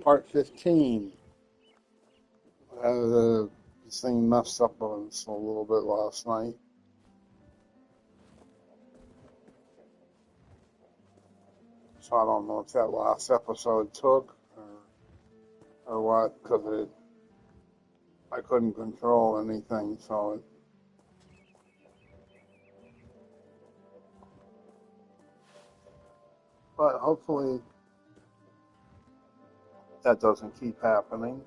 Part 15. I had this thing messed up on us a little bit last night. So I don't know if that last episode took or what, because I couldn't control anything, so but hopefully that doesn't keep happening.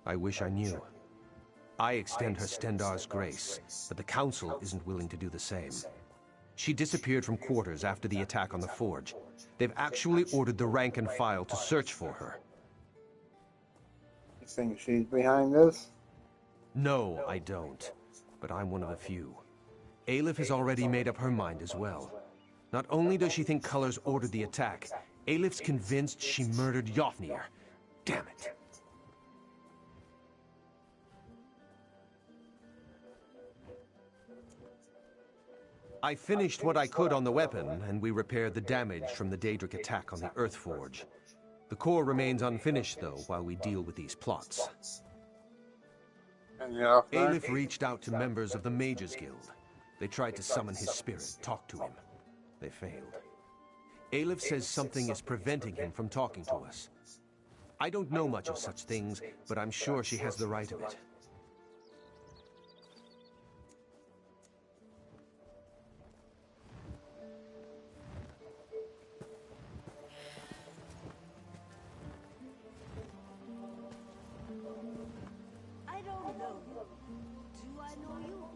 I wish I knew. I extend her Stendar's grace, but the Council isn't willing to do the same. She disappeared from quarters after the attack on the Forge. They've actually ordered the rank and file to search for her. You think she's behind this? No, I don't. But I'm one of the few. Aelif has already made up her mind as well. Not only does she think Colors ordered the attack, Aelif's convinced she murdered Yofnir. Damn it. I finished what I could on the weapon, and we repaired the damage from the Daedric attack on the Earth Forge. The core remains unfinished, though, while we deal with these plots. And yeah, Aelif reached out to members of the Mages Guild. They tried to summon his spirit, talk to him. They failed. Aelif says something is preventing him from talking to us. I don't know much of such things, but I'm sure she has the right of it. I don't know you. Do I know you?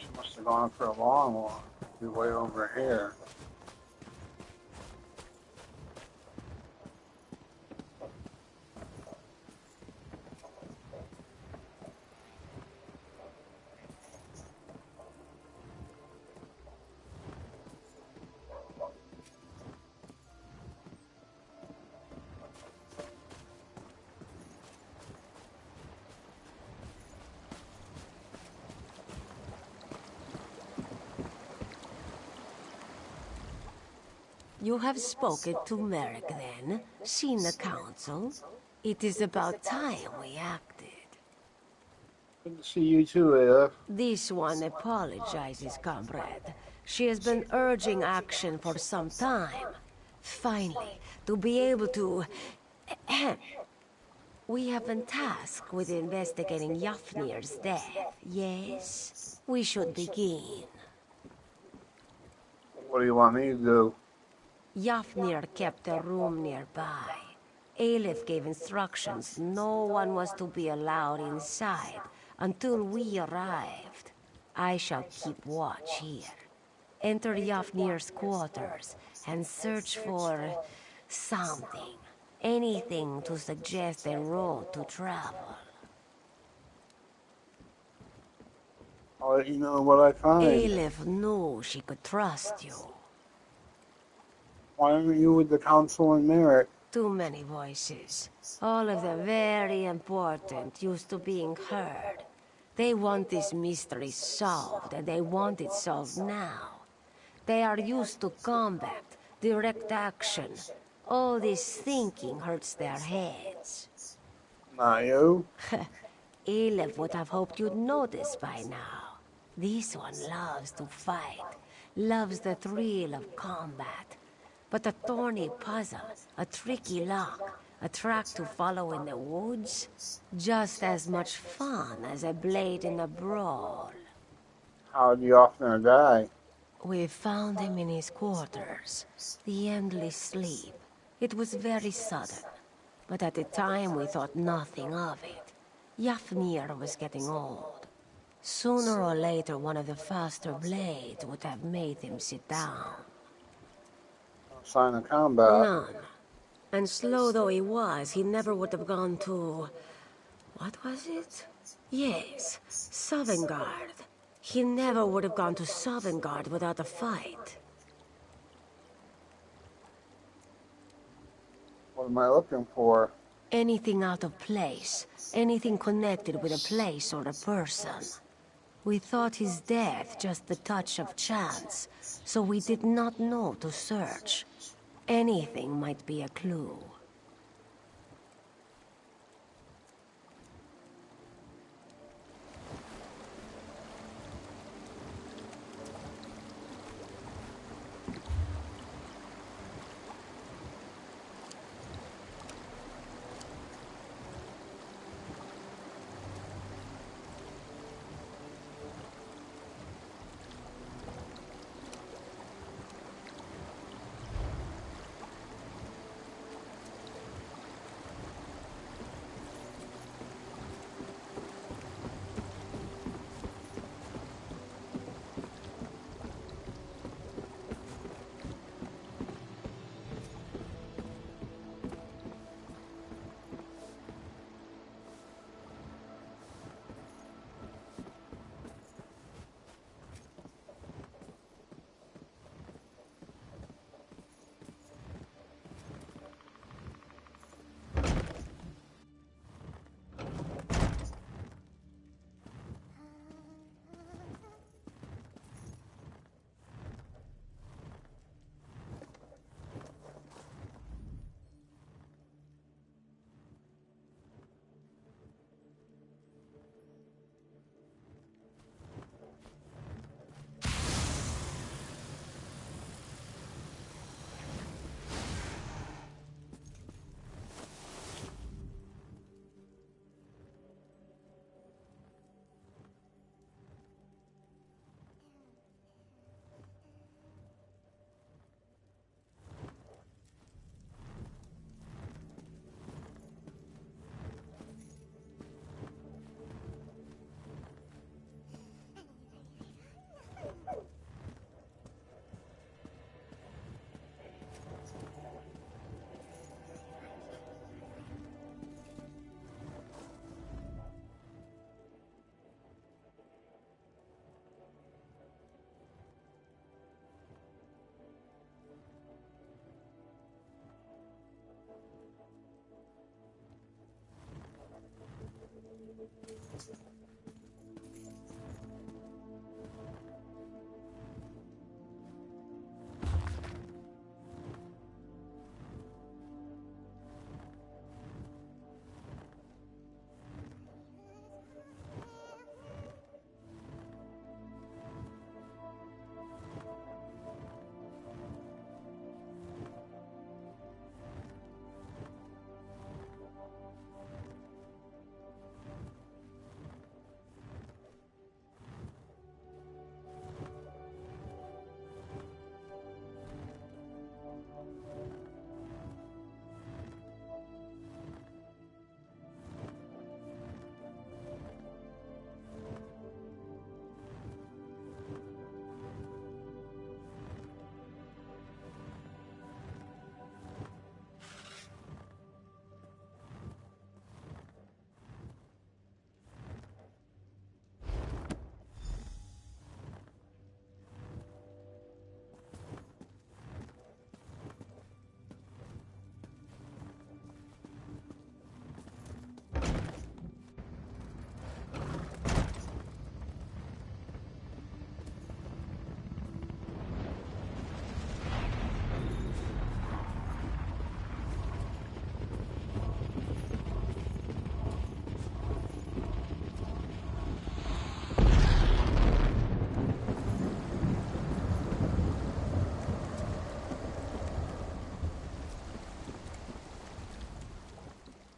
she must have gone for a long walk. Be way over here. You have spoken to Merrick then, seen the council. It is about time we acted. Good to see you too, Aelif. This one apologizes, comrade. She has been urging action for some time. Finally, to be able to... We have been tasked with investigating Yafnir's death, yes? We should begin. What do you want me to do? Yafnir kept a room nearby. Aelif gave instructions no one was to be allowed inside until we arrived. I shall keep watch here. Enter Yafnir's quarters and search for something. Anything to suggest a road to travel. I'll let you know what I find. Aelif knew she could trust you. Why aren't you with the council and Merrick? Too many voices. All of them very important, used to being heard. They want this mystery solved, and they want it solved now. They are used to combat, direct action. All this thinking hurts their heads. Not you. Aelif would have hoped you'd notice by now. This one loves to fight, loves the thrill of combat. But a thorny puzzle, a tricky lock, a track to follow in the woods, just as much fun as a blade in a brawl. How'd Yofnir die? We found him in his quarters, the endless sleep. It was very sudden, but at the time we thought nothing of it. Yafnir was getting old. Sooner or later, one of the faster blades would have made him sit down. No sign of combat. None. And slow though he was, he never would have gone to... what was it? Yes, Sovngarde. He never would have gone to Sovngarde without a fight. What am I looking for? Anything out of place. Anything connected with a place or a person. We thought his death just the touch of chance, so we did not know to search. Anything might be a clue.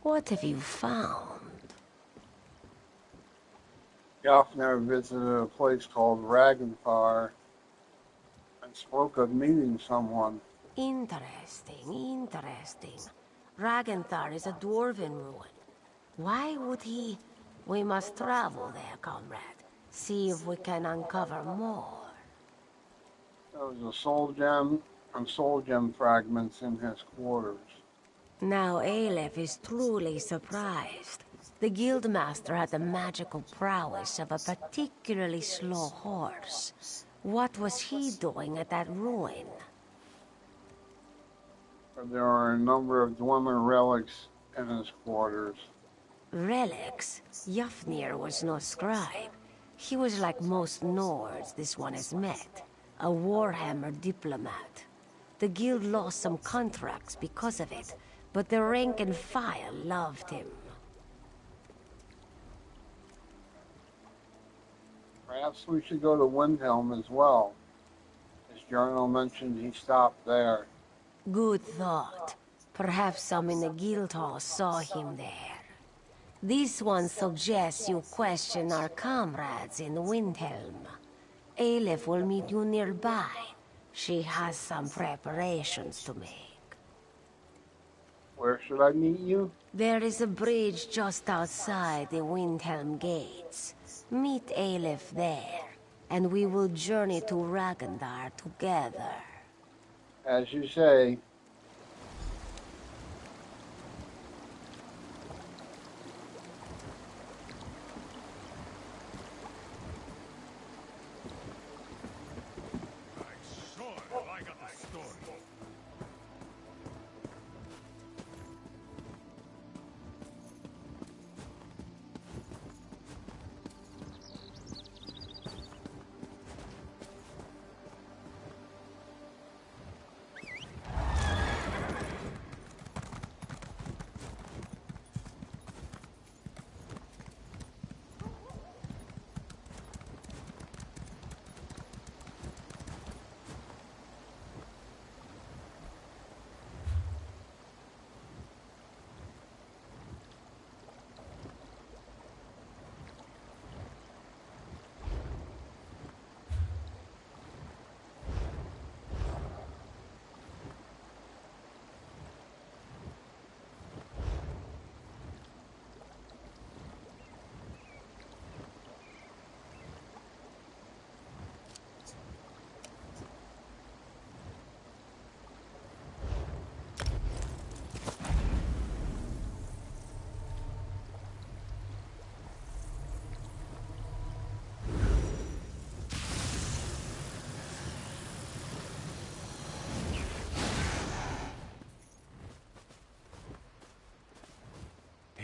What have you found? Yafner visited a place called Ragenfar. spoke of meeting someone. Interesting, interesting. Ragenthar is a dwarven ruin. Why would he? We must travel there, comrade. See if we can uncover more. There was a soul gem and soul gem fragments in his quarters. Now Aleph is truly surprised. The guildmaster had the magical prowess of a particularly slow horse. What was he doing at that ruin? There are a number of dwemer relics in his quarters. Relics? Jafnir was no scribe. He was like most Nords this one has met. A Warhammer diplomat. The guild lost some contracts because of it, but the rank and file loved him. Perhaps we should go to Windhelm as well. His journal mentioned he stopped there. Good thought. Perhaps some in the guild hall saw him there. This one suggests you question our comrades in Windhelm. Aleph will meet you nearby. She has some preparations to make. Where should I meet you? There is a bridge just outside the Windhelm gates. Meet Aleph there, and we will journey to Ragandar together. As you say.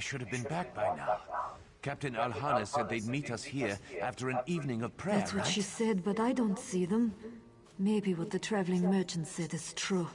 They should have been back by now. Captain Alhana said they'd meet us here after an evening of prayer, That's what right? she said, but I don't see them. Maybe what the traveling merchant said is true.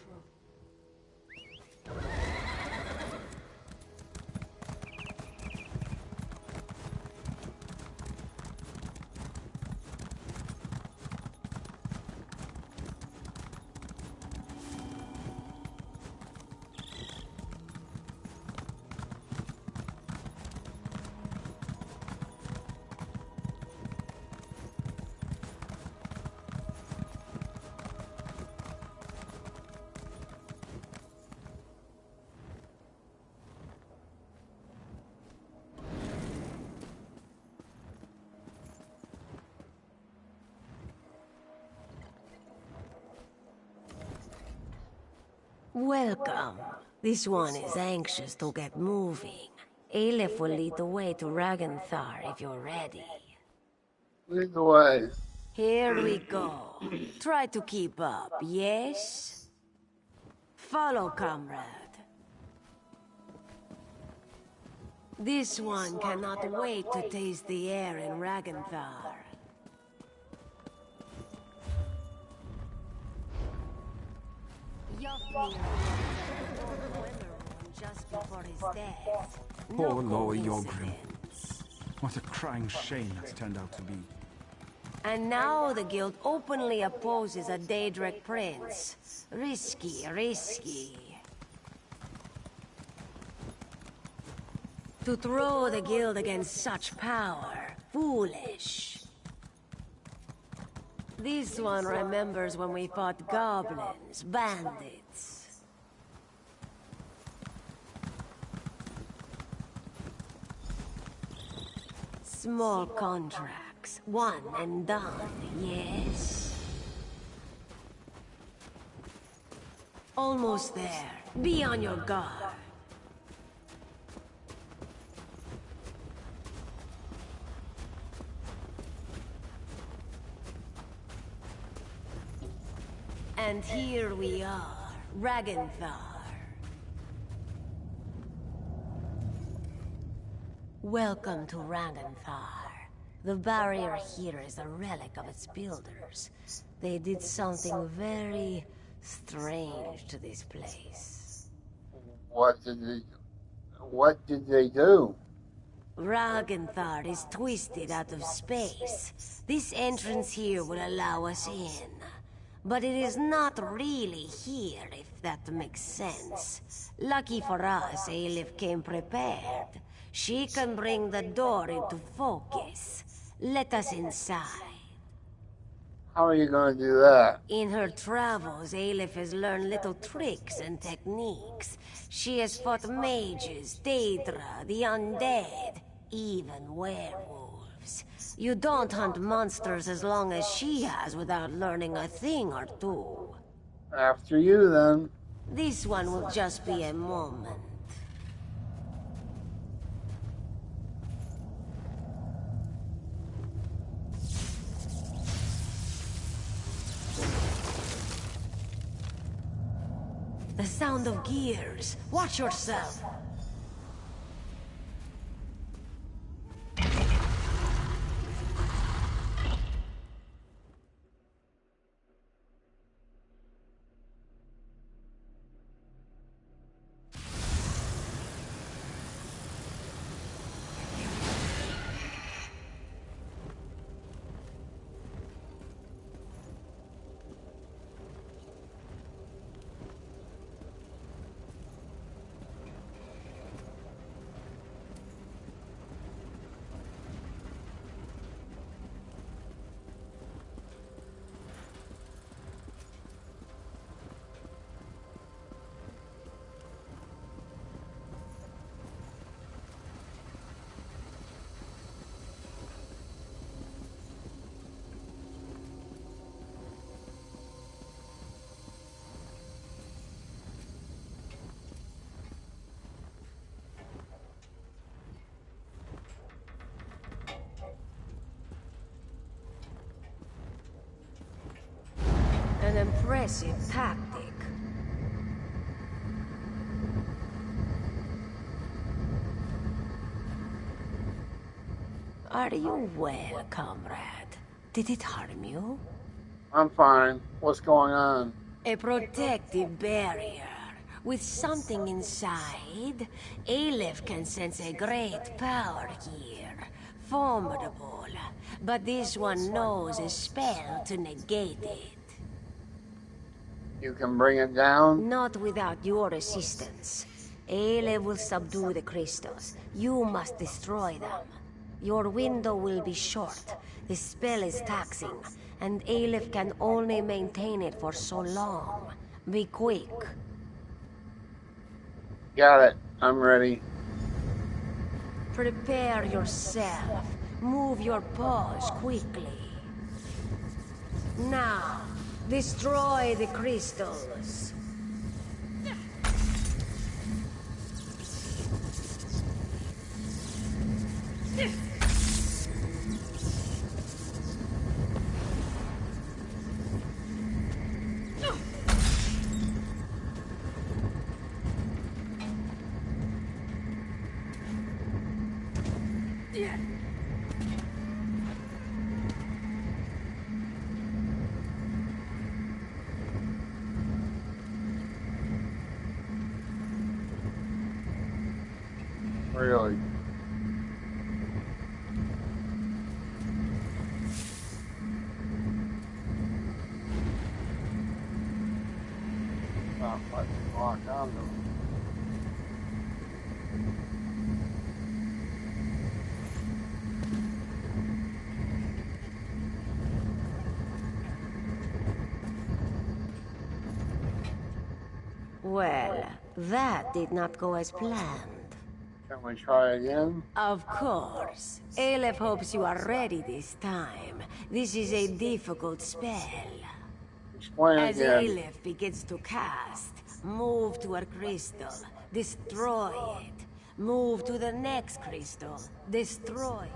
Welcome. This one is anxious to get moving. Aleph will lead the way to Ragenthar if you're ready. Lead the way. Here we go. Try to keep up, yes? Follow, comrade. This one cannot wait to taste the air in Ragenthar. Just before his death. Poor Lower Yorgrim. What a crying shame that's turned out to be. And now the guild openly opposes a Daedric prince. Risky, risky. To throw the guild against such power, foolish. This one remembers when we fought goblins, bandits. Small contracts, one and done, yes? Almost there. Be on your guard. And here we are, Ragenthar. Welcome to Ragenthar. The barrier here is a relic of its builders. They did something very strange to this place. What did they do? Ragenthar is twisted out of space. This entrance here will allow us in. But it is not really here, if that makes sense. Lucky for us, Aelif came prepared. She can bring the door into focus. Let us inside. How are you going to do that? In her travels, Aelif has learned little tricks and techniques. She has fought mages, Daedra, the undead, even werewolves. You don't hunt monsters as long as she has without learning a thing or two. After you, then. This one will just be a moment. The sound of gears. Watch yourself. An impressive tactic. Are you well, comrade? Did it harm you? I'm fine. What's going on? A protective barrier. With something inside, Aleph can sense a great power here. Formidable. But this one knows a spell to negate it. You can bring it down? Not without your assistance. Aleph will subdue the crystals. You must destroy them. Your window will be short. The spell is taxing, and Aleph can only maintain it for so long. Be quick. Got it. I'm ready. Prepare yourself. Move your paws quickly. Now, destroy the crystals. Really? Not much to lock onto. Well, that did not go as planned. Can we try again? Of course. Aleph hopes you are ready this time. This is a difficult spell. Explain As again. Aleph begins to cast, move to a crystal, destroy it. Move to the next crystal, destroy.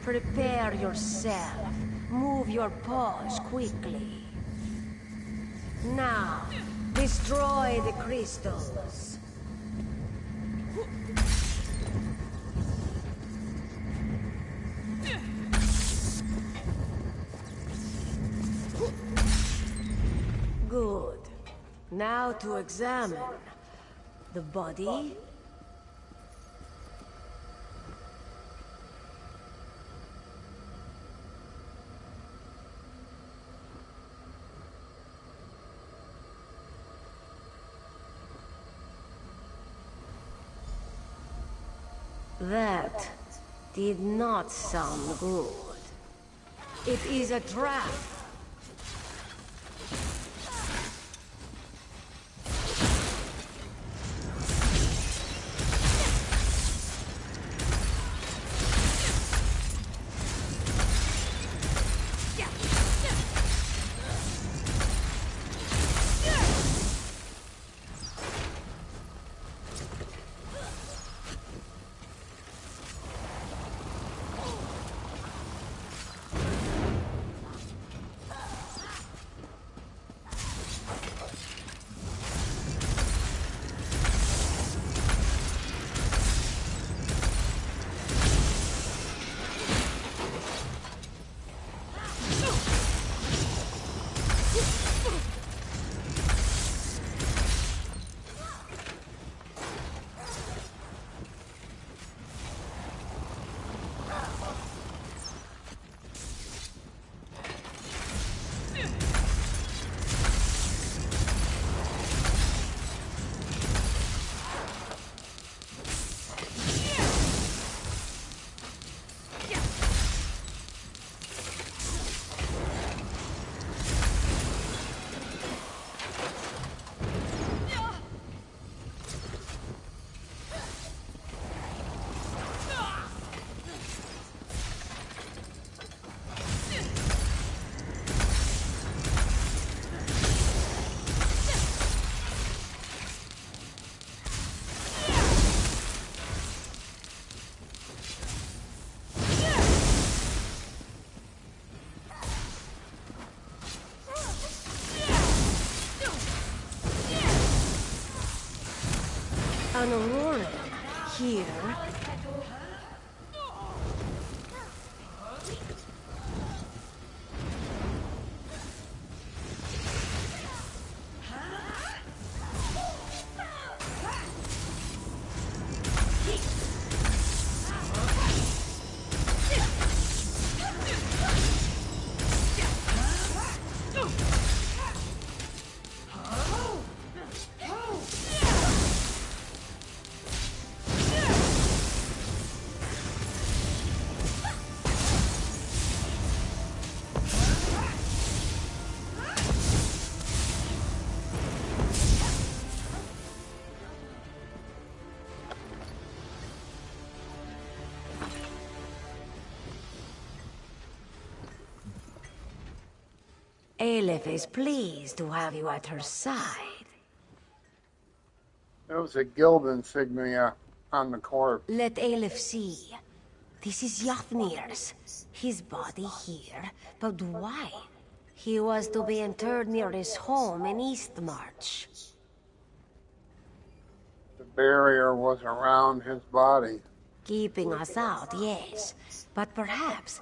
Prepare yourself. Move your paws quickly. Now, destroy the crystals. Good. Now to examine the body. That did not sound good. It is a trap. An Aurora here. Aleph is pleased to have you at her side. There was a guild insignia on the corpse. Let Aleph see. This is Yafnir's. His body here, but why? He was to be interred near his home in Eastmarch. The barrier was around his body. Keeping us out, yes. But perhaps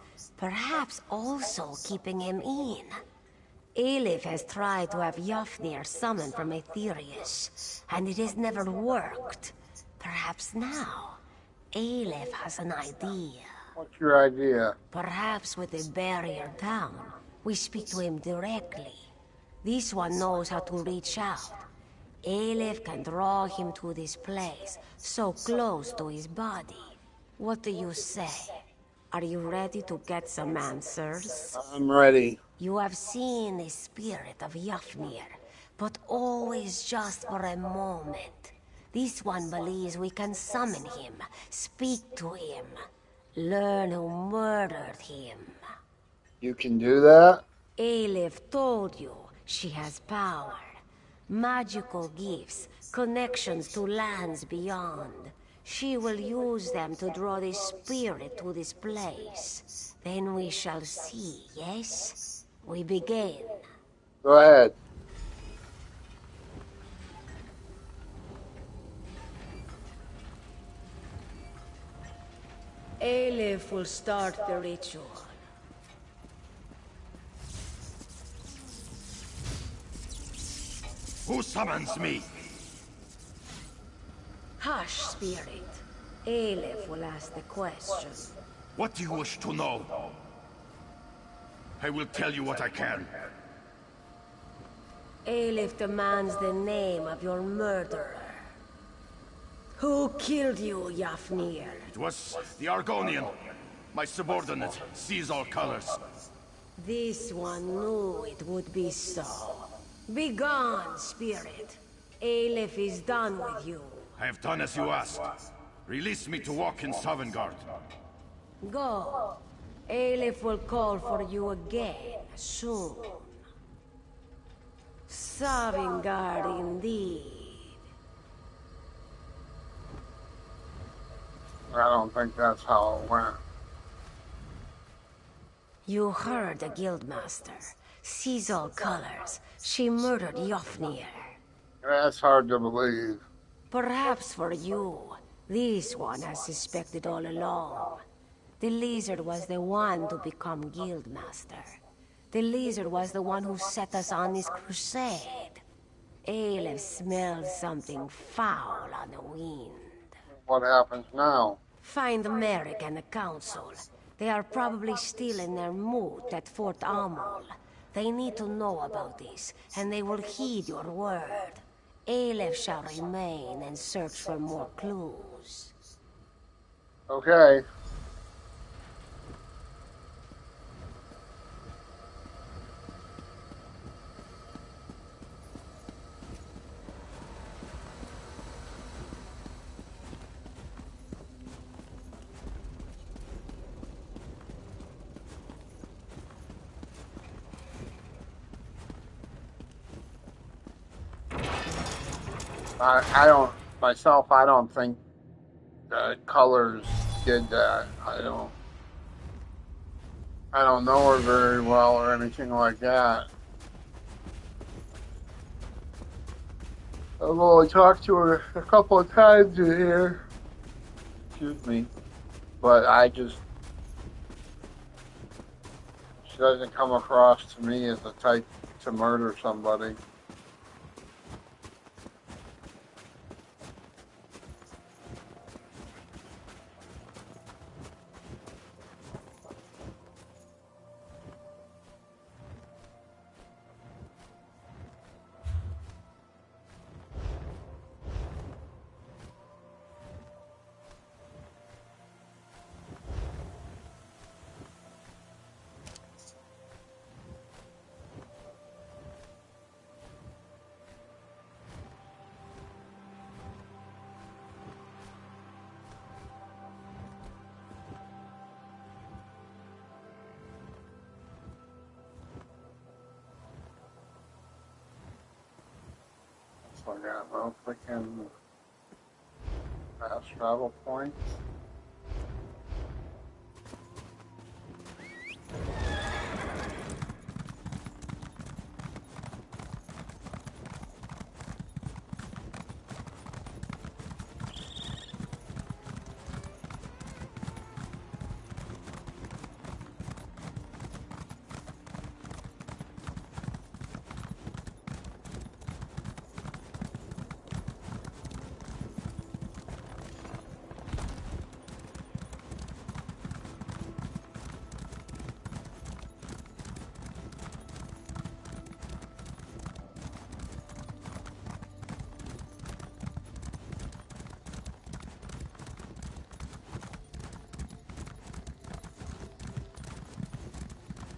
also keeping him in. Aleph has tried to have Yafnir summoned from Aetherius, and it has never worked. Perhaps now, Aleph has an idea. What's your idea? Perhaps with the barrier down, we speak to him directly. This one knows how to reach out. Aleph can draw him to this place, so close to his body. What do you say? Are you ready to get some answers? I'm ready. You have seen the spirit of Yafnir, but always just for a moment. This one believes we can summon him, speak to him, learn who murdered him. You can do that? Aleph told you she has power. Magical gifts, connections to lands beyond. She will use them to draw the spirit to this place. Then we shall see, yes? We begin. Go ahead. Aleph will start the ritual. Who summons me? Hush, spirit. Aleph will ask the question. What do you wish to know? I will tell you what I can. Aleph demands the name of your murderer. Who killed you, Yafnir? It was the Argonian. My subordinate sees all colors. This one knew it would be so. Begone, spirit. Aleph is done with you. I have done as you asked. Release me to walk in Sovngarde. Go. Aleph will call for you again, soon. Sovngarde indeed. I don't think that's how it went. You heard the guildmaster. Sees all colors. She murdered Yofnir. That's hard to believe. Perhaps for you, this one has suspected all along. The lizard was the one to become guildmaster. The lizard was the one who set us on this crusade. Aleph smelled something foul on the wind. What happens now? Find Merrick and the council. They are probably still in their moot at Fort Amul. They need to know about this, and they will heed your word. Aleph shall remain and search for more clues. Okay. I don't think the colors did that. I don't know her very well or anything like that. I've only talked to her a couple of times in here. Excuse me. But she doesn't come across to me as the type to murder somebody. So I got no freaking fast travel points.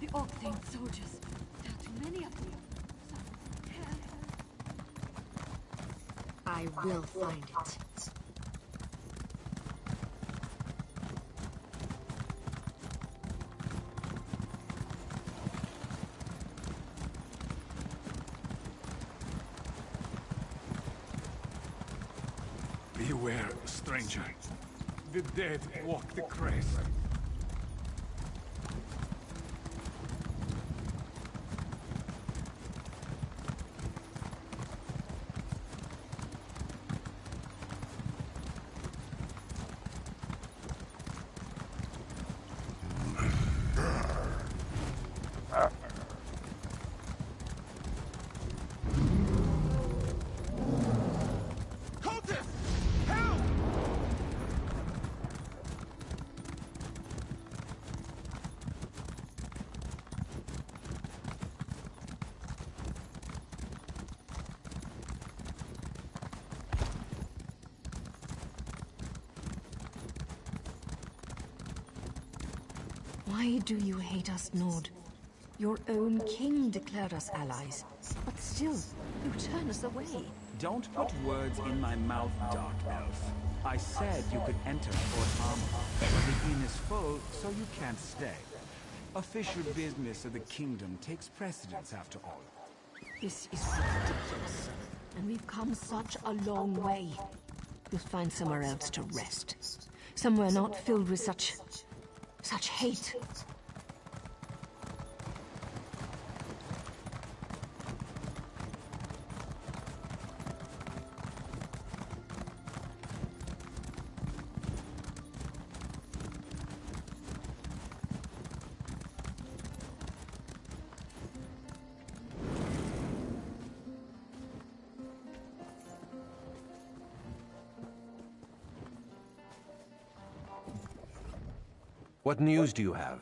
The Octane soldiers. I will find it. Beware, stranger. The dead walk the crest. Why do you hate us, Nord? Your own king declared us allies, but still, you turn us away. Don't put words in my mouth, Dark Elf. I said you could enter Fort Armor, but the inn is full, so you can't stay. Official business of the kingdom takes precedence, after all. This is ridiculous, and we've come such a long way. You'll find somewhere else to rest. Somewhere not filled with such hate. What news do you have?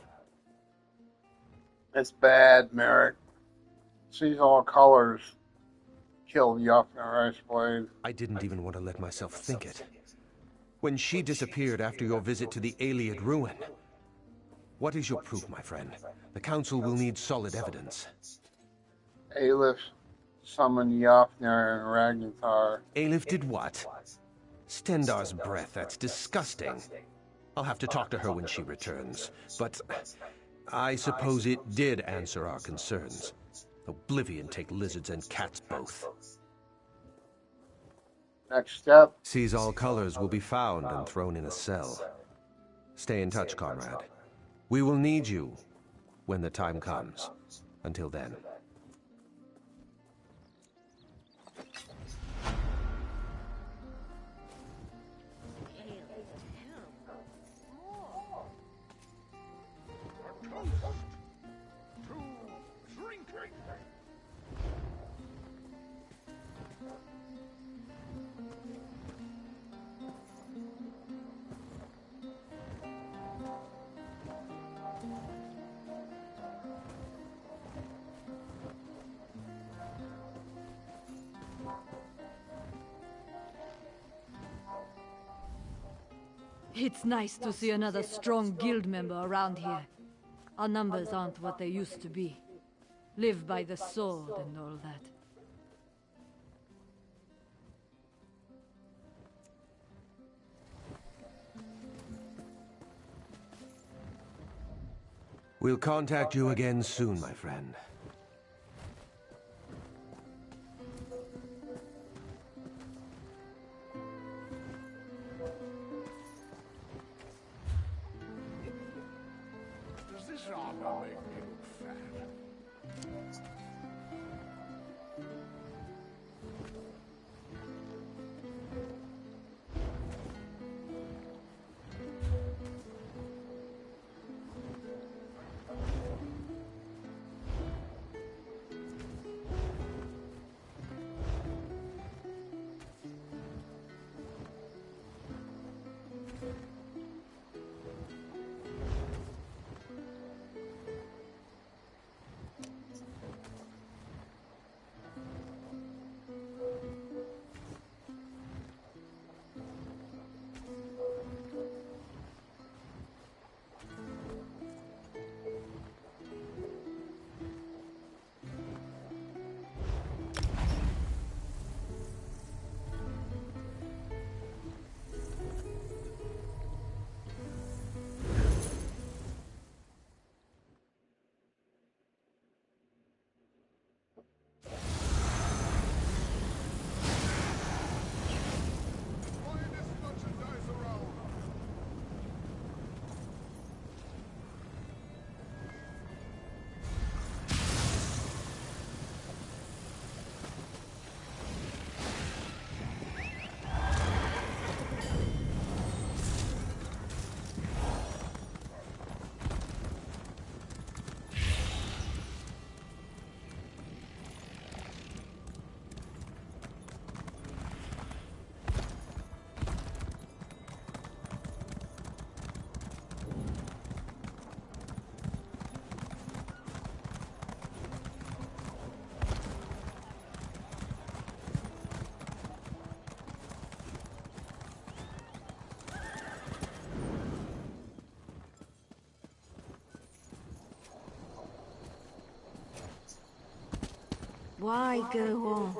It's bad, Merrick. Sees all colors. Killed Yuffner, Iceblade. I didn't even want to let myself think it. When she disappeared after your visit to the Iliad ruin. What is your proof, my friend? The Council will need solid evidence. Aleph summoned Yuffner and Ragnatar. Aleph did what? Stendar's breath, that's disgusting. I'll have to talk to her when she returns, but I suppose it did answer our concerns. Oblivion take lizards and cats both. Next step. Seize all colors will be found and thrown in a cell. Stay in touch, comrade. We will need you when the time comes. Until then. It's nice to see another strong guild member around here. Our numbers aren't what they used to be. Live by the sword and all that. We'll contact you again soon, my friend. Does this armor make me look fat? Why go on?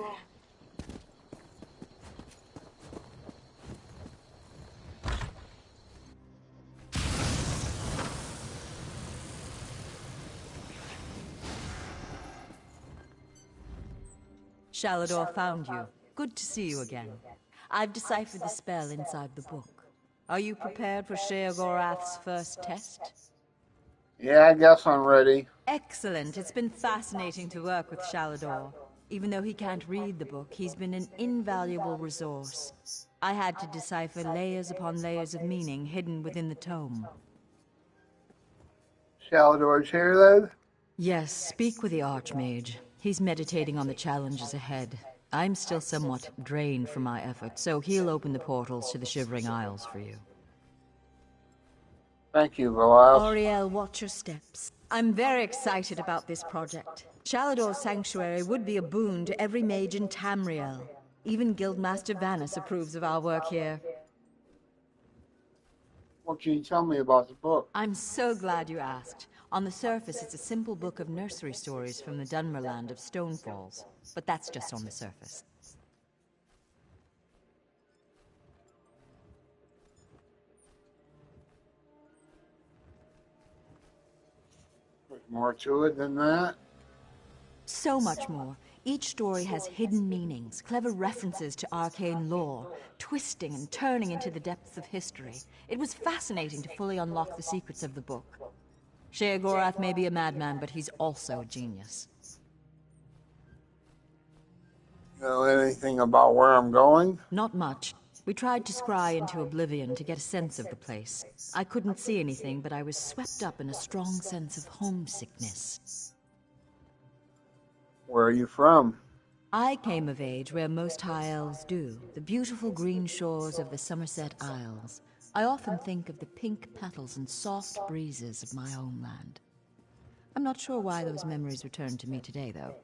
Shalador found you. Good to see you again. I've deciphered the spell inside the book. Are you prepared for Sheogorath's first test? Yeah, I guess I'm ready. Excellent. It's been fascinating to work with Shalador. Even though he can't read the book, he's been an invaluable resource. I had to decipher layers upon layers of meaning hidden within the tome. Shalador's here, then? Yes, speak with the Archmage. He's meditating on the challenges ahead. I'm still somewhat drained from my effort, so he'll open the portals to the Shivering Isles for you. Thank you, Velas. Auriel, watch your steps. I'm very excited about this project. Shalador's sanctuary would be a boon to every mage in Tamriel. Even Guildmaster Vanus approves of our work here. What can you tell me about the book? I'm so glad you asked. On the surface, it's a simple book of nursery stories from the Dunmerland of Stonefalls. But that's just on the surface. There's more to it than that? So much more. Each story has hidden meanings, clever references to arcane lore, twisting and turning into the depths of history. It was fascinating to fully unlock the secrets of the book. Sheogorath may be a madman, but he's also a genius. You know anything about where I'm going? Not much. We tried to scry into oblivion to get a sense of the place. I couldn't see anything, but I was swept up in a strong sense of homesickness. Where are you from? I came of age where most high elves do, the beautiful green shores of the Somerset Isles. I often think of the pink petals and soft breezes of my homeland. I'm not sure why those memories return to me today, though.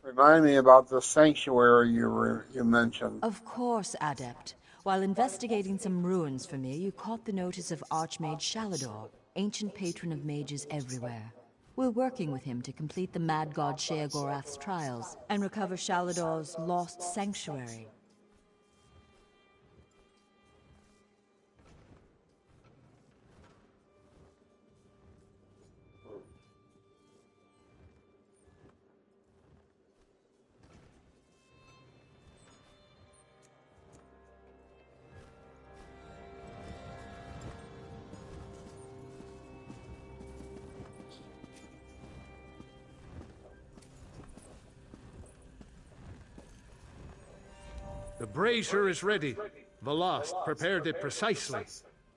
Remind me about the sanctuary you mentioned. Of course, Adept. While investigating some ruins for me, you caught the notice of Archmage Shalador, ancient patron of mages everywhere. We're working with him to complete the Mad God Sheogorath's trials and recover Shalador's lost sanctuary. The brazier is ready. Velas prepared it precisely.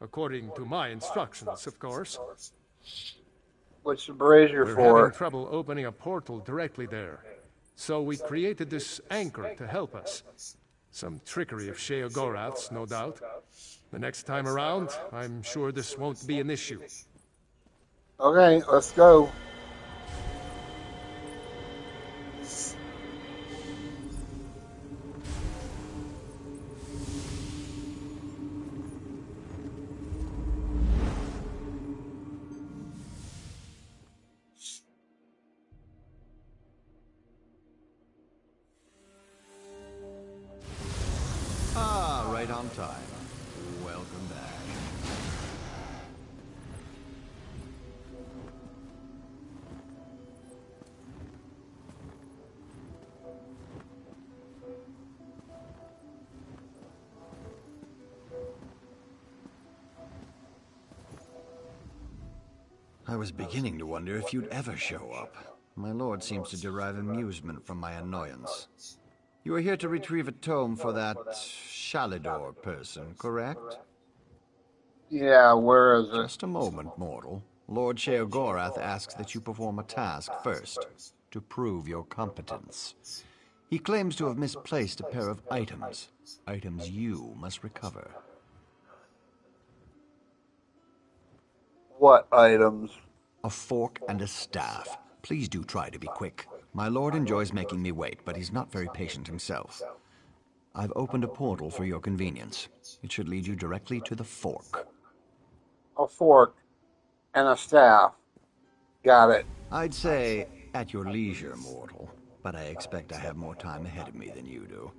According to my instructions, of course. What's the brazier We're for? having trouble opening a portal directly there. So we created this anchor to help us. Some trickery of Sheogorath's, no doubt. The next time around, I'm sure this won't be an issue. Okay, let's go. Ah, right on time. Welcome back. I was beginning to wonder if you'd ever show up. My lord seems to derive amusement from my annoyance. You are here to retrieve a tome for that Shalador person, correct? Yeah, where is it? Just a moment, mortal. Lord Sheogorath asks that you perform a task first, to prove your competence. He claims to have misplaced a pair of items. Items you must recover. What items? A fork and a staff. Please do try to be quick. My lord enjoys making me wait, but he's not very patient himself. I've opened a portal for your convenience. It should lead you directly to the fork. A fork and a staff. Got it. I'd say at your leisure, mortal, but I expect I have more time ahead of me than you do.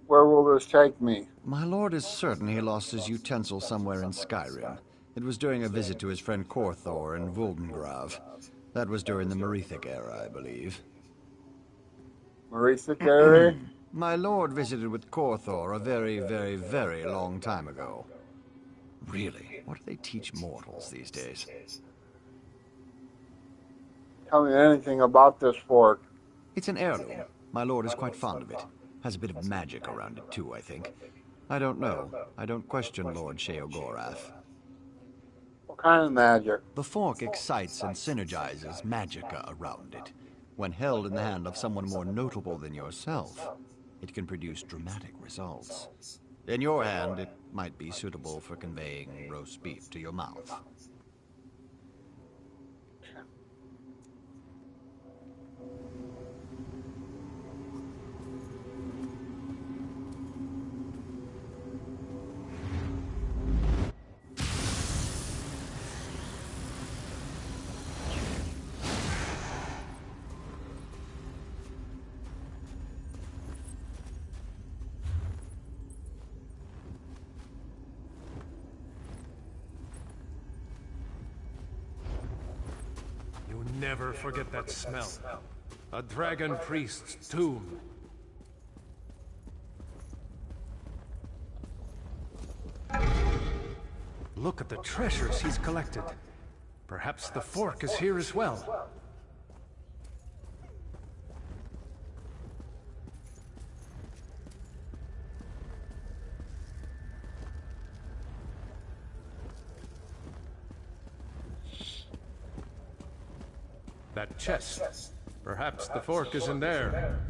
Where will this take me? My lord is certain he lost his utensil somewhere in Skyrim. It was during a visit to his friend Korthor in Voldengrav. That was during the Merethic era, I believe. Merethic era? My lord visited with Korthor a very, very, very long time ago. Really, what do they teach mortals these days? Tell me anything about this fort. It's an heirloom. My lord is quite fond of it. Has a bit of magic around it, too, I think. I don't know. I don't question Lord Sheogorath. What kind of magic? The fork excites and synergizes magicka around it. When held in the hand of someone more notable than yourself, it can produce dramatic results. In your hand, it might be suitable for conveying roast beef to your mouth. Never forget that smell. A dragon priest's tomb. Look at the treasures he's collected. Perhaps the fork is here as well. That chest. Perhaps the fork is in there.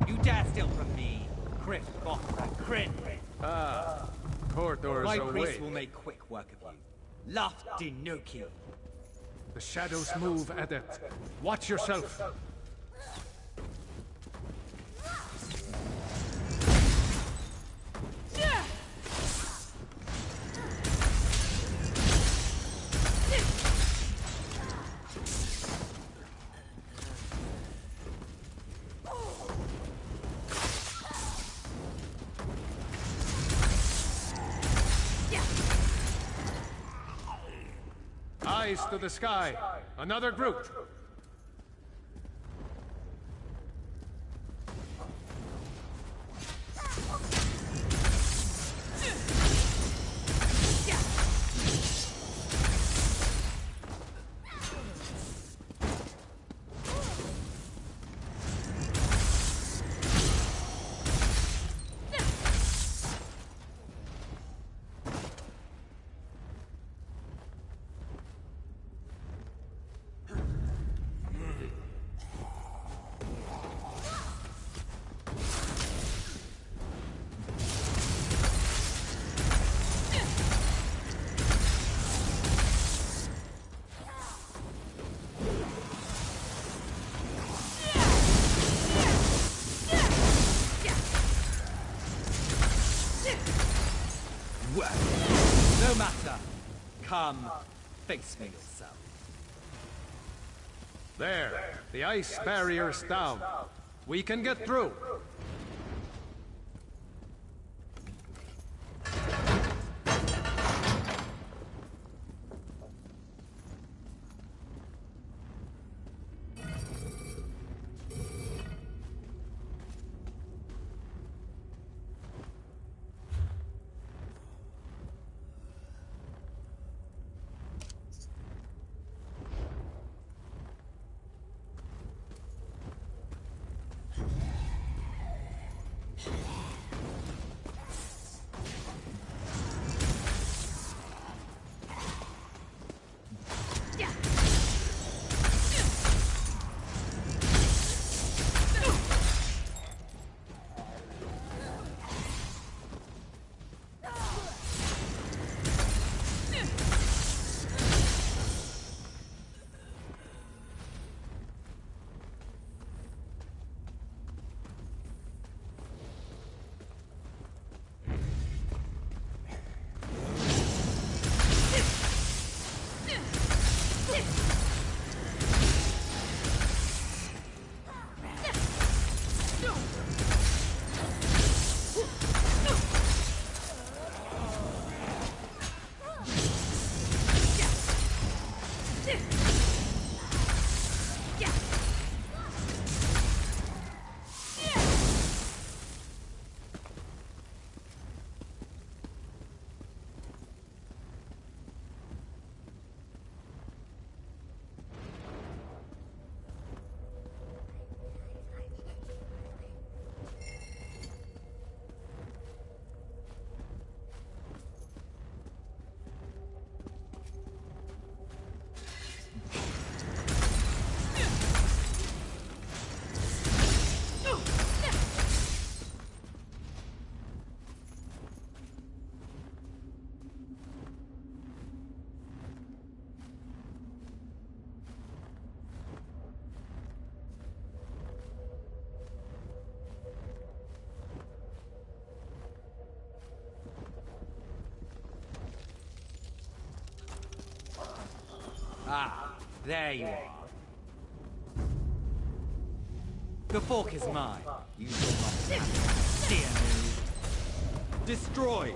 You dare steal from me, Crit Bothra Crit. Ah, Korthor's My away. priest will make quick work of you. Lafdinuki. The shadows move, Adept. Watch yourself. Eyes to the sky. Another group. Well, no matter. Come, face me yourself. There. The ice barrier's down. We can get through. Ah, there you are. The fork is mine. You will not steer me. Destroy!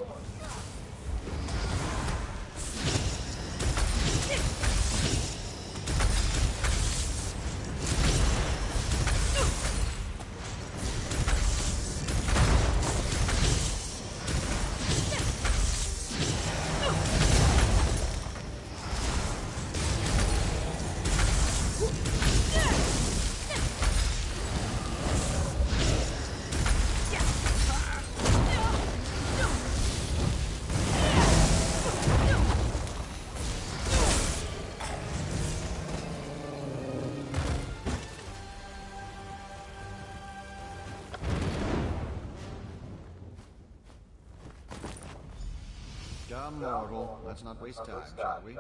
Dumb mortal. Let's not waste time, shall we?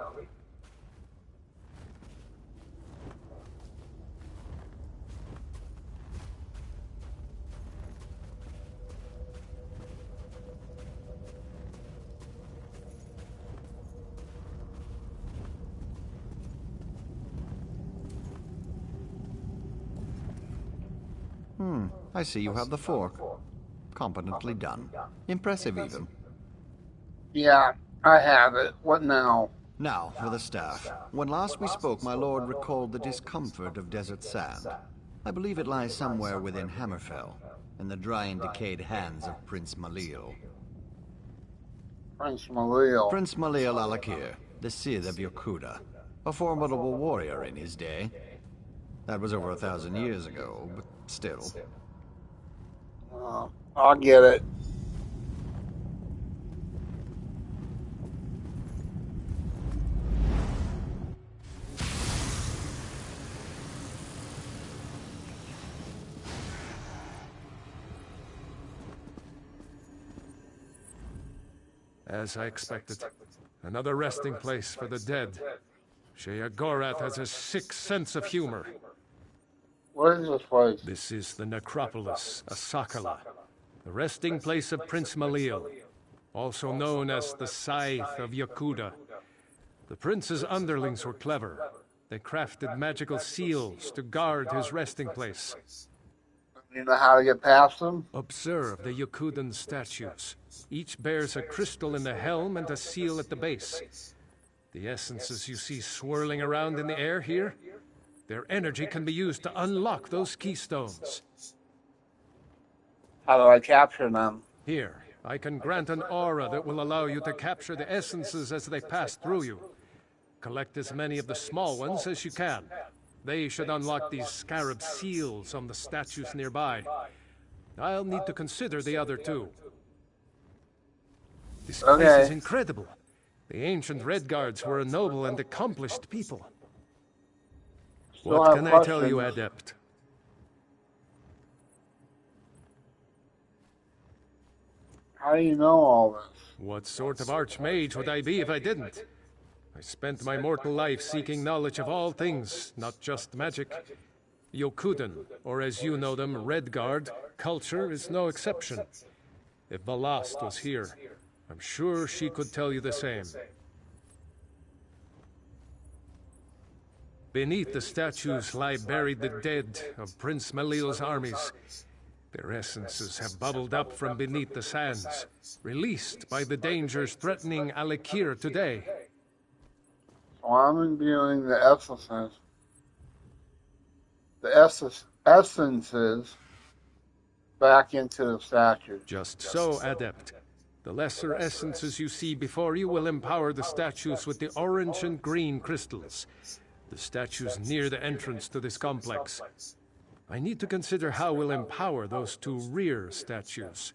I see you have the fork. Competently done. Impressive, even. Yeah, I have it. What now? Now, for the staff. When last we spoke, my lord recalled the discomfort of desert sand. I believe it lies somewhere within Hammerfell, in the dry and decayed hands of Prince Malil. Prince Malil. Prince Malil Alakir, the Cid of Yokuda. A formidable warrior in his day. That was over 1,000 years ago, but still. I'll get it. As I expected. Another resting place for the dead. Sheogorath has a sick sense of humor. What is this place? This is the Necropolis, Asakala, the resting place of Prince Malil, also known as the Scythe of Yokuda. The prince's underlings were clever. They crafted magical seals to guard his resting place. You know how to get past them? Observe the Yokudan statues. Each bears a crystal in the helm and a seal at the base. The essences you see swirling around in the air here, their energy can be used to unlock those keystones. How do I capture them? Here, I can grant an aura that will allow you to capture the essences as they pass through you. Collect as many of the small ones as you can. They should unlock these scarab seals on the statues nearby. I'll need to consider the other two. This place is incredible. The ancient Redguards were a noble and accomplished people. What can I tell you, Adept? How do you know all this? What sort of archmage would I be if I didn't? I spent my mortal life seeking knowledge of all things, not just magic. Yokudan, or as you know them, Redguard, culture is no exception. If Balast was here, I'm sure she could tell you the same. Beneath the statues lie buried the dead of Prince Malil's armies. Their essences have bubbled up from beneath the sands, released by the dangers threatening Alakir today. So I'm imbuing the essences back into the statue. Just so, Adept. The lesser essences you see before you will empower the statues with the orange and green crystals. The statues near the entrance to this complex. I need to consider how we'll empower those two rear statues.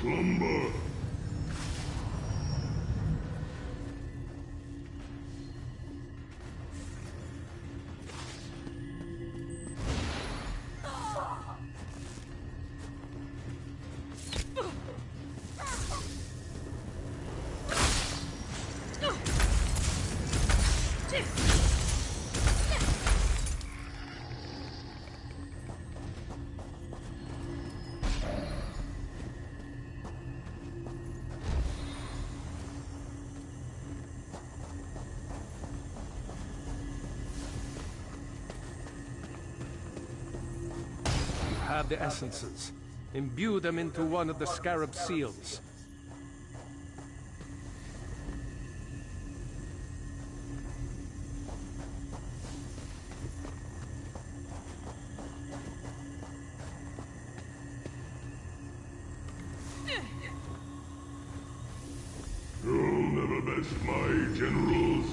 slumber. Have the essences. Imbue them into one of the scarab seals. You'll never best my generals.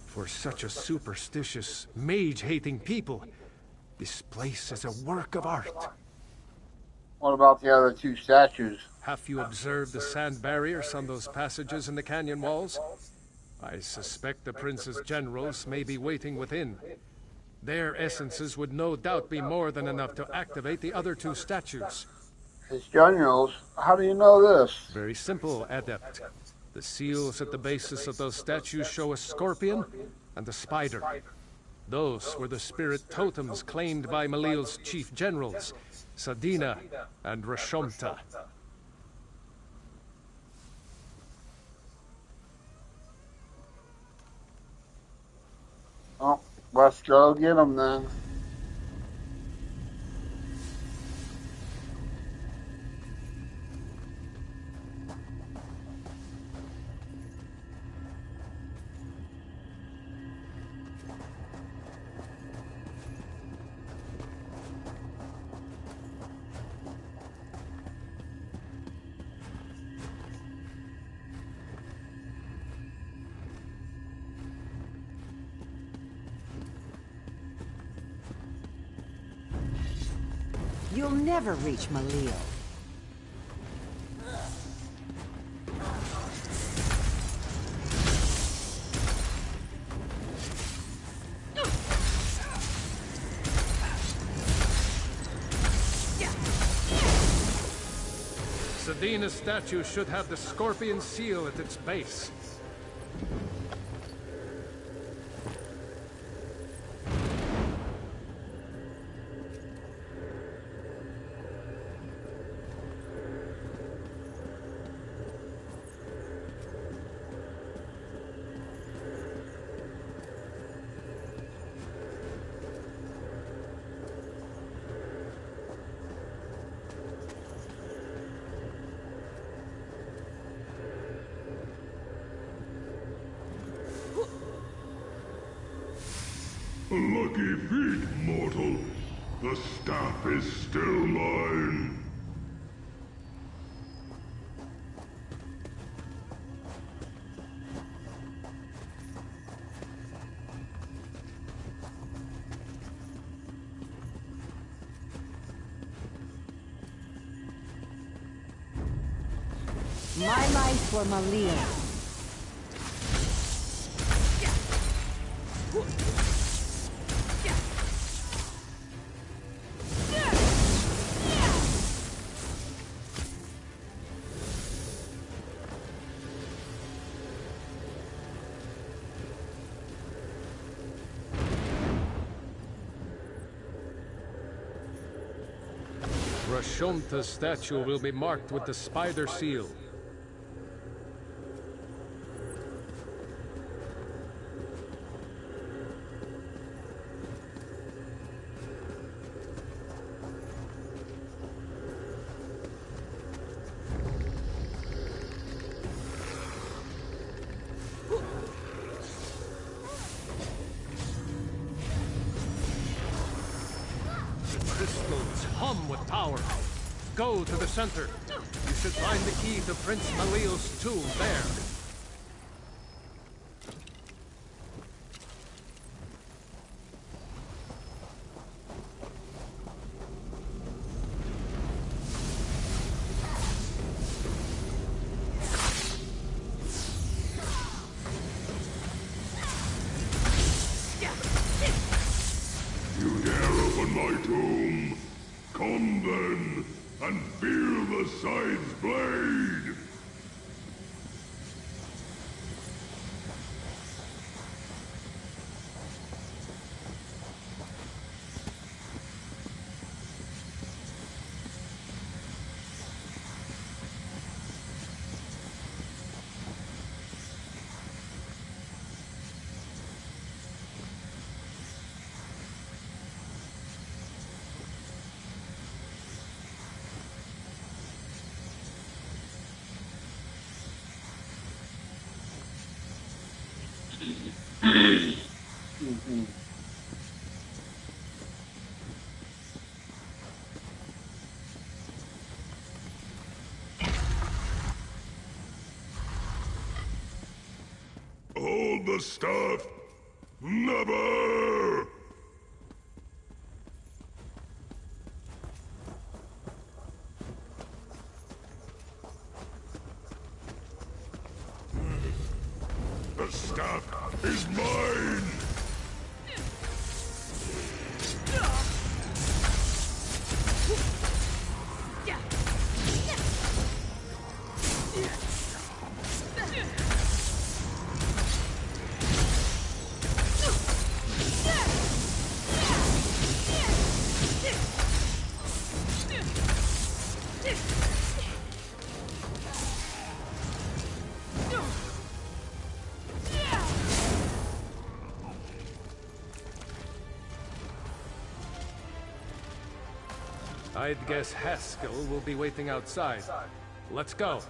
For such a superstitious, mage-hating people, this place is a work of art. What about the other two statues? Have you observed the sand barriers on those passages in the canyon walls? I suspect the prince's generals may be waiting within. Their essences would no doubt be more than enough to activate the other two statues. His generals? How do you know this? Very simple, Adept. The seals at the bases of those statues show a scorpion and a spider. Those were the spirit totems claimed by Malil's chief generals, Sadina and Rashomta. Oh, let's go get them then. You'll never reach Malil. Sadina's statue should have the scorpion seal at its base. Lucky feet, mortal. The staff is still mine. My life for Malil. Rashomta's statue will be marked with the spider seal. The crystals hum with power. go to the center. You should find the key to Prince Malil's tomb there. You dare open my tomb? Come then, and feel the scythe's blade! Hold the staff! Never! The staff is mine! I'd guess Haskell will be waiting outside. Let's go.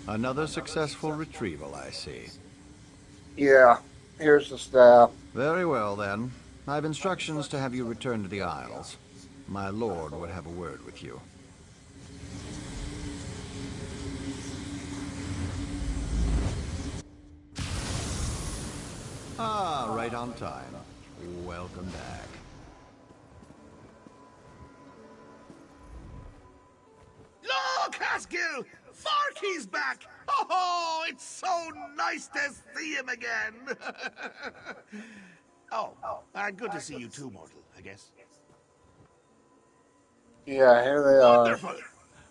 Another successful retrieval, I see. Yeah, here's the staff. Very well, then. I have instructions to have you return to the Isles. My lord would have a word with you. Ah, right on time. Welcome back. Look, Haskell! Farkey's back! Oh, it's so nice to see him again! Good to see you too, mortal, I guess. Yeah, here they are. Wonderful!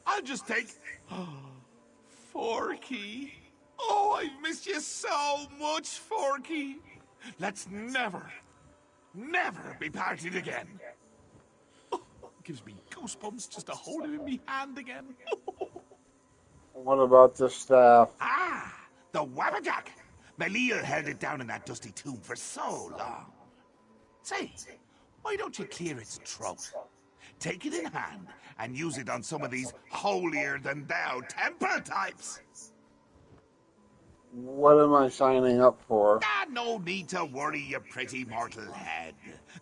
I'll just take... Forky. Oh, I've missed you so much, Forky. Let's never be parted again. Oh, gives me goosebumps just to hold him in my hand again. What about the staff? Ah, the Wabbajack. Malil held it down in that dusty tomb for so long. Say, why don't you clear its throat? Take it in hand and use it on some of these holier-than-thou temple types. What am I signing up for? No need to worry, you pretty mortal head.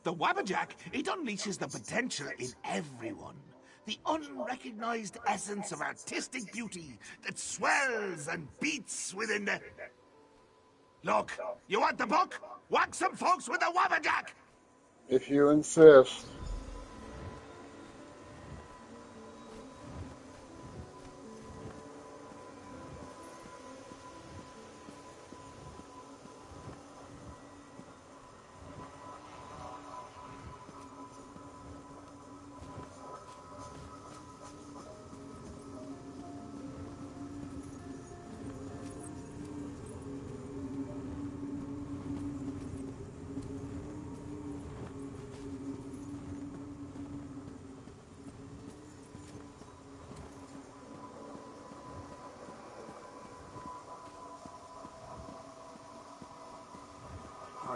The Wabbajack, it unleashes the potential in everyone. The unrecognized essence of artistic beauty that swells and beats within the... Look, you want the book? Whack some folks with the Wabbajack! If you insist.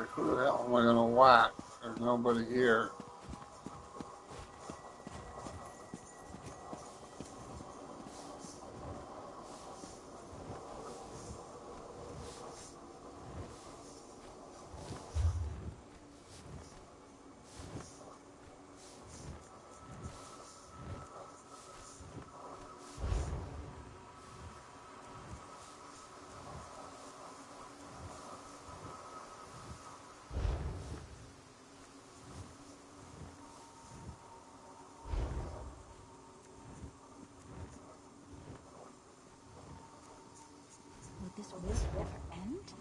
Like, who the hell am I gonna whack? There's nobody here. Will this war ever end?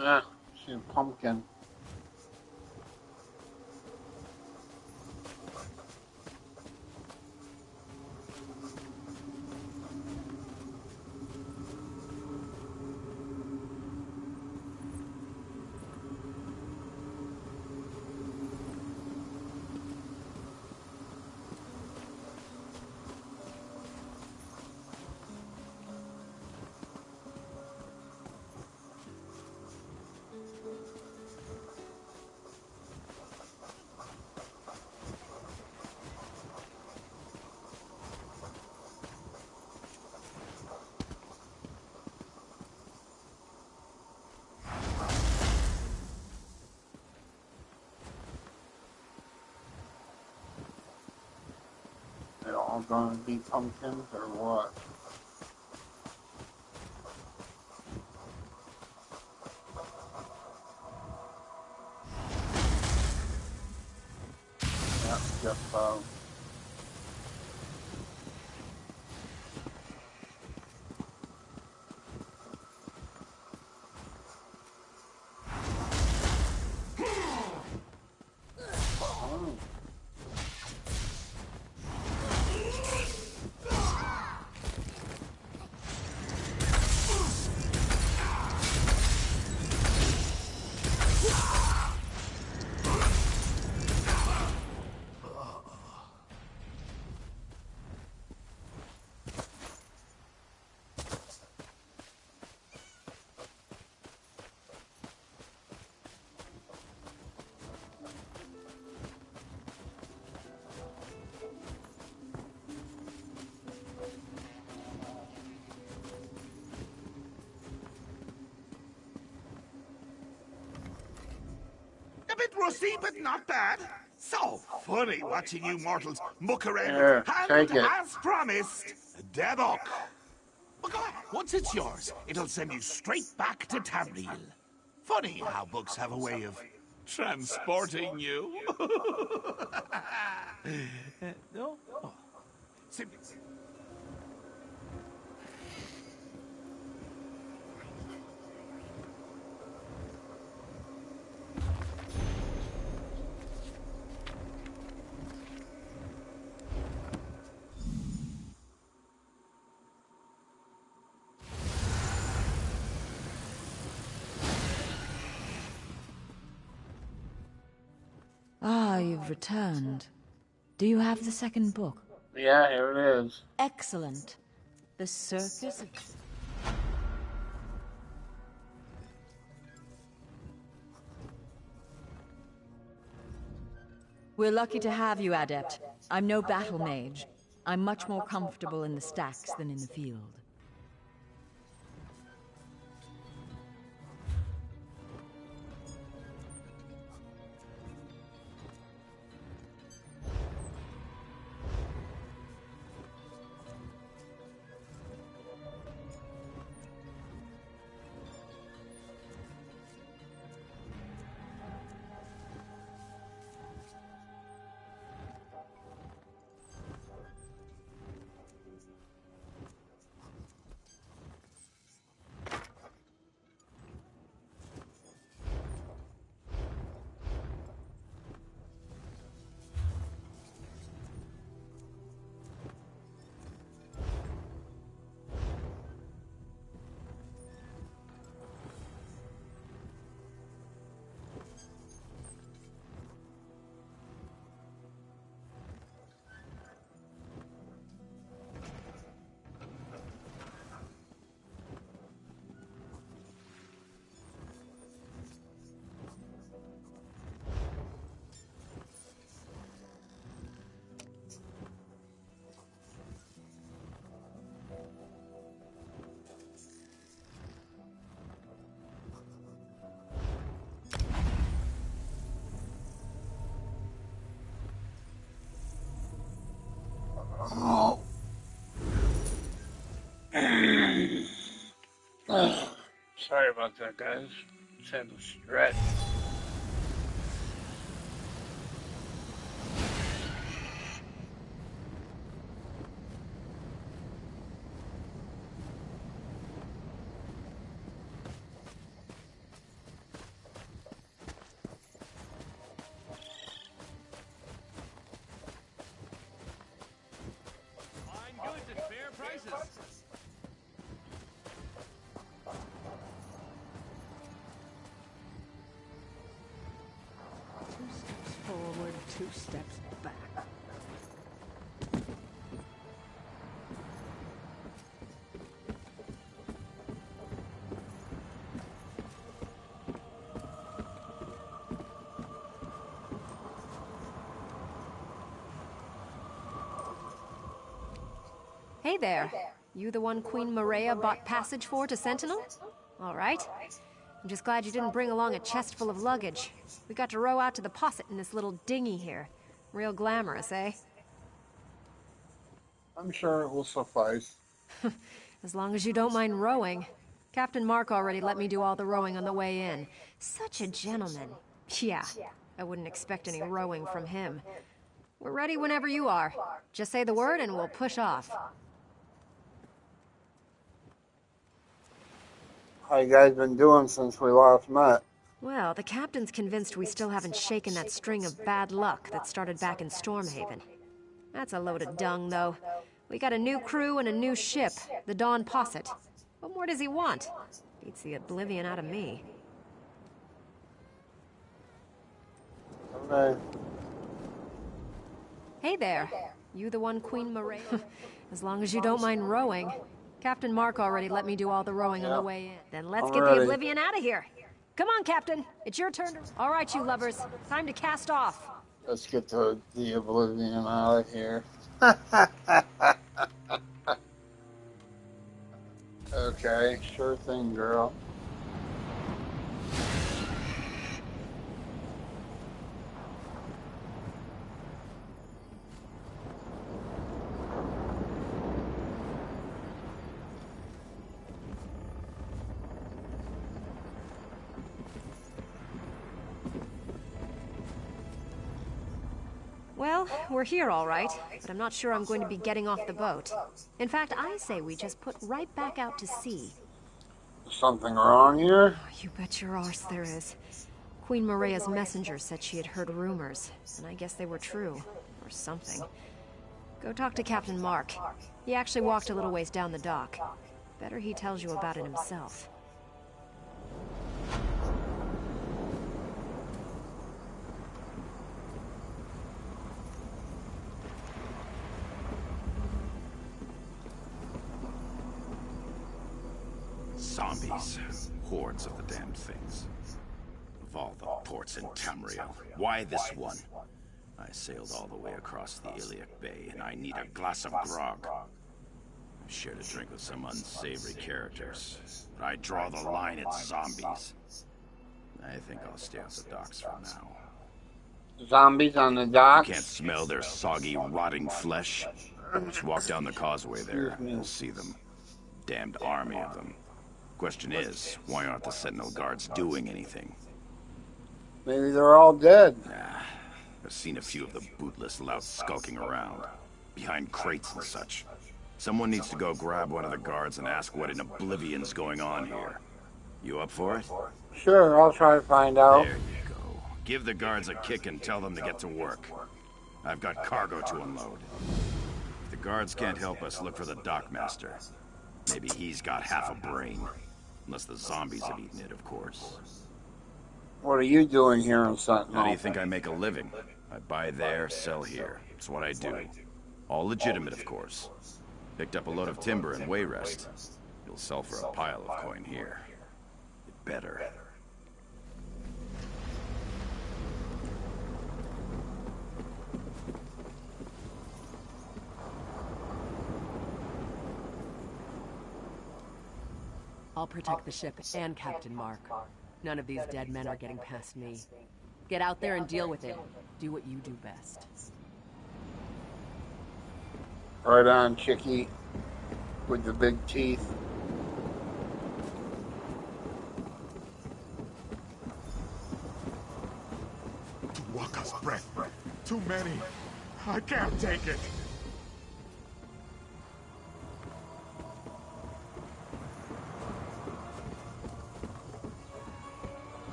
Yeah, she's a pumpkin. They're all gonna be pumpkins or what? Yeah, just A bit rusty, but not bad. So funny watching you mortals muck around. Here, And take it. as promised, Devok. But go ahead. Once it's yours, it'll send you straight back to Tamriel. Funny how books have a way of transporting you. No? Oh. Simply. Ah, you've returned. Do you have the second book? Yeah, here it is. Excellent. The Circus of... We're lucky to have you, Adept. I'm no battle mage. I'm much more comfortable in the stacks than in the field. Sorry about that, guys. Just had to stretch. Fine goods at fair prices. Two steps forward, two steps back. Hey there. You the one Queen Maria bought passage for to Sentinel? All right. I'm just glad you didn't bring along a chest full of luggage. We got to row out to the posset in this little dinghy here. Real glamorous, eh? I'm sure it will suffice. As long as you don't mind rowing. Captain Mark already let me do all the rowing on the way in. Such a gentleman. Yeah, I wouldn't expect any rowing from him. We're ready whenever you are. Just say the word and we'll push off. How you guys been doing since we last met? Well, the captain's convinced we still haven't shaken that string of bad luck that started back in Stormhaven. That's a load of dung, though. We got a new crew and a new ship, the Dawn Posset. What more does he want? Beats the oblivion out of me. Okay. Hey there. You the one Queen Maria? As long as you don't mind rowing. Captain Mark already let me do all the rowing on the way in. Then let's get the oblivion out of here. Come on, Captain. It's your turn to... All right, you lovers. Time to cast off. Let's get the oblivion out of here. Okay, sure thing, girl. Well, we're here all right, but I'm not sure I'm going to be getting off the boat. In fact, I say we just put right back out to sea. Something wrong here? Oh, you bet your arse there is. Queen Maria's messenger said she had heard rumors, and I guess they were true. Or something. Go talk to Captain Mark. He actually walked a little ways down the dock. Better he tells you about it himself. Zombies. Hordes of the damned things. Of all the ports in Tamriel, why this one? I sailed all the way across the Iliac Bay, and I need a glass of grog. I shared a drink with some unsavory characters, but I draw the line at zombies. I think I'll stay off the docks for now. Zombies on the docks? You can't smell their soggy, rotting flesh? Just walk down the causeway there. You'll see them. Damned army of them. Question is, why aren't the Sentinel guards doing anything? Maybe they're all dead. Nah, I've seen a few of the bootless louts skulking around, behind crates and such. Someone needs to go grab one of the guards and ask what in oblivion's going on here. You up for it? Sure, I'll try to find out. There you go. Give the guards a kick and tell them to get to work. I've got cargo to unload. If the guards can't help us, look for the dockmaster. Maybe he's got half a brain. Unless the zombies have eaten it, of course. What are you doing here in Sentinel? How do you think I make a living? I buy there, sell here. It's what I do. All legitimate, of course. Picked up a load of timber in Wayrest. You'll sell for a pile of coin here. You better. I'll protect the ship and Captain Mark. None of these dead men are getting past me. Get out there and deal with it. Do what you do best. Right on, chickie. With the big teeth. Waka's breath. Too many. I can't take it.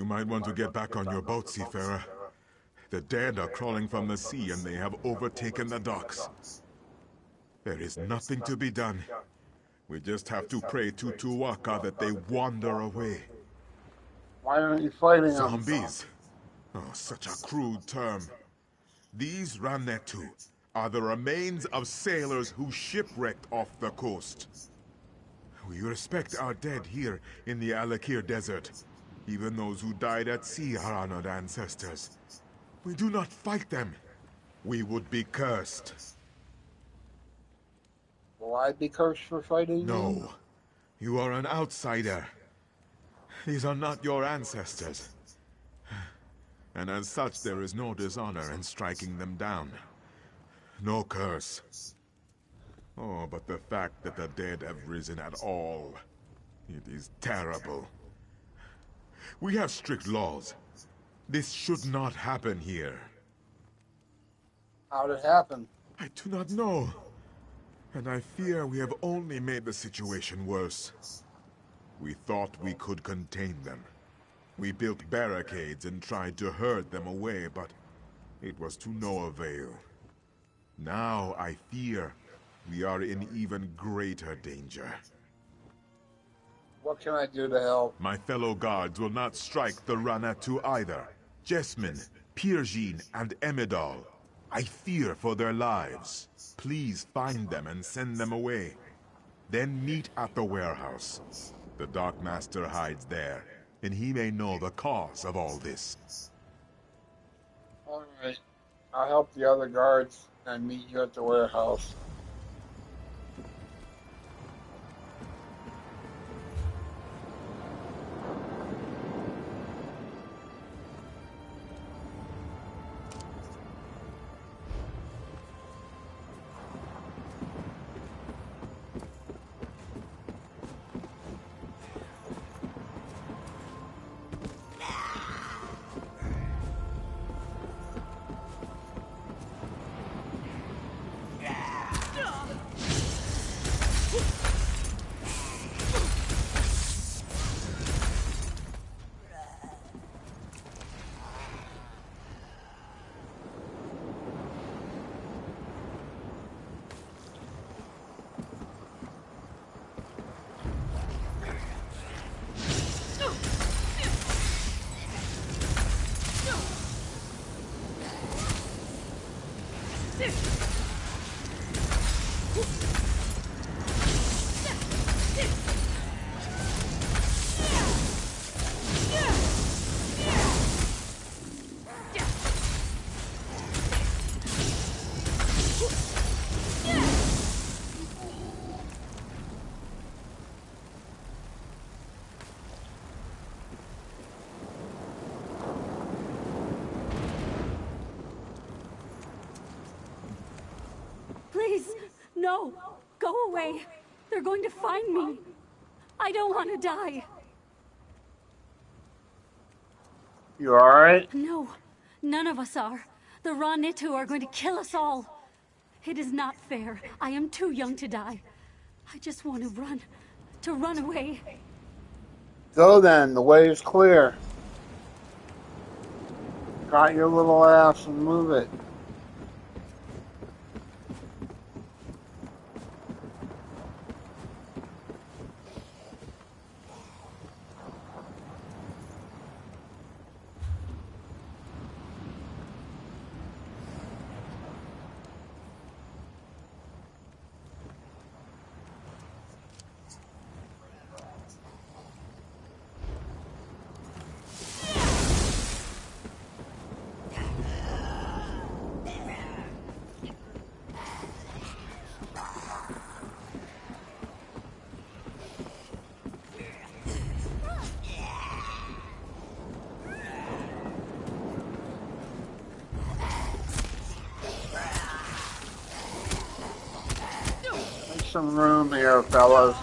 You might want to get back on your boat, seafarer. The dead are crawling from the sea and they have overtaken the docks. There is nothing to be done. We just have to pray to Tuwaka that they wander away. Why aren't you fighting them? Zombies? Oh, such a crude term. These Ranetu are the remains of sailors who shipwrecked off the coast. We respect our dead here in the Alakir Desert. Even those who died at sea are honored ancestors. We do not fight them. We would be cursed. Will I be cursed for fighting No. you? You are an outsider. These are not your ancestors. And as such, there is no dishonor in striking them down. No curse. Oh, but the fact that the dead have risen at all, it is terrible. We have strict laws. This should not happen here. How'd it happen? I do not know. And I fear we have only made the situation worse. We thought we could contain them. We built barricades and tried to herd them away, but it was to no avail. Now I fear we are in even greater danger. What can I do to help? My fellow guards will not strike the Ranatu either. Jessamine, Pirjin, and Emidal. I fear for their lives. Please find them and send them away. Then meet at the warehouse. The Darkmaster hides there, and he may know the cause of all this. Alright. I'll help the other guards and meet you at the warehouse. Please, no! Go away! They're going to find me! I don't want to die! You alright? No, none of us are. The Ranitu are going to kill us all. It is not fair. I am too young to die. I just want to run away. Go then, the way is clear. Got your little ass and move it. Some room here, fellas.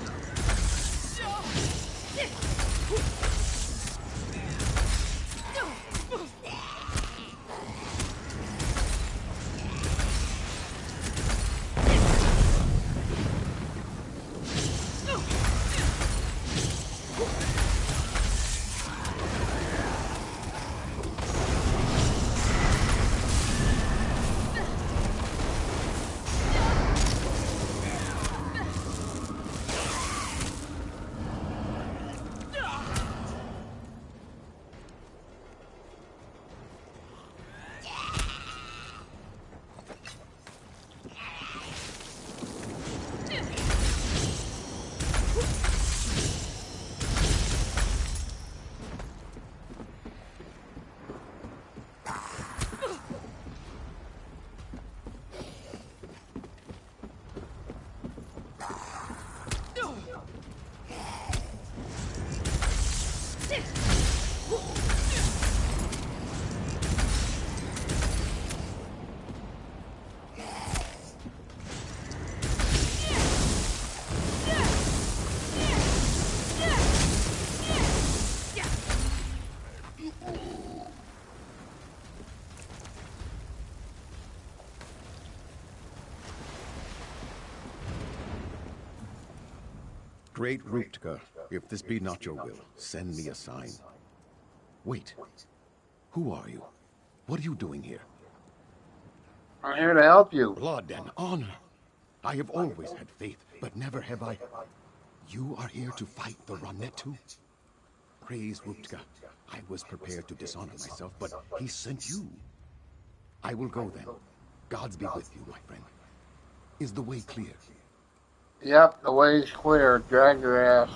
Great Ruptka, if this be not your will, send me a sign. Wait. Who are you? What are you doing here? I'm here to help you. Blood and honor. I have always had faith, but never have I... You are here to fight the Ranetu? Praise Ruptka. I was prepared to dishonor myself, but he sent you. I will go then. Gods be with you, my friend. Is the way clear? Yep, the way's clear. Drag your ass.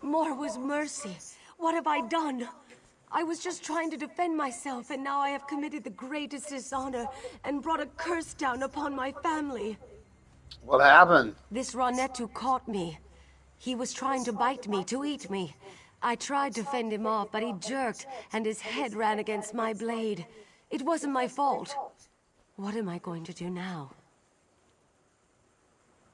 More was mercy. What have I done? I was just trying to defend myself, and now I have committed the greatest dishonor and brought a curse down upon my family. What happened? This Ranetu caught me. He was trying to bite me, to eat me. I tried to fend him off, but he jerked, and his head ran against my blade. It wasn't my fault. What am I going to do now?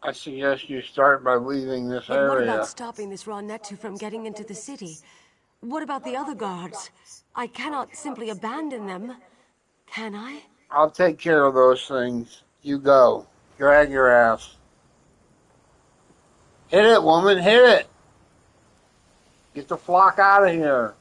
I suggest you start by leaving this And what area. about stopping this Ranetu from getting into the city? What about the other guards? I cannot simply abandon them, can I? I'll take care of those things. You go. Drag your ass. Hit it, woman, hit it! Get the flock out of here.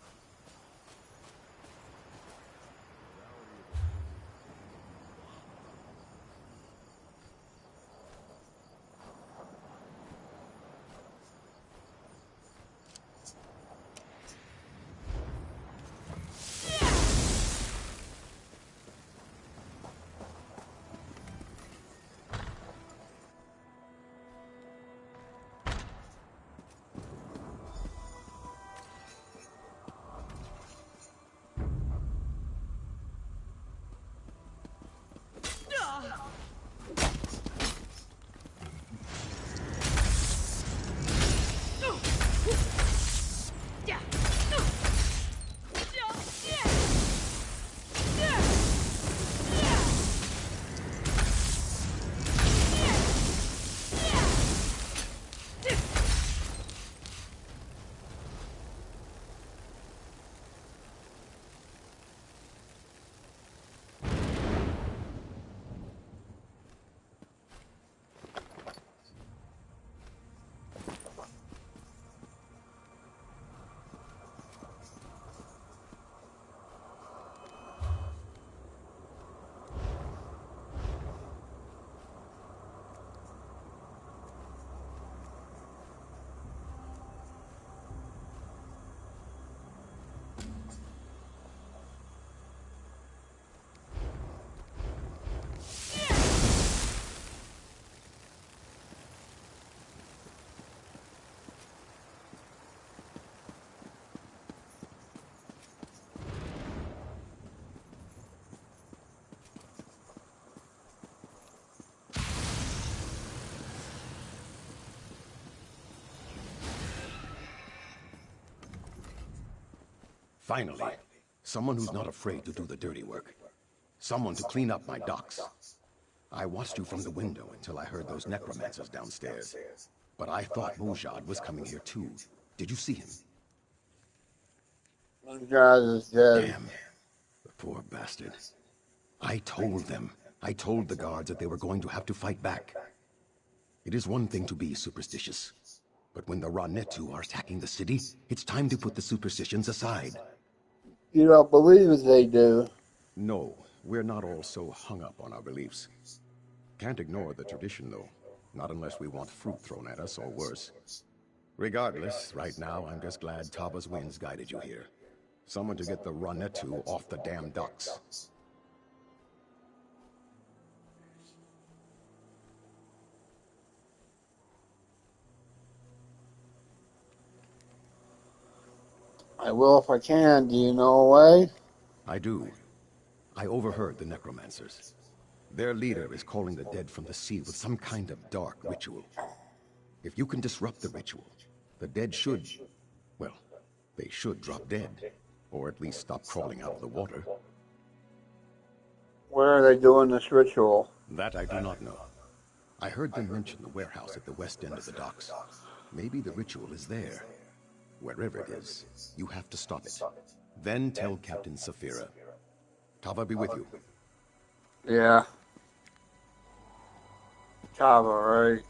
Finally, someone who's not afraid to do the dirty work. Someone to clean up my docks. I watched you from the window until I heard those necromancers downstairs. But I thought Mujad was coming here too. Did you see him? Mujad is dead. Damn. The poor bastard. I told the guards that they were going to have to fight back. It is one thing to be superstitious. But when the Ranetu are attacking the city, it's time to put the superstitions aside. You don't believe as they do. No, we're not all so hung up on our beliefs. Can't ignore the tradition, though. Not unless we want fruit thrown at us, or worse. Regardless, right now, I'm just glad Taba's winds guided you here. Someone to get the Ranetu off the damn docks. I will if I can. Do you know a way? I do. I overheard the necromancers. Their leader is calling the dead from the sea with some kind of dark ritual. If you can disrupt the ritual, the dead should, well, they should drop dead. Or at least stop crawling out of the water. Where are they doing this ritual? That I do not know. I heard them mention the warehouse at the west end of the docks. Maybe the ritual is there. Wherever it is, you have to stop it. Then tell Captain Saphira. Tava be with you. Yeah. Tava, right?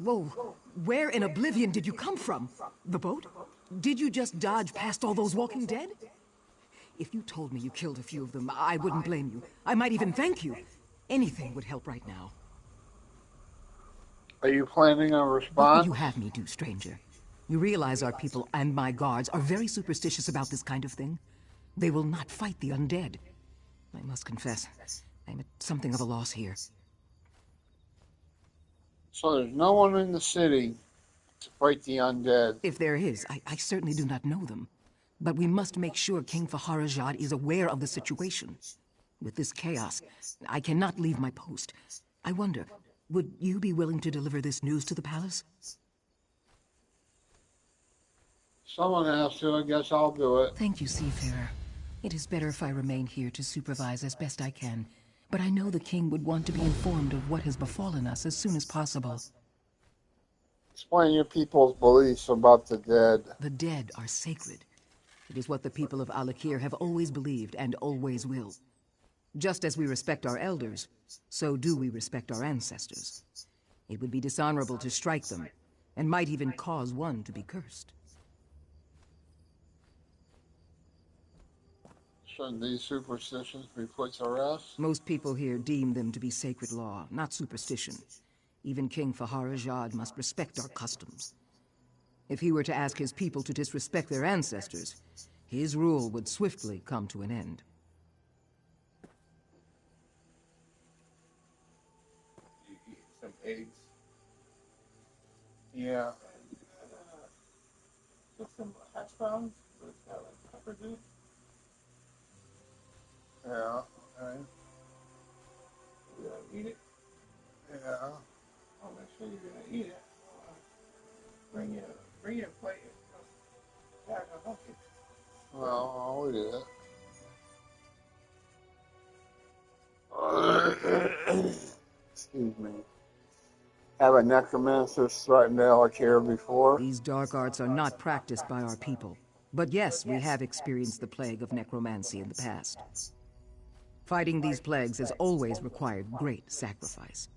Whoa, where in oblivion did you come from? The boat? Did you just dodge past all those walking dead? If you told me you killed a few of them, I wouldn't blame you. I might even thank you. Anything would help right now. Are you planning a response? What would you have me do, stranger? You realize our people and my guards are very superstitious about this kind of thing? They will not fight the undead. I must confess, I'm at something of a loss here. So there's no one in the city to fight the undead. If there is, I certainly do not know them. But we must make sure King Faharajad is aware of the situation. With this chaos, I cannot leave my post. I wonder, would you be willing to deliver this news to the palace? Someone has to. I guess I'll do it. Thank you, Seafarer. It is better if I remain here to supervise as best I can. But I know the king would want to be informed of what has befallen us as soon as possible. Explain your people's beliefs about the dead. The dead are sacred. It is what the people of Alakir have always believed and always will. Just as we respect our elders, so do we respect our ancestors. It would be dishonorable to strike them, and might even cause one to be cursed. Shouldn't these superstitions be put to rest? Most people here deem them to be sacred law, not superstition. Even King Faharajad must respect our customs. If he were to ask his people to disrespect their ancestors, his rule would swiftly come to an end. Some eggs. Yeah. Just some hash browns with pepper juice. Yeah, okay. You gonna eat it? Yeah. I'll make sure you're gonna eat it. Bring Well, we did. Excuse me. Haven't necromancers threatened Alakir before? These dark arts are not practiced by our people. But yes, we have experienced the plague of necromancy in the past. Fighting these plagues has always required great sacrifice.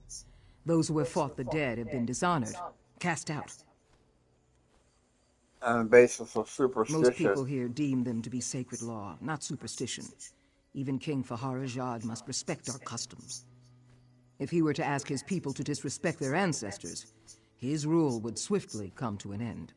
Those who have fought the dead have been dishonored, cast out. On the basis of superstition. Most people here deem them to be sacred law, not superstition. Even King Faharajad must respect our customs. If he were to ask his people to disrespect their ancestors, his rule would swiftly come to an end.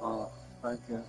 Oh, thank you.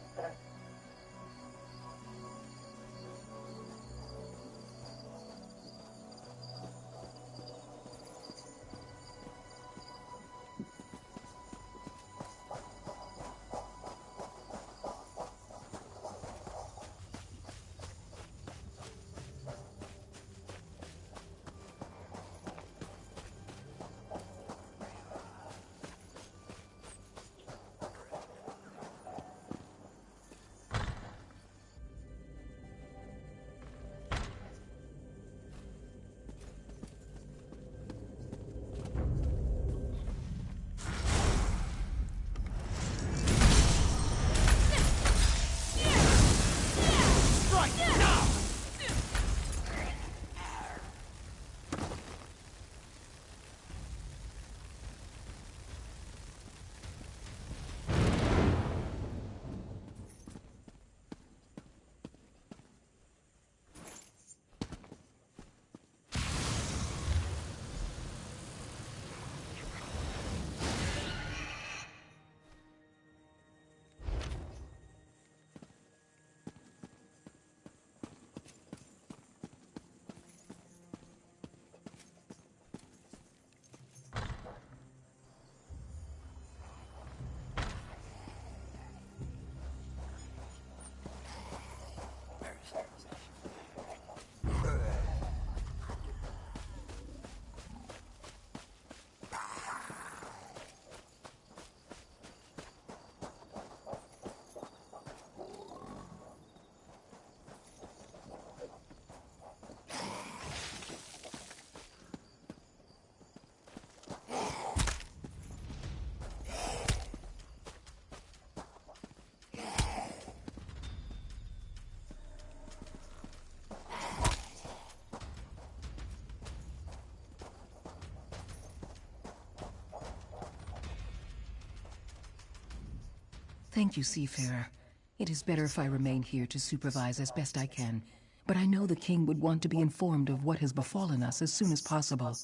Thank you, Seafarer. It is better if I remain here to supervise as best I can, but I know the king would want to be informed of what has befallen us as soon as possible.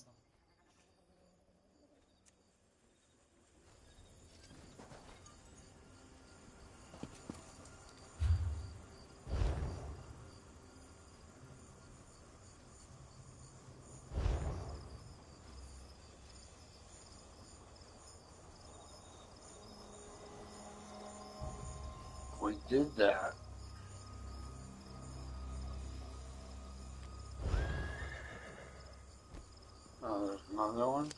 We did that. Oh, there's another one?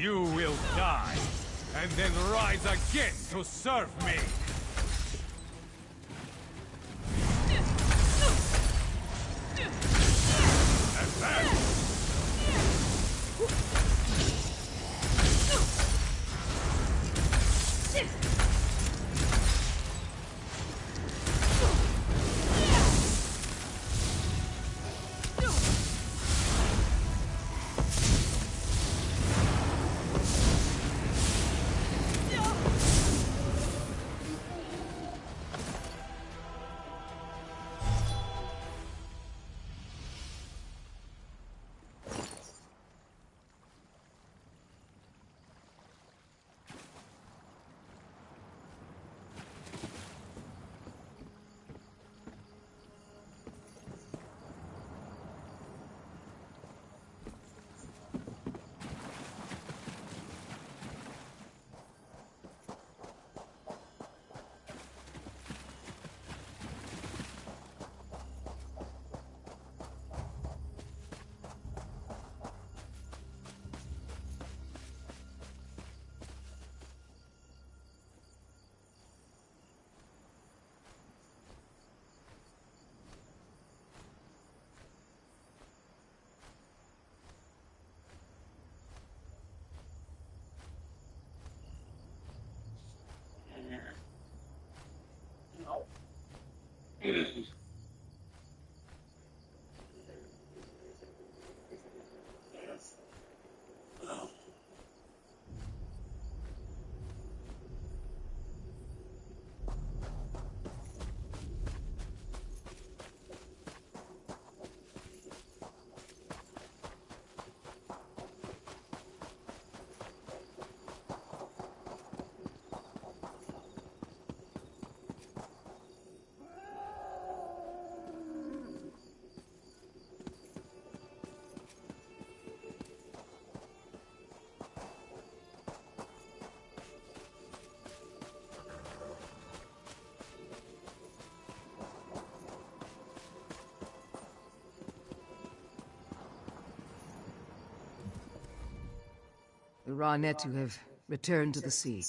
You will die, and then rise again to serve me! The Ra-Netu have returned to the sea.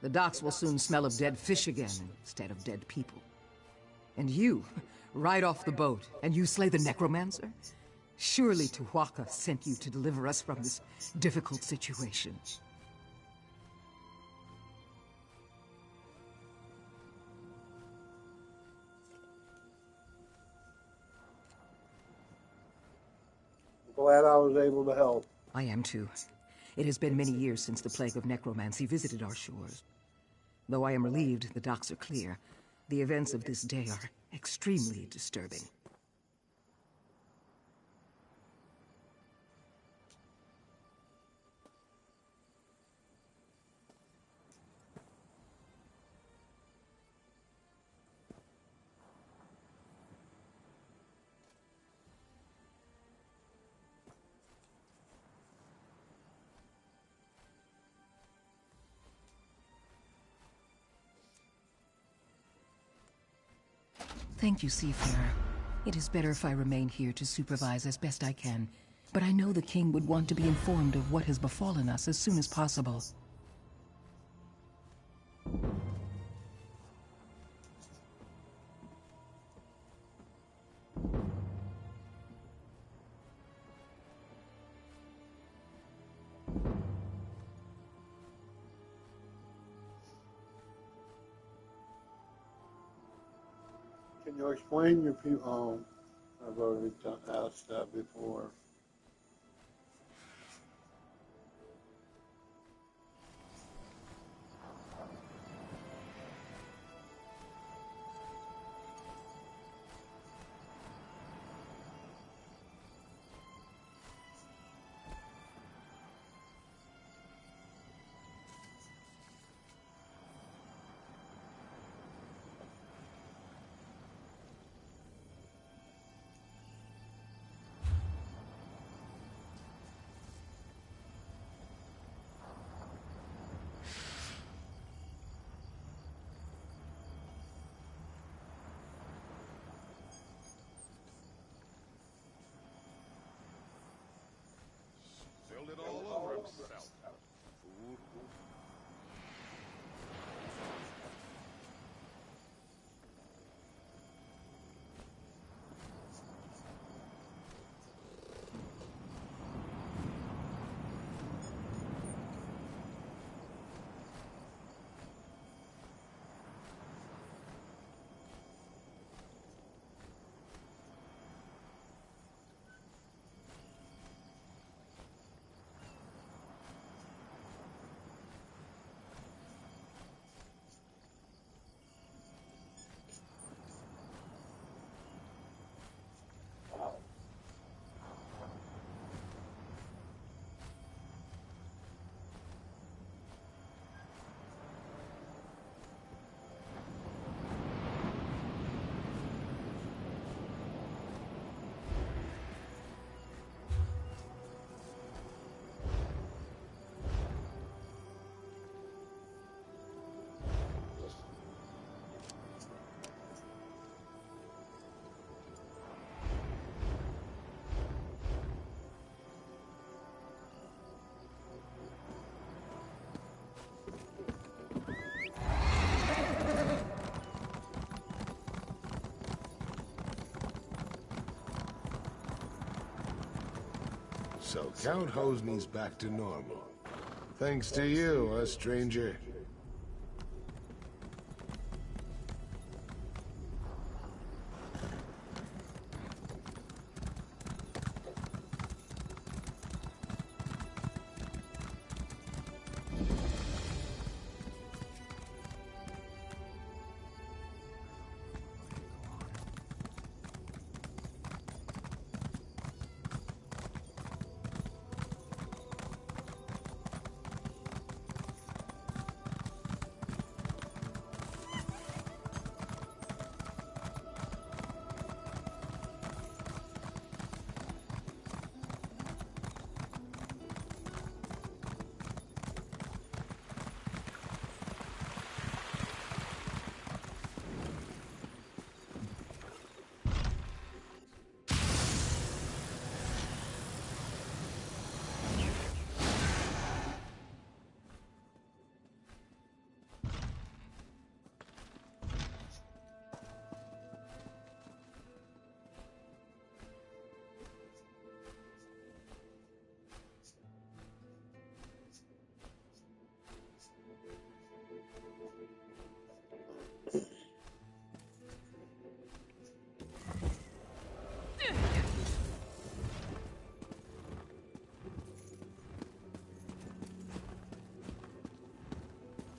The docks will soon smell of dead fish again instead of dead people. And you, ride off the boat, and you slay the necromancer? Surely Tuwaka sent you to deliver us from this difficult situation. Glad I was able to help. I am too. It has been many years since the plague of necromancy visited our shores. Though I am relieved the docks are clear, the events of this day are extremely disturbing. Thank you, Seafarer. It is better if I remain here to supervise as best I can. But I know the king would want to be informed of what has befallen us as soon as possible. Can you explain your people? I've already asked that before. So Count Hosni's back to normal. Thanks to you, stranger.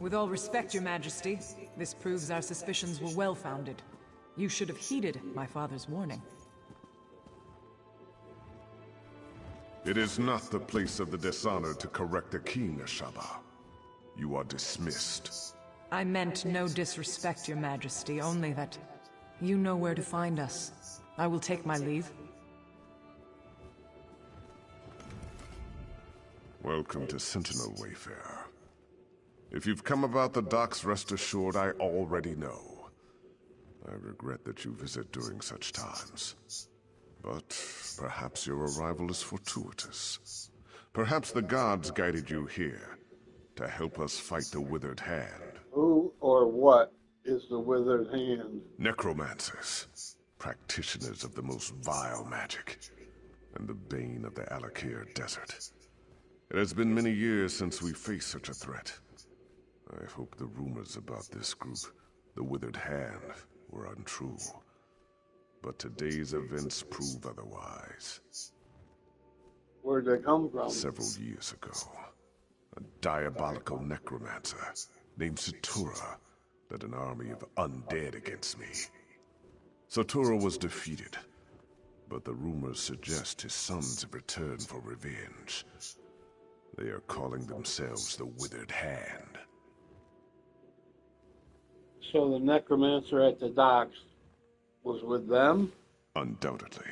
With all respect, Your Majesty, this proves our suspicions were well-founded. You should have heeded my father's warning. It is not the place of the dishonored to correct a king, Ashaba. You are dismissed. I meant no disrespect, Your Majesty, only that you know where to find us. I will take my leave. Welcome to Sentinel, Wayfarer. If you've come about the docks, rest assured I already know. I regret that you visit during such times. But perhaps your arrival is fortuitous. Perhaps the gods guided you here to help us fight the Withered Hand. Who or what is the Withered Hand? Necromancers, practitioners of the most vile magic, and the bane of the Alakir Desert. It has been many years since we faced such a threat. I hope the rumors about this group, the Withered Hand, were untrue. But today's events prove otherwise. Where'd they come from? Several years ago, a diabolical necromancer named Satura led an army of undead against me. Satura was defeated, but the rumors suggest his sons have returned for revenge. They are calling themselves the Withered Hand. So the necromancer at the docks was with them? Undoubtedly.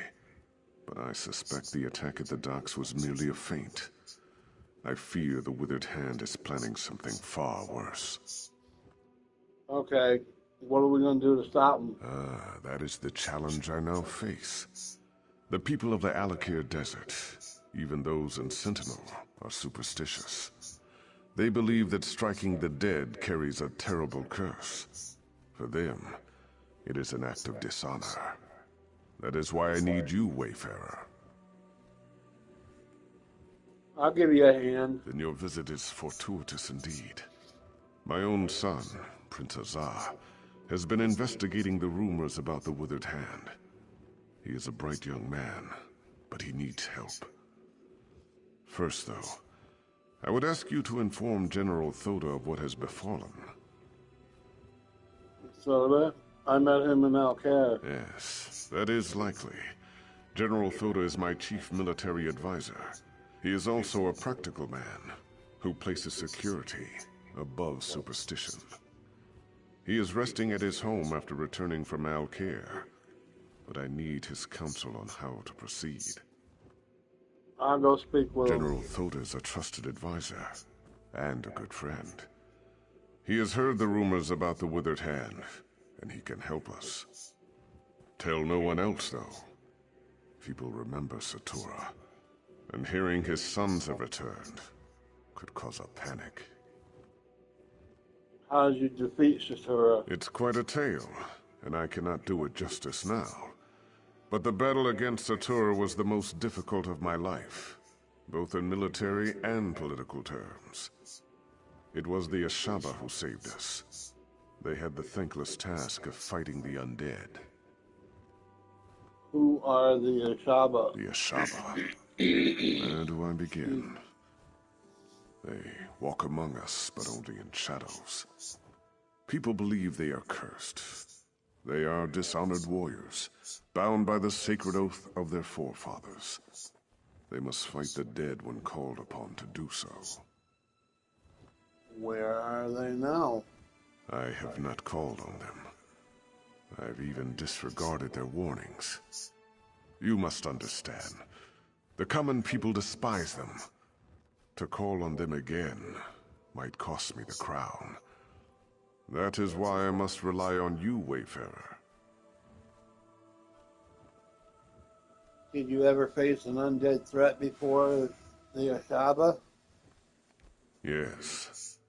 But I suspect the attack at the docks was merely a feint. I fear the Withered Hand is planning something far worse. Okay, what are we going to do to stop them? That is the challenge I now face. The people of the Alakir Desert, even those in Sentinel, are superstitious. They believe that striking the dead carries a terrible curse. For them, it is an act of dishonor. That is why I need you, Wayfarer. I'll give you a hand. Then your visit is fortuitous indeed. My own son, Prince Azar, has been investigating the rumors about the Withered Hand. He is a bright young man, but he needs help. First, though, I would ask you to inform General Thoda of what has befallen. Thoda? I met him in Alcair. Yes, that is likely. General Thoda is my chief military advisor. He is also a practical man who places security above superstition. He is resting at his home after returning from Alcair, but I need his counsel on how to proceed. I'll go speak with General Thoda is a trusted advisor and a good friend. He has heard the rumors about the Withered Hand, and he can help us. Tell no one else, though. People remember Satura, and hearing his sons have returned could cause a panic. How did you defeat Satura? It's quite a tale, and I cannot do it justice now. But the battle against Satura was the most difficult of my life. both in military and political terms. It was the Ashaba who saved us. They had the thankless task of fighting the undead. Who are the Ashaba? The Ashaba. Where do I begin? They walk among us, but only in shadows. People believe they are cursed. They are dishonored warriors, bound by the sacred oath of their forefathers. They must fight the dead when called upon to do so. Where are they now? I have not called on them. I've even disregarded their warnings. You must understand. The common people despise them. To call on them again might cost me the crown. That is why I must rely on you, Wayfarer. Did you ever face an undead threat before the Ashaba? Yes.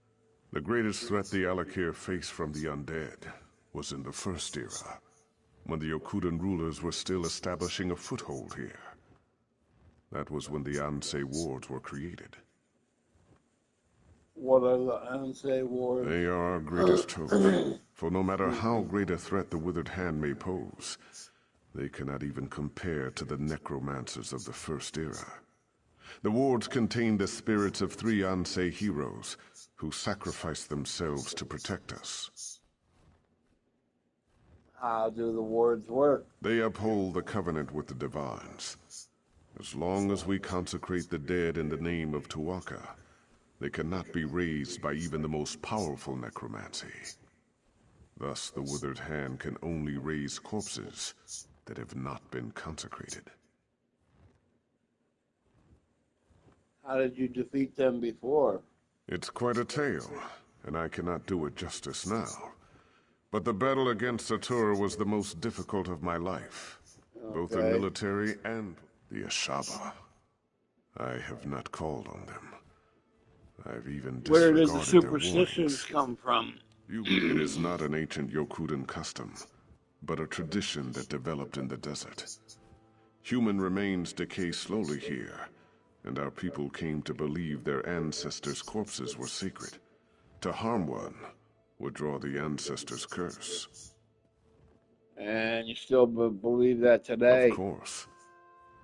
The greatest threat the Alakir faced from the undead was in the First Era, when the Yokudan rulers were still establishing a foothold here. That was when the Ansei wards were created. What are the Ansei wards? They are our greatest hope, for no matter how great a threat the Withered Hand may pose, they cannot even compare to the necromancers of the First Era. The wards contain the spirits of 3 Ansei heroes who sacrificed themselves to protect us. How do the wards work? They uphold the covenant with the divines. As long as we consecrate the dead in the name of Tuaka, they cannot be raised by even the most powerful necromancy. Thus, the Withered Hand can only raise corpses that have not been consecrated. How did you defeat them before? It's quite a tale, and I cannot do it justice now. But the battle against Satur was the most difficult of my life, both in military and the Ashaba. I have not called on them. I've even disregarded Where did the their superstitions warnings. come from? It is not an ancient Yokudan custom, but a tradition that developed in the desert. Human remains decay slowly here, and our people came to believe their ancestors' corpses were sacred. To harm one would draw the ancestors' curse. And you still believe that today? Of course.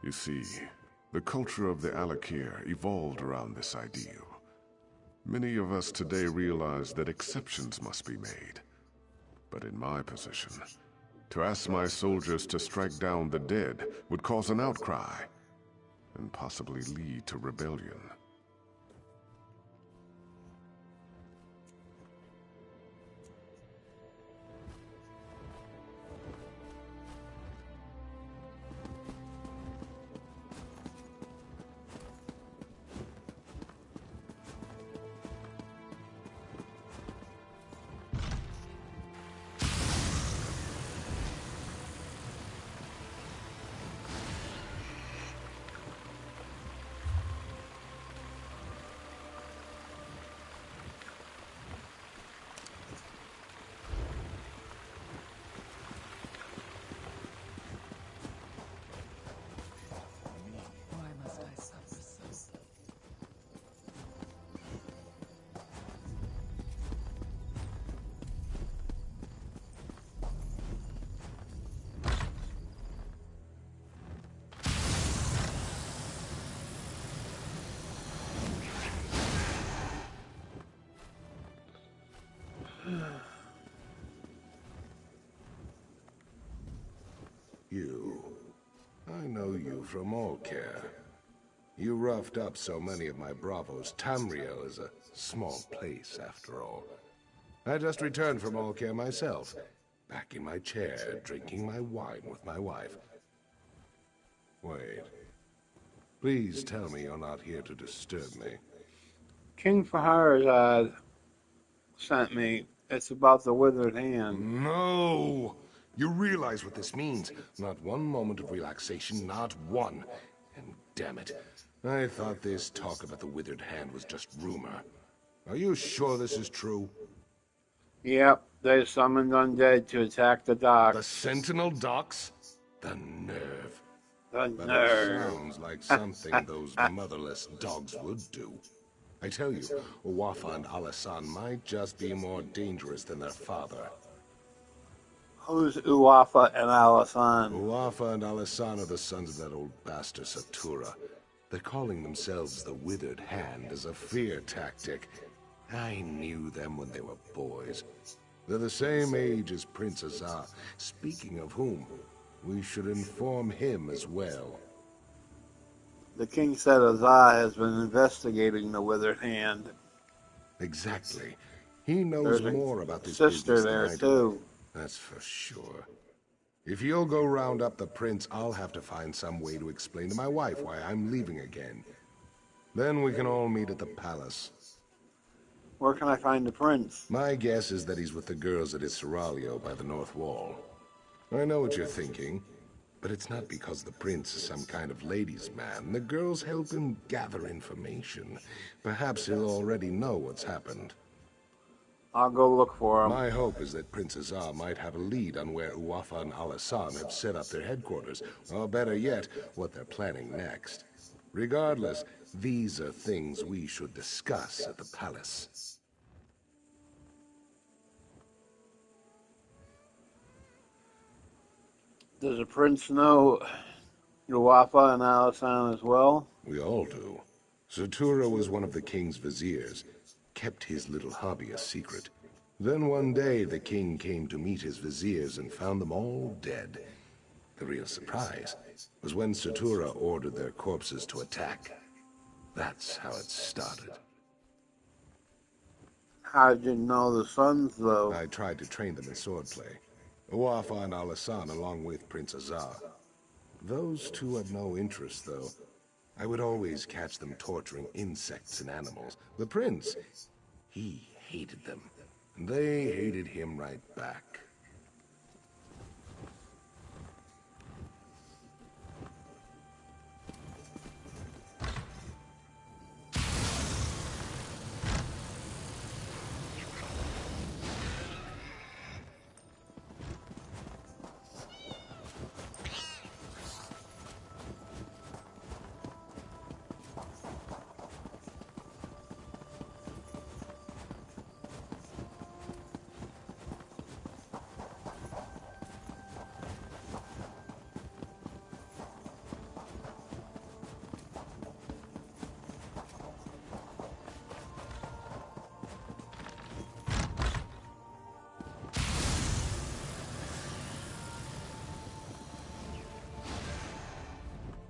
You see, the culture of the Alakir evolved around this ideal. Many of us today realize that exceptions must be made. But in my position, to ask my soldiers to strike down the dead would cause an outcry, and possibly lead to rebellion. You. I know you from Allcare. You roughed up so many of my bravos. Tamriel is a small place, after all. I just returned from Allcare myself. Back in my chair, drinking my wine with my wife. Wait. Please tell me you're not here to disturb me. King Faharazad sent me. It's about the Withered Hand. No! You realize what this means. Not one moment of relaxation, not one. And damn it, I thought this talk about the Withered Hand was just rumor. Are you sure this is true? Yep, they summoned undead to attack the dock. The Sentinel docks? The nerve. The But nerve. it sounds like something those motherless dogs would do. I tell you, Wafa and Alasan might just be more dangerous than their father. Who's Uwafa and Alasan? Wafa and Alasan are the sons of that old bastard Satura. They're calling themselves the Withered Hand as a fear tactic. I knew them when they were boys. They're the same age as Prince Azar. Speaking of whom, we should inform him as well. The king said Azar has been investigating the Withered Hand. Exactly. He knows There's a more about this sister business there than I too. do. That's for sure. If you'll go round up the prince, I'll have to find some way to explain to my wife why I'm leaving again. Then we can all meet at the palace. Where can I find the prince? My guess is that he's with the girls at his seraglio by the north wall. I know what you're thinking, but it's not because the prince is some kind of ladies' man. The girls help him gather information. Perhaps he'll already know what's happened. I'll go look for him. My hope is that Prince Azar might have a lead on where Uwafa and Alasan have set up their headquarters, or better yet, what they're planning next. Regardless, these are things we should discuss at the palace. Does the prince know Uwafa and Alasan as well? We all do. Satura was one of the king's viziers, kept his little hobby a secret. Then one day the king came to meet his viziers and found them all dead. The real surprise was when Satura ordered their corpses to attack. That's how it started. How did you know the sons, though? I tried to train them in swordplay. Uwafa and Alasan along with Prince Azar. Those two had no interest, though. I would always catch them torturing insects and animals. The prince, he hated them. And they hated him right back.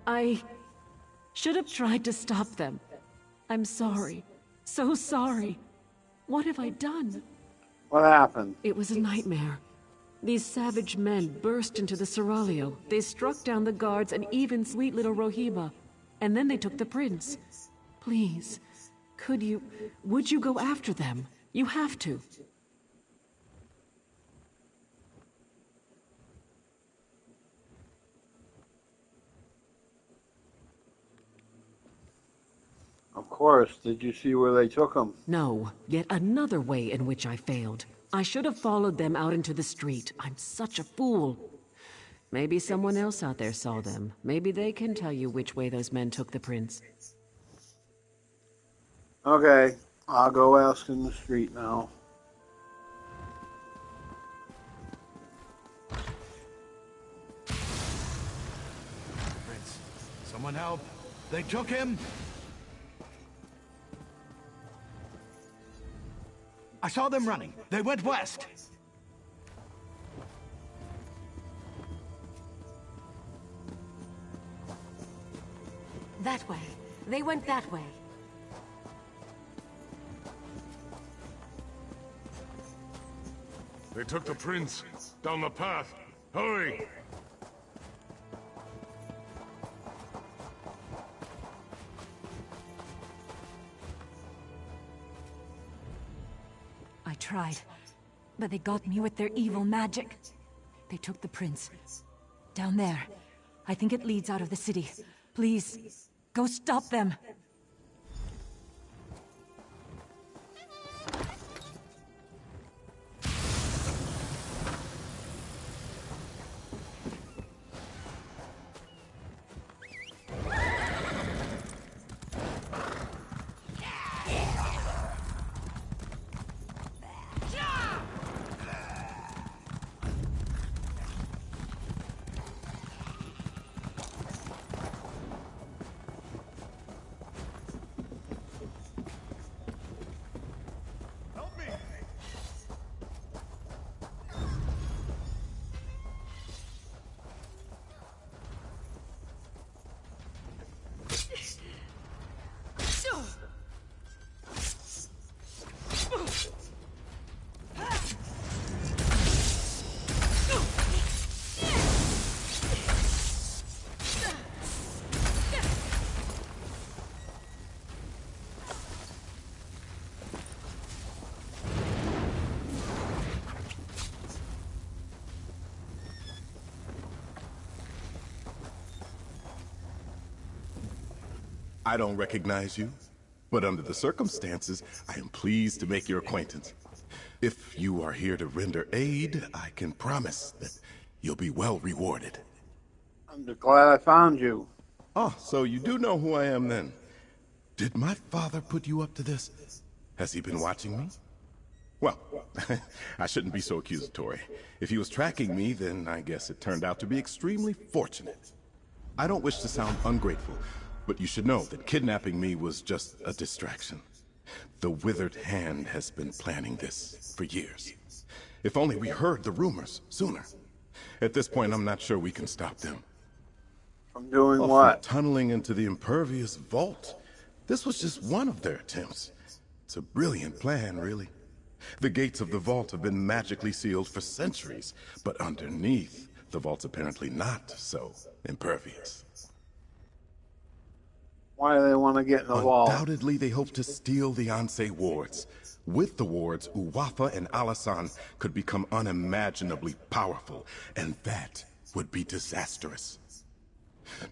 I should have tried to stop them. I'm sorry. So sorry. What have I done? What happened? It was a nightmare. These savage men burst into the seraglio. They struck down the guards and even sweet little Rohiba. And then they took the prince. Please, would you go after them? You have to. Of course. Did you see where they took him? No, yet another way in which I failed. I should have followed them out into the street. I'm such a fool. Maybe someone else out there saw them. Maybe they can tell you which way those men took the prince. Okay, I'll go ask in the street now. Prince, someone help. They took him. I saw them running. They went west. That way. They went that way. They took the prince down the path. Hurry! I tried, but they got me with their evil magic. They took the prince. Down there. I think it leads out of the city. Please, go stop them. I don't recognize you, but under the circumstances, I am pleased to make your acquaintance. If you are here to render aid, I can promise that you'll be well rewarded. I'm just glad I found you. Oh, so you do know who I am then? Did my father put you up to this? Has he been watching me? Well, I shouldn't be so accusatory. If he was tracking me, then I guess it turned out to be extremely fortunate. I don't wish to sound ungrateful, but you should know that kidnapping me was just a distraction. The Withered Hand has been planning this for years. If only we heard the rumors sooner. At this point, I'm not sure we can stop them. From doing From what? tunneling into the impervious vault. This was just one of their attempts. It's a brilliant plan, really. The gates of the vault have been magically sealed for centuries, but underneath, the vault's apparently not so impervious. Why do they want to get in the vault? Undoubtedly, they hope to steal the Anse wards. With the wards, Uwafa and Alasan could become unimaginably powerful, and that would be disastrous.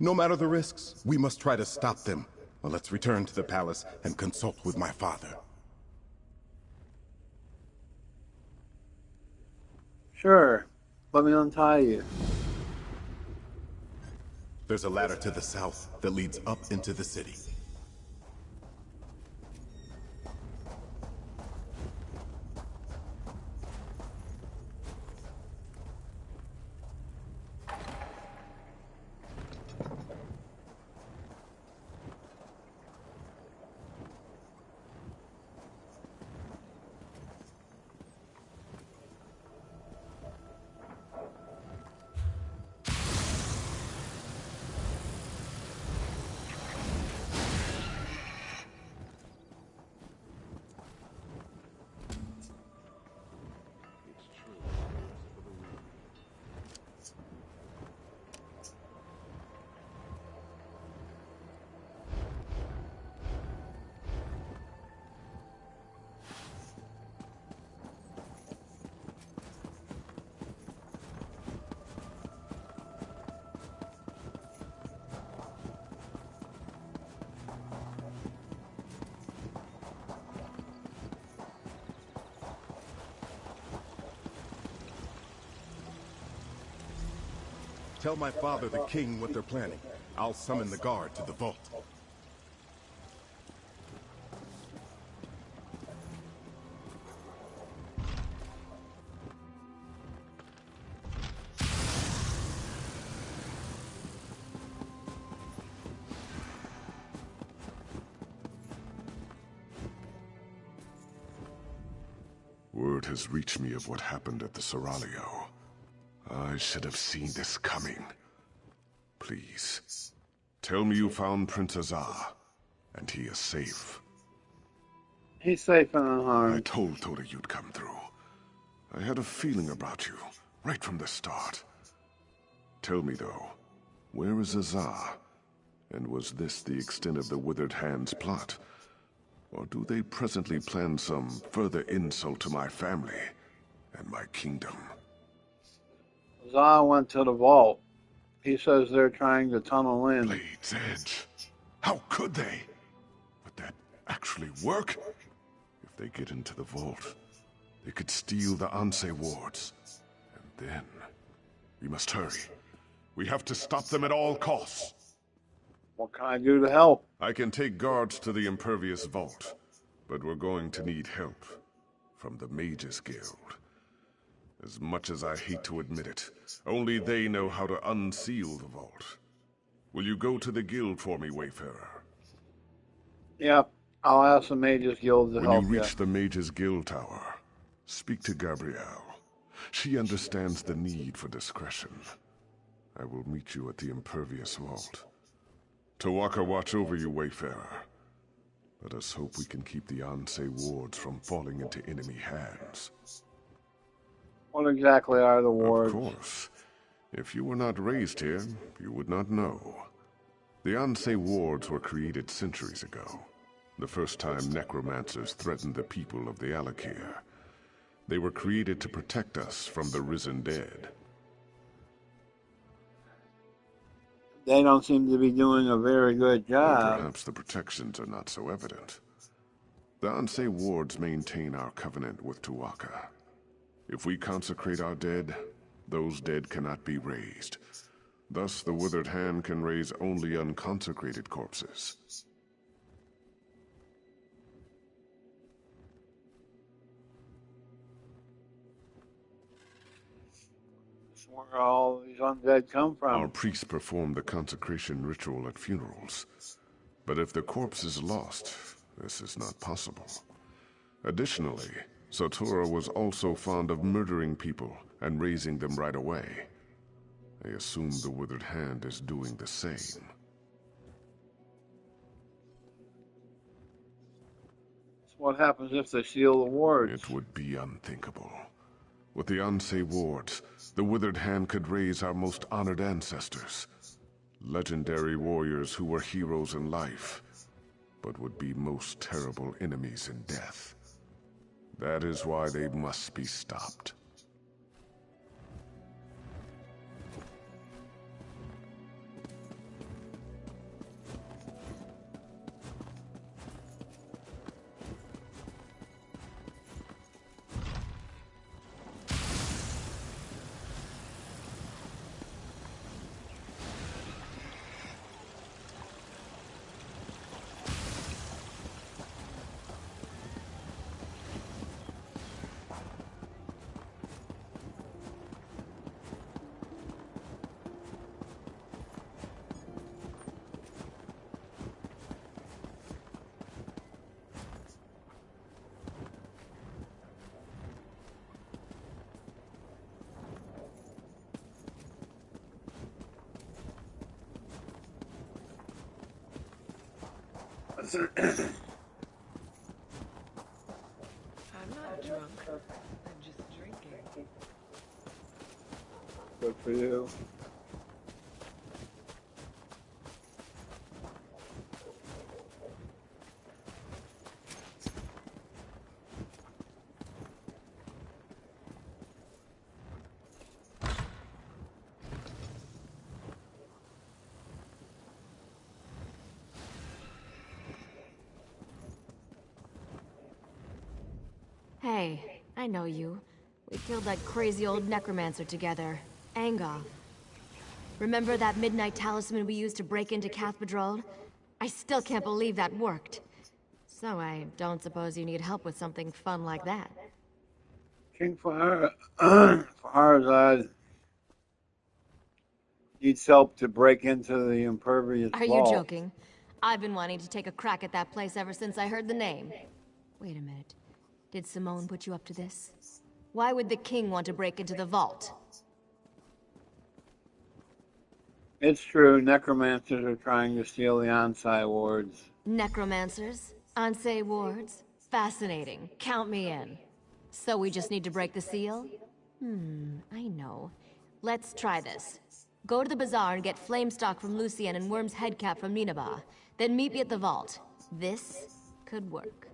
No matter the risks, we must try to stop them. Well, let's return to the palace and consult with my father. Sure. Let me untie you. There's a ladder to the south that leads up into the city. Tell my father, the king, what they're planning. I'll summon the guard to the vault. Word has reached me of what happened at the Seraglio. I should have seen this coming. Please, tell me you found Prince Azar, and he is safe. He's safe and unharmed. I told Toda you'd come through. I had a feeling about you, right from the start. Tell me though, where is Azar? And was this the extent of the Withered Hand's plot? Or do they presently plan some further insult to my family and my kingdom? Azar went to the vault. He says they're trying to tunnel in. Blade's Edge. How could they? Would that actually work? If they get into the vault, they could steal the Anse wards. And then, we must hurry. We have to stop them at all costs. What can I do to help? I can take guards to the impervious vault, but we're going to need help from the Mages Guild. As much as I hate to admit it, only they know how to unseal the vault. Will you go to the guild for me, Wayfarer? Yep, I'll ask the Mages Guild to help you. When you reach the Mages Guild Tower, speak to Gabrielle. She understands the need for discretion. I will meet you at the impervious vault. Tawaka watch over you, Wayfarer. Let us hope we can keep the Anse wards from falling into enemy hands. What exactly are the wards? Of course. If you were not raised here, you would not know. The Anse wards were created centuries ago. The first time necromancers threatened the people of the Alakir. They were created to protect us from the risen dead. they don't seem to be doing a very good Or job. perhaps the protections are not so evident. The Ansei wards maintain our covenant with Tuaka. If we consecrate our dead, those dead cannot be raised. Thus, the Withered Hand can raise only unconsecrated corpses. That's where all these undead come from. Our priests perform the consecration ritual at funerals. But if the corpse is lost, this is not possible. Additionally, Satora was also fond of murdering people and raising them right away. I assume the Withered Hand is doing the same. What happens if they seal the wards? It would be unthinkable. With the Ansei wards, the Withered Hand could raise our most honored ancestors. Legendary warriors who were heroes in life, but would be most terrible enemies in death. That is why they must be stopped. I'm not drunk. I'm just drinking. Good for you. Hey, I know you. We killed that crazy old necromancer together, Angoth. Remember that midnight talisman we used to break into Cathedral? I still can't believe that worked. So I don't suppose you need help with something fun like that. King Farzad needs help to break into the impervious Are vault. you joking? I've been wanting to take a crack at that place ever since I heard the name. Wait a minute. Did Simone put you up to this? Why would the king want to break into the vault? It's true, necromancers are trying to steal the Ansei wards. Necromancers? Ansei wards? Fascinating. Count me in. So we just need to break the seal? I know. Let's try this. Go to the bazaar and get flame stock from Lucien and Worm's headcap from Nineveh. Then meet me at the vault. This could work.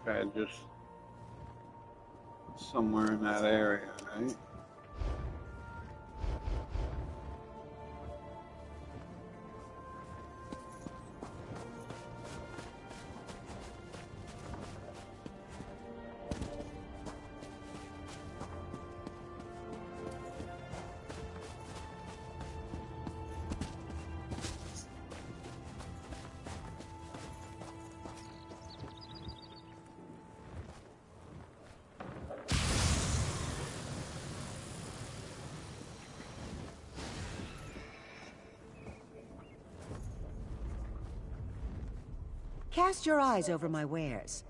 Okay, just somewhere in that area, right? Cast your eyes over my wares.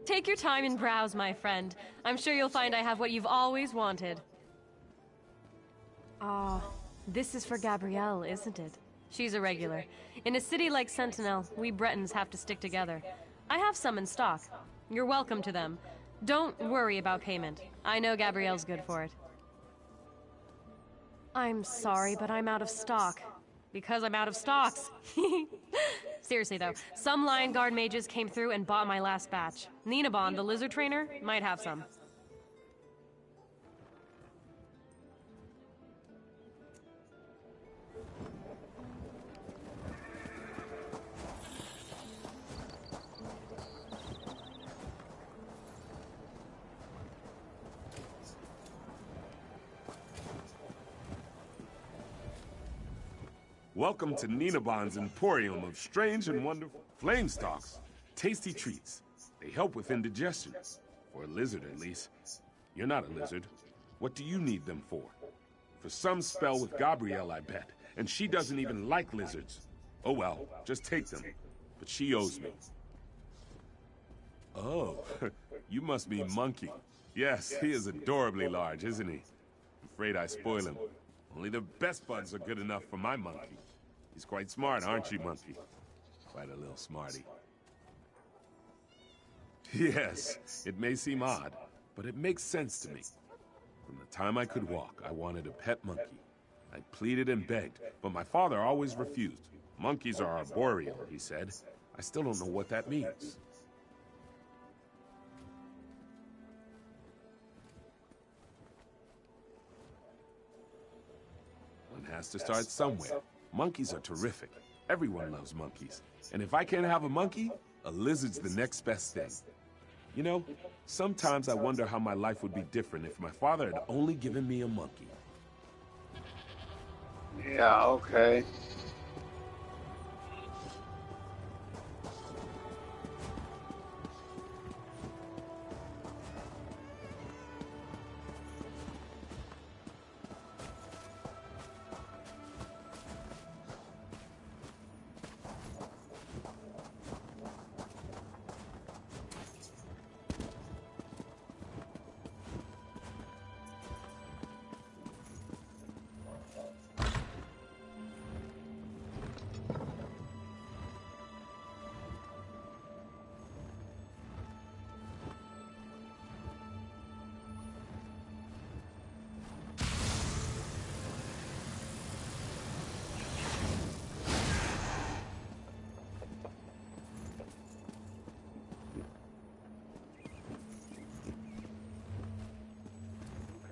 Take your time and browse, my friend. I'm sure you'll find I have what you've always wanted. Ah, this is for Gabrielle, isn't it? She's a regular. In a city like Sentinel, we Bretons have to stick together. I have some in stock. You're welcome to them. Don't worry about payment. I know Gabrielle's good for it. I'm sorry, but I'm out of stock. Because I'm out of stocks. Seriously though, some Lion Guard mages came through and bought my last batch. Ninabon, the lizard trainer, might have some. Welcome to Ninabon's Emporium of strange and wonderful flame stalks. Tasty treats. They help with indigestion. For a lizard, at least. You're not a lizard. What do you need them for? For some spell with Gabrielle, I bet. And she doesn't even like lizards. Oh well, just take them. But she owes me. Oh, you must mean Monkey. Yes, he is adorably large, isn't he? I'm afraid I spoil him. Only the best buds are good enough for my monkey. He's quite smart, aren't you, Monkey? Quite a little smarty. Yes, it may seem odd, but it makes sense to me. From the time I could walk, I wanted a pet monkey. I pleaded and begged, but my father always refused. Monkeys are arboreal, he said. I still don't know what that means. One has to start somewhere. Monkeys are terrific. Everyone loves monkeys. And if I can't have a monkey, a lizard's the next best thing. You know, sometimes I wonder how my life would be different if my father had only given me a monkey. Yeah, okay.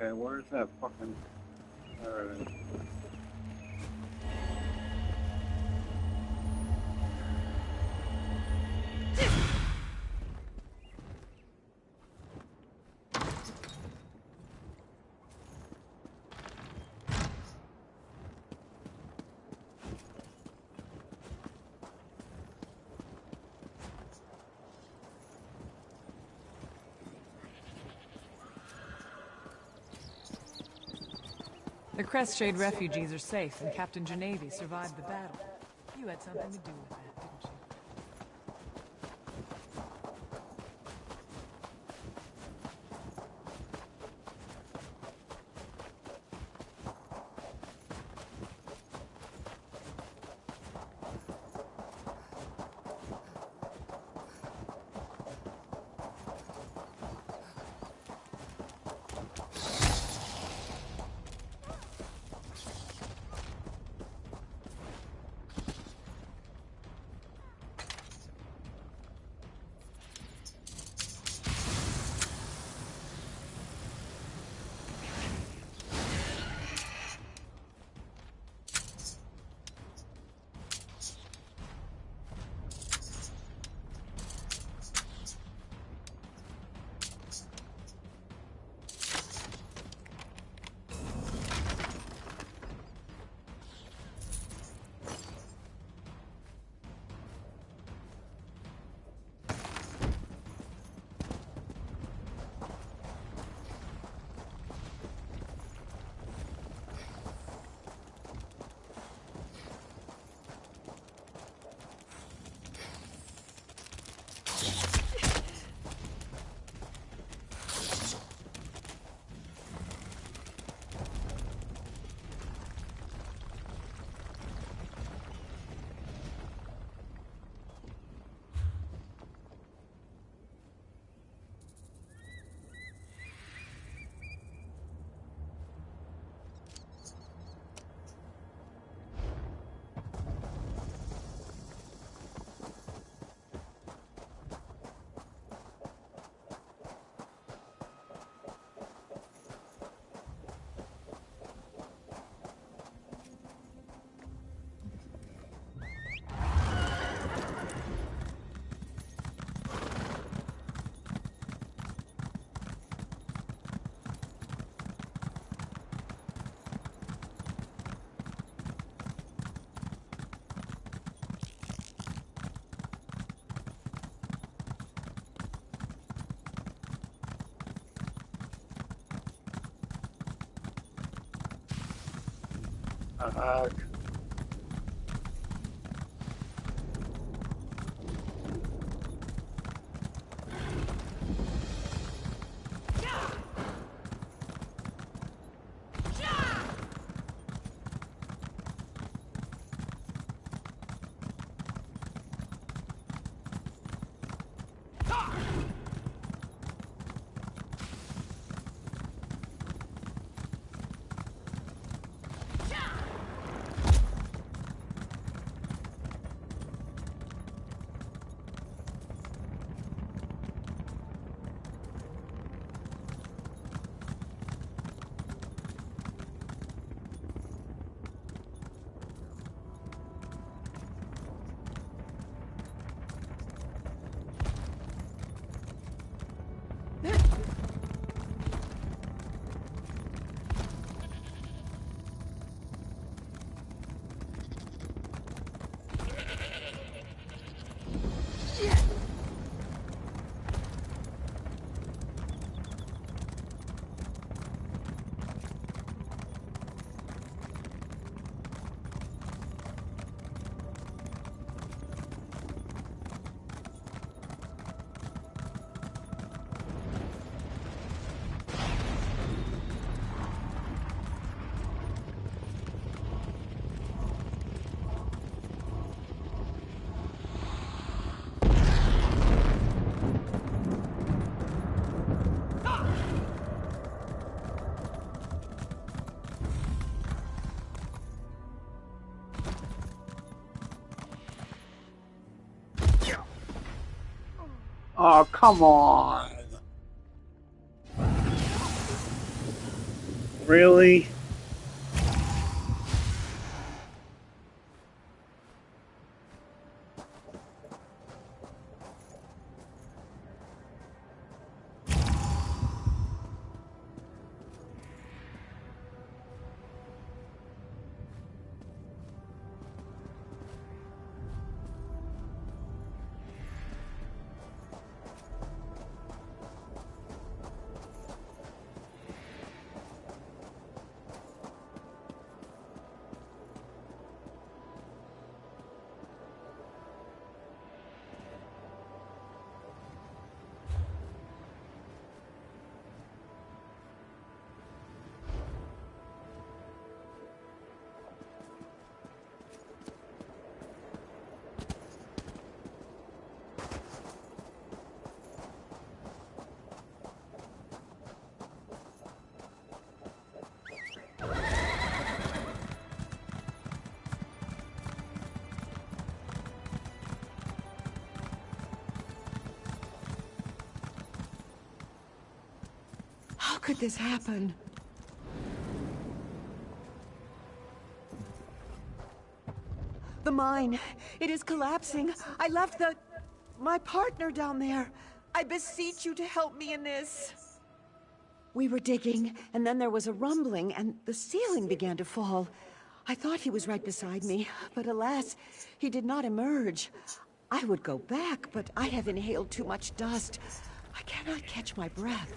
Okay, where's that fucking... There it is. The Crestshade refugees are safe, and Captain Genevi survived the battle. You had something to do with that, didn't you? Heck. Oh, come on. Really? How could this happen? The mine. It is collapsing. I left my partner down there. I beseech you to help me in this. We were digging, and then there was a rumbling, and the ceiling began to fall. I thought he was right beside me, but alas, he did not emerge. I would go back, but I have inhaled too much dust. I cannot catch my breath.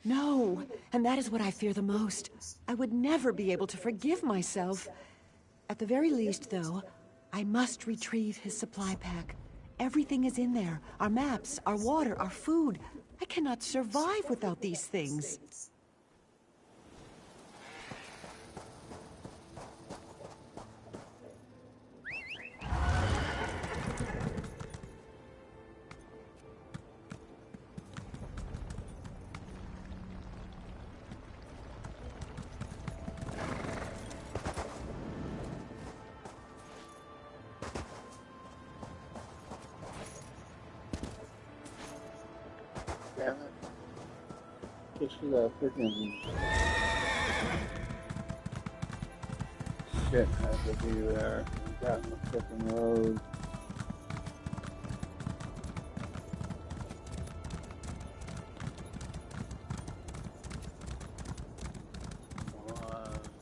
No, and that is what I fear the most. I would never be able to forgive myself. At the very least, though, I must retrieve his supply pack. Everything is in there. Our maps, our water, our food. I cannot survive without these things. Damn it. Just for that freaking shit had to be there. We got in the freaking road.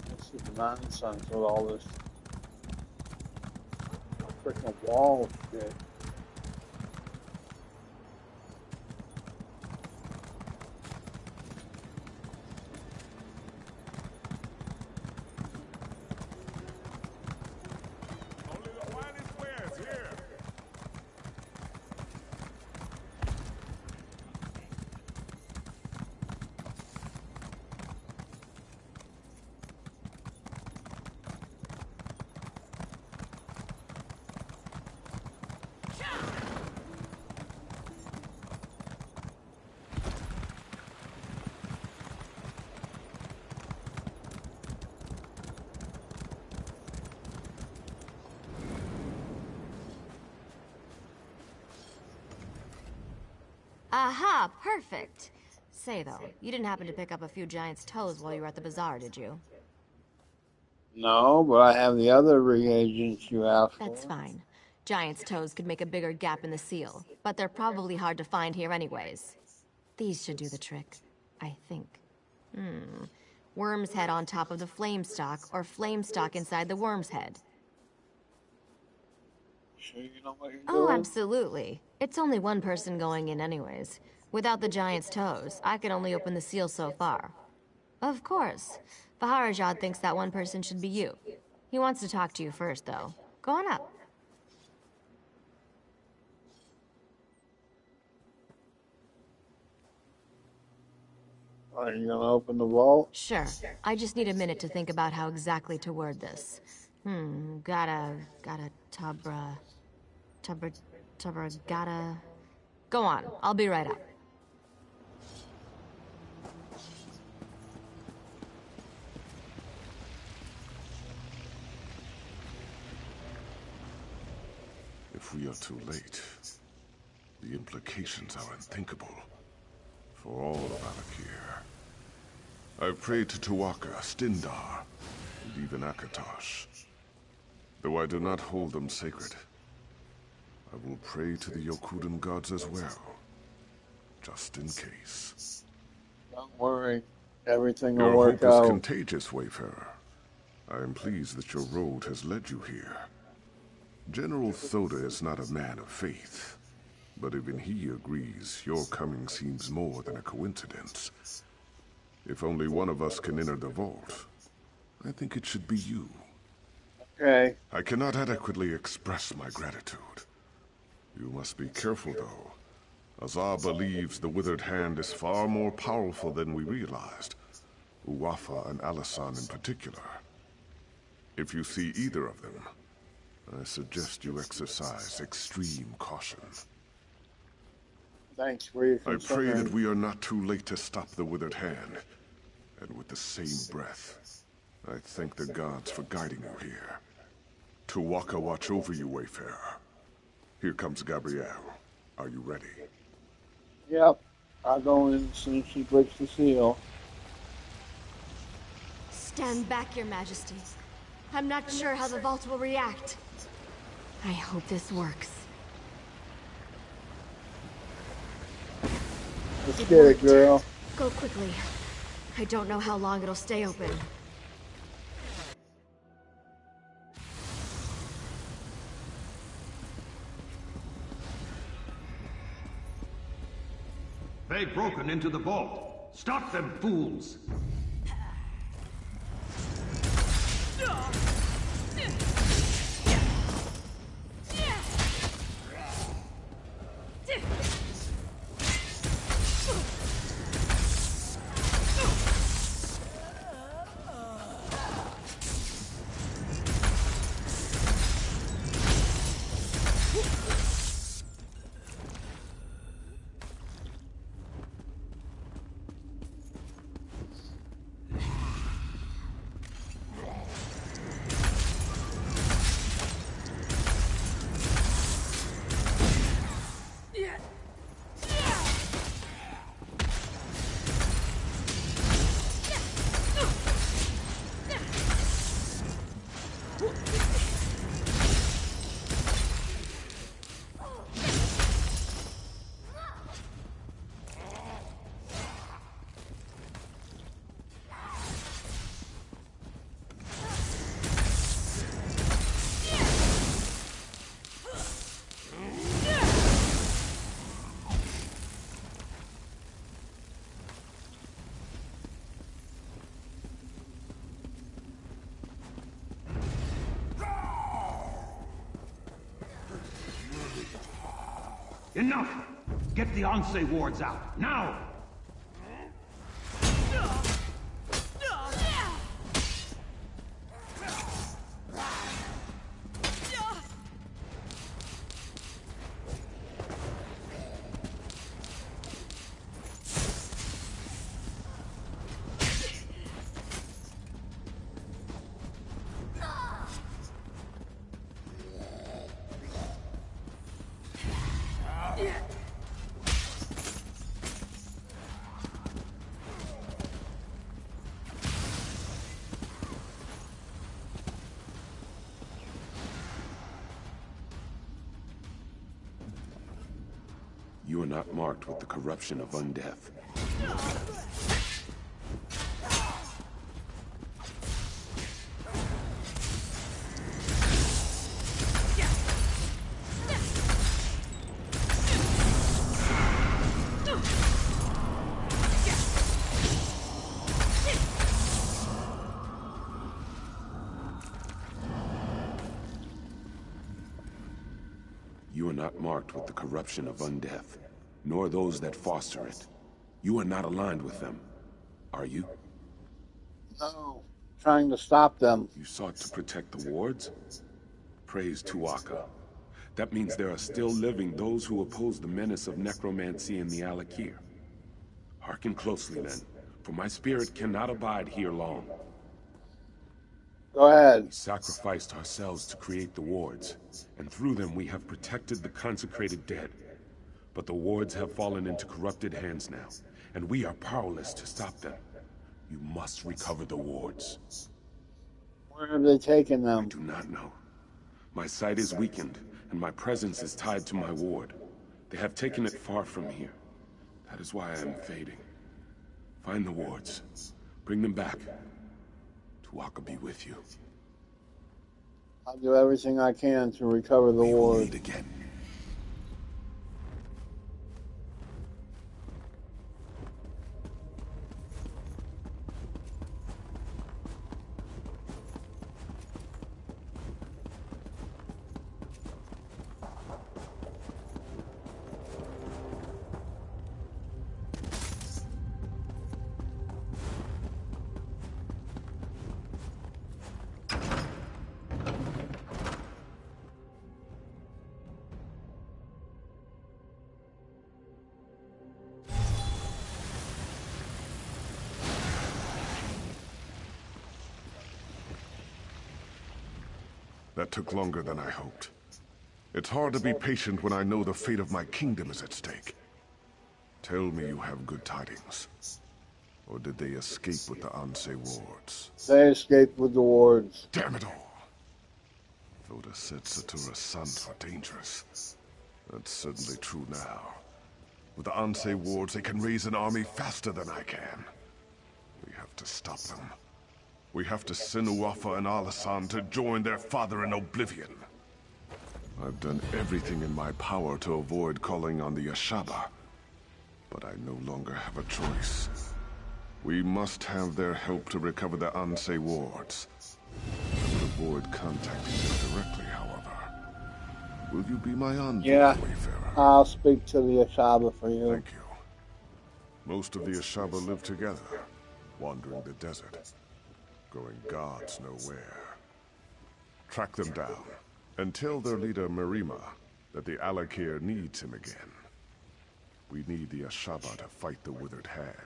This is nonsense with all this freaking wall shit. Aha, perfect. Say, though, you didn't happen to pick up a few giant's toes while you were at the bazaar, did you? No, but I have the other reagents you asked for. That's fine. Giant's toes could make a bigger gap in the seal, but they're probably hard to find here anyways. These should do the trick, I think. Worm's head on top of the flame stalk, or flame stalk inside the worm's head. Sure you know what you're Oh, doing? absolutely. It's only one person going in anyways. Without the giant's toes, I could only open the seal so far. Of course. Baharajad thinks that one person should be you. He wants to talk to you first, though. Go on up. Are you gonna open the vault? Sure. I just need a minute to think about how exactly to word this. Gotta, tubra, gotta... Go on, I'll be right up. If we are too late, the implications are unthinkable for all of Alakir. I've prayed to Tuwaka, Stindar, and even Akatosh. Though I do not hold them sacred, I will pray to the Yokudan gods as well, just in case. Don't worry, everything will Your work hope is out. contagious, Wayfarer. I am pleased that your road has led you here. General Thoda is not a man of faith, but even he agrees your coming seems more than a coincidence. If only one of us can enter the vault, I think it should be you. Okay. I cannot adequately express my gratitude. You must be careful, though. Azar believes the Withered Hand is far more powerful than we realized. Uwafa and Alasan in particular. If you see either of them, I suggest you exercise extreme caution. Thanks for your I concern. pray that we are not too late to stop the Withered Hand. And with the same breath, I thank the gods for guiding you here. Tuwaka watch over you, Wayfarer. Here comes Gabrielle. Are you ready? Yep. I'll go in as soon as she breaks the seal. Stand back, Your Majesty. I'm not sure how the vault will react. I hope this works. Let's get it, girl. Go quickly. I don't know how long it'll stay open. They've broken into the vault. Stop them, fools! Enough! Get the Anse wards out, now! You are not marked with the corruption of undeath. You are not marked with the corruption of undeath, nor those that foster it. You are not aligned with them, are you? No, trying to stop them. You sought to protect the wards? Praise Tuatha. That means there are still living those who oppose the menace of necromancy in the Alakir. Hearken closely then, for my spirit cannot abide here long. Go ahead. We sacrificed ourselves to create the wards, and through them we have protected the consecrated dead. But the wards have fallen into corrupted hands now, and we are powerless to stop them. You must recover the wards. Where have they taken them? I do not know. My sight is weakened, and my presence is tied to my ward. They have taken it far from here. That is why I am fading. Find the wards. Bring them back. Tuatha be with you. I'll do everything I can to recover the ward. Meet again. That took longer than I hoped. It's hard to be patient when I know the fate of my kingdom is at stake. Tell me you have good tidings. Or did they escape with the Anse wards? They escaped with the wards. Damn it all! Voda said Satura's sons were dangerous. That's certainly true now. With the Anse wards, they can raise an army faster than I can. We have to stop them. We have to send Uafa and Alasan to join their father in oblivion. I've done everything in my power to avoid calling on the Ashaba, but I no longer have a choice. We must have their help to recover the Anse wards. I would avoid contacting them directly, however. Will you be my envoy, Wayfarer? I'll speak to the Ashaba for you. Thank you. Most of the Ashaba live together, wandering the desert, going gods know where. Track them down, and tell their leader Marima that the Alakir needs him again. We need the Ashaba to fight the Withered Hand.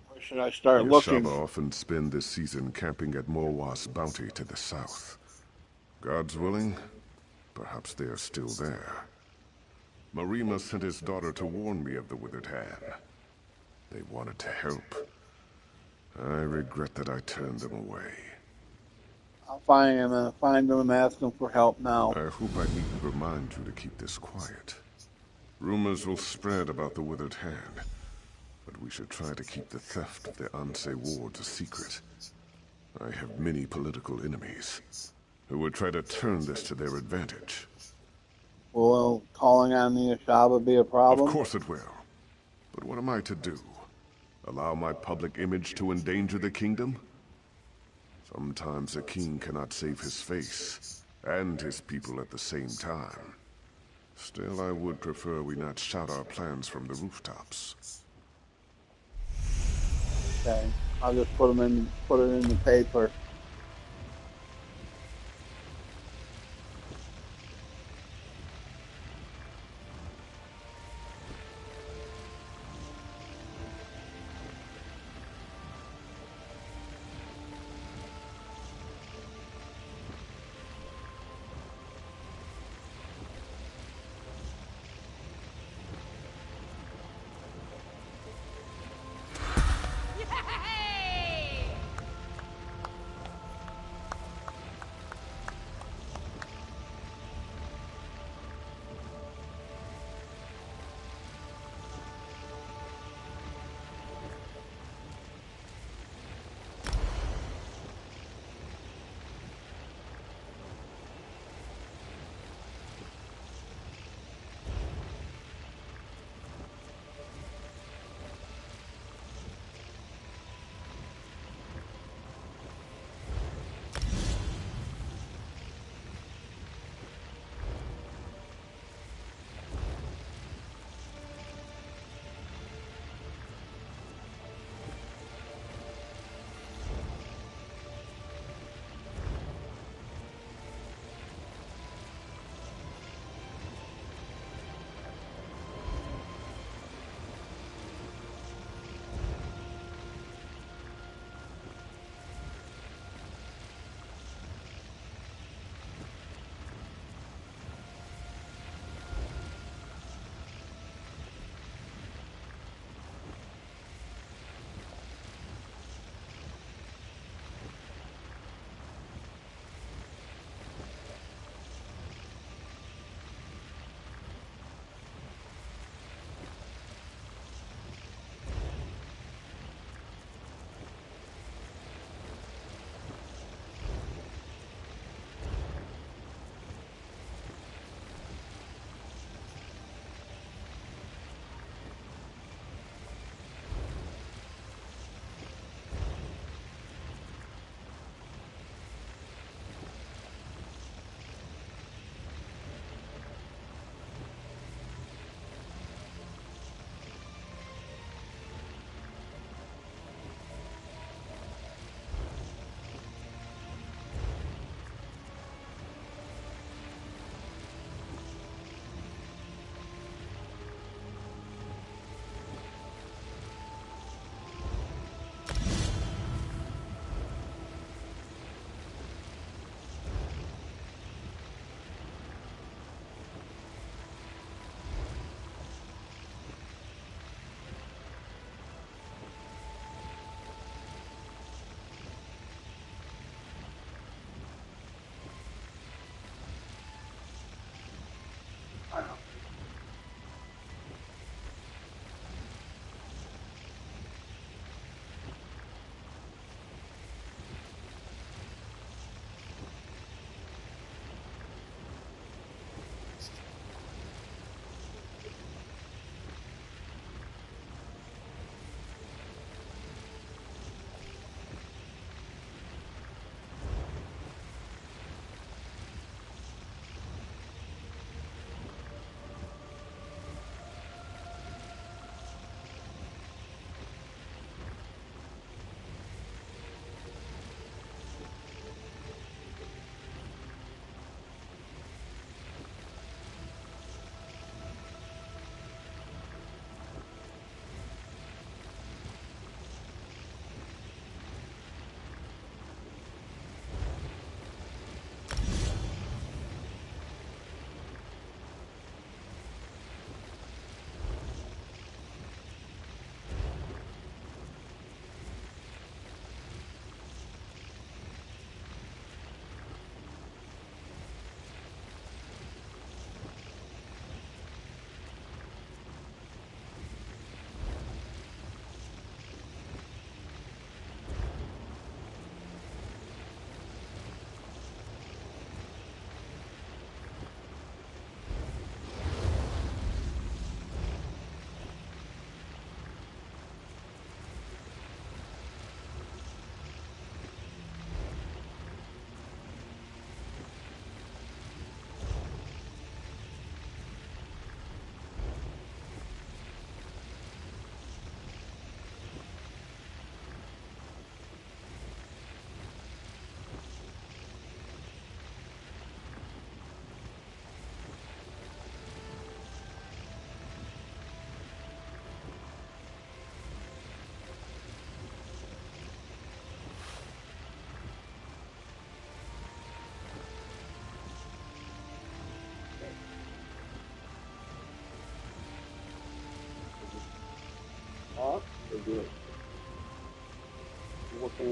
Where should I start the looking? Ashaba often spend this season camping at Morwa's bounty to the south. God's willing, perhaps they are still there. Marima sent his daughter to warn me of the Withered Hand. They wanted to help. I regret that I turned them away. I'll find him and ask him for help now. I hope I needn't remind you to keep this quiet. Rumors will spread about the Withered Hand, but we should try to keep the theft of the Ansei wards a secret. I have many political enemies who would try to turn this to their advantage. Will calling on the Ashaba be a problem? Of course it will. But what am I to do? Allow my public image to endanger the kingdom? Sometimes a king cannot save his face and his people at the same time. Still, I would prefer we not shout our plans from the rooftops. Okay, I'll just put it in the paper.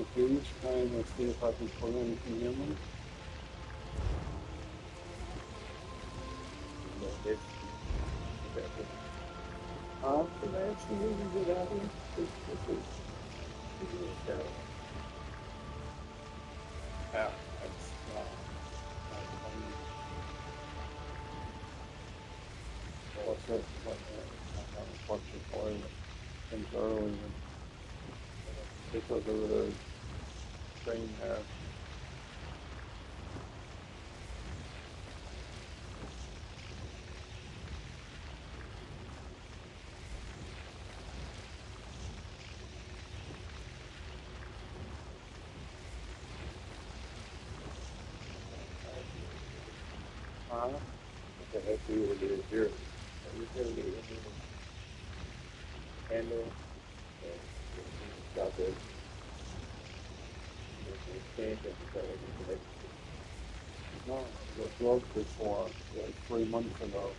with these, trying to see if I can put anything in them. Yeah, that's what's it? What, I have a bunch of oil things early because of the train there. Okay, let's see what it is here. I'm just going to get in the handle and stop it. No, it was broke before, 3 months ago.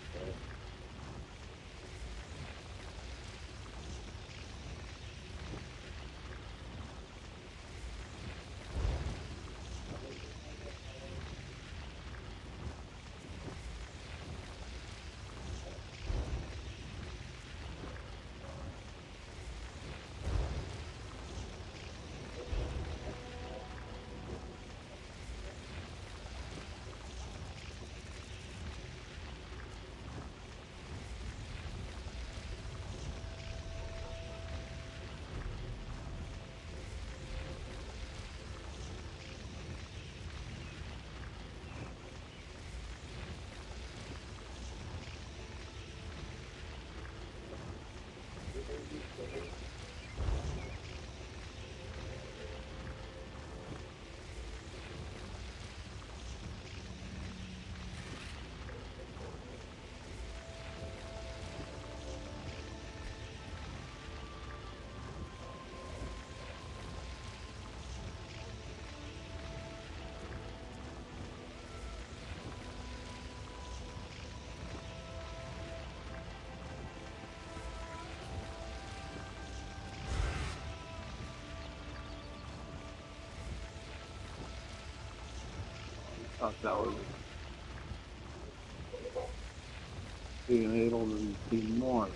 Thought that was being able to be more.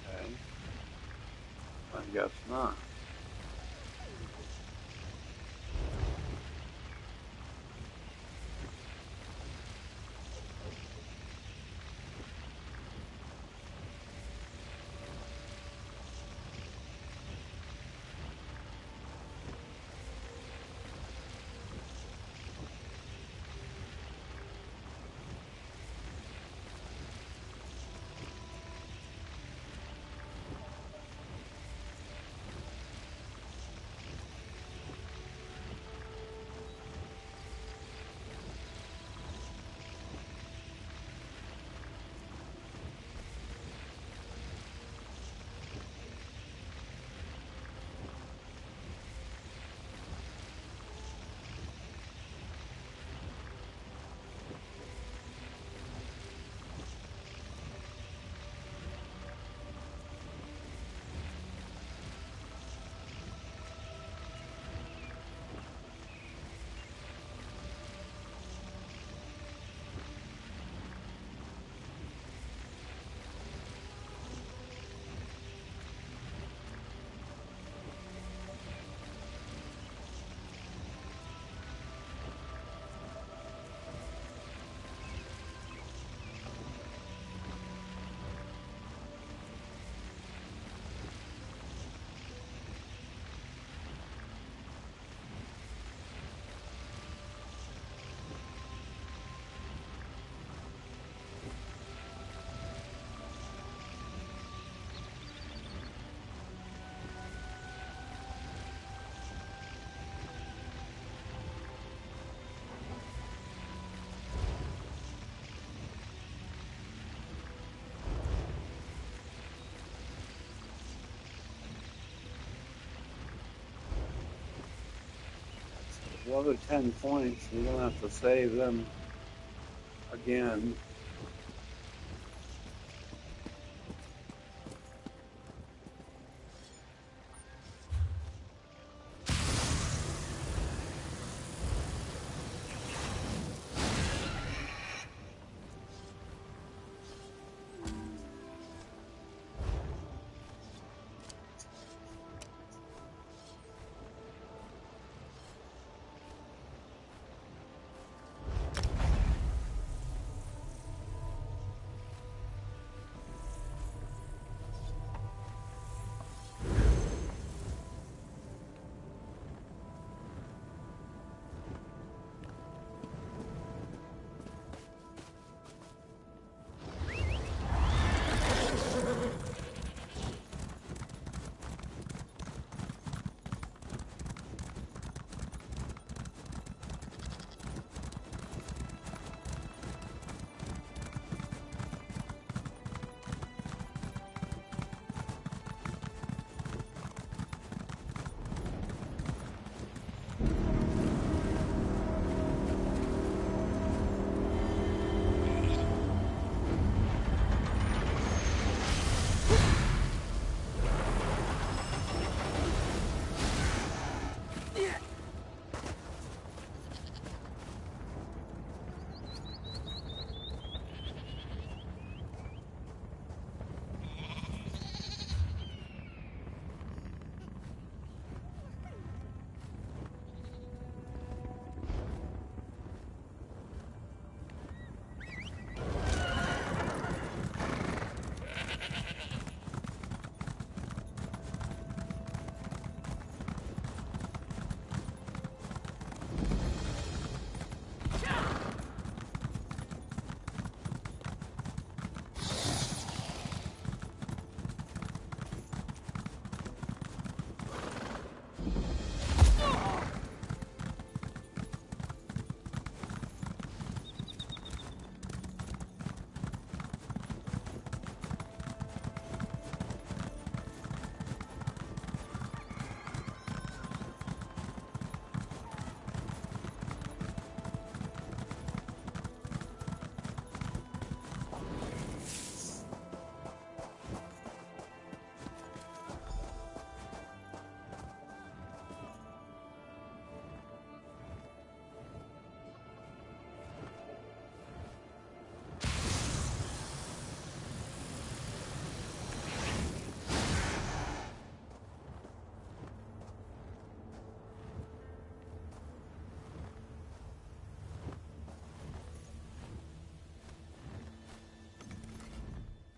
Okay. I guess not. The other 10 points, you're going to have to save them again.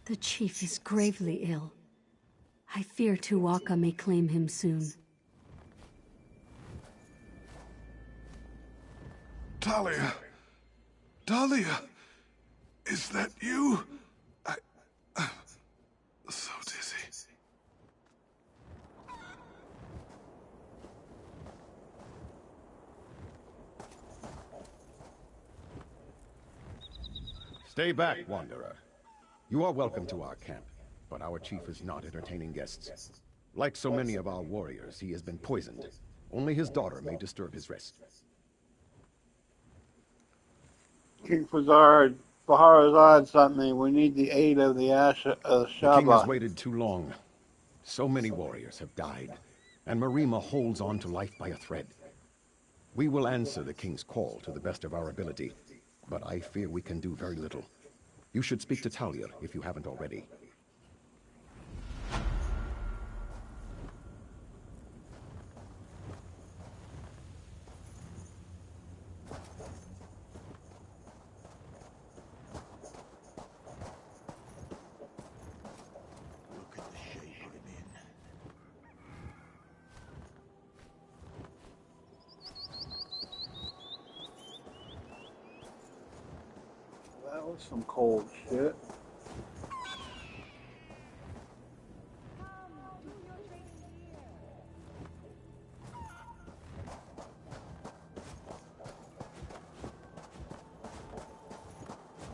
The chief is gravely ill. I fear Tuwaka may claim him soon. Talia! Talia! Is that you? I'm so dizzy. Stay back, Wanderer. You are welcome to our camp, but our chief is not entertaining guests. Like so many of our warriors, he has been poisoned. Only his daughter may disturb his rest. King Faharazad sent me. We need the aid of the The king has Shaba. waited too long. So many warriors have died, and Marima holds on to life by a thread. We will answer the king's call to the best of our ability, but I fear we can do very little. You should speak to Talia if you haven't already. Look at the shape I'm in. That was some cold shit.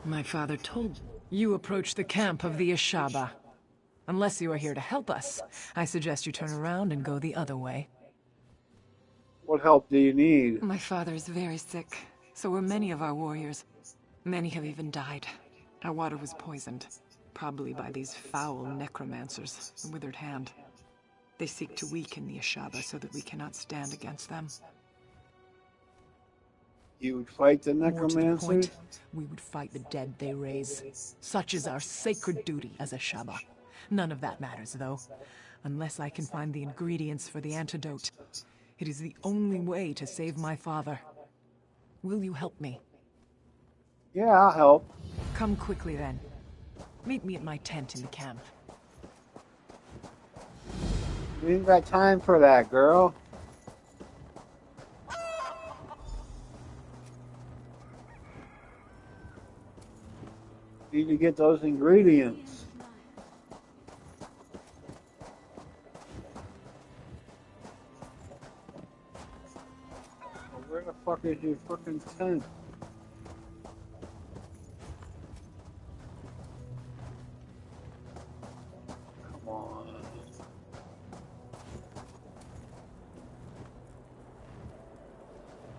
My father told you approach the camp of the Ashaba. Unless you are here to help us, I suggest you turn around and go the other way. What What help do you need? My father is very sick. So were many of our warriors. Many have even died. Our water was poisoned. Probably by these foul necromancers, the Withered Hand. They seek to weaken the Ashaba so that we cannot stand against them. You would fight the More to the necromancers? point, we would fight the dead they raise. Such is our sacred duty as Ashaba. None of that matters, though. Unless I can find the ingredients for the antidote. It is the only way to save my father. Will you help me? Yeah, I'll help. Come quickly, then. Meet me at my tent in the camp. We ain't got time for that, girl. Need to get those ingredients. Where the fuck is your fucking tent? Come on.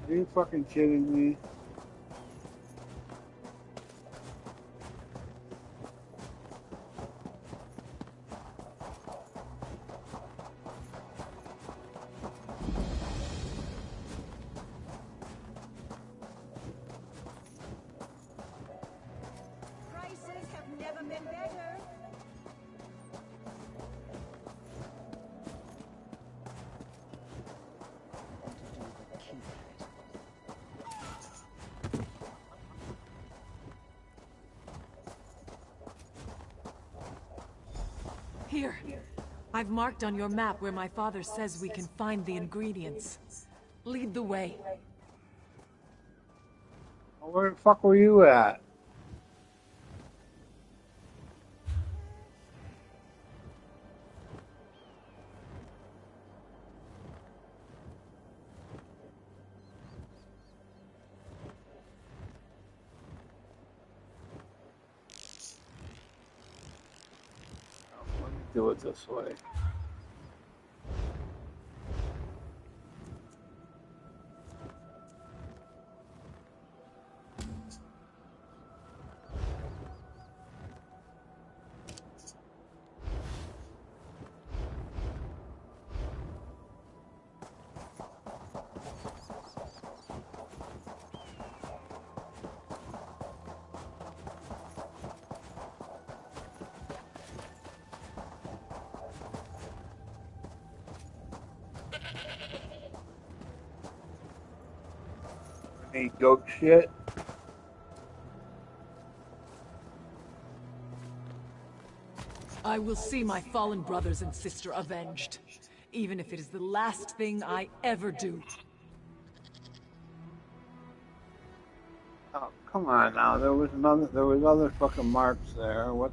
Are you fucking kidding me? Prices have never been better. Here. I've marked on your map where my father says we can find the ingredients. Lead the way. Where the fuck were you at? Let me do it this way. Any goat shit? I will see my fallen brothers and sister avenged, even if it is the last thing I ever do. Oh, come on now. There was other fucking marks there. What?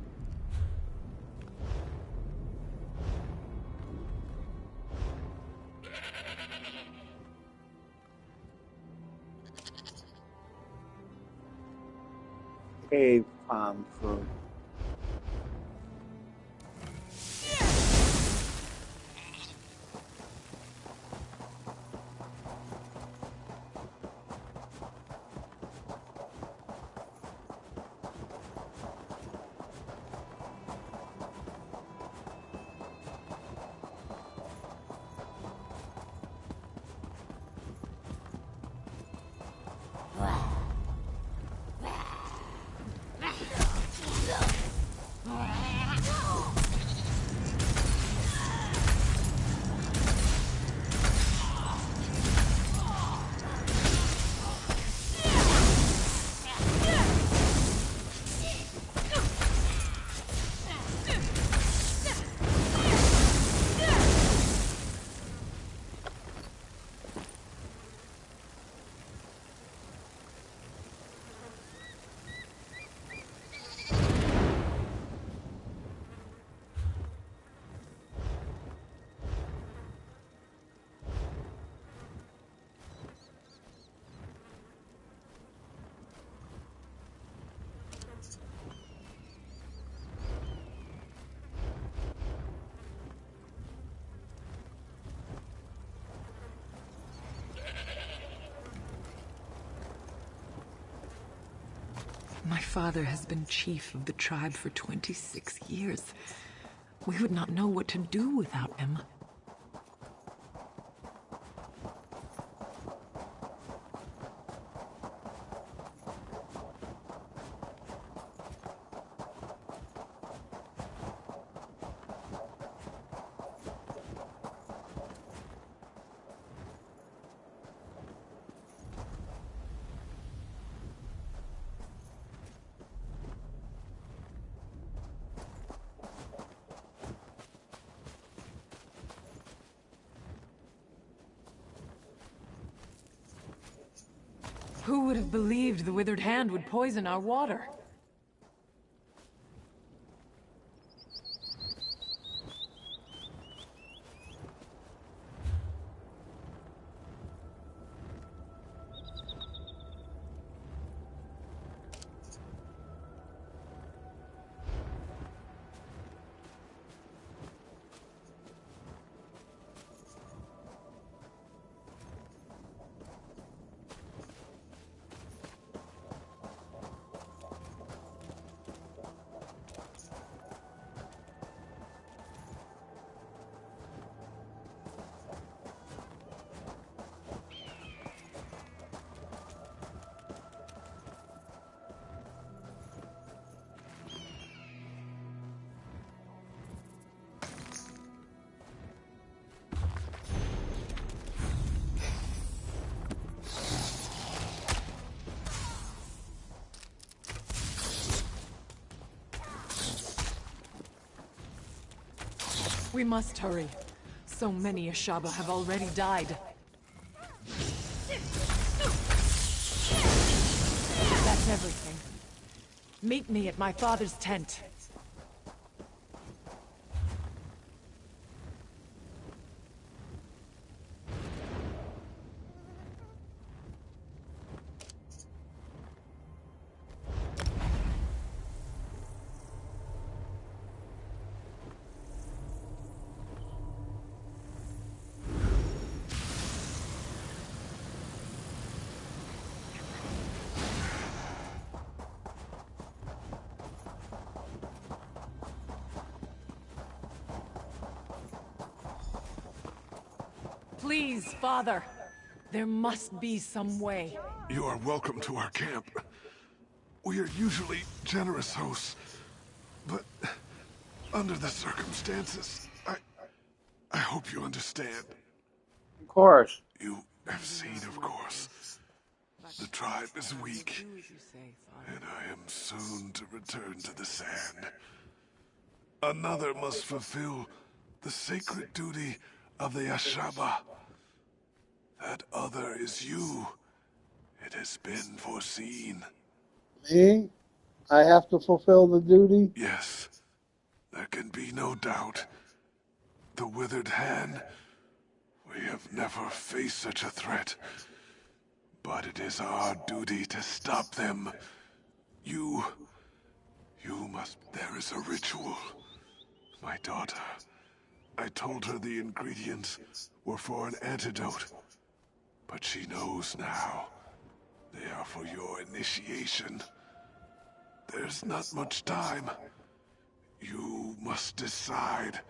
Cave palm fruit. My father has been chief of the tribe for 26 years. We would not know what to do without him. Who would have believed the withered hand would poison our water? We must hurry. So many Ashaba have already died. That's everything. Meet me at my father's tent. Please, Father. There must be some way. You are welcome to our camp. We are usually generous hosts, but under the circumstances, I hope you understand. Of course. You have seen, of course. The tribe is weak, and I am soon to return to the sand. Another must fulfill the sacred duty of the Ashaba. That other is you. It has been foreseen. Me? I have to fulfill the duty? Yes, there can be no doubt. The withered hand, we have never faced such a threat. But it is our duty to stop them. You must... There is a ritual. My daughter, I told her the ingredients were for an antidote. But she knows now. They are for your initiation. There's not much time. You must decide.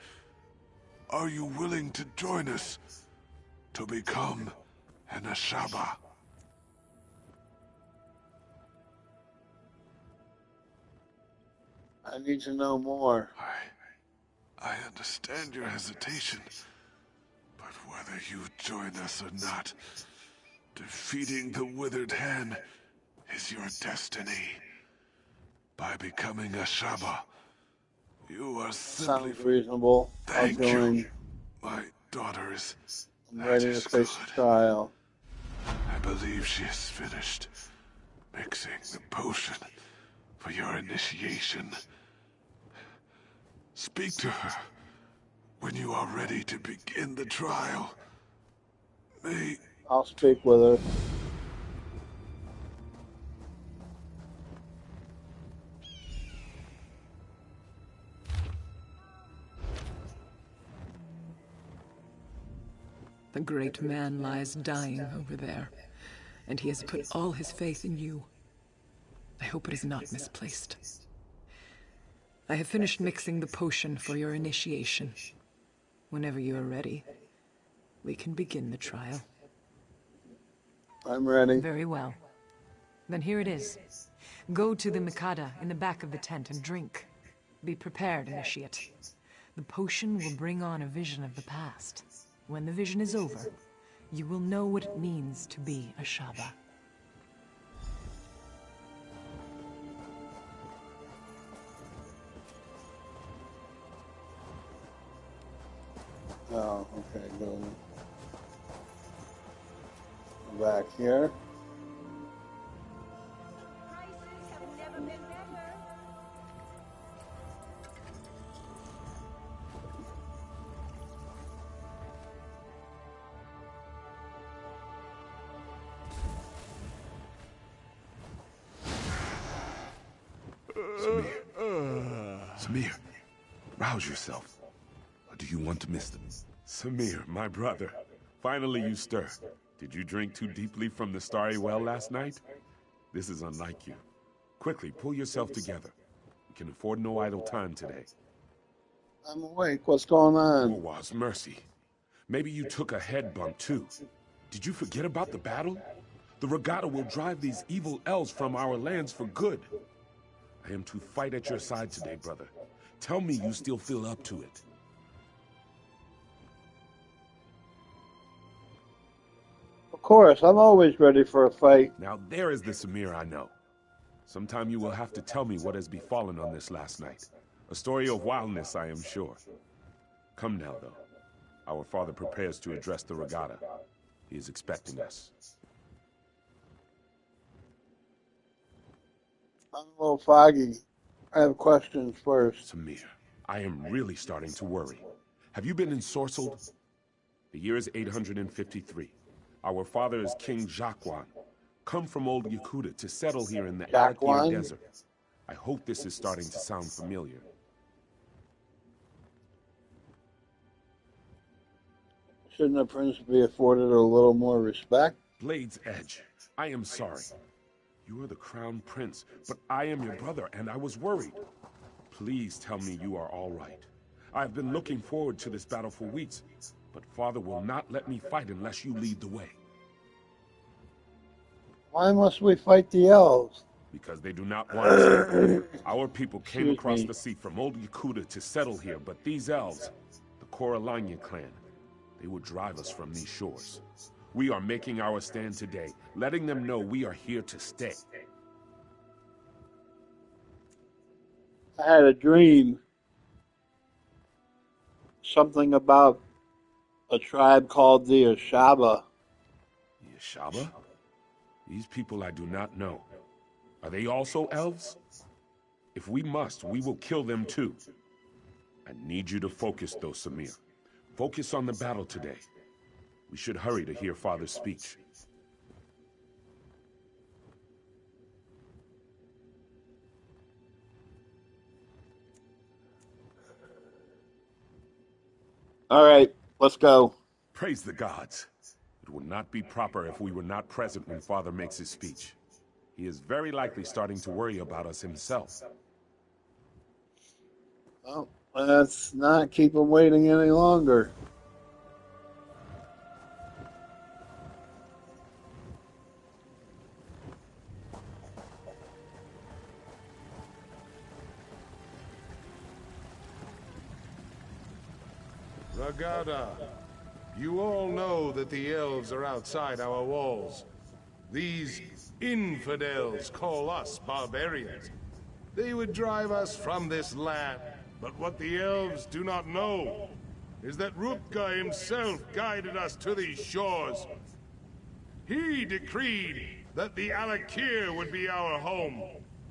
Are you willing to join us to become an Ashaba? I need to know more. I understand your hesitation, but whether you join us or not, defeating the withered hand is your destiny. By becoming Ashaba, you are simply... Sounds reasonable. Thank I'll join. you. My daughter is... I'm ready to face the trial. I believe she has finished mixing the potion for your initiation. Speak to her when you are ready to begin the trial. I'll speak with her. The great man lies dying over there, and he has put all his faith in you. I hope it is not misplaced. I have finished mixing the potion for your initiation. Whenever you are ready, we can begin the trial. I'm ready. Very well. Then here it is. Go to the Mikada in the back of the tent and drink. Be prepared, initiate. The potion will bring on a vision of the past. When the vision is over, you will know what it means to be a Shaba. Oh, okay, go back here. Samir, rouse yourself. Or do you want to miss them? Samir, my brother. Finally you stir. Did you drink too deeply from the starry well last night? This is unlike you. Quickly, pull yourself together. We can afford no idle time today. I'm awake. What's going on? Orwaz, mercy. Maybe you took a head bump too. Did you forget about the battle? The regatta will drive these evil elves from our lands for good. I am to fight at your side today, brother. Tell me you still feel up to it. Of course, I'm always ready for a fight. Now there is the Samir I know. Sometime you will have to tell me what has befallen on this last night. A story of wildness, I am sure. Come now, though. Our father prepares to address the regatta. He is expecting us. I'm a little foggy. I have questions first. Samir, I am really starting to worry. Have you been ensorcelled? The year is 853. Our father is King Jacquan, come from old Yakuta to settle here in the Alakir Desert. I hope this is starting to sound familiar. Shouldn't a prince be afforded a little more respect? Blade's Edge, I am sorry. You are the crown prince, but I am your brother, and I was worried. Please tell me you are all right. I've been looking forward to this battle for weeks, but father will not let me fight unless you lead the way. Why must we fight the elves? Because they do not want us. Our people came across the sea from old Yakuta to settle here, but these elves, the Koralanya clan, they would drive us from these shores. We are making our stand today, letting them know we are here to stay. I had a dream. Something about a tribe called the Ashaba. The Ashaba? These people I do not know. Are they also elves? If we must, we will kill them too. I need you to focus though, Samir. Focus on the battle today. We should hurry to hear Father's speech. All right, let's go. Praise the gods. It would not be proper if we were not present when Father makes his speech. He is very likely starting to worry about us himself. Well, let's not keep him waiting any longer. Regatta, you all know that the elves are outside our walls. These infidels call us barbarians. They would drive us from this land. But what the elves do not know is that Rupka himself guided us to these shores. He decreed that the Alakir would be our home.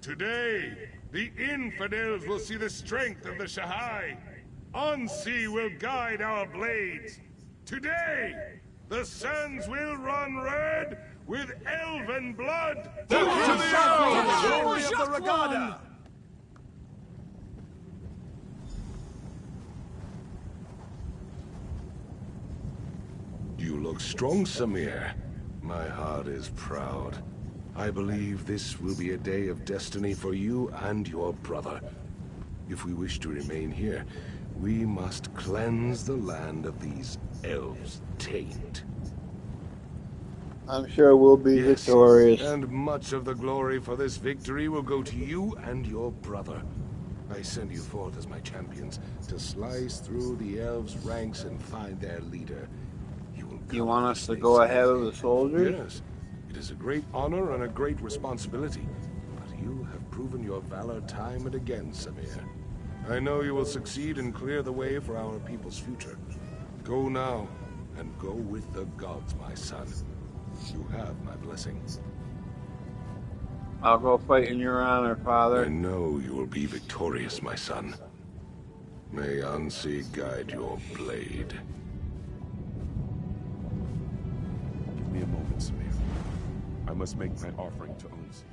Today, the infidels will see the strength of the Shahai. Ansi will guide our blades. Today, the sands will run red with elven blood. To the glory of the regatta! You look strong, Samir. My heart is proud. I believe this will be a day of destiny for you and your brother. If we wish to remain here, we must cleanse the land of these elves' taint. I'm sure we'll be victorious. And much of the glory for this victory will go to you and your brother. I send you forth as my champions to slice through the elves' ranks and find their leader. You want us to go ahead of the soldiers? Yes. It is a great honor and a great responsibility. But you have proven your valor time and again, Samir. I know you will succeed and clear the way for our people's future. Go now, and go with the gods, my son. You have my blessing. I'll go fight in your honor, Father. I know you will be victorious, my son. May Ansi guide your blade. Give me a moment, Samir. I must make my offering to Onsi.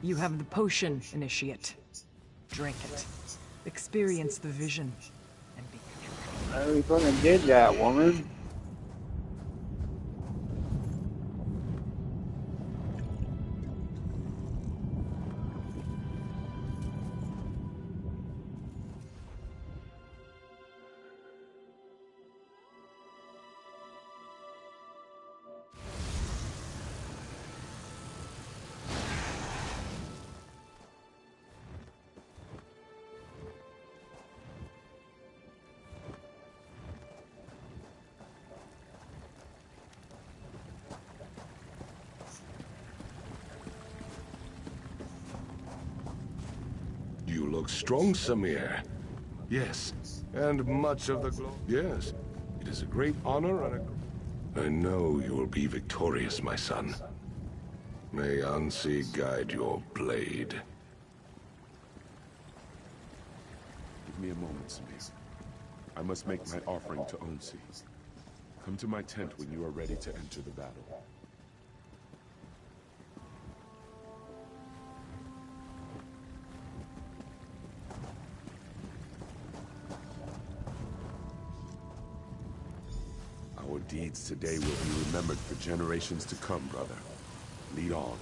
You have the potion, Initiate. Drink it. Experience the vision. And be... I already fucking did that, woman. You look strong, Samir. Yes, and much of the glory. Yes, it is a great honor and a... I know you will be victorious, my son. May Ansi guide your blade. Give me a moment, Samir. I must make my offering to Onsi. Come to my tent when you are ready to enter the battle. Our deeds today will be remembered for generations to come, brother. Lead on.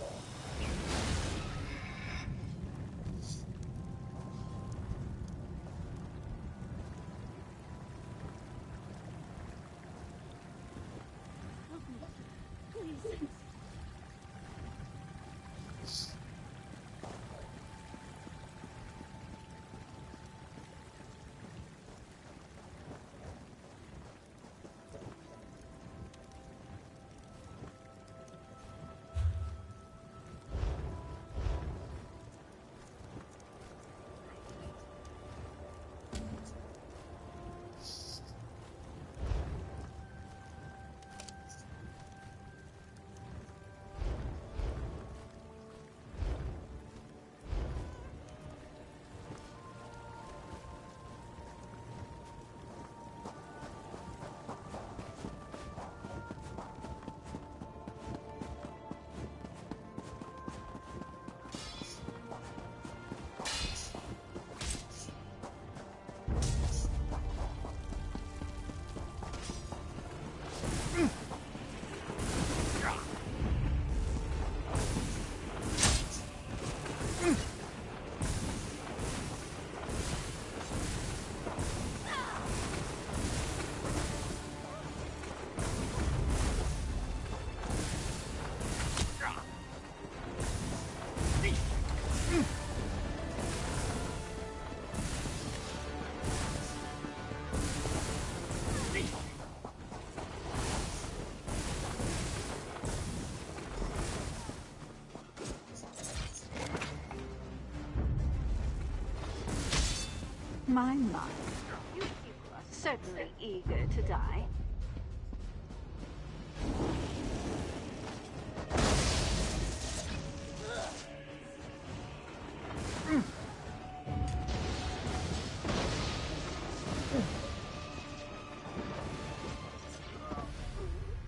My, you people are certainly eager to die.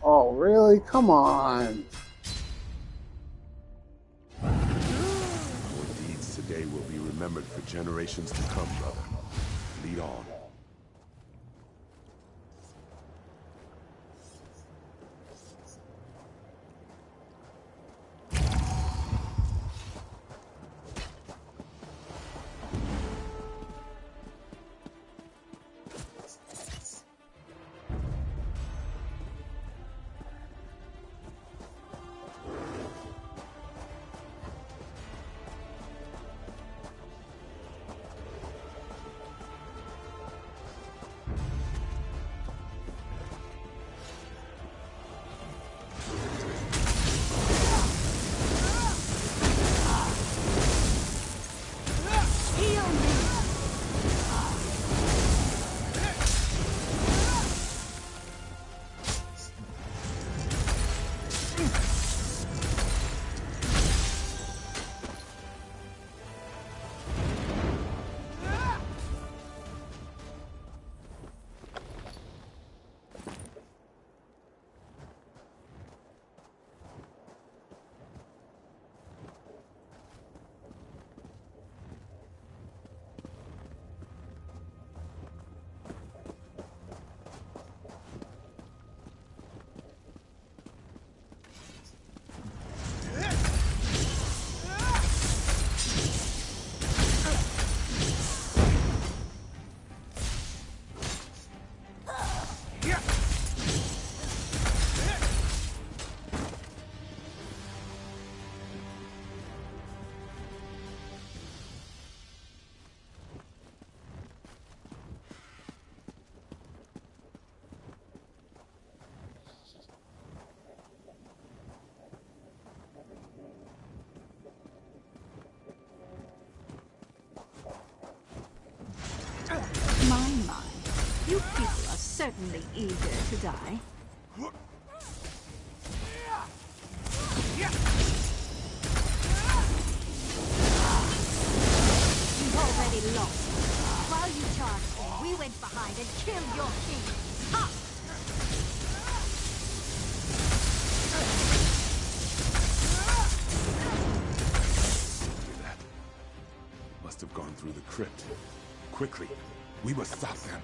Oh, really? Come on. remembered for generations to come, brother. Lead on. My, you people are certainly eager to die. You've already lost. While you charged, we went behind and killed your king. Ha! That must have gone through the crypt. Quickly, we must stop them.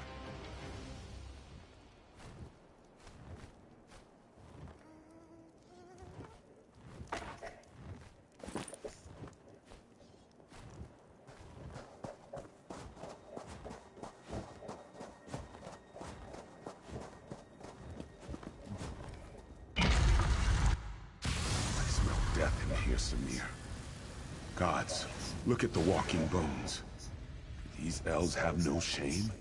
I smell death in here, Samir. Gods, look at the walking bones. These elves have no shame?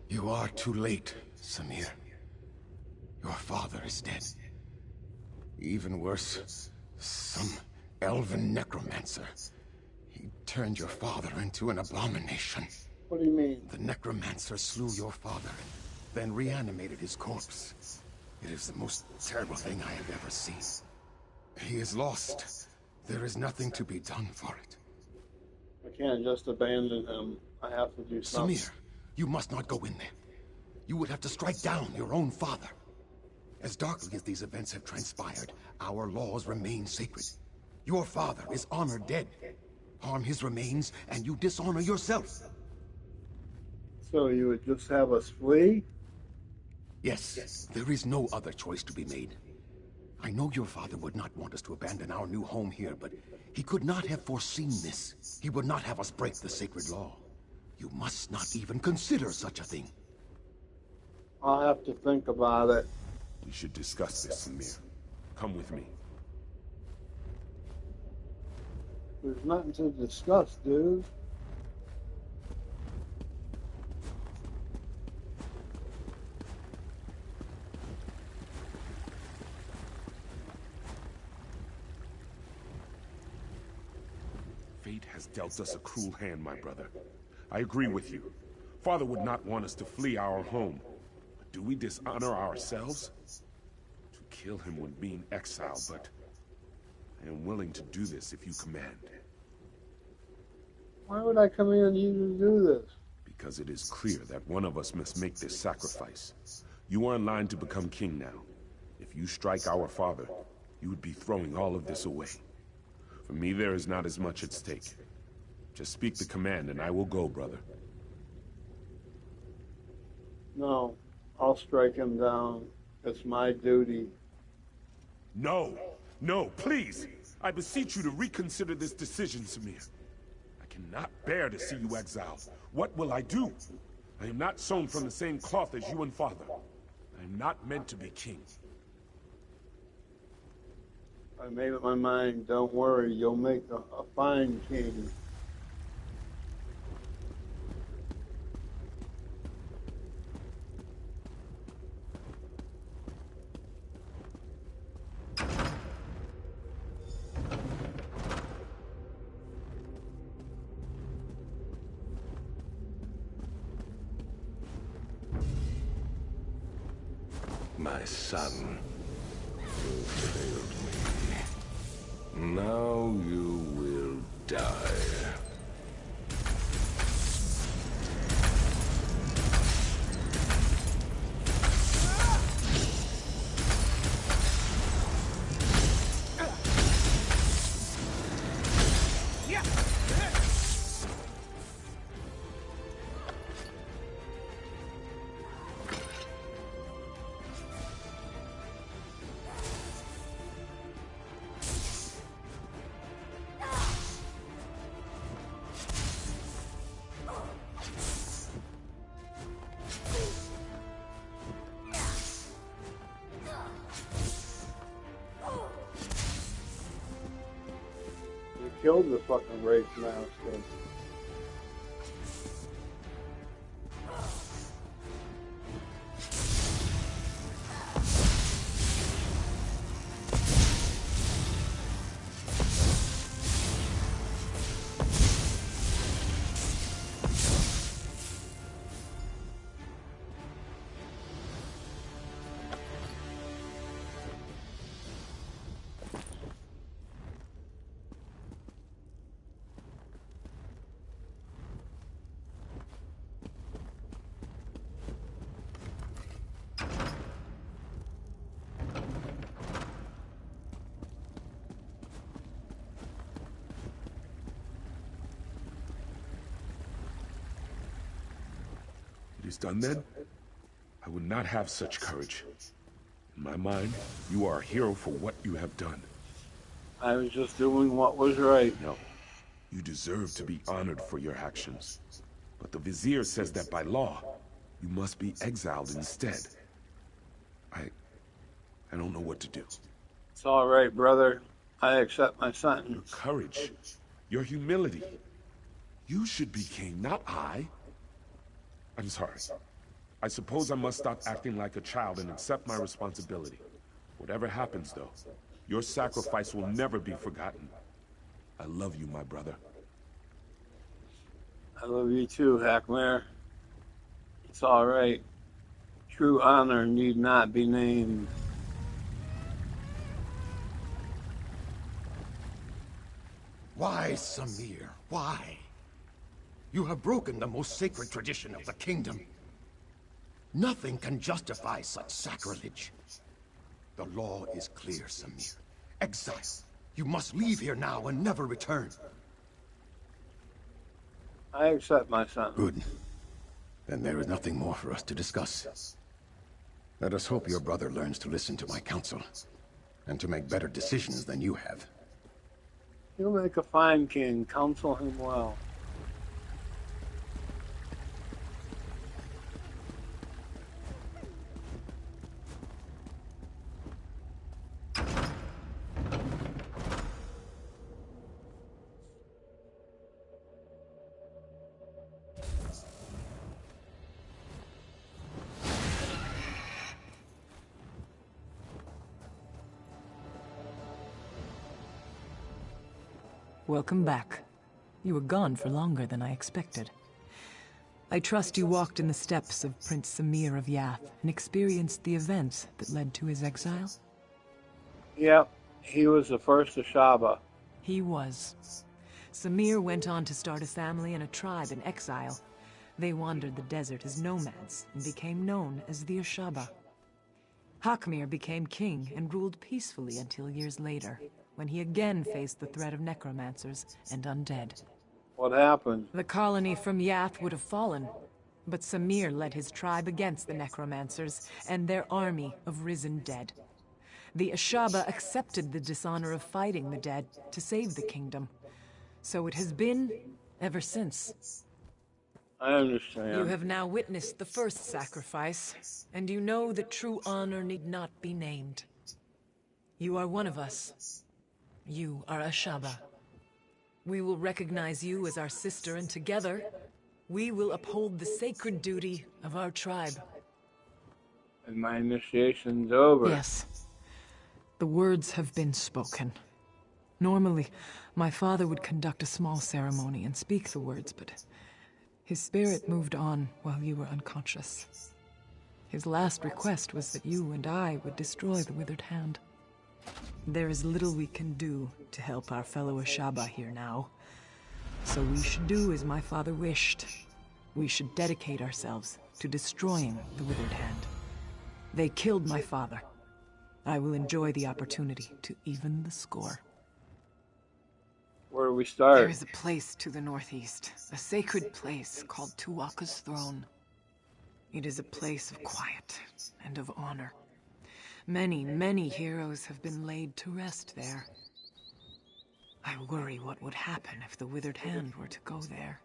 You are too late, Samir. Your father is dead. Even worse, some elven necromancer. He turned your father into an abomination. What do you mean? The necromancer slew your father, then reanimated his corpse. It is the most terrible thing I have ever seen. He is lost. There is nothing to be done for it. I can't just abandon him. I have to do something. Samir, you must not go in there. You would have to strike down your own father. As darkly as these events have transpired, our laws remain sacred. Your father is honored dead. Harm his remains, and you dishonor yourself. So you would just have us flee? Yes, there is no other choice to be made. I know your father would not want us to abandon our new home here, but he could not have foreseen this. He would not have us break the sacred law. You must not even consider such a thing. I'll have to think about it. We should discuss this, Samir. Come with me. There's nothing to discuss, dude. Fate has dealt us a cruel hand, my brother. I agree with you. Father would not want us to flee our home. But do we dishonor ourselves? To kill him would mean exile, but I am willing to do this if you command. Why would I command you to do this? Because it is clear that one of us must make this sacrifice. You are in line to become king now. If you strike our father, you would be throwing all of this away. For me, there is not as much at stake. Just speak the command and I will go, brother. No, I'll strike him down. It's my duty. No! No, please! I beseech you to reconsider this decision, Samir. I cannot bear to see you exiled. What will I do? I am not sewn from the same cloth as you and father. I am not meant to be king. I made up my mind. Don't worry, you'll make a fine king. My son, you failed me. Now you will die. Killed the fucking race master. It is done then? I would not have such courage. In my mind, you are a hero for what you have done. I was just doing what was right. No. You deserve to be honored for your actions. But the Vizier says that by law, you must be exiled instead. I don't know what to do. It's all right, brother. I accept my sentence. Your courage, your humility. You should be king, not I. I'm sorry. I suppose I must stop acting like a child and accept my responsibility. Whatever happens, though, your sacrifice will never be forgotten. I love you, my brother. I love you too, Hackmare. It's all right. True honor need not be named. Why, Samir? Why? You have broken the most sacred tradition of the kingdom. Nothing can justify such sacrilege. The law is clear, Samir. Exile. You must leave here now and never return. I accept my sentence. Good. Then there is nothing more for us to discuss. Let us hope your brother learns to listen to my counsel, and to make better decisions than you have. He'll make a fine king. Counsel him well. Welcome back. You were gone for longer than I expected. I trust you walked in the steps of Prince Samir of Yath and experienced the events that led to his exile? Yep, he was the first Ashaba. He was. Samir went on to start a family and a tribe in exile. They wandered the desert as nomads and became known as the Ashaba. Hakmir became king and ruled peacefully until years later, when he again faced the threat of necromancers and undead. What happened? The colony from Yath would have fallen, but Samir led his tribe against the necromancers and their army of risen dead. The Ashaba accepted the dishonor of fighting the dead to save the kingdom. So it has been ever since. I understand. You have now witnessed the first sacrifice, and you know that true honor need not be named. You are one of us. You are Ashaba. We will recognize you as our sister, and together, we will uphold the sacred duty of our tribe. And my initiation's over. Yes. The words have been spoken. Normally, my father would conduct a small ceremony and speak the words, but his spirit moved on while you were unconscious. His last request was that you and I would destroy the Withered Hand. There is little we can do to help our fellow Ashaba here now. So we should do as my father wished. We should dedicate ourselves to destroying the Withered Hand. They killed my father. I will enjoy the opportunity to even the score. Where do we start? There is a place to the northeast, a sacred place called Tuwaka's Throne. It is a place of quiet and of honor. Many, many heroes have been laid to rest there. I worry what would happen if the Withered Hand were to go there.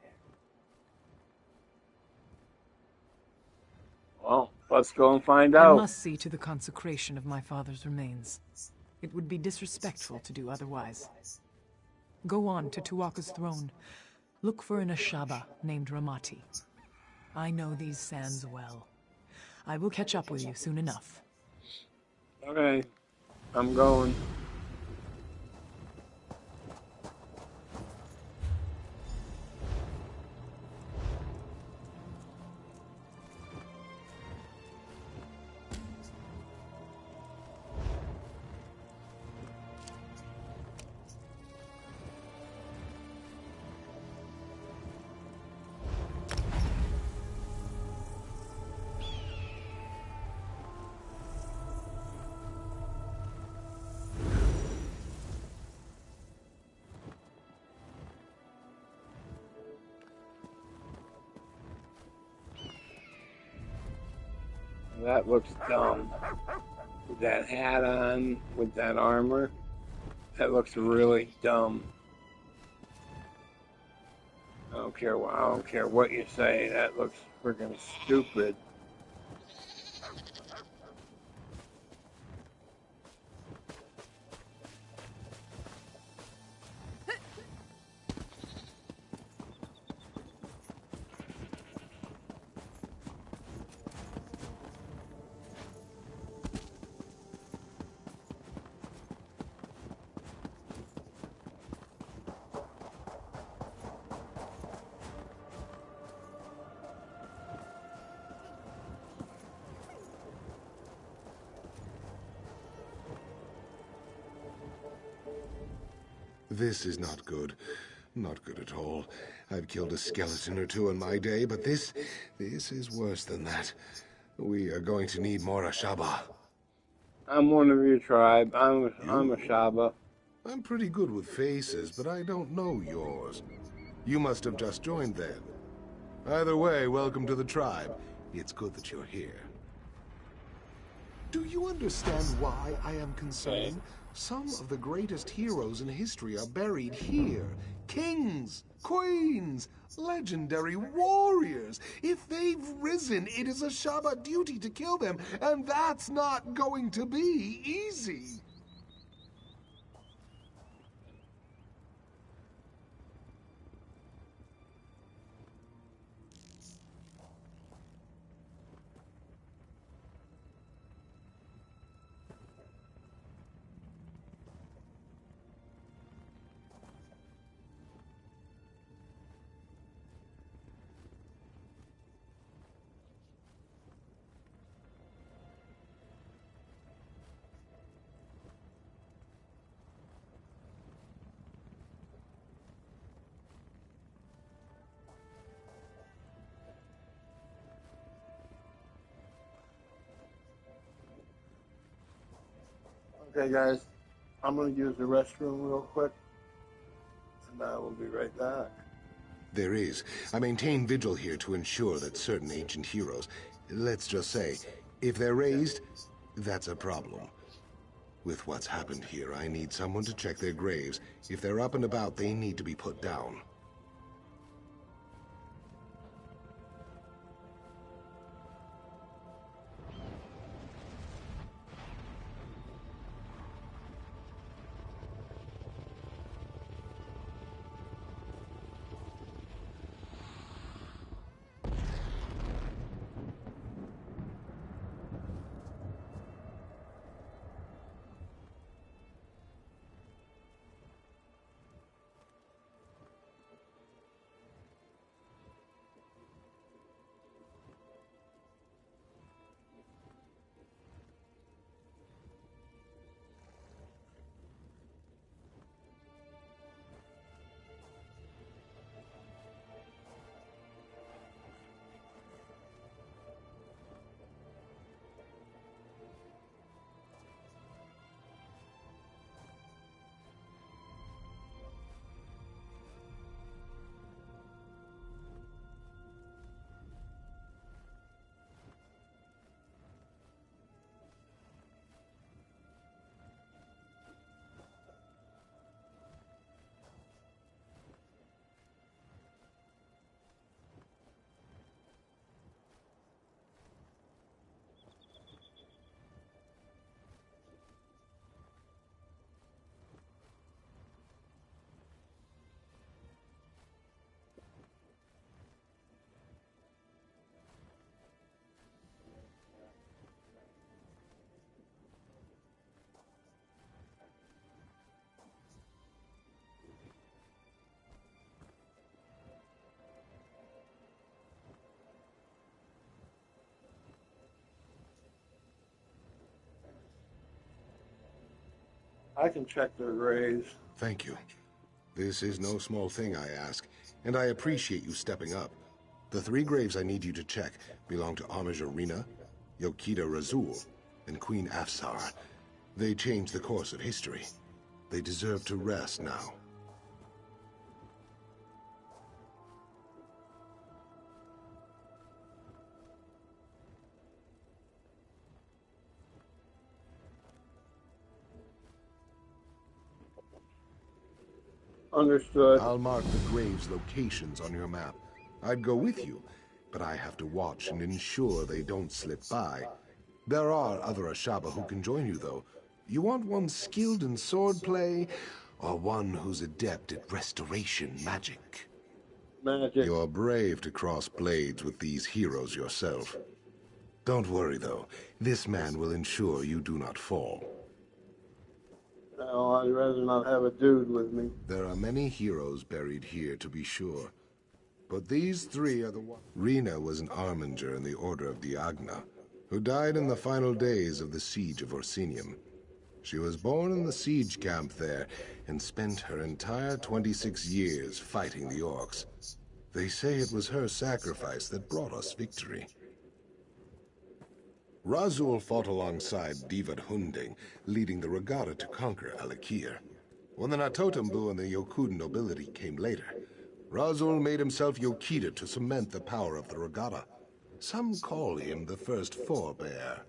Well, let's go and find out. I must see to the consecration of my father's remains. It would be disrespectful to do otherwise. Go on to Tuwaka's Throne. Look for an Ashaba named Ramati. I know these sands well. I will catch up with you soon enough. Okay, I'm going. That looks dumb. With that hat on, with that armor, that looks really dumb. I don't care what you say, that looks freaking stupid. This is not good. Not good at all. I've killed a skeleton or two in my day, but this is worse than that. We are going to need more Ashaba. I'm one of your tribe. I'm a Shaba. I'm pretty good with faces, but I don't know yours. You must have just joined then. Either way, welcome to the tribe. It's good that you're here. Do you understand why I am concerned? Some of the greatest heroes in history are buried here. Kings, queens, legendary warriors. If they've risen, it is a Shaba duty to kill them, and that's not going to be easy. Okay, guys, I'm going to use the restroom real quick, and I will be right back. There is. I maintain vigil here to ensure that certain ancient heroes, let's just say, if they're raised, that's a problem. With what's happened here, I need someone to check their graves. If they're up and about, they need to be put down. I can check their graves. Thank you. This is no small thing, I ask, and I appreciate you stepping up. The 3 graves I need you to check belong to Homage Arena, Yokita Razul, and Queen Afsar. They changed the course of history. They deserve to rest now. Understood. I'll mark the graves' locations on your map. I'd go with you, but I have to watch and ensure they don't slip by. There are other Ashaba who can join you, though. You want one skilled in swordplay, or one who's adept at restoration magic? Magic. You're brave to cross blades with these heroes yourself. Don't worry, though. This man will ensure you do not fall. No, I'd rather not have a dude with me. There are many heroes buried here, to be sure. But these 3 are the ones. Rena was an armiger in the Order of Diagna, who died in the final days of the siege of Orsinium. She was born in the siege camp there and spent her entire 26 years fighting the orcs. They say it was her sacrifice that brought us victory. Razul fought alongside Divad Hunding, leading the regatta to conquer Alikir. When the Natotambu and the Yokud nobility came later, Razul made himself Yokida to cement the power of the regatta. Some call him the first forebear.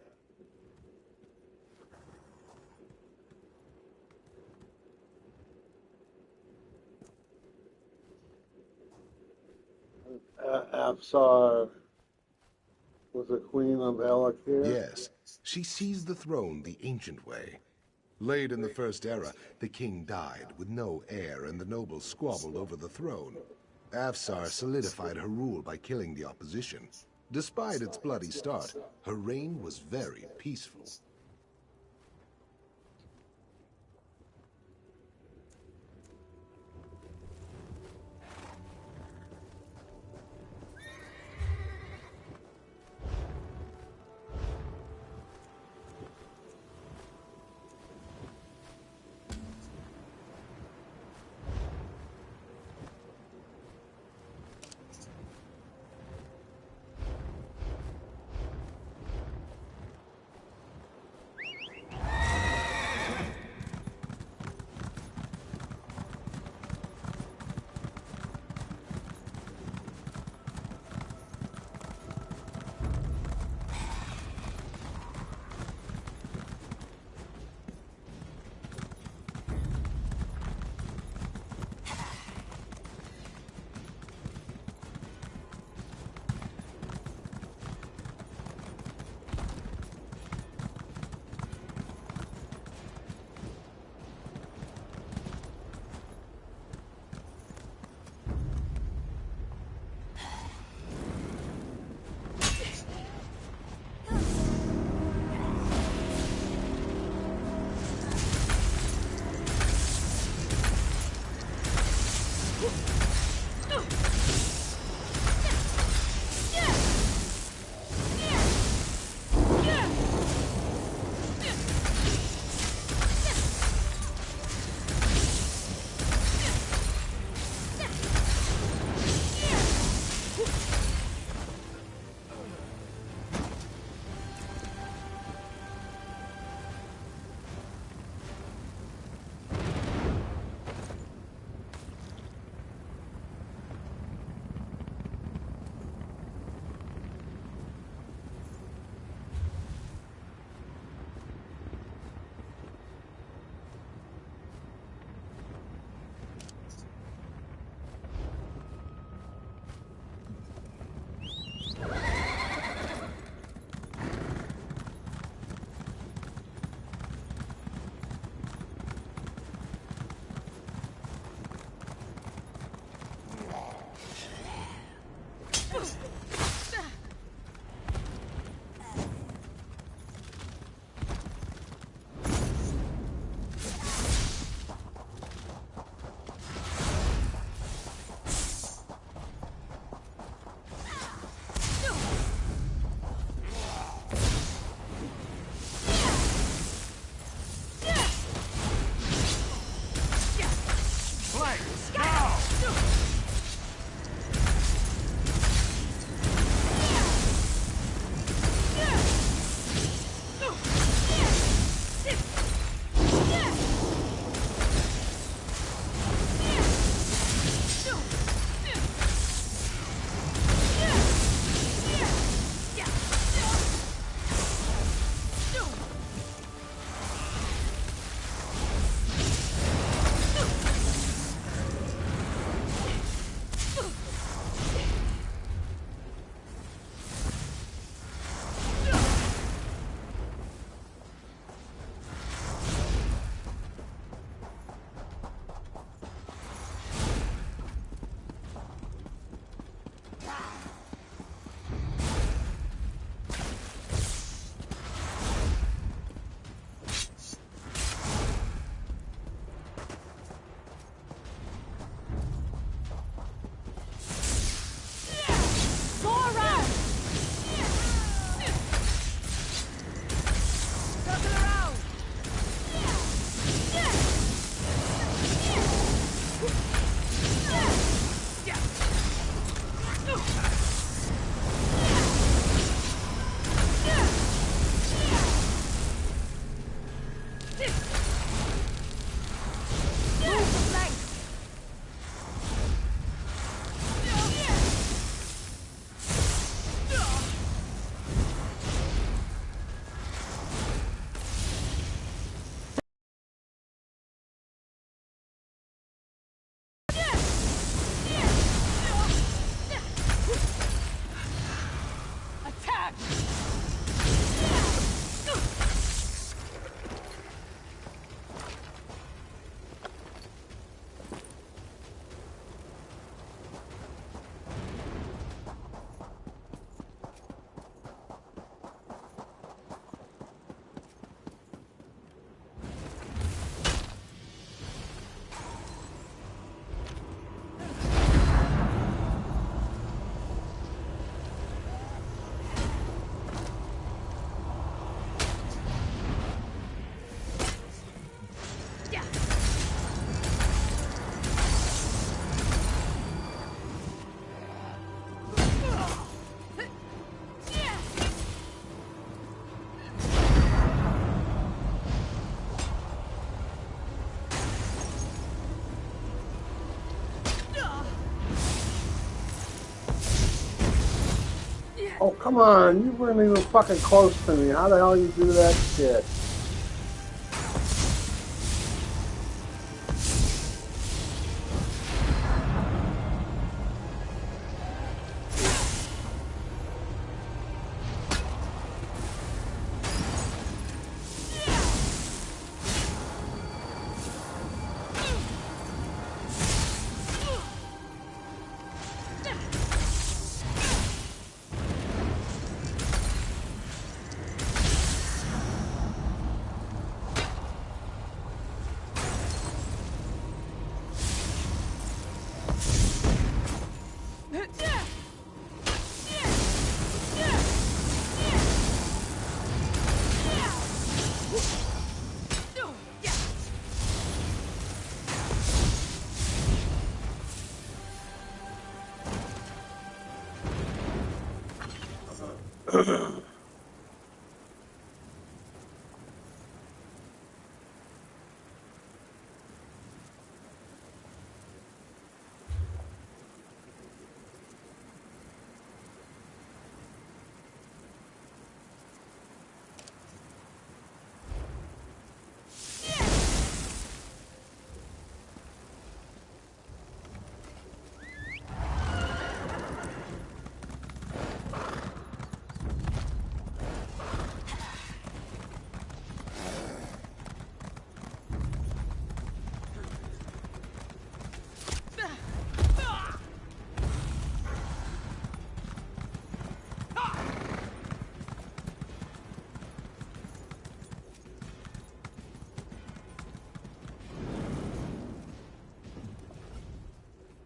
Afsar was the queen of Alakir? Yes, she seized the throne the ancient way. Late in the First Era, the king died with no heir and the nobles squabbled over the throne. Afsar solidified her rule by killing the opposition. Despite its bloody start, her reign was very peaceful. Oh, come on. You weren't even fucking close to me. How the hell you do that shit?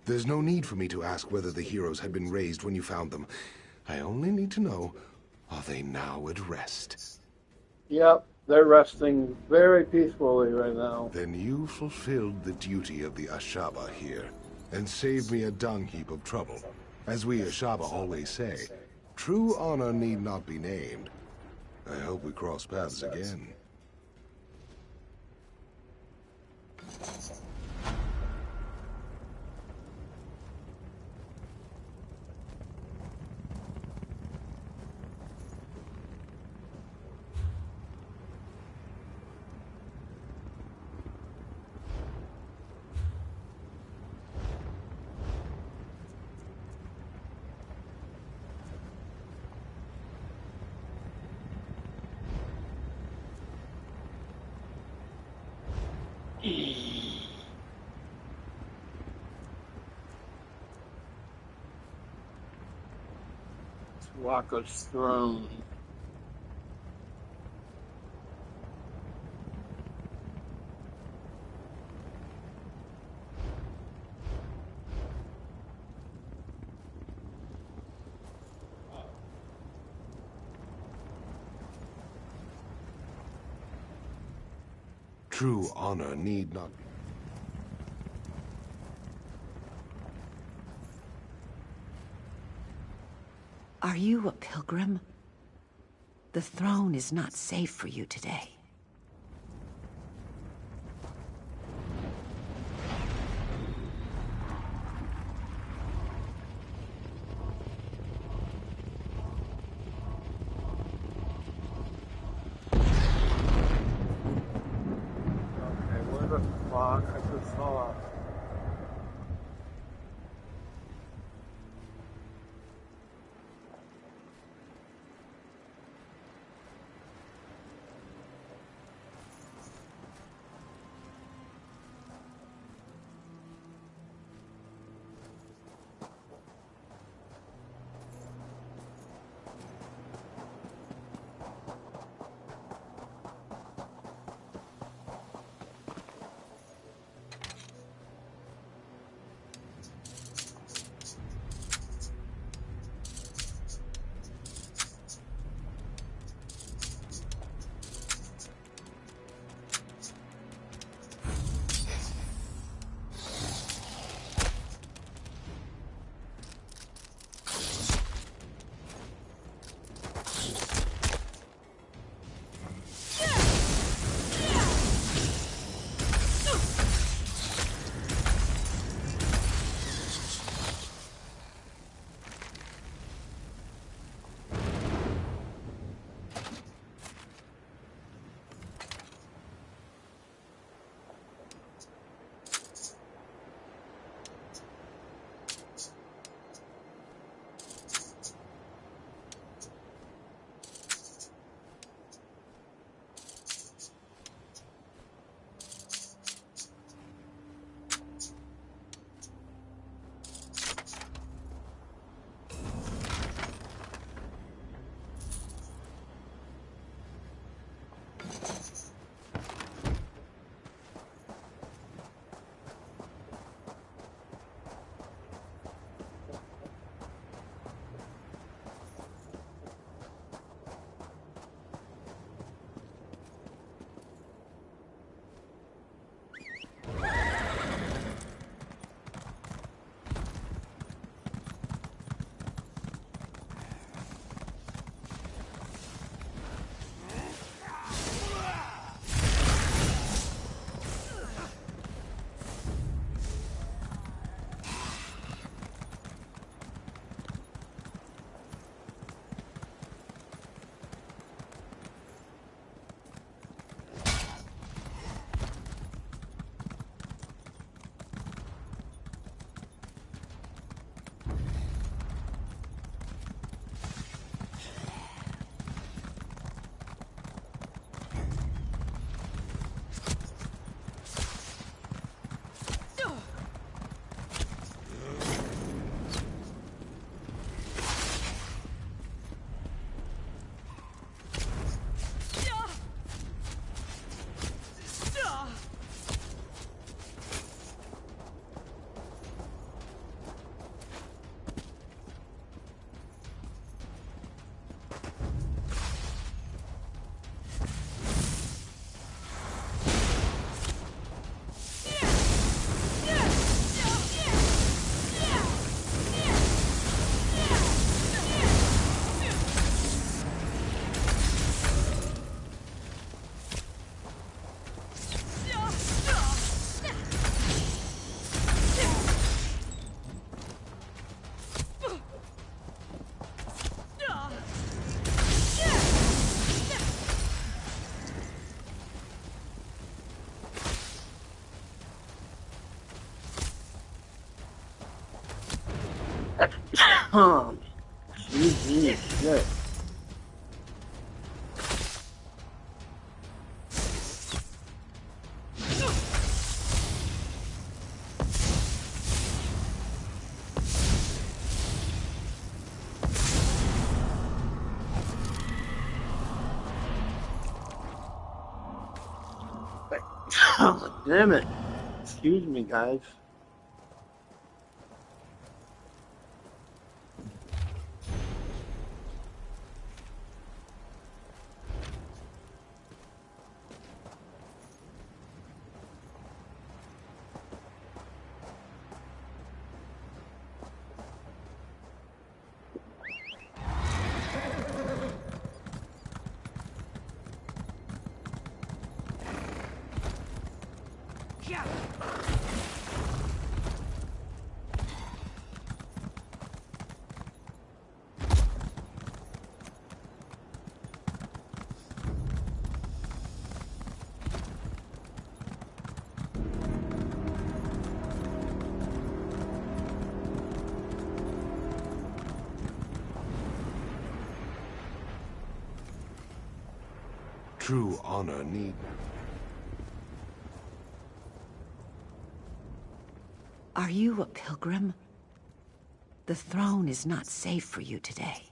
There's no need for me to ask whether the heroes had been raised when you found them. I only need to know, are they now at rest? Yep, they're resting very peacefully right now. Then you fulfilled the duty of the Ashaba here, and saved me a dung heap of trouble. As we Ashaba always say, true honor need not be named. I hope we cross paths again. Waka's throne. True honor need not be. Are you a pilgrim? The throne is not safe for you today. Okay, where the fuck? I just saw. Shit. Damn it. Excuse me, guys. True honor need... Are you a pilgrim? The throne is not safe for you today.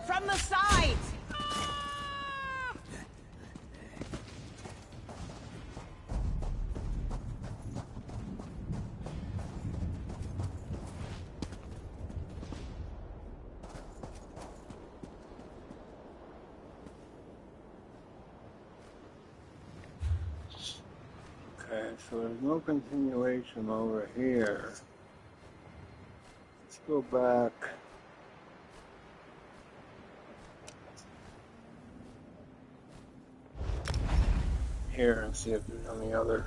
From the sides! Okay, so there's no continuation over here. Let's go back. Here and see if there's any other.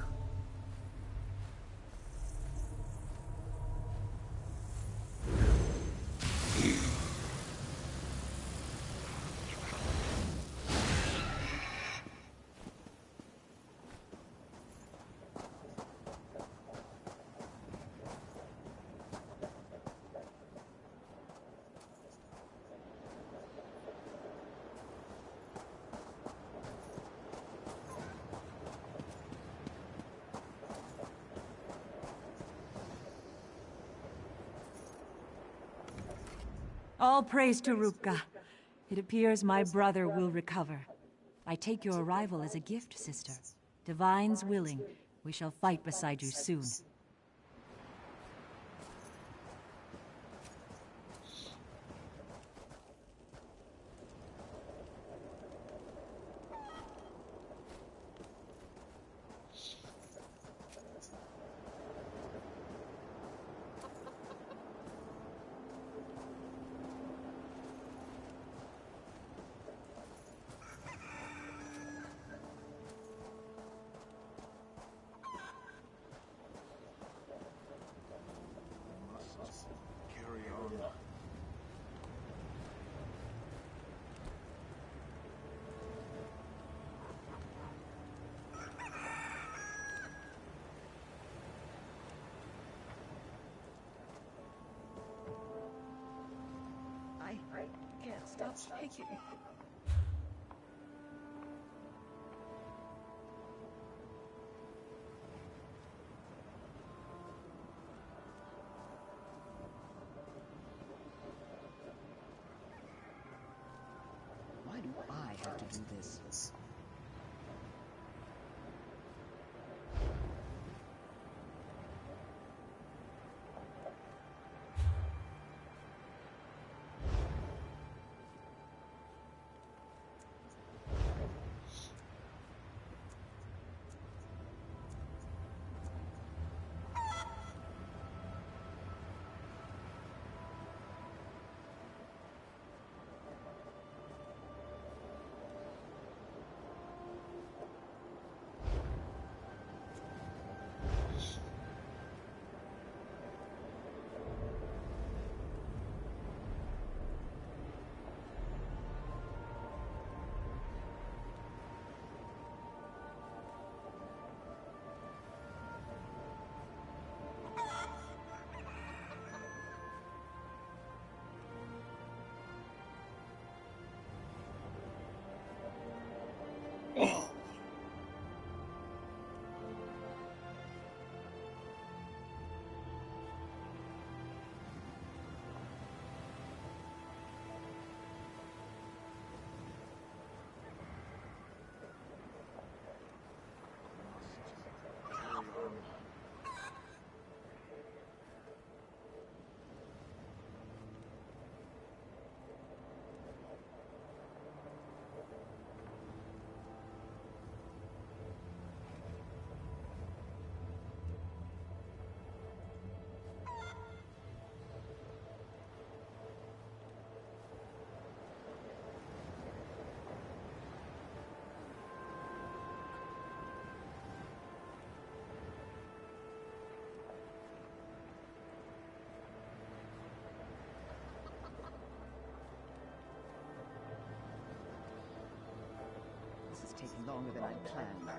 All praise to Rupka. It appears my brother will recover. I take your arrival as a gift, sister. Divine's willing. We shall fight beside you soon. I can't stop shaking. Why do I have to do this? This is taking longer than I planned.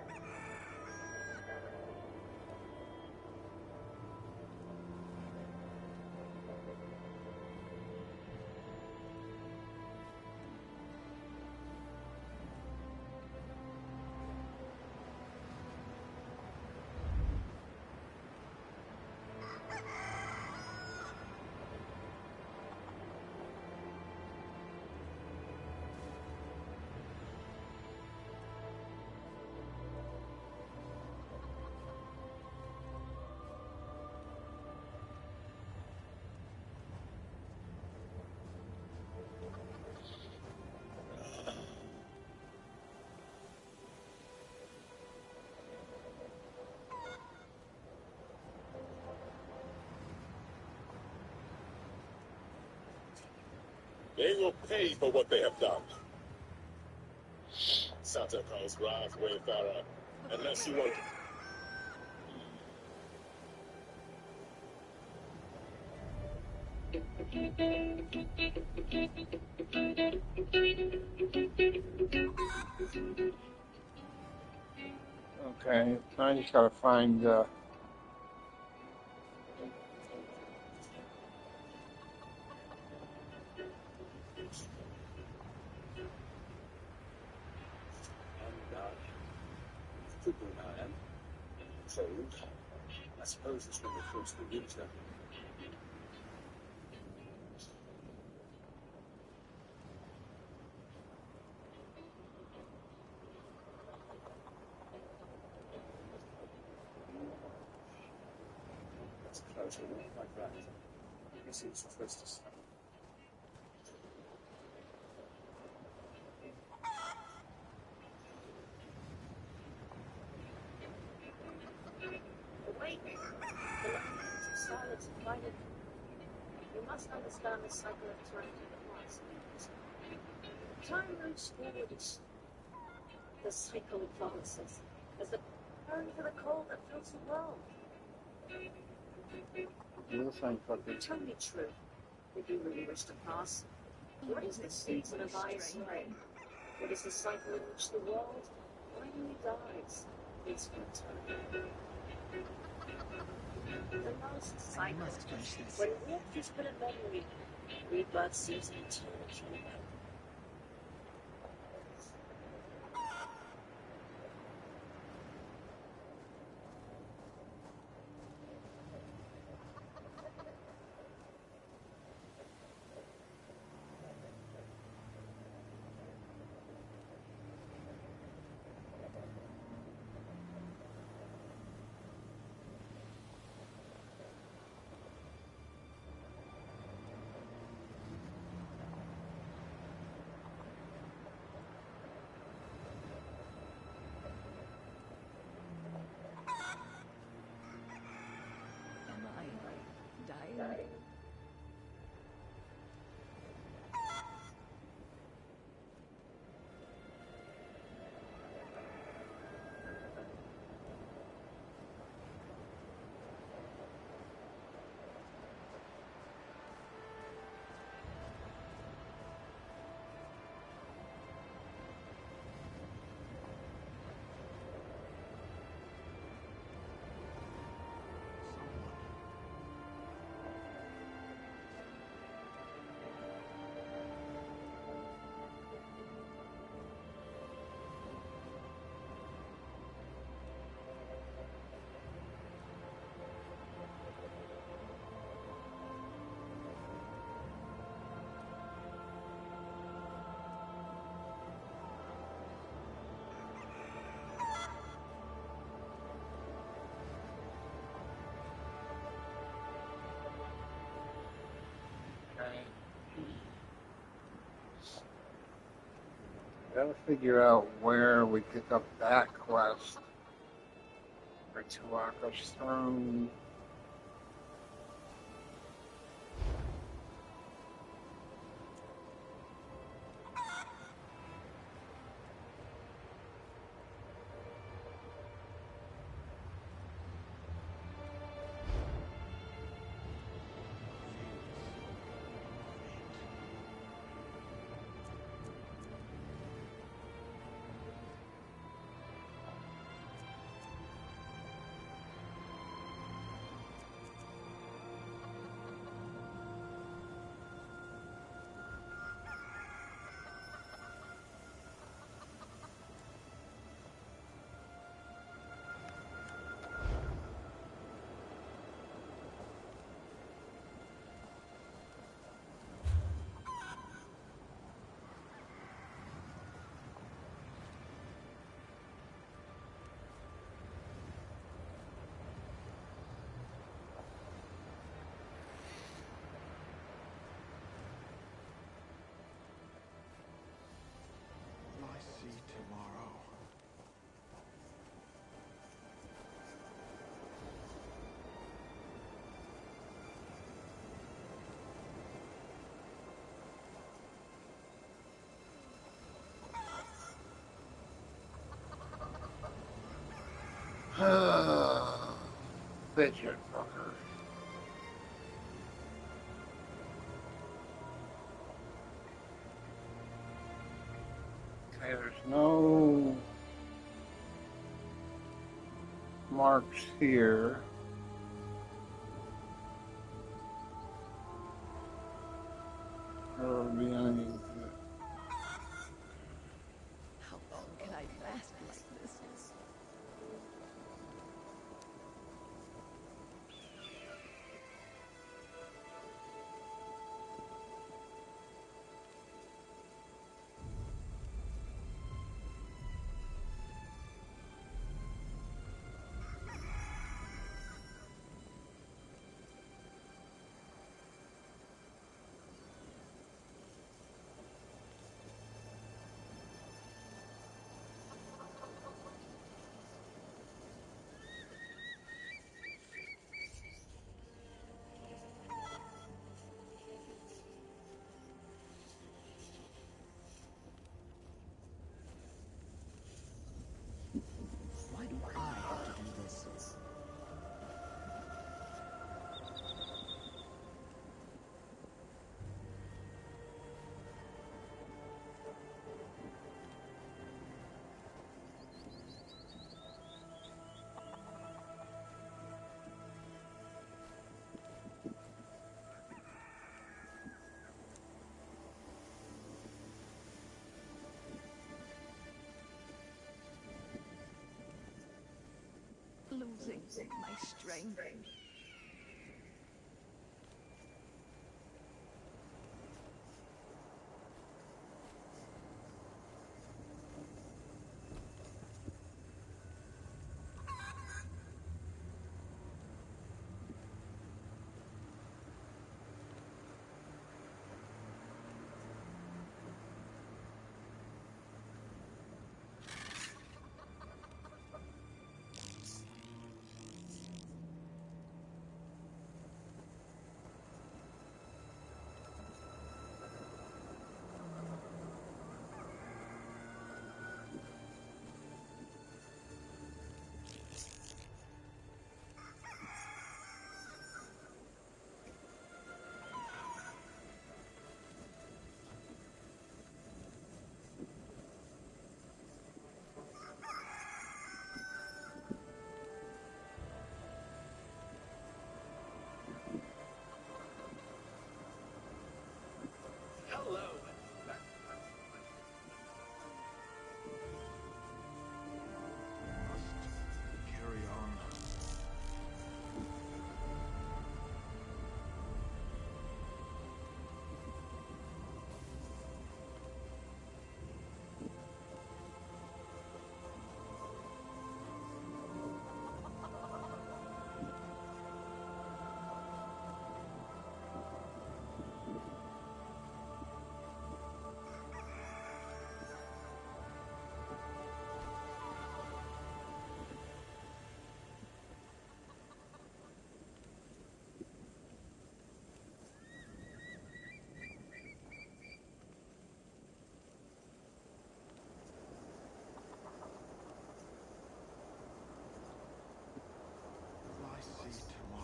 They will pay for what they have done. Santa Claus wrath wayfarer, unless you want. Okay, now I just gotta find. I suppose it's when we cross the winter. That's close, but not like that. I guess it's supposed to stop. Awake! The language of silence and quiet. You must understand the cycle of time to the past. Time moves forward. The cycle advances as the preparing for the cold that fills the world. Tell me true, if you really wish to pass. What is the season of ice and rain? What is the cycle in which the world finally dies? It's winter. The last cycle, when warmth is but a memory, rebirth seems an eternity. Gotta figure out where we pick up that quest. Or to walk us through. fidget fucker. Okay, there's no marks here. There would be any. How long can I last like this? Why do I have to do this? Losing my strength.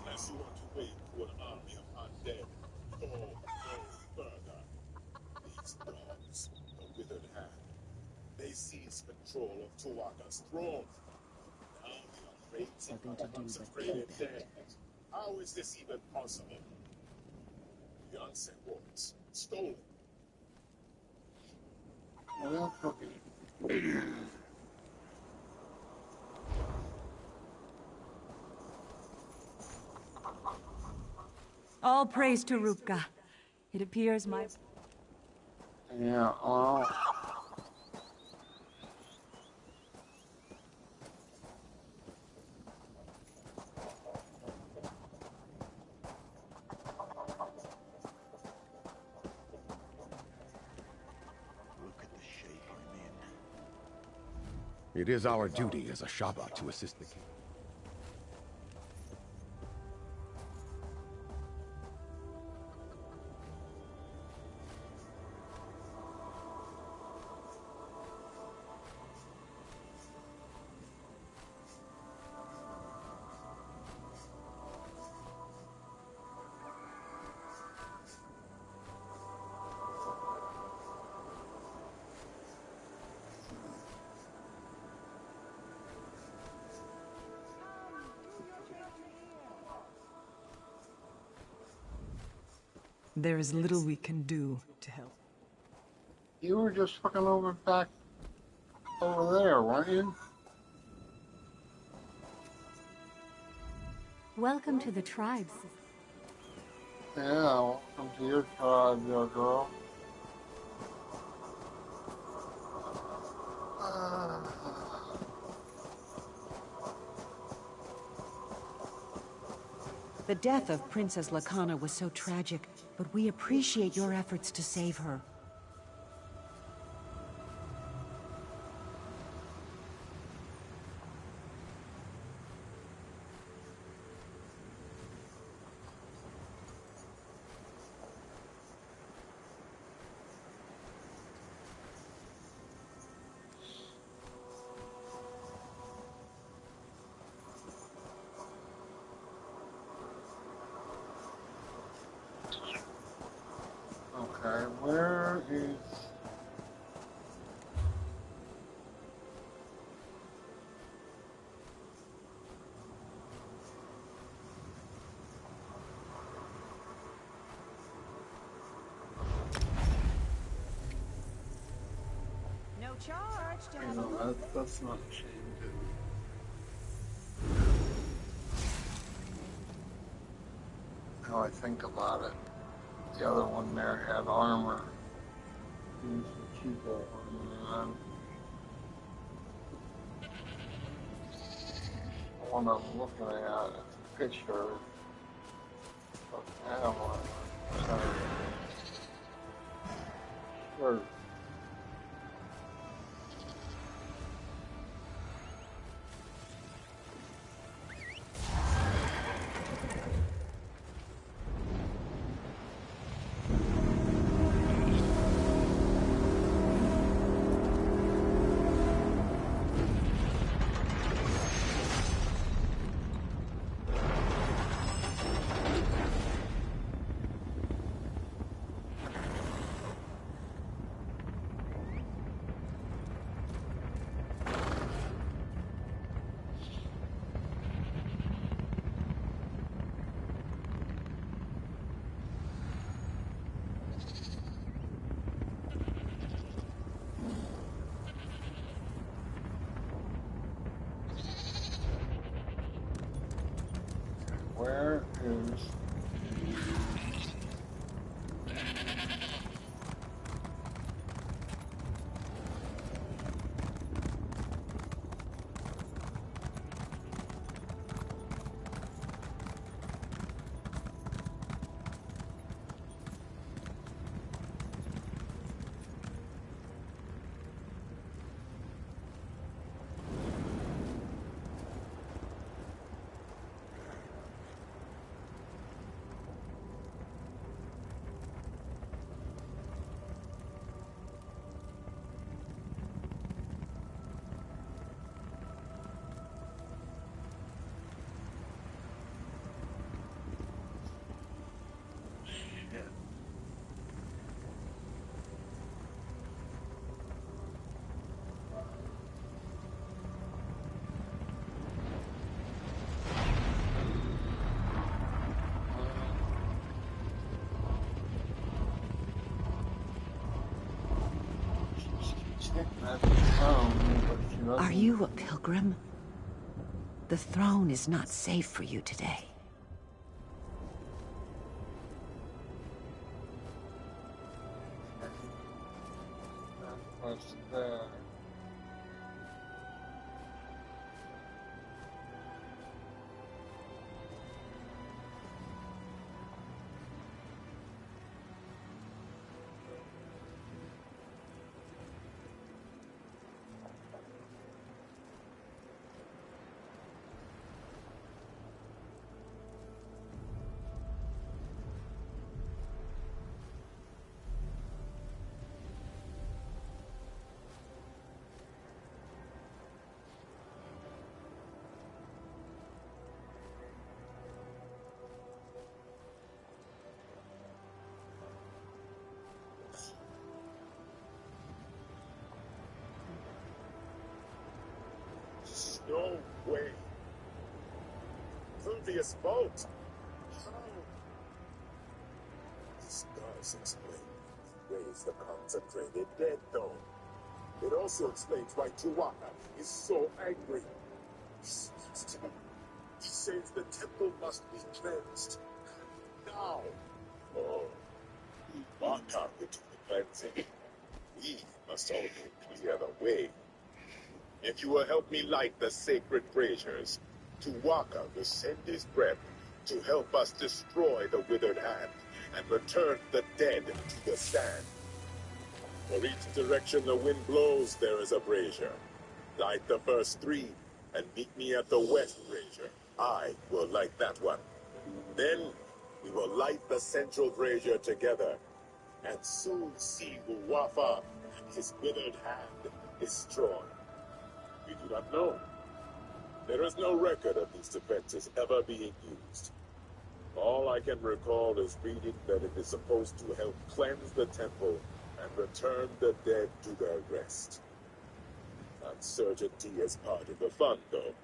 Unless you want to wait for an army of undead, go no further. These dogs, the withered hand, they seized control of Tuwaka's throne. Now they are raising the consecrated dead. How is this even possible? The onset wards, stolen. Well, okay. All praise to Rupka. It appears my... Yeah, well... Look at the shape I'm in. It is our duty as a Shaba to assist the king. There is little we can do to help. You were just fucking back over there, weren't you? Welcome to the tribes. Yeah, welcome to your tribe, your girl. The death of Princess Lakana was so tragic, but we appreciate your efforts to save her. Okay, where is... No charge to have No, a look. that's not chained in. Now I think about it, the other one there had armor. Use the cheapo armor. The one I'm looking at is a picture of Avalon. Sure. Where is... Are you a pilgrim? The throne is not safe for you today. What's there? No way. Fulvius boat. How? This this explain raise the concentrated dead, though. It also explains why Tuwaka is so angry. He says the temple must be cleansed. Now. Oh, Tuwaka will do the cleansing. We must only clear the way. If you will help me light the sacred braziers, Tuwaka will send his breath to help us destroy the withered hand and return the dead to the stand. For each direction the wind blows, there is a brazier. Light the first 3 and meet me at the west brazier. I will light that one. Then we will light the central brazier together and soon see Huwafa and his withered hand destroyed. We do not know. There is no record of these defenses ever being used. All I can recall is reading that it is supposed to help cleanse the temple and return the dead to their rest. Uncertainty is part of the fun, though.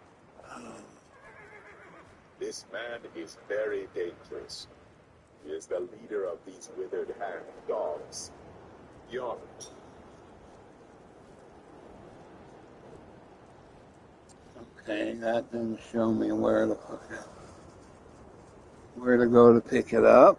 This man is very dangerous. He is the leader of these withered hand dogs. Yon. Okay, that didn't show me where to put it. Where to go to pick it up.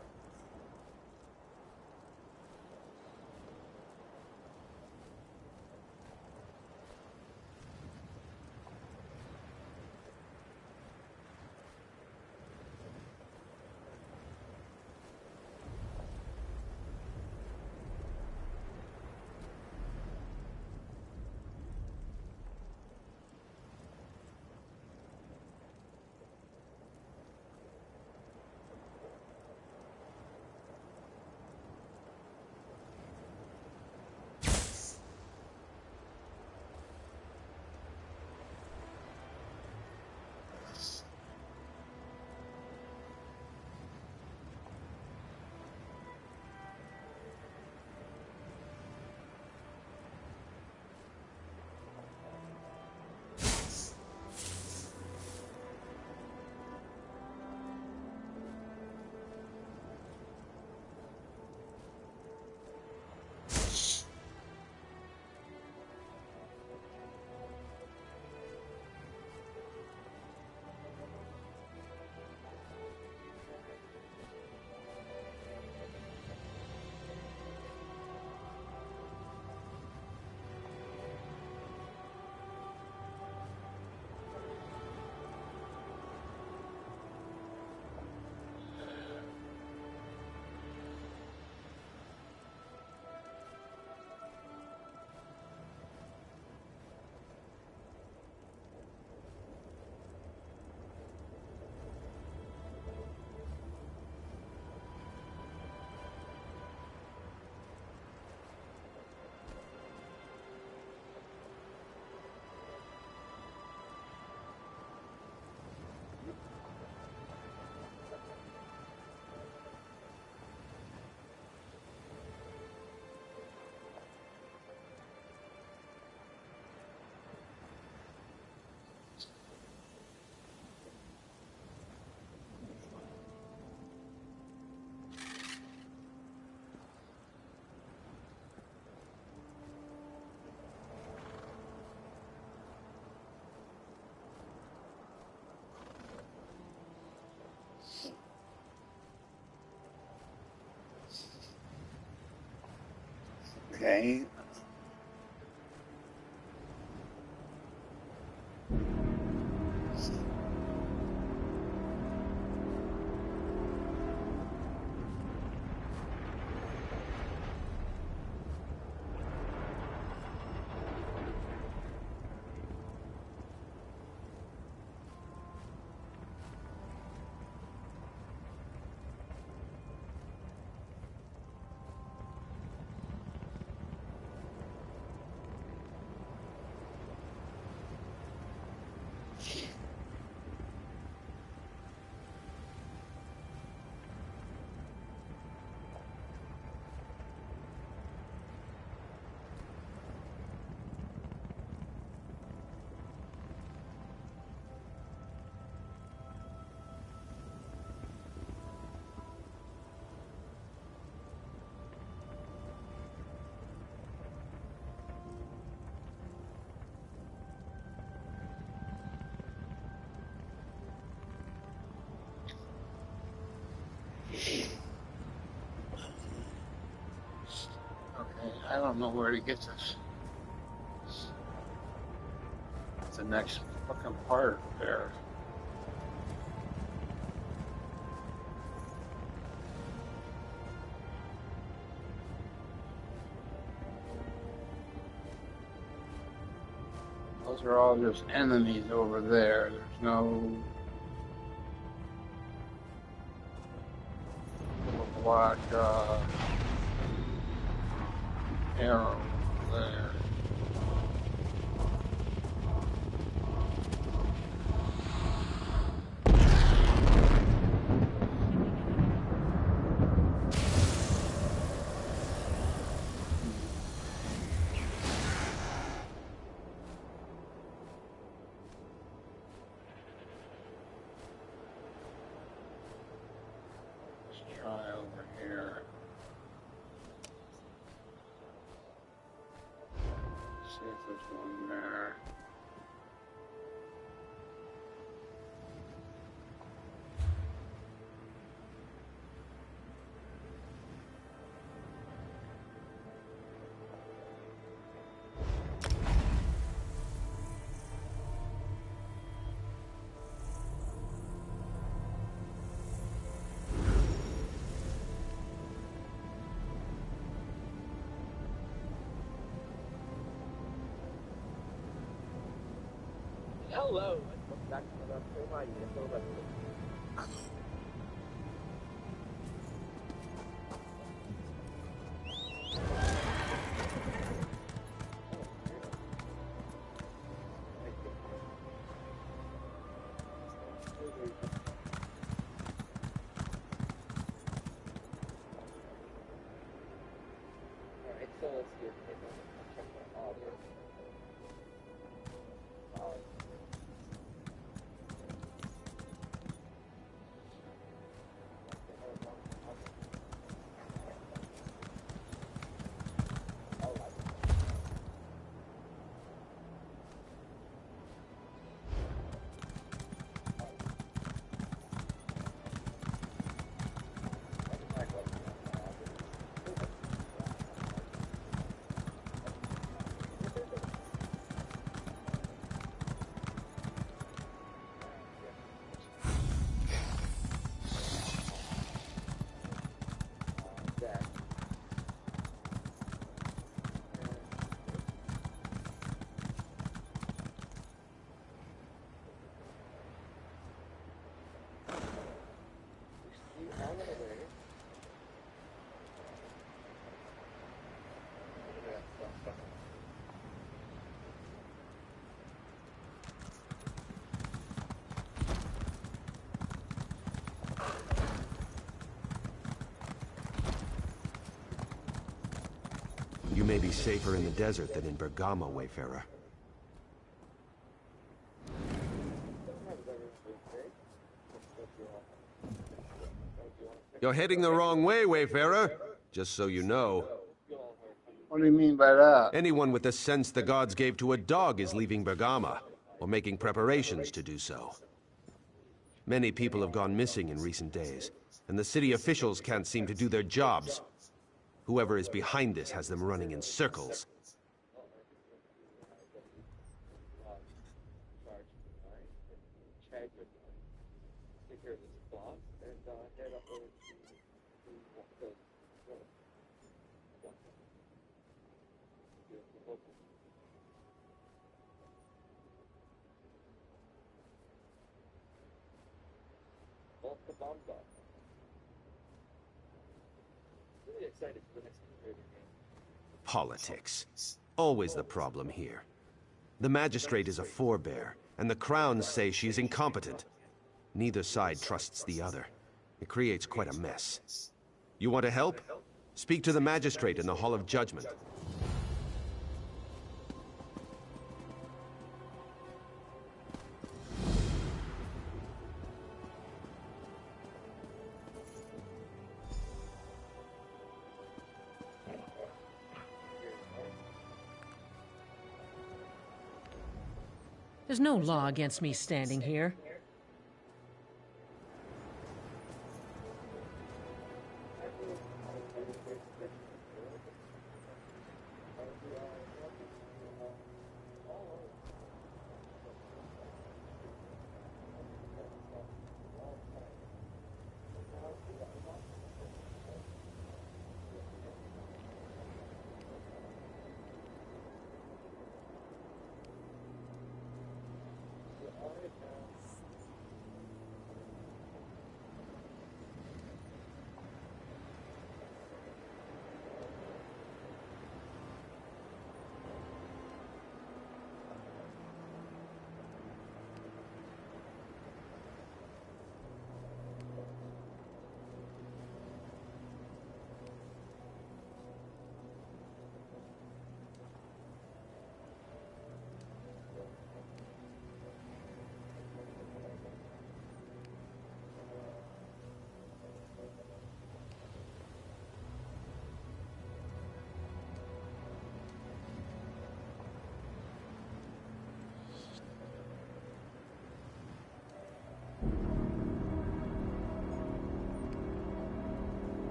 Okay. I don't know where to get this. It's the next fucking part there. Those are all just enemies over there. There's no black arrow there. Let's try over here. See if there's one there. Hello, and welcome back to another episode of my UFO Rescue. Alright, so let's see if they know. Check my audio. You may be safer in the desert than in Bergamo, Wayfarer. You're heading the wrong way, Wayfarer. Just so you know. What do you mean by that? Anyone with the sense the gods gave to a dog is leaving Bergama, or making preparations to do so. Many people have gone missing in recent days, and the city officials can't seem to do their jobs. Whoever is behind this has them running in circles. Politics. Always the problem here. The magistrate is a forebear, and the crowns say she is incompetent. Neither side trusts the other. It creates quite a mess. You want to help? Speak to the magistrate in the Hall of Judgment. There's no law against me standing here.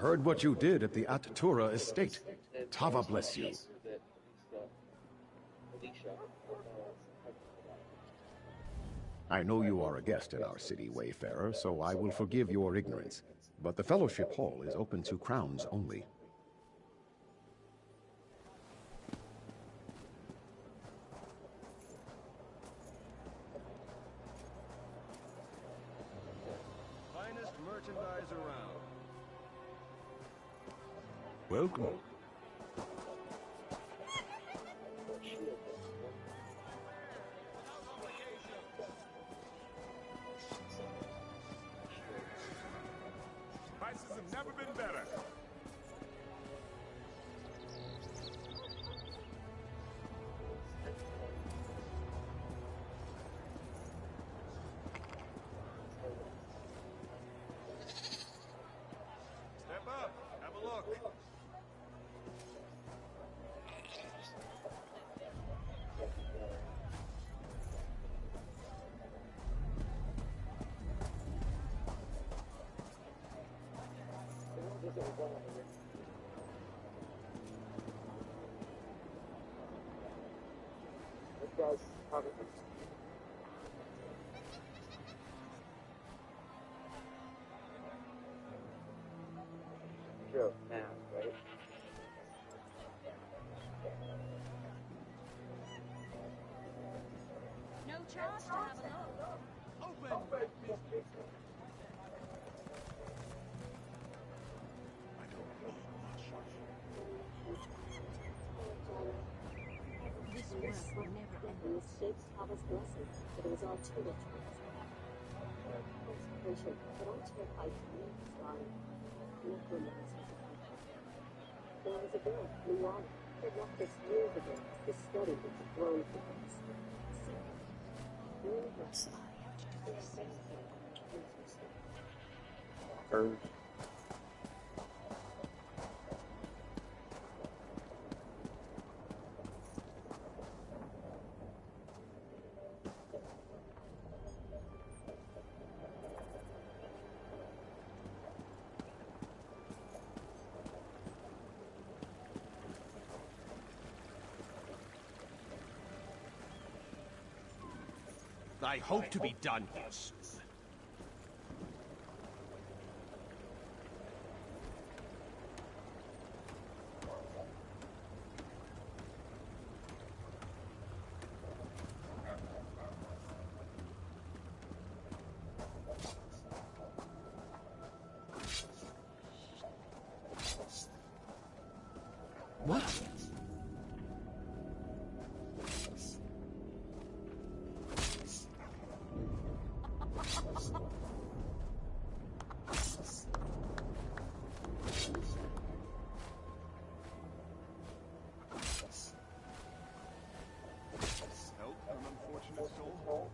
Heard what you did at the Attura estate. Tava bless you. I know you are a guest in our city, Wayfarer, so I will forgive your ignorance. But the Fellowship Hall is open to crowns only. Finest merchandise around. Welcome. Prices have never been better. Step up, have a look. True, now, right? No charge to have a look. Open! This work will never end. The mistakes Tava's blessing, but it was all too much for us. Consecration, but on to I can style. Necromancy. There was a girl, Luana, who left us years ago to study with the throne of the gods. Universe. Curves. I hope to be done here soon. What? Help an unfortunate soul?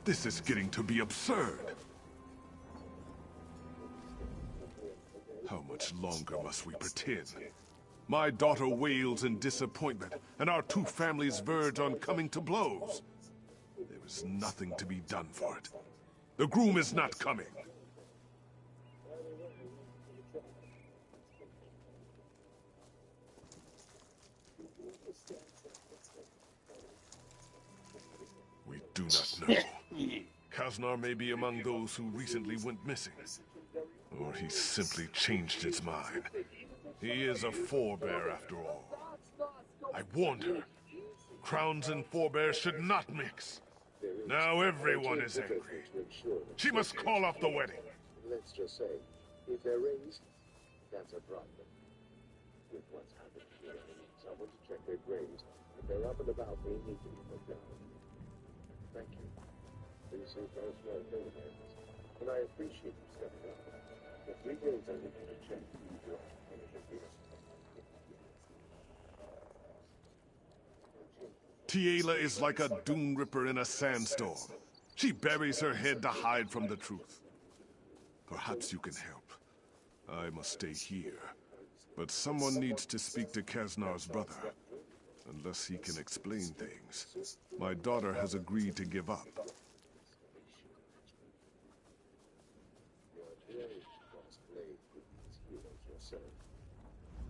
This is getting to be absurd. How much longer must we pretend? My daughter wails in disappointment, and our two families verge on coming to blows. There is nothing to be done for it. The groom is not coming. We do not know. Kaznar may be among those who recently went missing. Or he simply changed his mind. He is a forebear after all. I warned her. Crowns and forebears should not mix. Now everyone is angry. She must call off the wedding. Let's just say, if they're raised, that's a problem. With what's happened here, I need someone to check their graves. If they're up and about, they need to be put down. Thank you. These are very small things, and I appreciate you stepping up. For 3 days, I need you to check the usual anything here. If Tiela is like a Doom Ripper in a sandstorm. She buries her head to hide from the truth. Perhaps you can help. I must stay here. But someone needs to speak to Kaznar's brother. Unless he can explain things. My daughter has agreed to give up.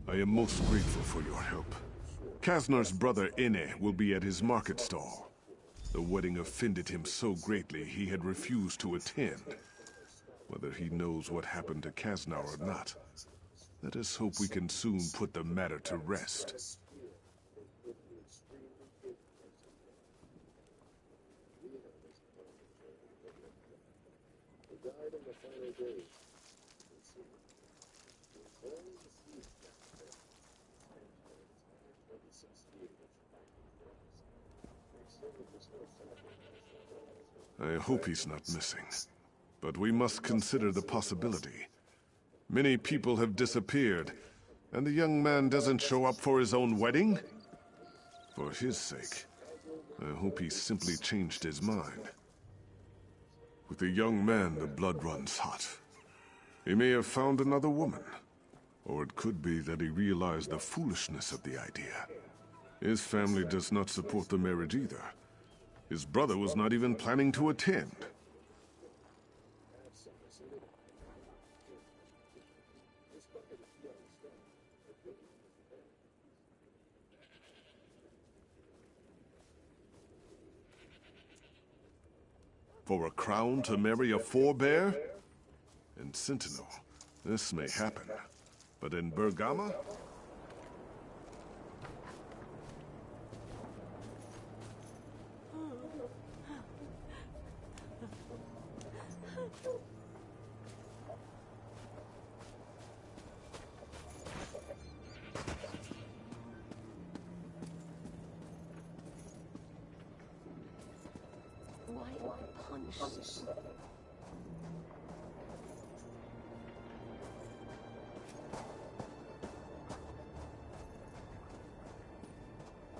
I am most grateful for your help. Kaznar's brother Ine will be at his market stall. The wedding offended him so greatly he had refused to attend. Whether he knows what happened to Kaznar or not, let us hope we can soon put the matter to rest. I hope he's not missing. But we must consider the possibility. Many people have disappeared, and the young man doesn't show up for his own wedding? For his sake, I hope he simply changed his mind. With the young man, the blood runs hot. He may have found another woman. Or it could be that he realized the foolishness of the idea. His family does not support the marriage either. His brother was not even planning to attend. For a crown to marry a forebear? In Sentinel, this may happen. But in Bergama? Why punish?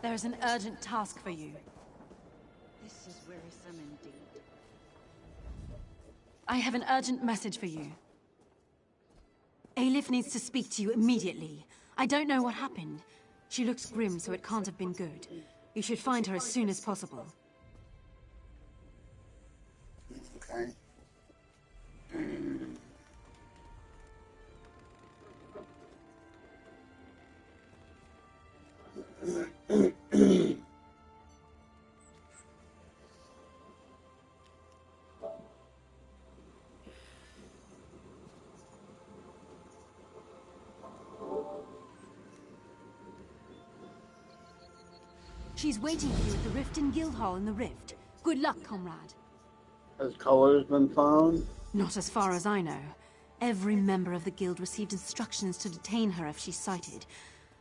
There is an urgent task for you. This is wearisome indeed. I have an urgent message for you. Aelif needs to speak to you immediately. I don't know what happened. She looks grim, so it can't have been good. You should find her as soon as possible. Okay. She's waiting for you at the Rift in Guildhall in the Rift. Good luck, comrade. Has colors been found? Not as far as I know. Every member of the guild received instructions to detain her if she's sighted.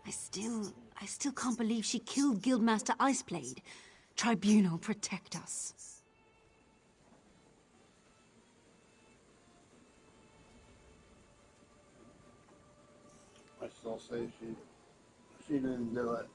I still can't believe she killed Guildmaster Iceblade. Tribunal, protect us. I still say she didn't do it.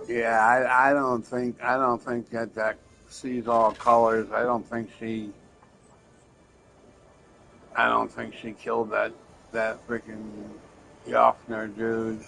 Yeah, I don't think that sees all colors. I don't think she killed that freaking Joffner dude.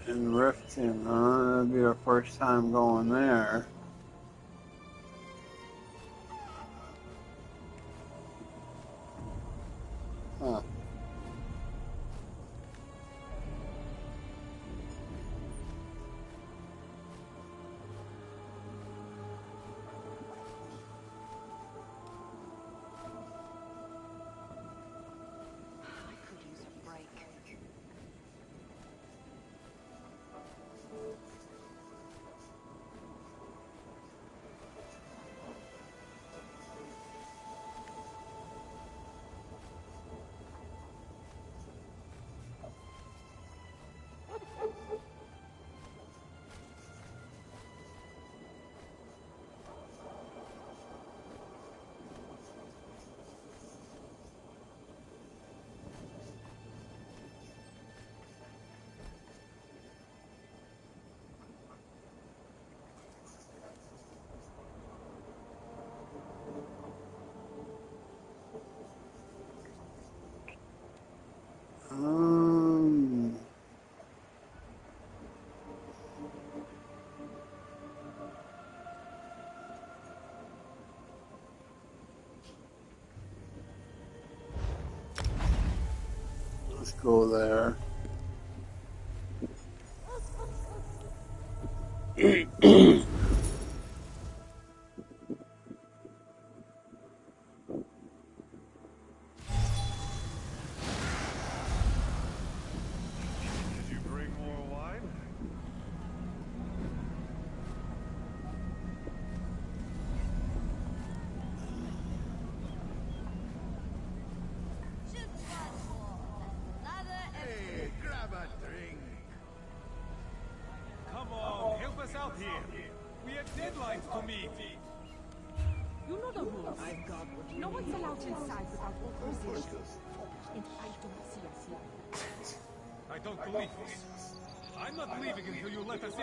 in Riften, huh? That'd be our first time going there. Huh. Let's go there. Did you bring more wine? Hey, grab a drink. Come on, help us out here. We have deadlines to meet. You know the rules. I've got what you No one's allowed inside without authorization. And I don't see us here. I don't believe this. I'm not leaving until you let us in.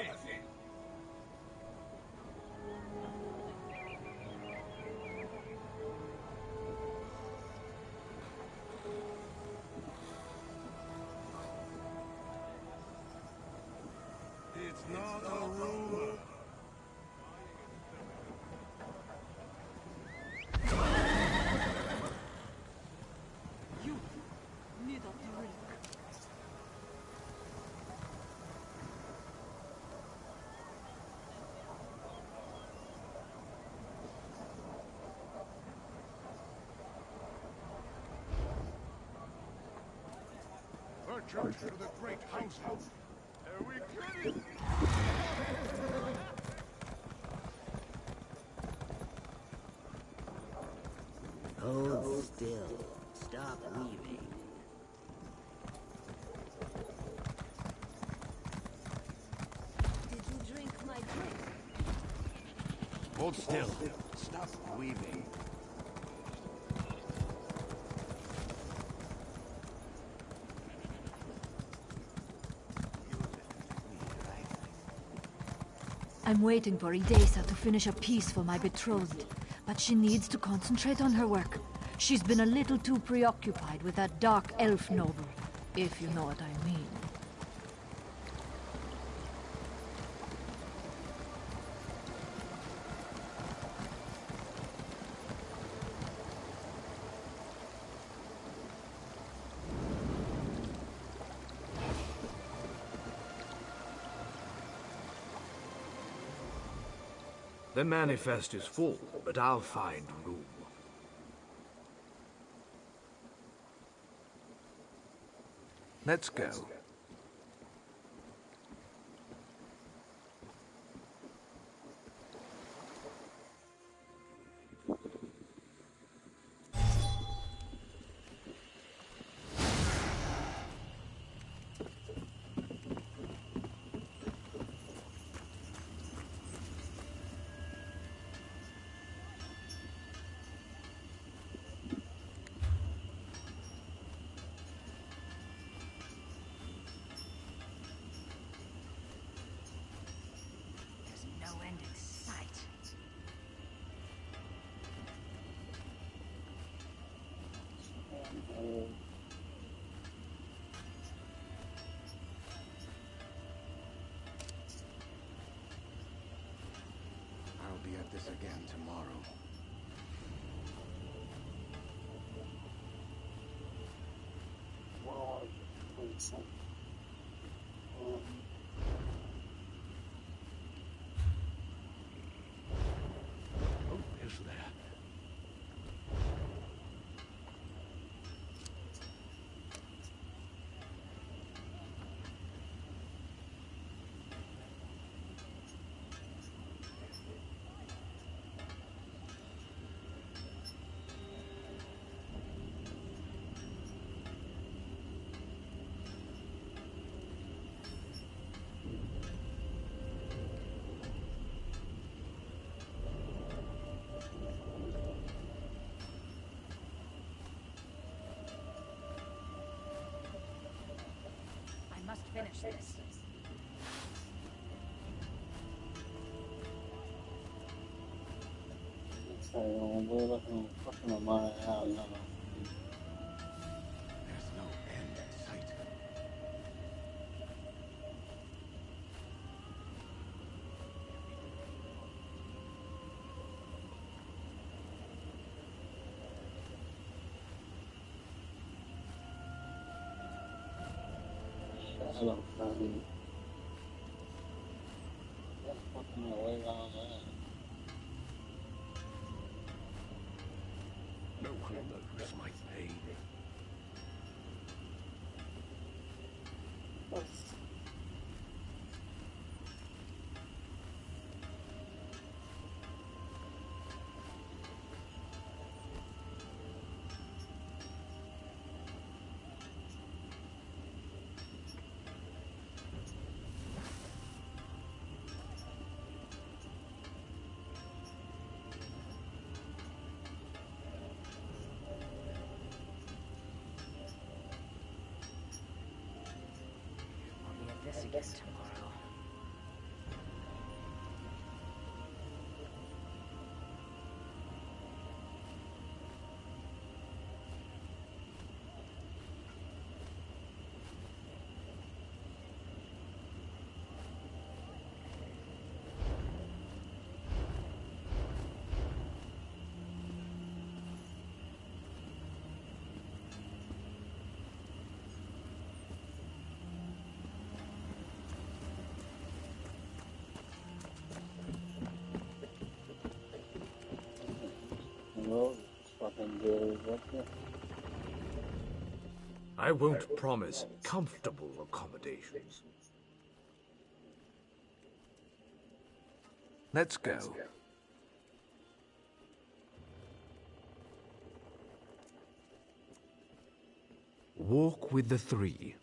It's not a rumor. You need a drink. Merchant to the great household. Are we kidding? Hold still. Stop weaving. Did you drink my drink? Hold still. Stop weaving. I'm waiting for Idesa to finish a piece for my betrothed, but she needs to concentrate on her work. She's been a little too preoccupied with that dark elf novel, if you know what I mean. The manifest is full, but I'll find room. Let's go. No end in sight. Oh, is there? I must finish this. Okay, we're looking fucking on my house now. There's no end in sight. Shut up, Fatty. Get fucking away down there. No one knows my pain. I'll be at this again tomorrow. Hello, fucking dude, what the? I won't promise comfortable accommodations. Let's go. Walk with the three.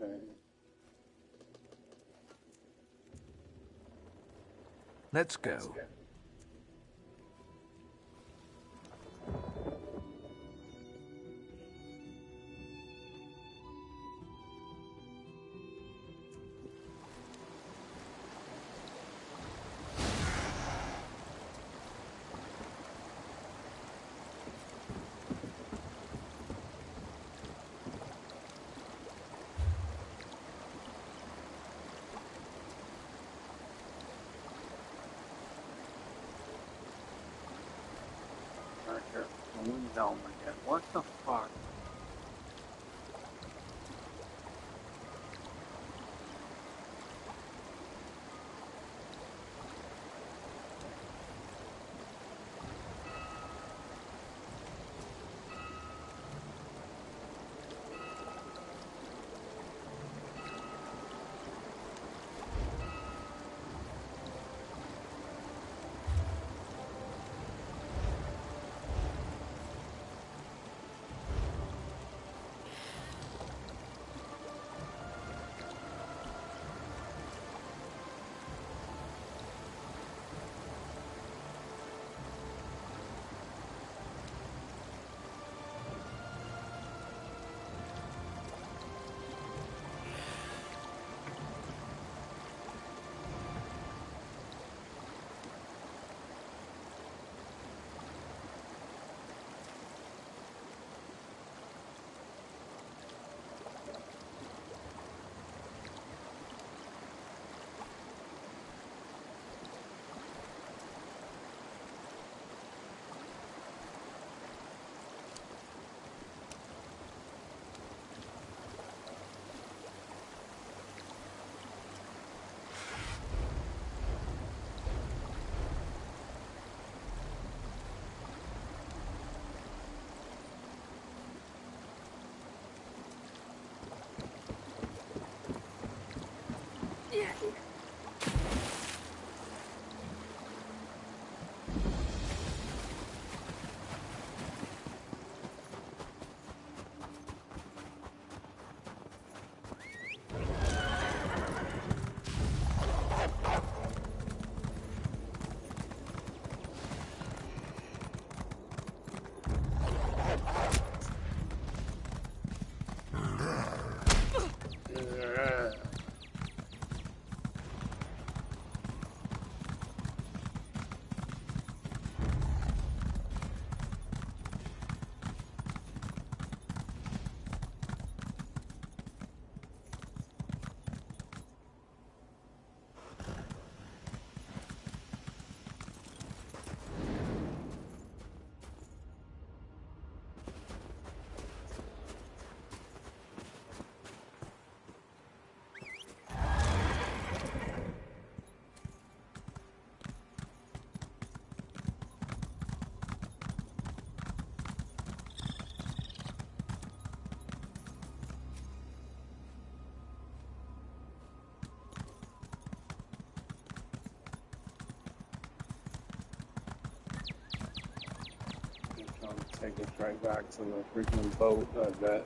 Okay. Let's go. No, my God. What the fuck? take us right back to the freaking boat, I bet.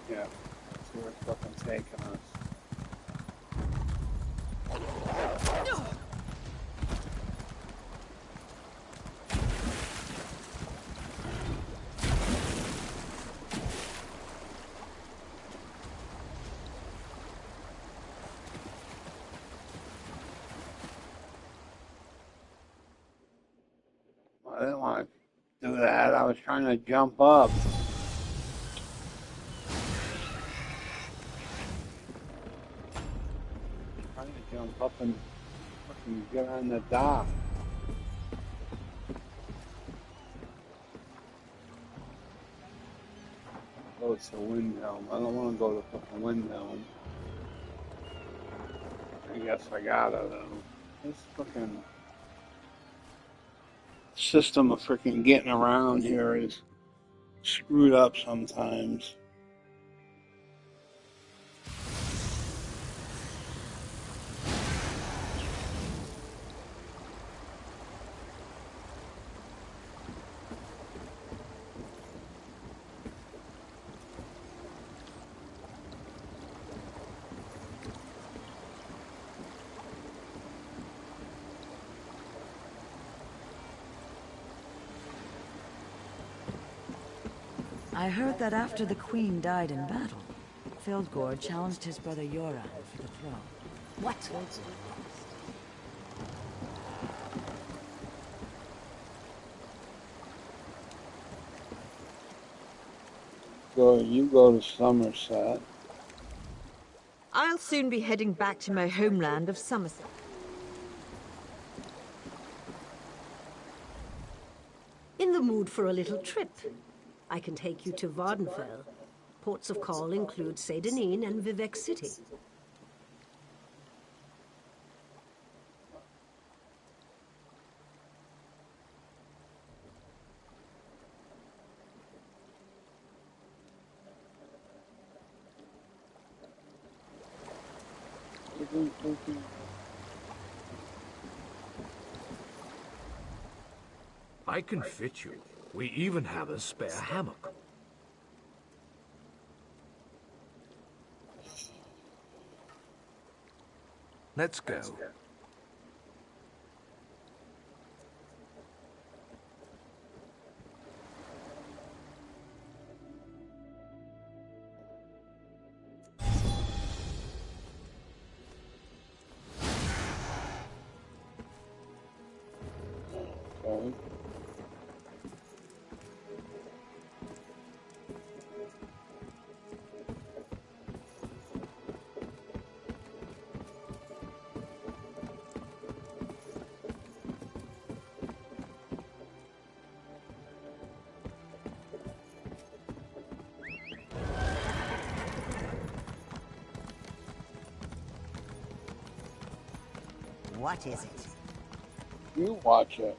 Yeah, that's where it's fucking taking us. I didn't want to do that. I was trying to jump up. Trying to jump up and fucking get on the dock. Oh, it's a wind helm. I don't want to go to the fucking wind helm. I guess I gotta though. This fucking system of freaking getting around here is screwed up sometimes. I heard that after the Queen died in battle, Fildgord challenged his brother Yoran for the throne. What? You go to Somerset. I'll soon be heading back to my homeland of Somerset. In the mood for a little trip? I can take you to Vardenfell. Ports of call include Saint-Denis and Vivec City. I can fit you. We even have a spare hammock. Let's go. Okay. What is it? You watch it.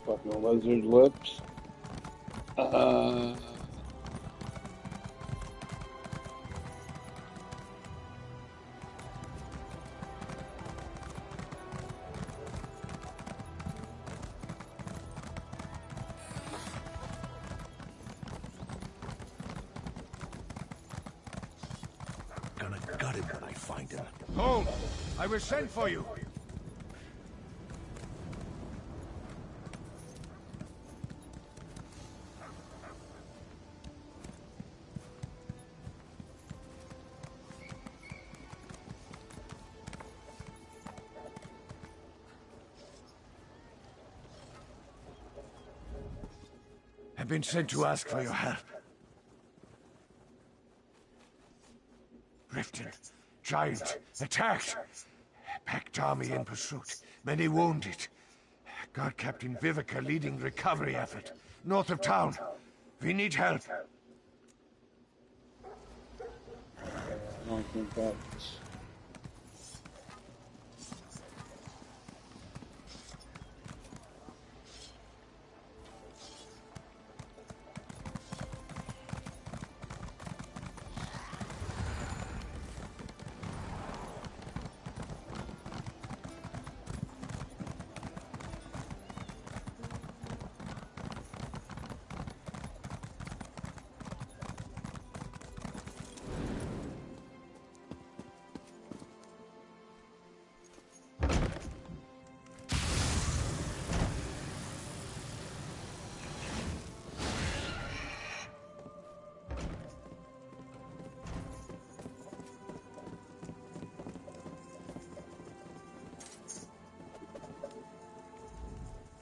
Fucking lizard lips. Gonna gut him when I find him. Hold! I will send for you. I've been sent to ask for your help. Riften, giant, attacked. Packed army in pursuit. Many wounded. Guard Captain Vivica leading recovery effort. North of town. We need help. I think that's...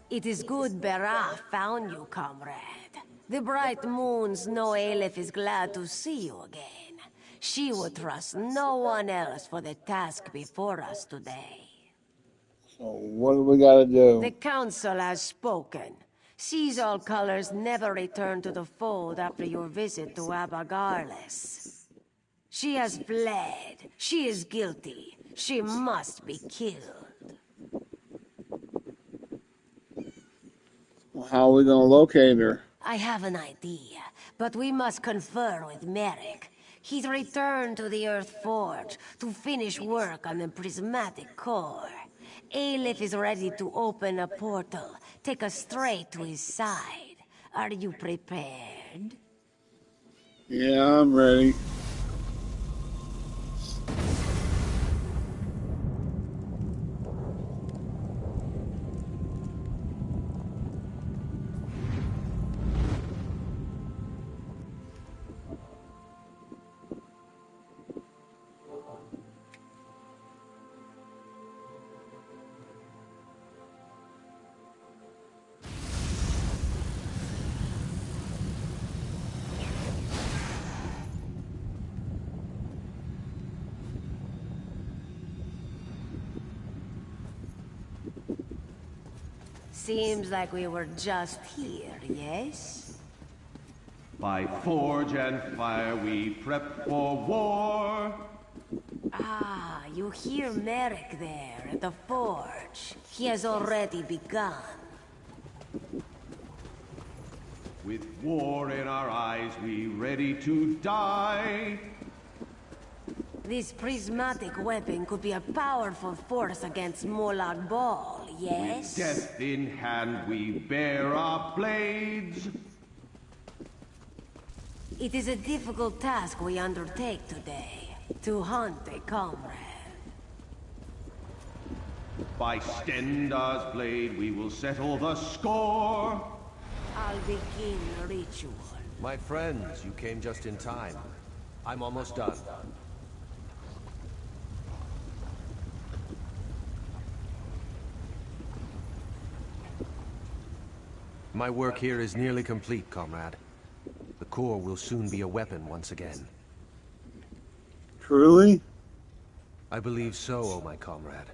It is good Berah found you, comrade. The bright moons know Aleph is glad to see you again. She would trust no one else for the task before us today. So what do we gotta do? The council has spoken. Seize all colors never return to the fold after your visit to Abagarles. She has fled. She is guilty. She must be killed. How are we gonna locate her? I have an idea, but we must confer with Merrick. He's returned to the Earth Forge to finish work on the prismatic core. Aleph is ready to open a portal, take us straight to his side. Are you prepared? Yeah, I'm ready. Seems like we were just here, yes? By forge and fire we prep for war. Ah, you hear Merrick there at the forge. He has already begun. With war in our eyes, we ready to die. This prismatic weapon could be a powerful force against Molag Bal, yes? With death in hand, we bear our blades. It is a difficult task we undertake today, to hunt a comrade. By Stendar's blade, we will settle the score. I'll begin the ritual. My friends, you came just in time. I'm almost done. My work here is nearly complete, comrade. The core will soon be a weapon once again. Truly? I believe so, oh my comrade.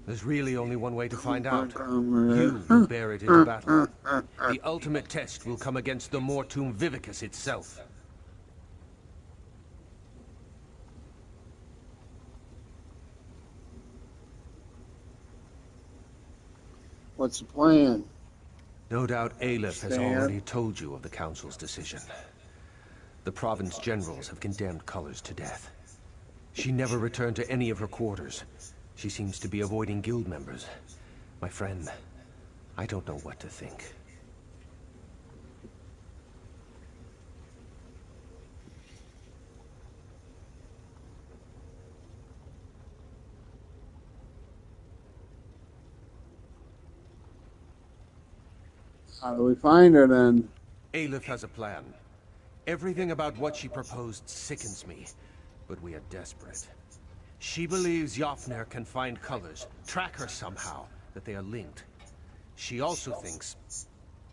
There's really only one way to find out. Comrade. You will bear it into battle. The ultimate test will come against the Mortum Vivicus itself. What's the plan? No doubt Aleph has Stand. already told you of the Council's decision. The province generals have condemned Colors to death. She never returned to any of her quarters. She seems to be avoiding guild members. My friend, I don't know what to think. How do we find her then? Aleph has a plan. Everything about what she proposed sickens me, but we are desperate. She believes Jofnir can find Colors, track her somehow, that they are linked. She also thinks...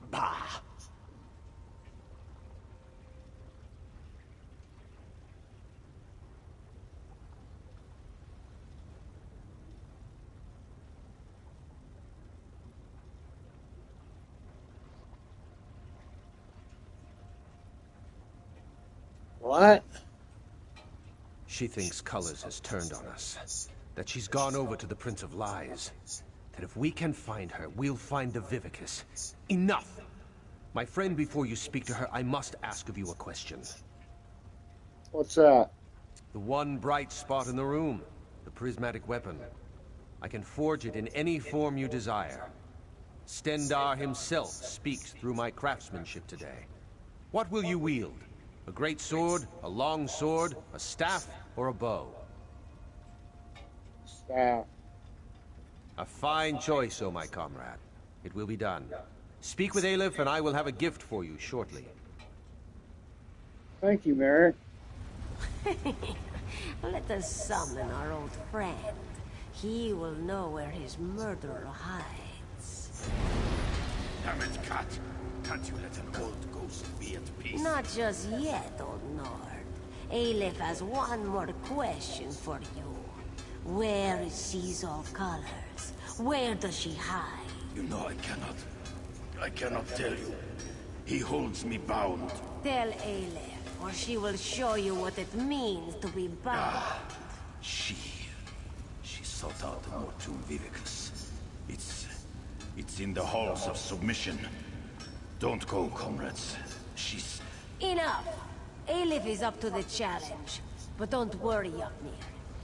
Bah! What? She thinks Colors has turned on us. That she's gone over to the Prince of Lies. That if we can find her, we'll find the Vivicus. Enough! My friend, before you speak to her, I must ask of you a question. What's that? The one bright spot in the room. The prismatic weapon. I can forge it in any form you desire. Stendar himself speaks through my craftsmanship today. What will you wield? A great sword, a long sword, a staff, or a bow? Staff. A fine choice, oh my comrade. It will be done. Speak with Aleph and I will have a gift for you shortly. Thank you, Merrick. Let us summon our old friend. He will know where his murderer hides. Damn it, cat. Can't you let an old ghost be at peace? Not just yet, old Nord. Aleph has one more question for you. Where is Caesar Colors? Where does she hide? You know I cannot tell you. He holds me bound. Tell Aleph, or she will show you what it means to be bound. She sought out the Mortum Vivicus. It's in the halls of submission. Don't go, comrades. She's... Enough! Aleph is up to the challenge. But don't worry, Yuknir.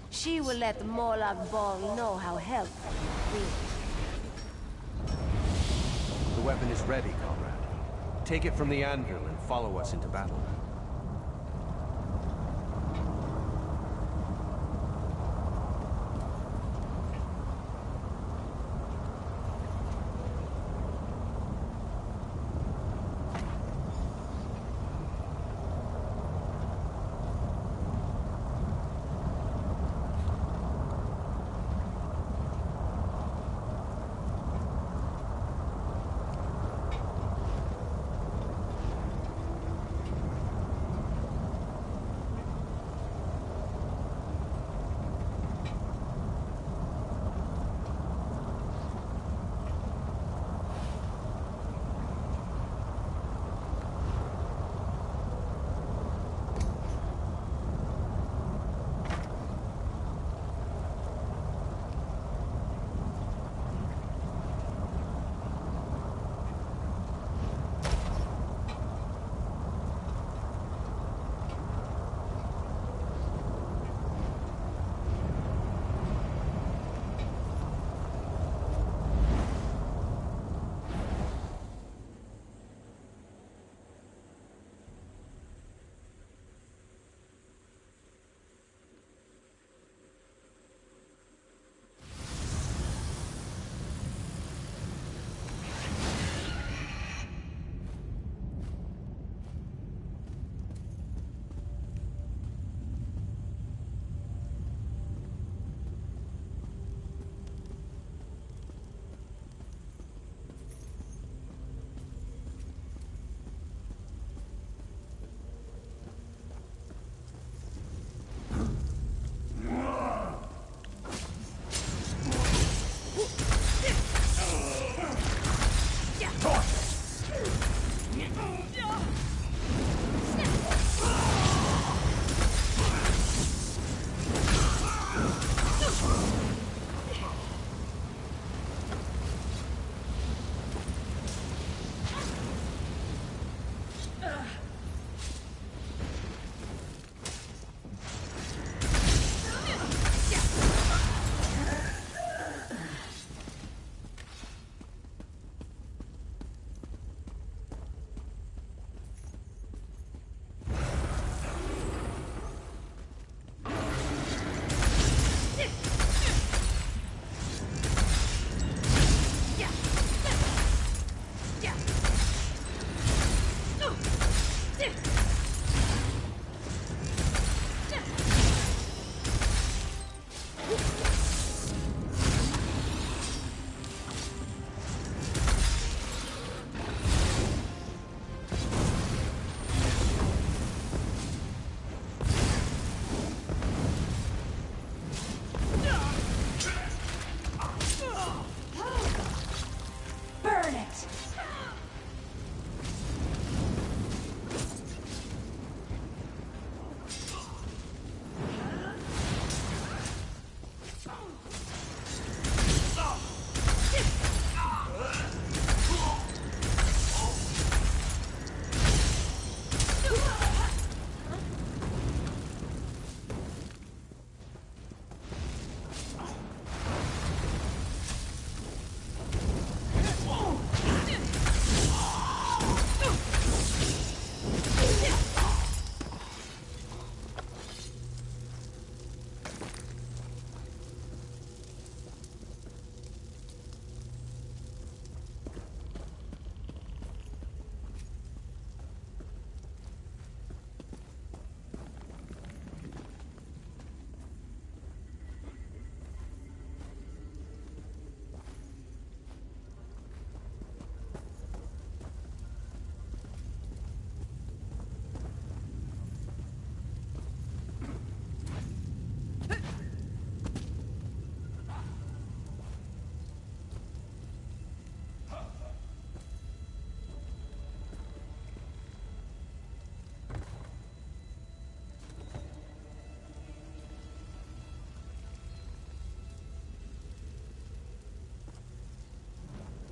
She will let Molag Bal know how helpful you've been. The weapon is ready, comrade. Take it from the anvil and follow us into battle.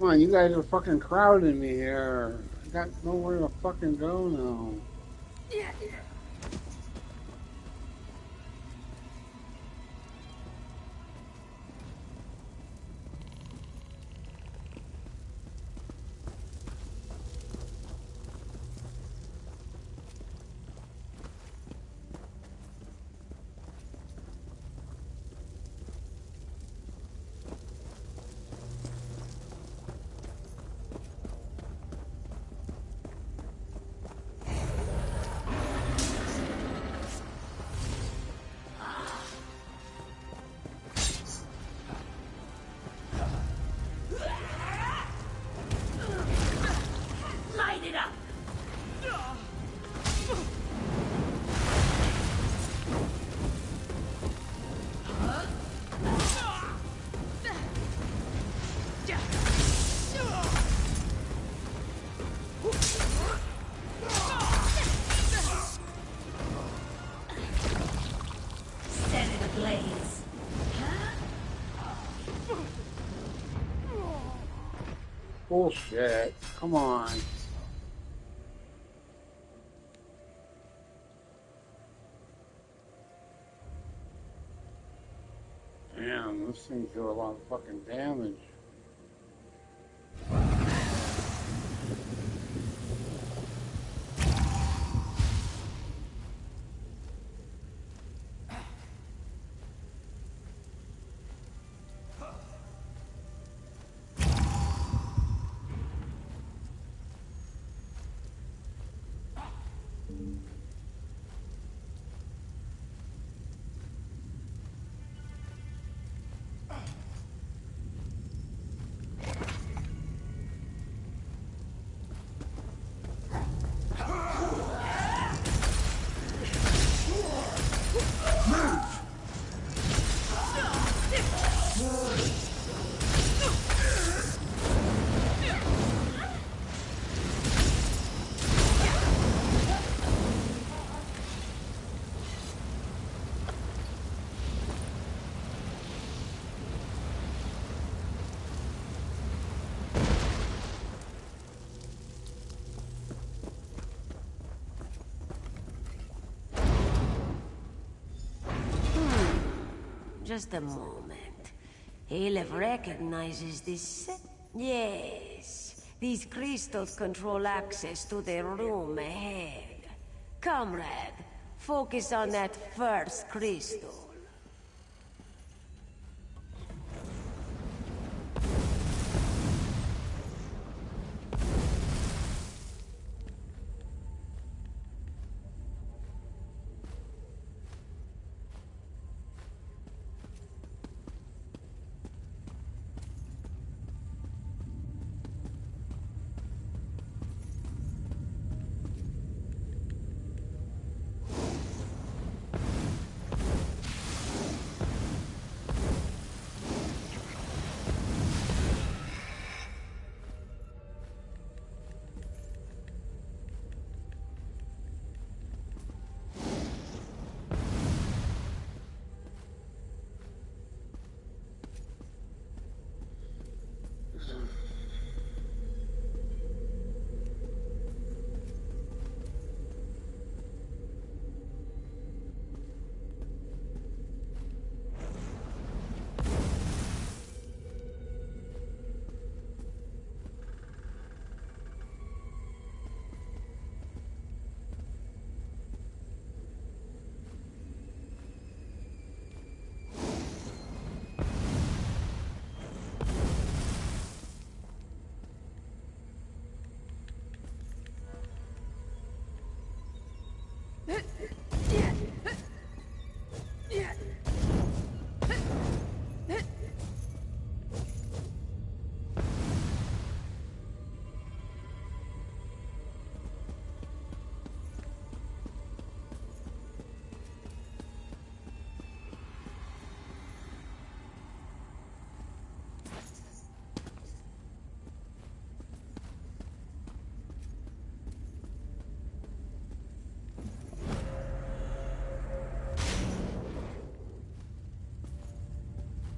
Come on, you guys are fucking crowding me here. I got nowhere to fucking go now. Light it up! Set it ablaze. Bullshit. Come on. Damn, this thing do a lot of fucking damage. Just a moment. Aleph recognizes this. Yes. These crystals control access to the room ahead. Comrade, focus on that first crystal.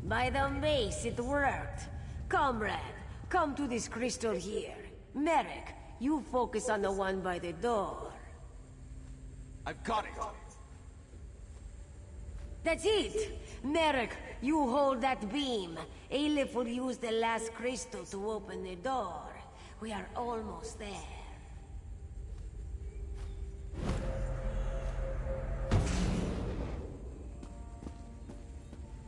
By the mace, it worked. Comrade, come to this crystal here. Merrick, you focus on the one by the door. I've got it. That's it! Merrick, you hold that beam. Aleph will use the last crystal to open the door. We are almost there.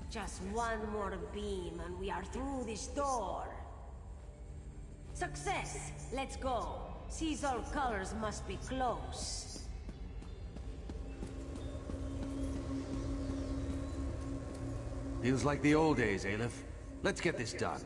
Just one more beam and we are through this door. Success! Let's go. Caesar colors must be close. Feels like the old days, Aleph. Let's get this done.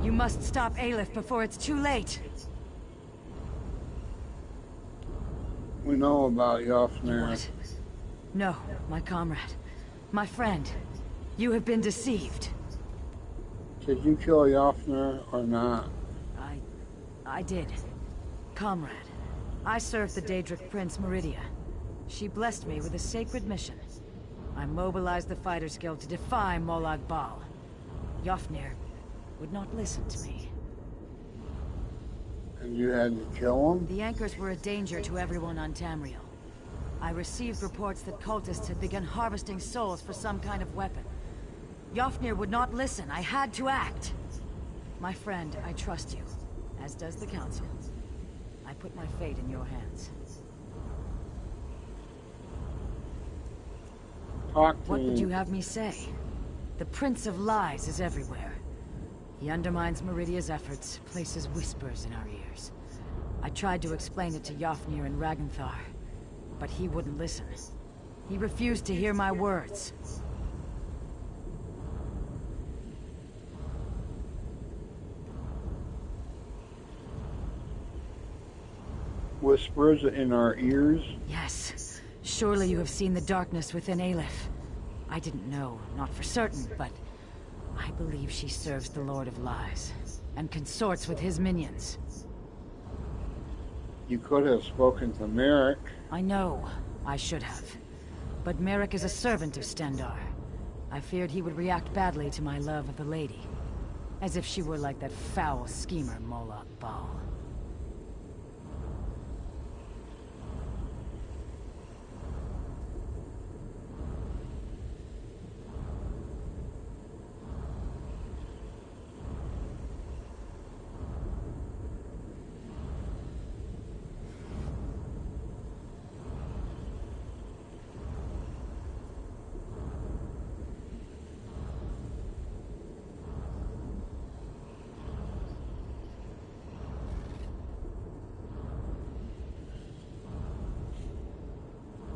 You must stop Aleph before it's too late. We know about Yofner. What? No, my comrade. My friend. You have been deceived. Did you kill Yofner or not? I did. Comrade, I served the Daedric Prince Meridia. She blessed me with a sacred mission. I mobilized the Fighters Guild to defy Molag Bal. Yofnir would not listen to me. And you had to kill him? The anchors were a danger to everyone on Tamriel. I received reports that cultists had begun harvesting souls for some kind of weapon. Yofnir would not listen. I had to act. My friend, I trust you, as does the Council. I put my fate in your hands. What would you have me say? The Prince of Lies is everywhere. He undermines Meridia's efforts, places whispers in our ears. I tried to explain it to Yofnir and Ragnthar, but he wouldn't listen. He refused to hear my words. Whispers in our ears? Yes. Surely you have seen the darkness within Aleph. I didn't know, not for certain, but I believe she serves the Lord of Lies, and consorts with his minions. You could have spoken to Merrick. I know. I should have. But Merrick is a servant of Stendarr. I feared he would react badly to my love of the lady. As if she were like that foul schemer Molag Bal.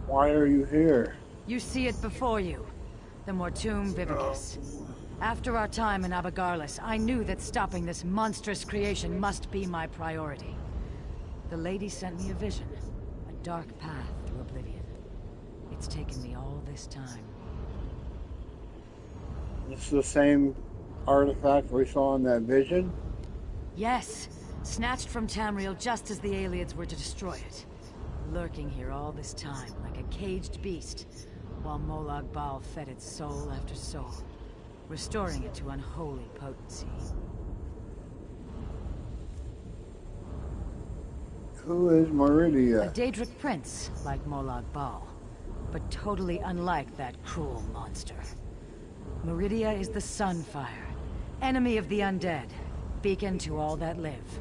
Why are you here? You see it before you. The Mortum Vivicus. After our time in Abagarlis, I knew that stopping this monstrous creation must be my priority. The lady sent me a vision. A dark path to oblivion. It's taken me all this time. It's the same artifact we saw in that vision? Yes. Snatched from Tamriel just as the Aliens were to destroy it. Lurking here all this time, like a caged beast, while Molag Bal fed its soul after soul, restoring it to unholy potency. Who is Meridia? A Daedric prince, like Molag Bal, but totally unlike that cruel monster. Meridia is the Sunfire, enemy of the undead, beacon to all that live.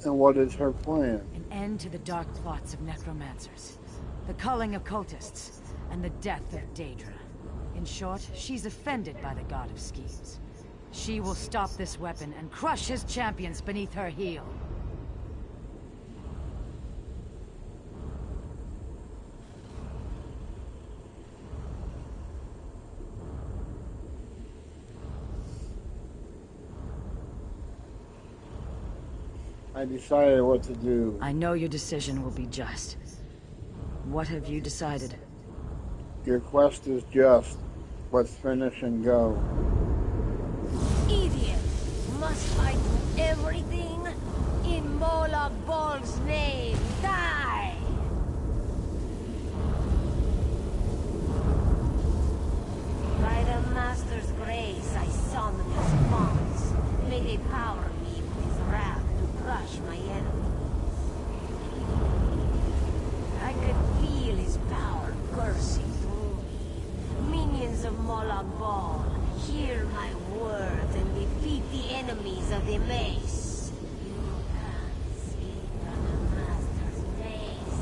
And what is her plan? An end to the dark plots of necromancers, the culling of cultists, and the death of Daedra. In short, she's offended by the god of schemes. She will stop this weapon and crush his champions beneath her heel. I decided what to do. I know your decision will be just. What have you decided? Your quest is just. Let's finish and go. Idiot! Must I do everything? In Moloch Bolg's name, die! By the Master's grace, I summon his bonds. May they power me with his wrath to crush my enemies. I could feel his power coursing through me. Minions of Moloch Ball, hear my words and defeat the enemies of the mace. You can't speak on the Master's mace.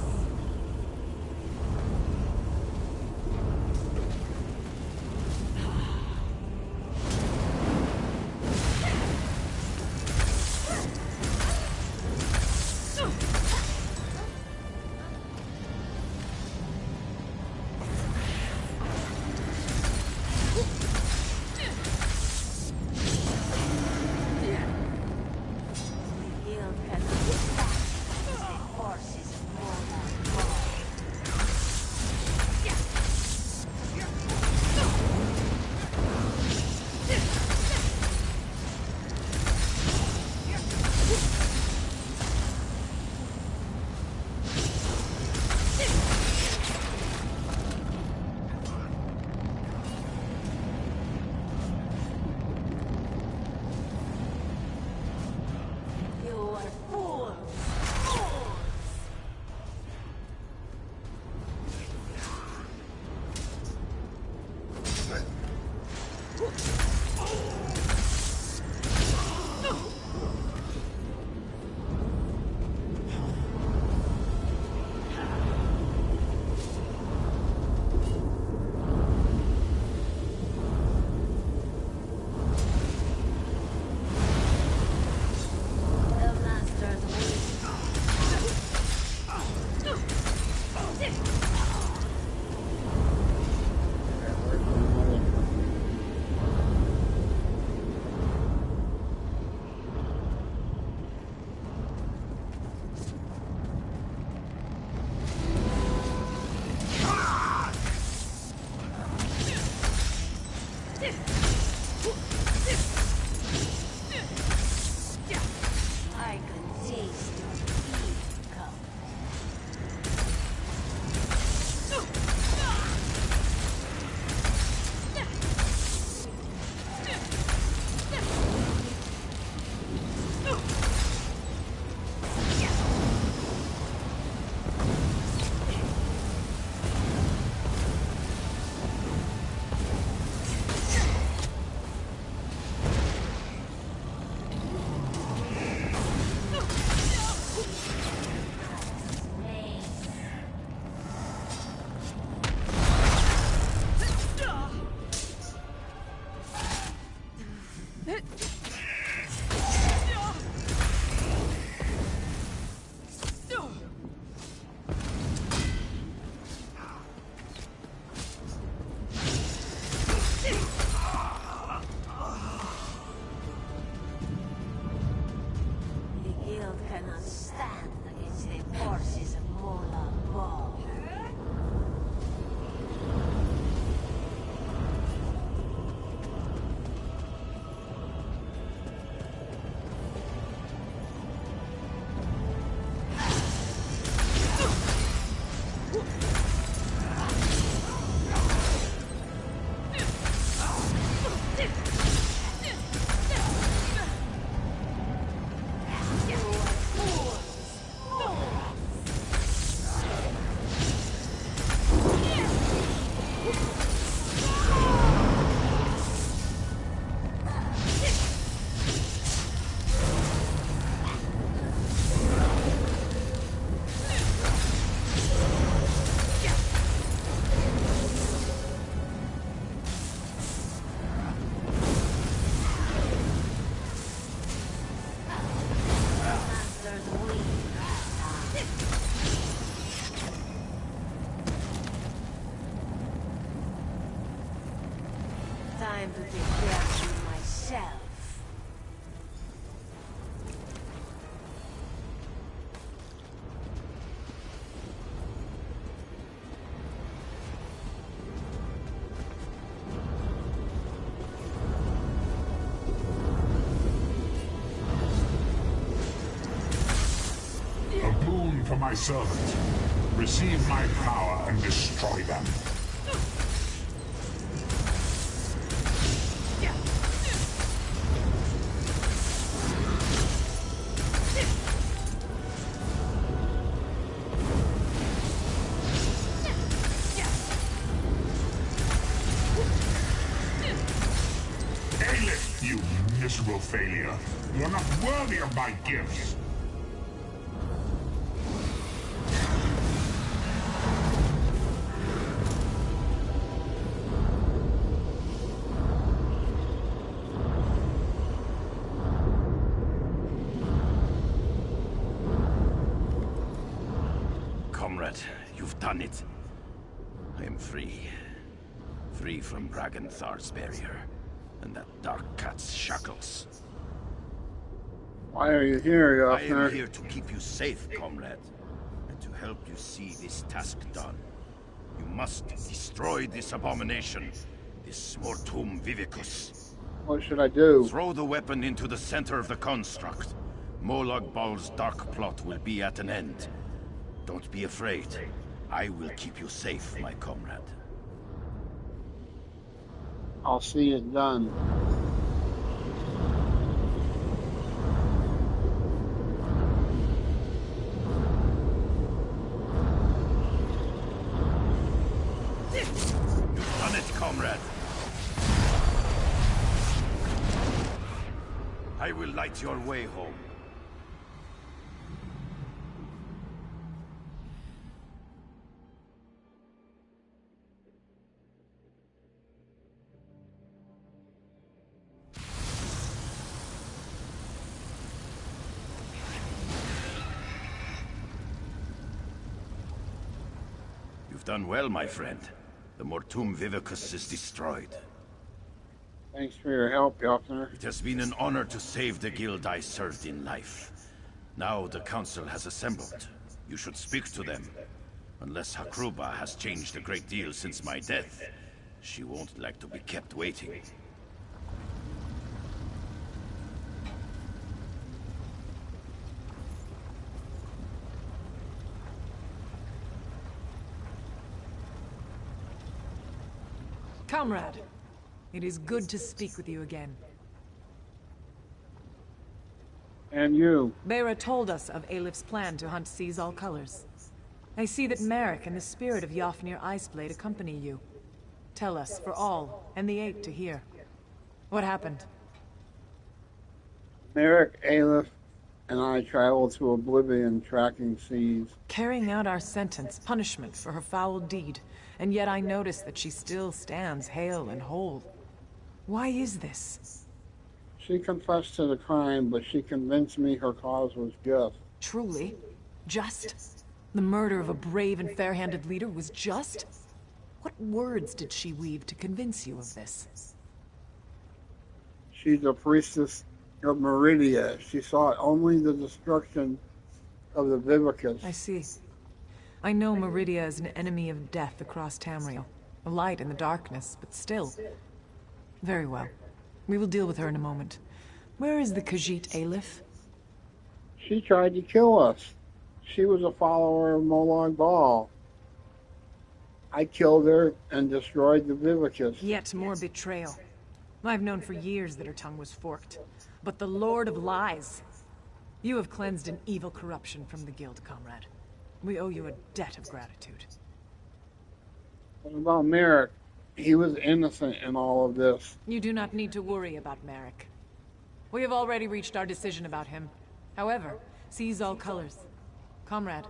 Time to take care of myself. for my servants. Receive my power and destroy them. Aelith, you miserable failure. You are not worthy of my gifts. Comrade, you've done it. I am free. Free from Braganthar's barrier and that dark cat's shackles. Why are you here, I Yoffner? am here to keep you safe, comrade, and to help you see this task done. You must destroy this abomination, this Mortum Vivicus. What should I do? Throw the weapon into the center of the construct. Molag Bal's dark plot will be at an end. Don't be afraid. I will keep you safe, my comrade. I'll see it done. You've done it, comrade. I will light your way home. You've done well, my friend. The Mortum Vivicus is destroyed. Thanks for your help, Yoffner. It has been an honor to save the guild I served in life. Now the council has assembled. You should speak to them. Unless Hakruba has changed a great deal since my death, she won't like to be kept waiting. Comrade, it is good to speak with you again. And you. Bera told us of Aelif's plan to hunt Seize All Colors. I see that Merrick and the spirit of Yofnir Iceblade accompany you. Tell us, for all, and the Eight to hear. What happened? Merrick, Aelif, and I traveled to Oblivion tracking Seize. Carrying out our sentence, punishment for her foul deed, and yet I notice that she still stands hale and whole. Why is this? She confessed to the crime, but she convinced me her cause was just. Truly? Just? The murder of a brave and fair-handed leader was just? What words did she weave to convince you of this? She's a priestess of Meridia. She sought only the destruction of the Vivicus. I see. I know Meridia is an enemy of death across Tamriel. A light in the darkness, but still. Very well. We will deal with her in a moment. Where is the Khajiit Aelif? She tried to kill us. She was a follower of Molag Bal. I killed her and destroyed the Vivicus. Yet more betrayal. I've known for years that her tongue was forked. But the Lord of Lies! You have cleansed an evil corruption from the guild, comrade. We owe you a debt of gratitude. What about Merrick? He was innocent in all of this. You do not need to worry about Merrick. We have already reached our decision about him. However, Seize All Colors. Comrade,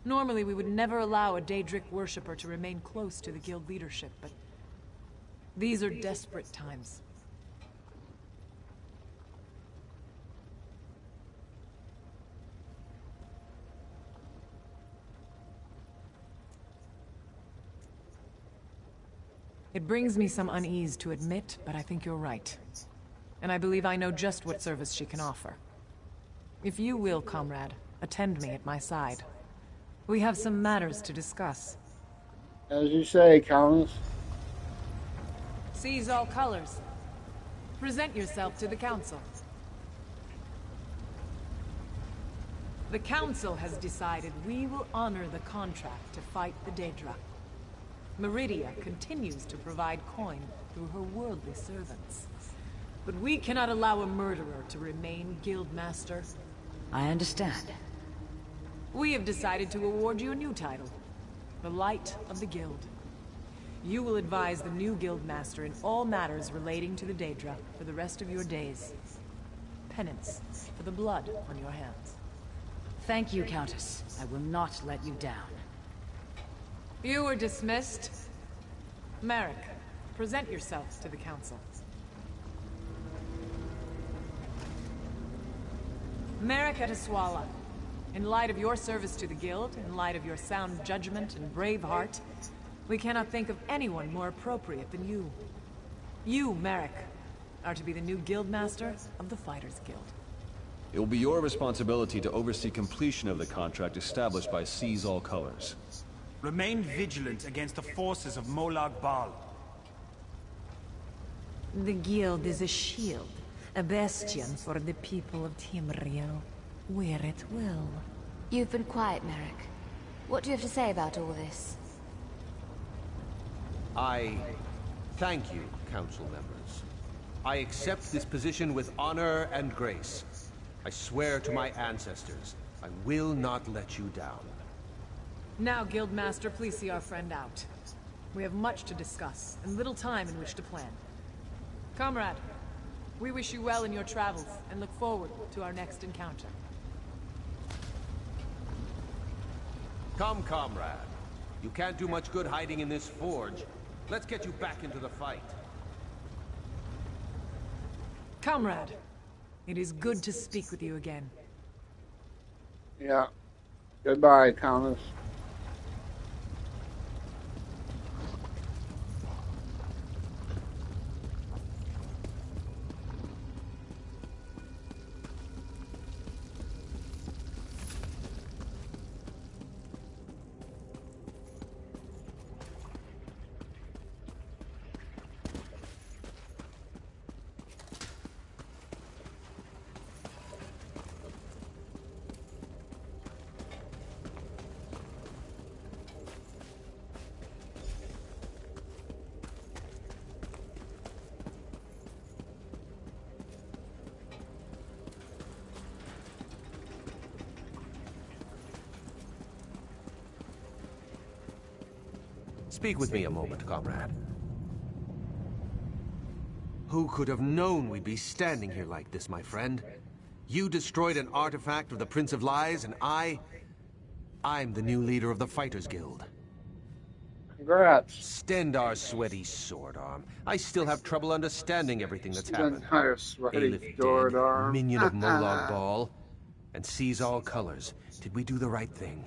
normally we would never allow a Daedric worshipper to remain close to the guild leadership, but these are desperate times. It brings me some unease to admit, but I think you're right. And I believe I know just what service she can offer. If you will, comrade, attend me at my side. We have some matters to discuss. As you say, Countess. Seize All Colors. Present yourself to the council. The Council has decided we will honor the contract to fight the Daedra. Meridia continues to provide coin through her worldly servants. But we cannot allow a murderer to remain Guildmaster. I understand. We have decided to award you a new title, the Light of the Guild. You will advise the new Guildmaster in all matters relating to the Daedra for the rest of your days. Penance for the blood on your hands. Thank you, Countess. I will not let you down. You are dismissed. Merrick, present yourself to the Council. Merrick Eteswala, in light of your service to the Guild, in light of your sound judgment and brave heart, we cannot think of anyone more appropriate than you. You, Merrick, are to be the new Guildmaster of the Fighters Guild. It will be your responsibility to oversee completion of the contract established by Seize All Colors. Remain vigilant against the forces of Molag Bal. The Guild is a shield, a bastion for the people of Timrio, where it will. You've been quiet, Merrick. What do you have to say about all this? I thank you, Council members. I accept this position with honor and grace. I swear to my ancestors, I will not let you down. Now, Guildmaster, please see our friend out. We have much to discuss, and little time in which to plan. Comrade, we wish you well in your travels, and look forward to our next encounter. Come, comrade. You can't do much good hiding in this forge. Let's get you back into the fight. Comrade, it is good to speak with you again. Yeah. Goodbye, Countess. Speak with me a moment, comrade. Who could have known we'd be standing here like this, my friend? You destroyed an artifact of the Prince of Lies, and I'm the new leader of the Fighters Guild. Congrats. Stendar's sweaty sword arm. I still have trouble understanding everything that's happened. Stendar's sweaty Aleph sword dead, arm. minion of Molag Bal, and Seize All Colors. Did we do the right thing?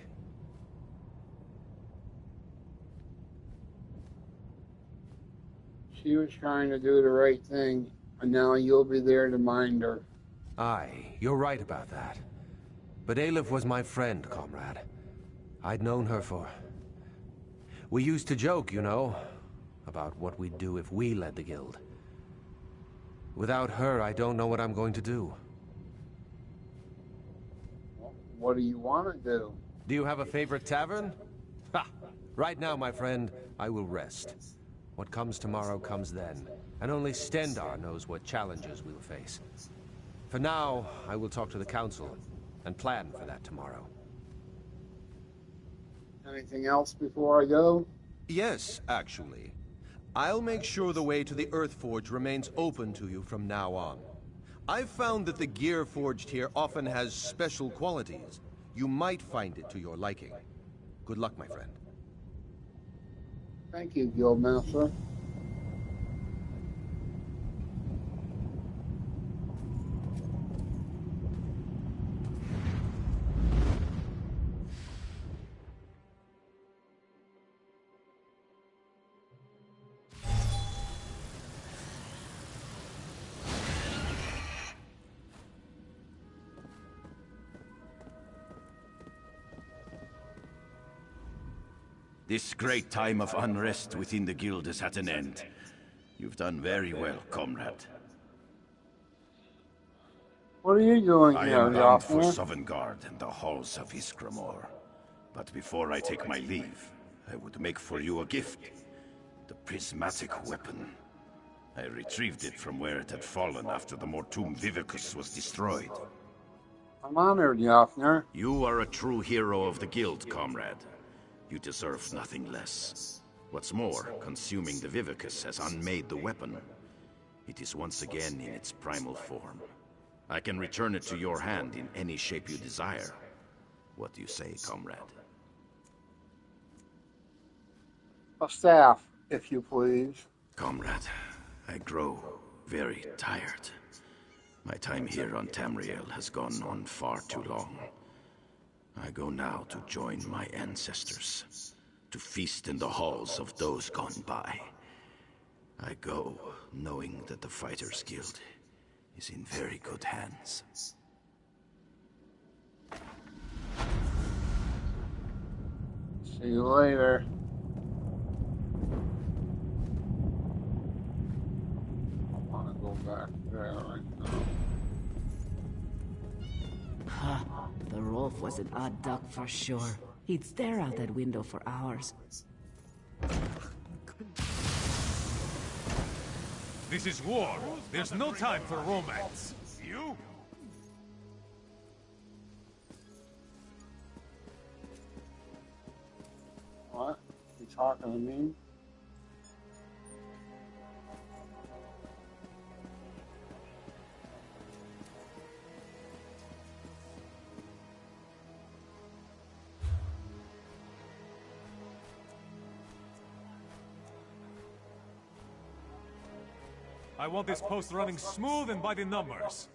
She was trying to do the right thing, and now you'll be there to mind her. Aye, you're right about that. But Aleph was my friend, comrade. I'd known her for... We used to joke, you know, about what we'd do if we led the guild. Without her, I don't know what I'm going to do. What do you want to do? Do you have a favorite tavern? Ha! Right now, my friend, I will rest. What comes tomorrow comes then, and only Stendar knows what challenges we'll face. For now, I will talk to the Council and plan for that tomorrow. Anything else before I go? Yes, actually. I'll make sure the way to the Earthforge remains open to you from now on. I've found that the gear forged here often has special qualities. You might find it to your liking. Good luck, my friend. Thank you, Guildmaster. This great time of unrest within the guild is at an end. You've done very well, comrade. What are you doing I here, am bound for Joffrey? Sovngarde and the halls of Iskramor. But before I take my leave, I would make for you a gift. The prismatic weapon. I retrieved it from where it had fallen after the Mortum Vivicus was destroyed. I'm honored, Joffner. You are a true hero of the guild, comrade. You deserve nothing less. What's more, consuming the Vivicus has unmade the weapon. It is once again in its primal form. I can return it to your hand in any shape you desire. What do you say, comrade? A staff, if you please. Comrade, I grow very tired. My time here on Tamriel has gone on far too long. I go now to join my ancestors, to feast in the halls of those gone by. I go knowing that the Fighters Guild is in very good hands. See you later. I want to go back there right now. Ha! The Rolf was an odd duck for sure. He'd stare out that window for hours. This is war. There's no time for romance. You? What? You talking to me? I want this post running smooth and by the numbers.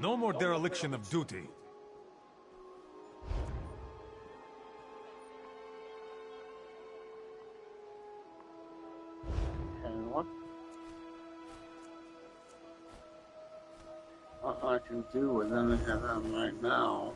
No more dereliction of duty. And what I can do with any of them right now.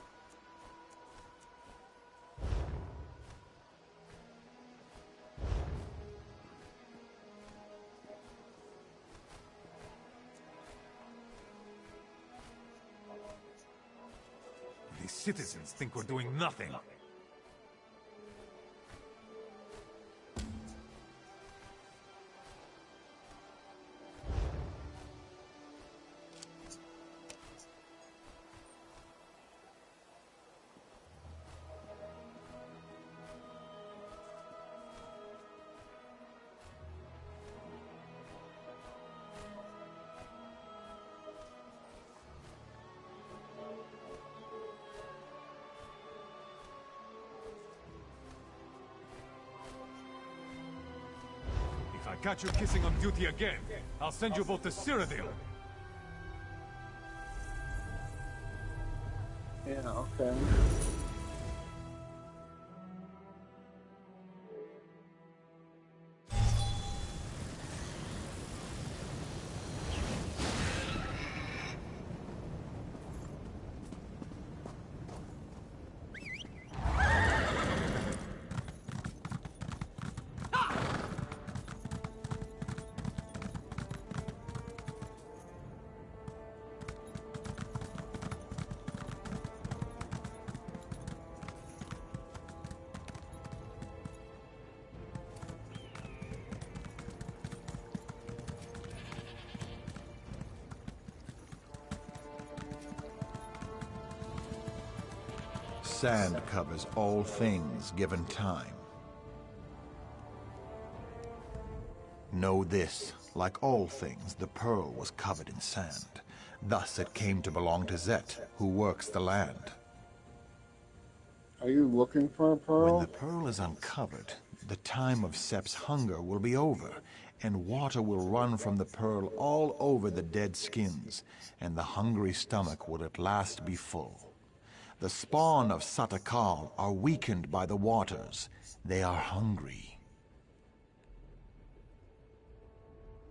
These citizens think we're doing nothing. If I catch you kissing on duty again, I'll send you both to Cyrodiil. Yeah, okay. Sand covers all things given time. Know this, like all things, the pearl was covered in sand. Thus it came to belong to Zet, who works the land. Are you looking for a pearl? When the pearl is uncovered, the time of Sep's hunger will be over, and water will run from the pearl all over the dead skins, and the hungry stomach will at last be full. The spawn of Satakal are weakened by the waters. They are hungry.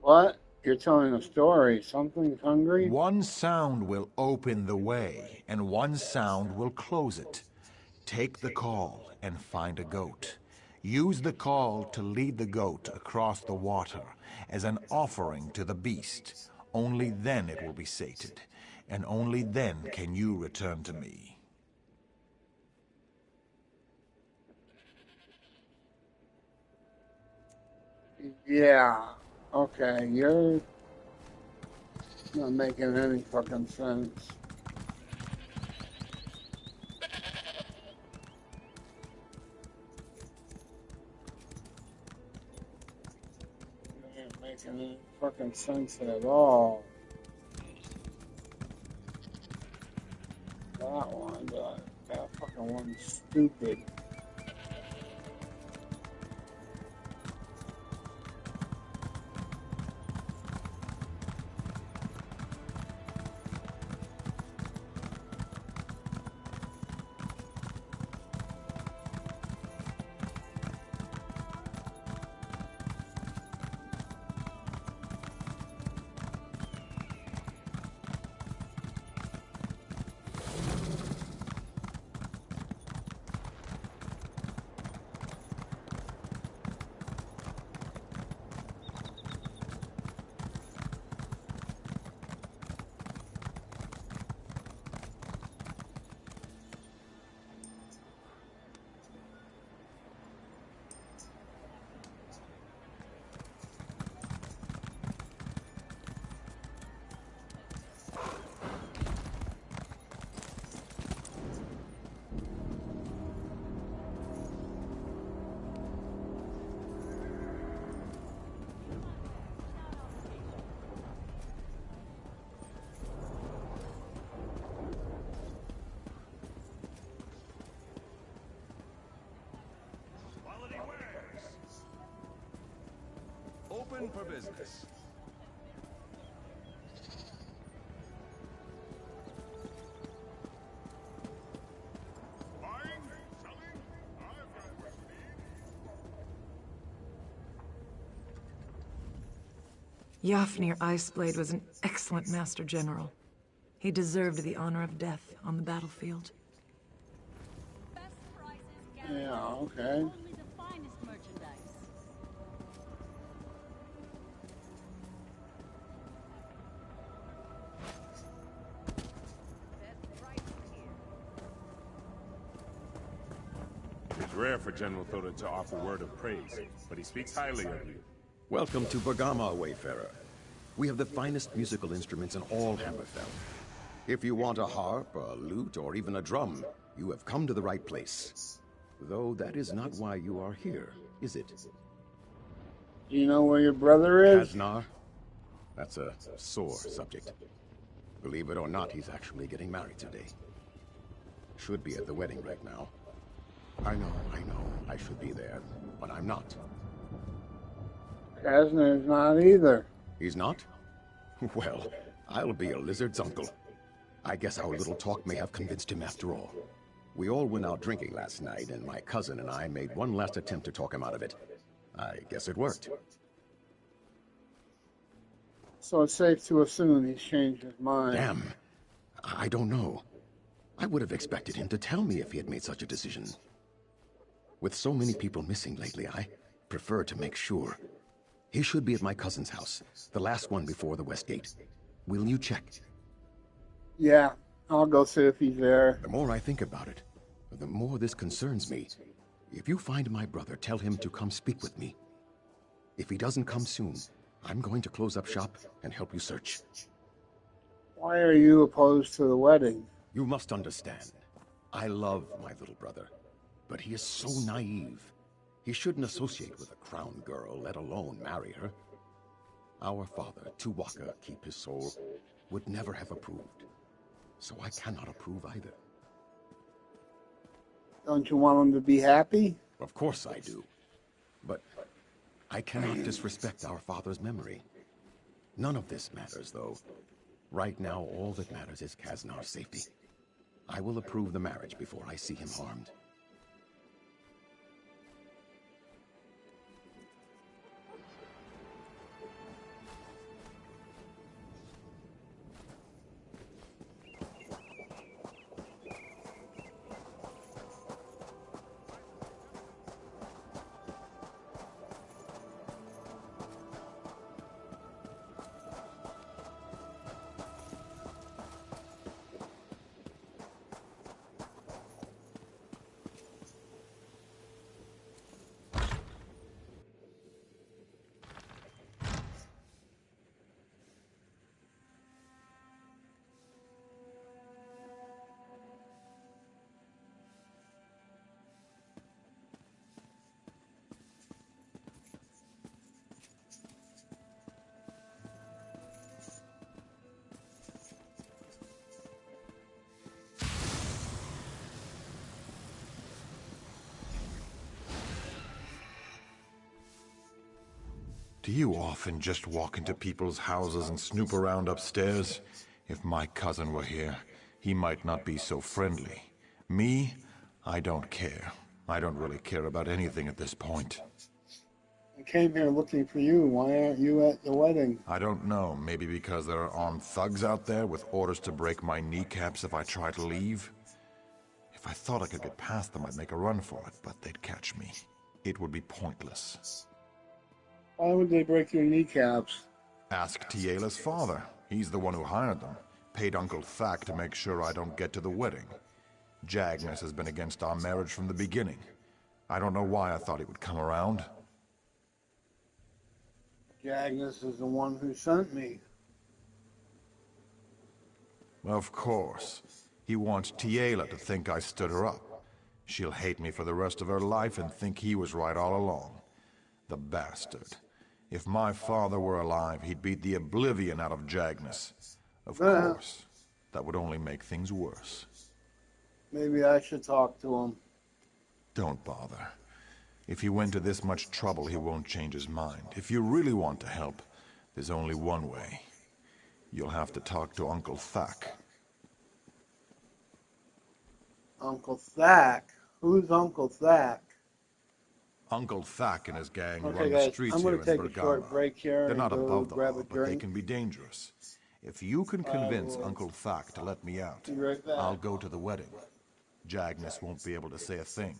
What? You're telling a story. Something's hungry? One sound will open the way, and one sound will close it. Take the call and find a goat. Use the call to lead the goat across the water as an offering to the beast. Only then it will be sated, and only then can you return to me. Yeah. Okay, you're not making any fucking sense. You ain't making any fucking sense at all. That one, that fucking one's stupid. Open for business. Yafnir Iceblade was an excellent Master General. He deserved the honor of death on the battlefield. Yeah, okay. It's rare for General Thoda to offer word of praise, but he speaks highly of you. Welcome to Bergama, Wayfarer. We have the finest musical instruments in all Hammerfell. If you want a harp, a lute, or even a drum, you have come to the right place. Though that is not why you are here, is it? Do you know where your brother is? Kaznar? That's a sore subject. Believe it or not, he's actually getting married today. Should be at the wedding right now. I know, I should be there, but I'm not. Kasner's not either. He's not? Well, I'll be a lizard's uncle. I guess our little talk may have convinced him after all. We all went out drinking last night, and my cousin and I made one last attempt to talk him out of it. I guess it worked. So it's safe to assume he's changed his mind. Damn. I don't know. I would have expected him to tell me if he had made such a decision. With so many people missing lately, I prefer to make sure. He should be at my cousin's house, the last one before the West Gate. Will you check? Yeah, I'll go see if he's there. The more I think about it, the more this concerns me. If you find my brother, tell him to come speak with me. If he doesn't come soon, I'm going to close up shop and help you search. Why are you opposed to the wedding? You must understand. I love my little brother, but he is so naive. He shouldn't associate with a crown girl, let alone marry her. Our father, Tuwaka, keep his soul, would never have approved. So I cannot approve either. Don't you want him to be happy? Of course I do. But I cannot disrespect our father's memory. None of this matters, though. Right now, all that matters is Kaznar's safety. I will approve the marriage before I see him harmed. Do you often just walk into people's houses and snoop around upstairs? If my cousin were here, he might not be so friendly. Me? I don't care. I don't really care about anything at this point. I came here looking for you. Why aren't you at the wedding? I don't know. Maybe because there are armed thugs out there with orders to break my kneecaps if I try to leave? If I thought I could get past them, I'd make a run for it, but they'd catch me. It would be pointless. Why would they break your kneecaps? Ask Tiela's father. He's the one who hired them. Paid Uncle Thack to make sure I don't get to the wedding. Jagnus has been against our marriage from the beginning. I don't know why I thought he would come around. Jagnus is the one who sent me. Of course. He wants Tiela to think I stood her up. She'll hate me for the rest of her life and think he was right all along. The bastard. If my father were alive, he'd beat the oblivion out of Jagnus. Of course. That would only make things worse. Maybe I should talk to him. Don't bother. If he went to this much trouble, he won't change his mind. If you really want to help, there's only one way. You'll have to talk to Uncle Thack. Uncle Thack? Who's Uncle Thack? Uncle Thack and his gang run Okay, the guys, streets I'm here going to in take a short Bergama. break here. They're not and go above the grab law, a but they drink. can be dangerous. If you can convince Uncle Thack to let me out, Be right back. I'll go to the wedding. Jagnus won't be able to say a thing.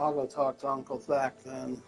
I'll go talk to Uncle Zach then.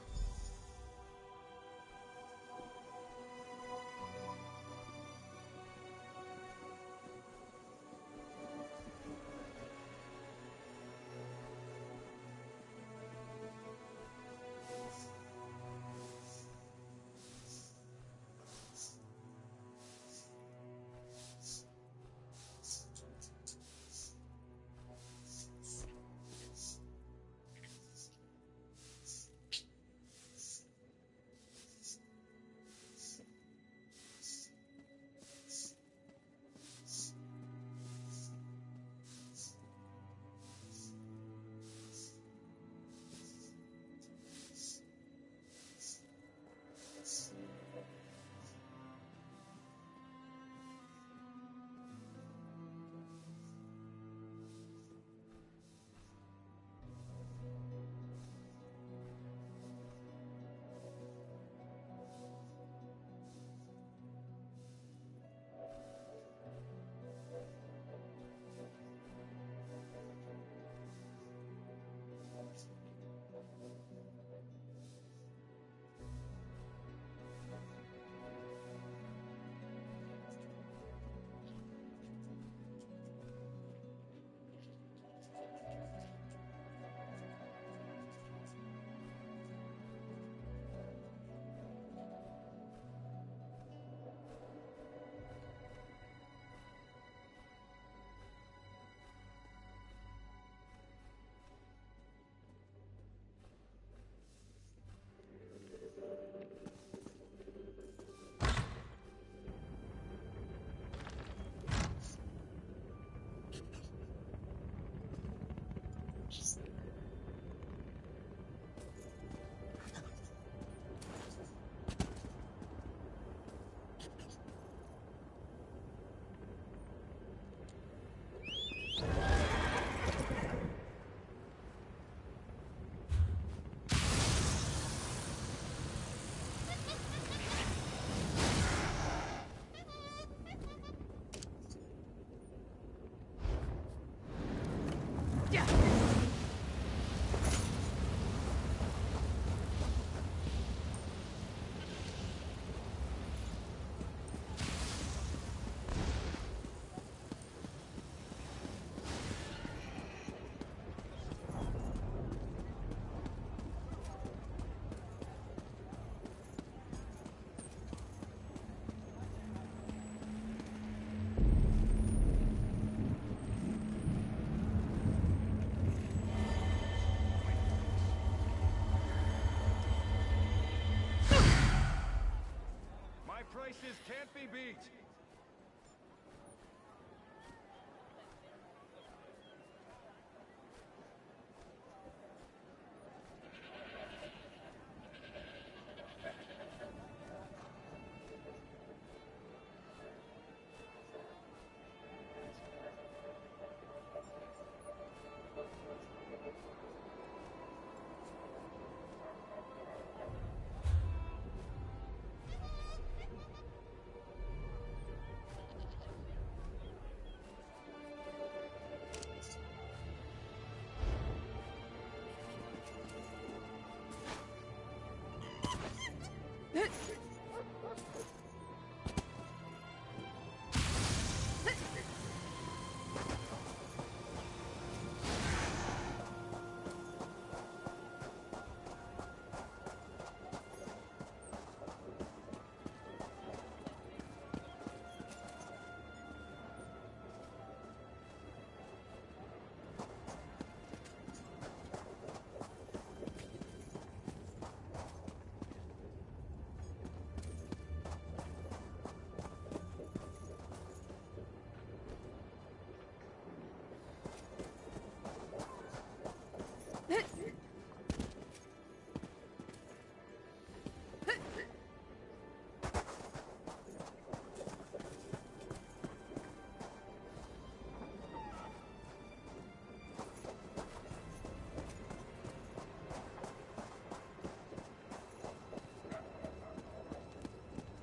Prices can't be beat.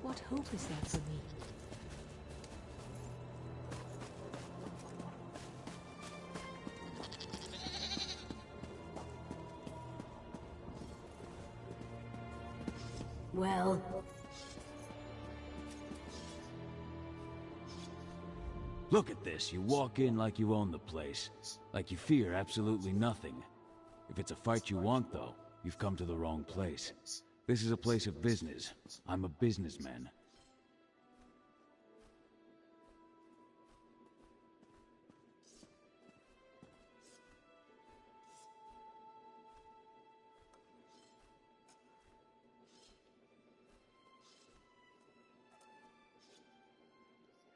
What hope is there for me? Vordenfell. Look at this. You walk in like you own the place. Like you fear absolutely nothing. If it's a fight you want, though, you've come to the wrong place. This is a place of business. I'm a businessman.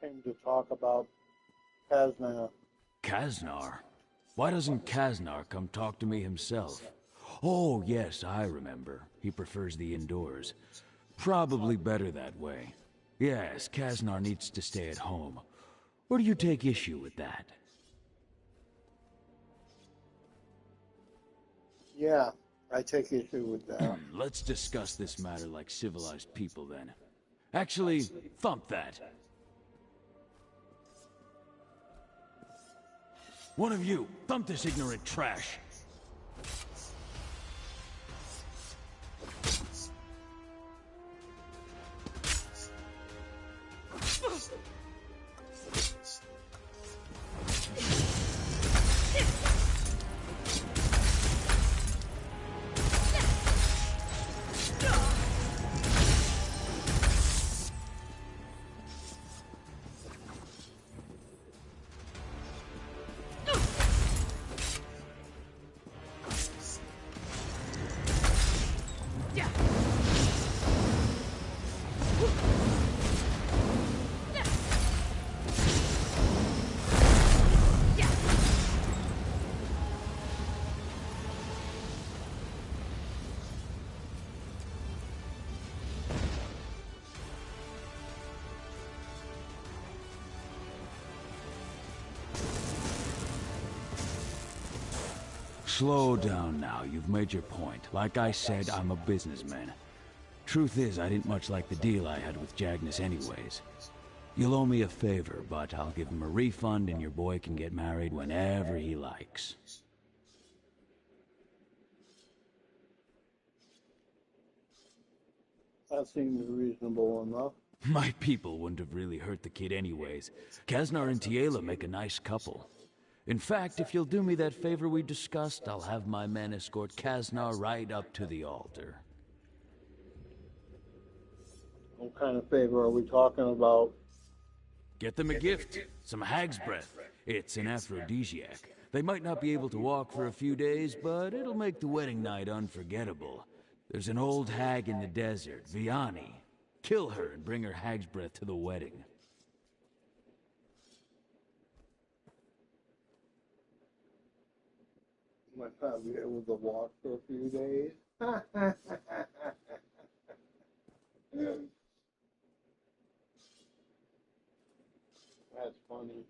Came to talk about Kazna. Kaznar? Why doesn't Kaznar come talk to me himself? Oh, yes, I remember. He prefers the indoors. Probably better that way. Yes, Kaznar needs to stay at home. Or do you take issue with that? Yeah, I take issue with that. Let's discuss this matter like civilized people, then. Actually, thump that. One of you, thump this ignorant trash. Slow down now, you've made your point. Like I said, I'm a businessman. Truth is, I didn't much like the deal I had with Jagnus anyways. You'll owe me a favor, but I'll give him a refund and your boy can get married whenever he likes. That seems reasonable enough. My people wouldn't have really hurt the kid anyways. Kaznar and Tiela make a nice couple. In fact, if you'll do me that favor we discussed, I'll have my men escort Kaznar right up to the altar. What kind of favor are we talking about? Get them a gift. Some hag's breath. It's an aphrodisiac. They might not be able to walk for a few days, but it'll make the wedding night unforgettable. There's an old hag in the desert, Vianney. Kill her and bring her hag's breath to the wedding. Might not be able to walk for a few days. That's funny.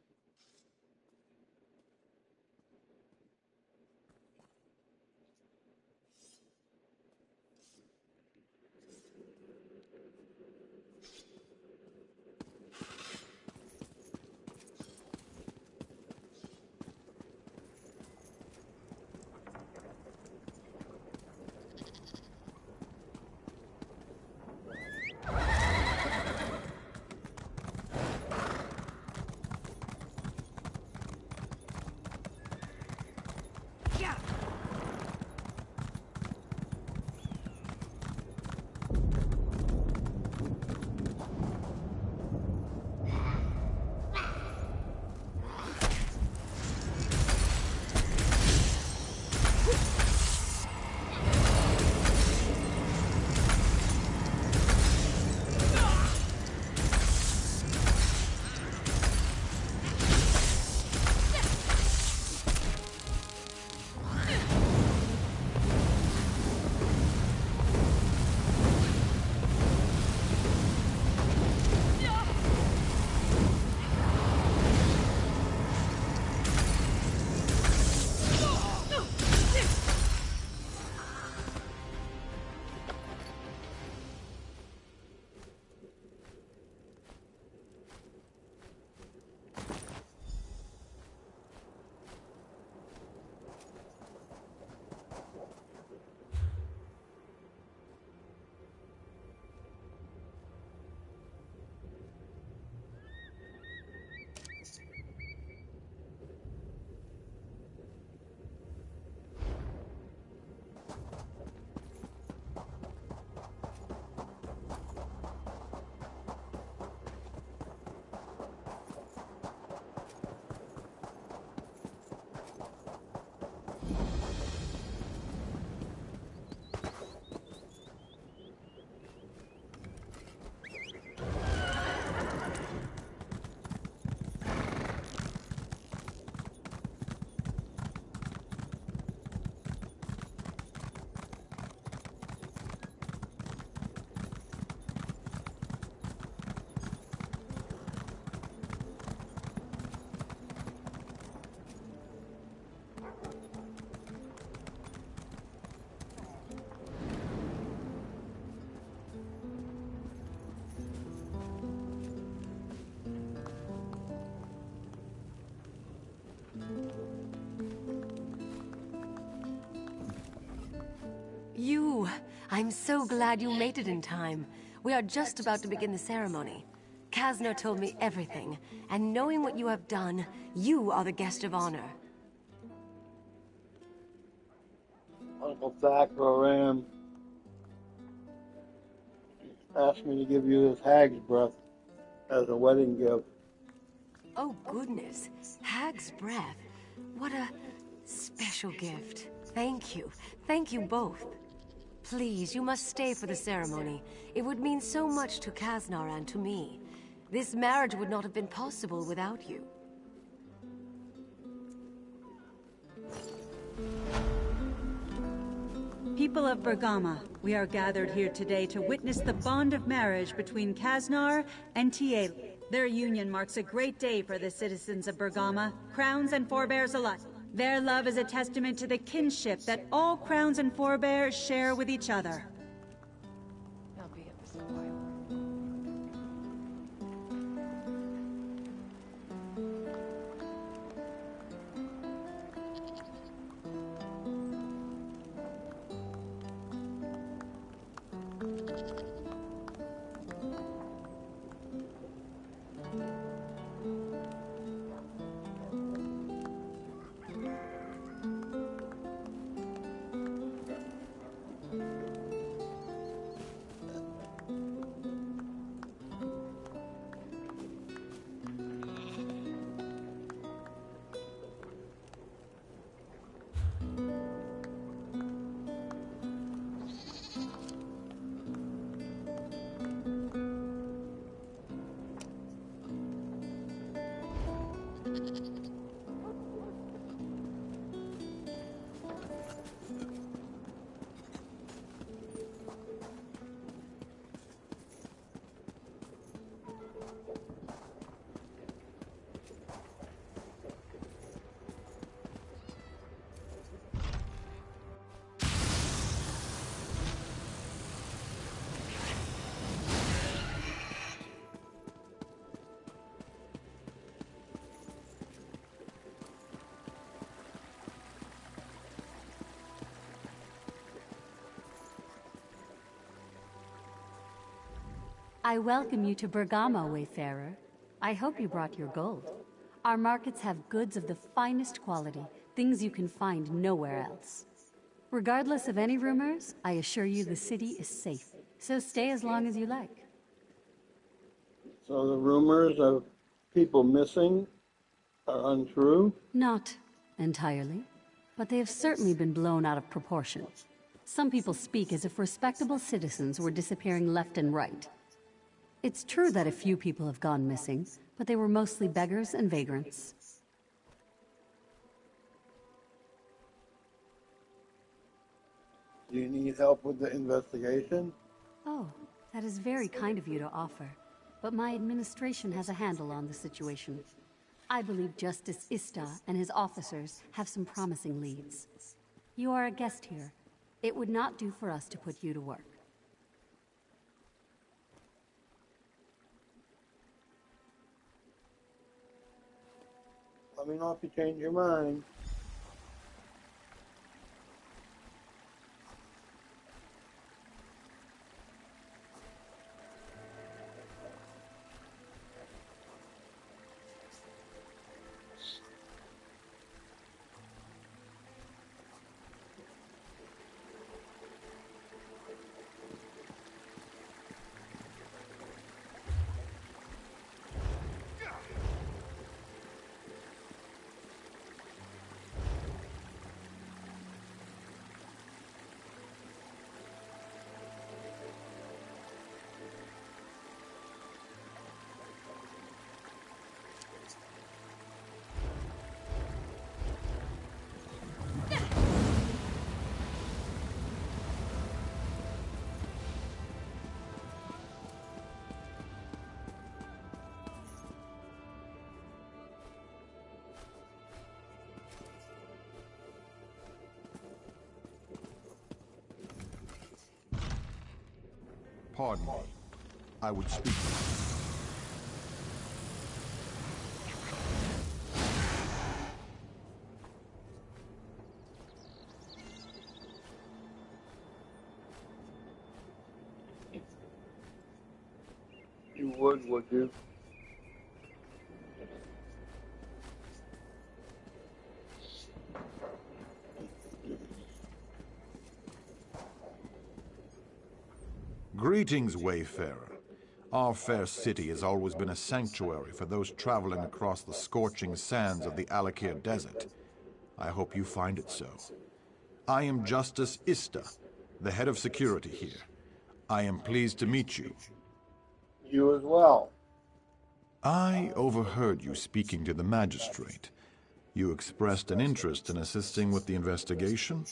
I'm so glad you made it in time. We are just about to begin the ceremony. Kasner told me everything, and knowing what you have done, you are the guest of honor. Uncle Thackeray asked me to give you his hag's breath as a wedding gift. Oh goodness, hag's breath. What a special gift. Thank you. Thank you both. Please, you must stay for the ceremony. It would mean so much to Kasnar and to me. This marriage would not have been possible without you. People of Bergama, we are gathered here today to witness the bond of marriage between Kasnar and Tiel. Their union marks a great day for the citizens of Bergama, crowns and forebears alike. Their love is a testament to the kinship that all crowns and forebears share with each other. I'll be at this a while. I welcome you to Bergamo, wayfarer. I hope you brought your gold. Our markets have goods of the finest quality, things you can find nowhere else. Regardless of any rumors, I assure you the city is safe, so stay as long as you like. So the rumors of people missing are untrue? Not entirely, but they have certainly been blown out of proportion. Some people speak as if respectable citizens were disappearing left and right. It's true that a few people have gone missing, but they were mostly beggars and vagrants. Do you need help with the investigation? Oh, that is very kind of you to offer. But my administration has a handle on the situation. I believe Justice Ista and his officers have some promising leads. You are a guest here. It would not do for us to put you to work. Let me know if you change your mind. Pardon me. I would speak. You would you? Greetings, Wayfarer. Our fair city has always been a sanctuary for those traveling across the scorching sands of the Alakir Desert. I hope you find it so. I am Justice Ista, the head of security here. I am pleased to meet you. You as well. I overheard you speaking to the magistrate. You expressed an interest in assisting with the investigation.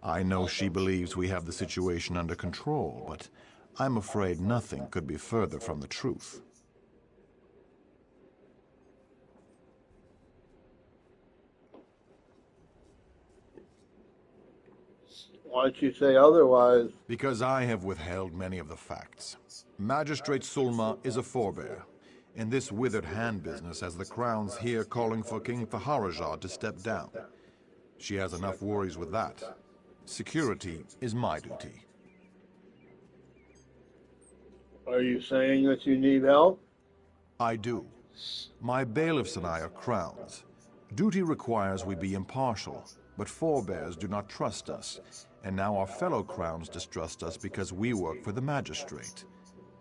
I know she believes we have the situation under control, but I'm afraid nothing could be further from the truth. Why don't you say otherwise? Because I have withheld many of the facts. Magistrate Sulma is a forebear. In this withered hand business as the Crown's here calling for King Faharajah to step down. She has enough worries with that. Security is my duty. Are you saying that you need help? I do. My bailiffs and I are Crowns. Duty requires we be impartial, but forebears do not trust us, and now our fellow Crowns distrust us because we work for the magistrate.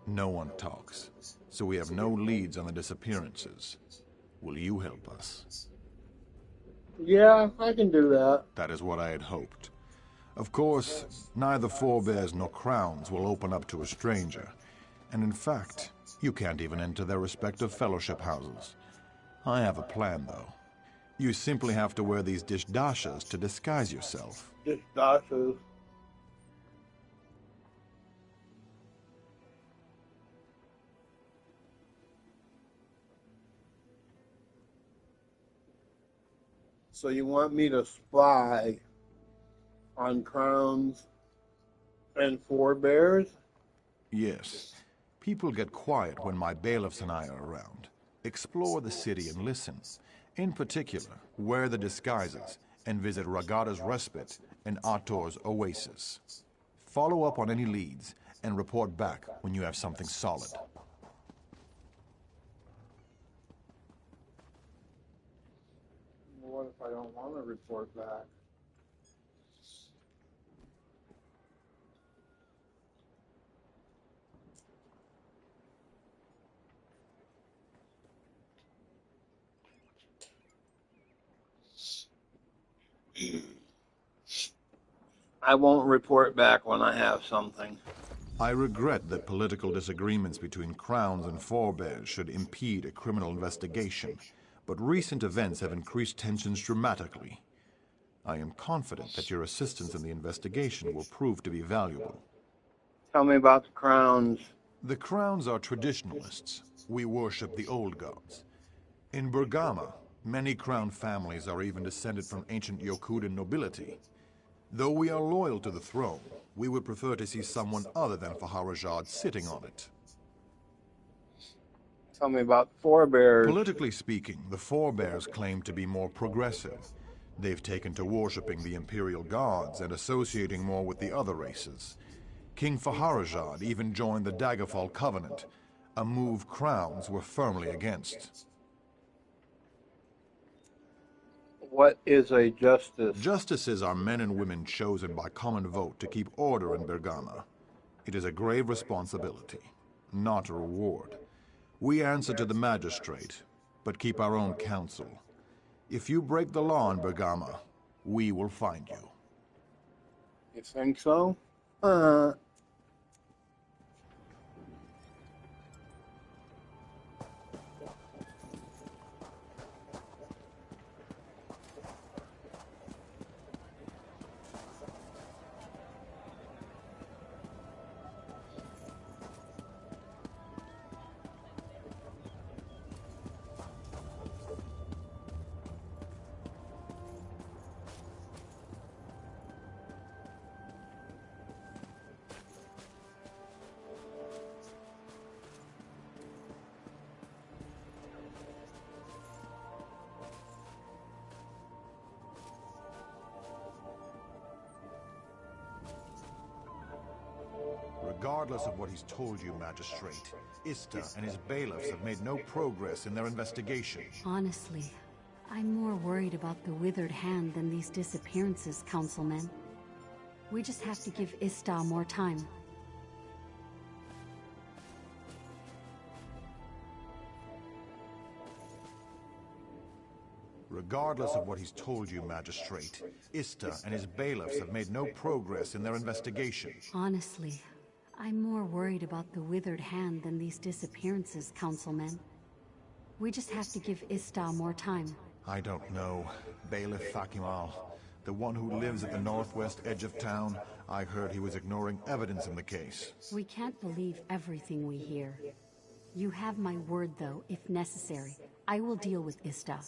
No one talks, so we have no leads on the disappearances. Will you help us? Yeah, I can do that. That is what I had hoped. Of course, neither forebears nor Crowns will open up to a stranger. And in fact, you can't even enter their respective fellowship houses. I have a plan, though. You simply have to wear these dishdashas to disguise yourself. Dishdashas? So you want me to spy on Crowns and forebears? Yes. People get quiet when my bailiffs and I are around. Explore the city and listen. In particular, wear the disguises and visit Ragada's Respite and Ator's Oasis. Follow up on any leads and report back when you have something solid. What if I don't want to report back? I won't report back when I have something. I regret that political disagreements between Crowns and forebears should impede a criminal investigation, but recent events have increased tensions dramatically. I am confident that your assistance in the investigation will prove to be valuable. Tell me about the Crowns. The Crowns are traditionalists. We worship the old gods. In Bergama, many Crown families are even descended from ancient Yokudan nobility. Though we are loyal to the throne, we would prefer to see someone other than Faharajah sitting on it. Tell me about the forebears. Politically speaking, the forebears claim to be more progressive. They've taken to worshipping the imperial gods and associating more with the other races. King Faharajah even joined the Daggerfall Covenant, a move Crowns were firmly against. What is a justice? Justices are men and women chosen by common vote to keep order in Bergama. It is a grave responsibility, not a reward. We answer to the magistrate, but keep our own counsel. If you break the law in Bergama, we will find you. You think so? Regardless of what he's told you, Magistrate, Ista and his bailiffs have made no progress in their investigation. Honestly, I'm more worried about the withered hand than these disappearances, Councilman. We just have to give Ista more time. Regardless of what he's told you, Magistrate, Ista and his bailiffs have made no progress in their investigation. Honestly, I'm more worried about the withered hand than these disappearances, Councilman. We just have to give Ista more time. I don't know. Bailiff Fakimal, the one who lives at the northwest edge of town, I heard he was ignoring evidence in the case. We can't believe everything we hear. You have my word, though, if necessary. I will deal with Ista.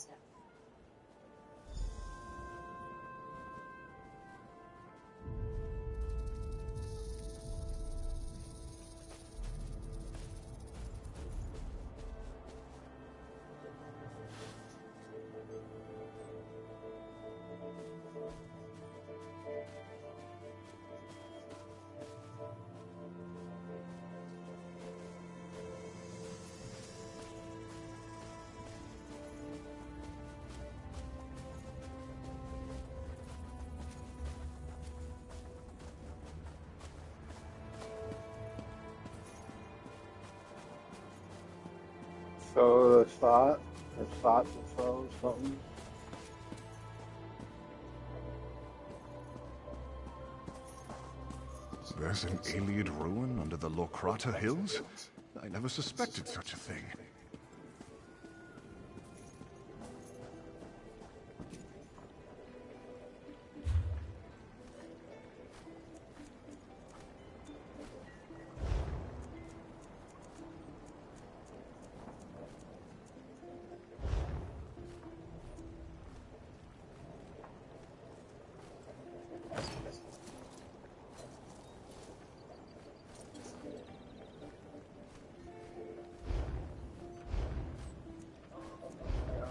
So the thought to throw something. There's an Iliad ruin under the Lokrata Hills? I never suspected such a thing.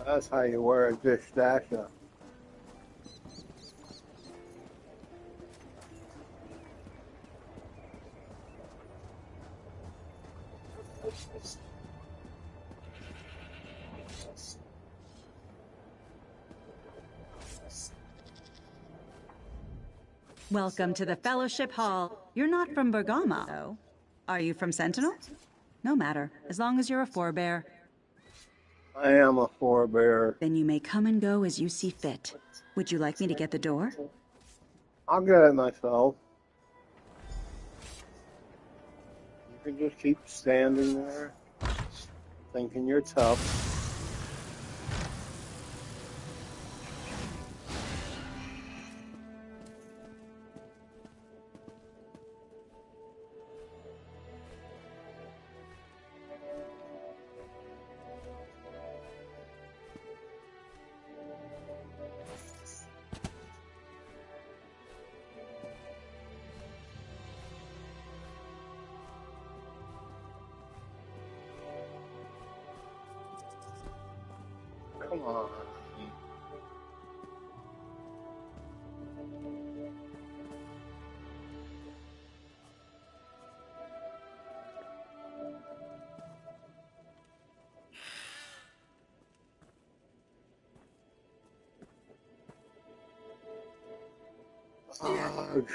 That's how you wear a dish dasher. Welcome to the Fellowship Hall. You're not from Bergama, though. Are you from Sentinel? No matter, as long as you're a forebear. I am a forebear. Then you may come and go as you see fit. Would you like me to get the door? I'll get it myself. You can just keep standing there, thinking you're tough. Come on. Ugh.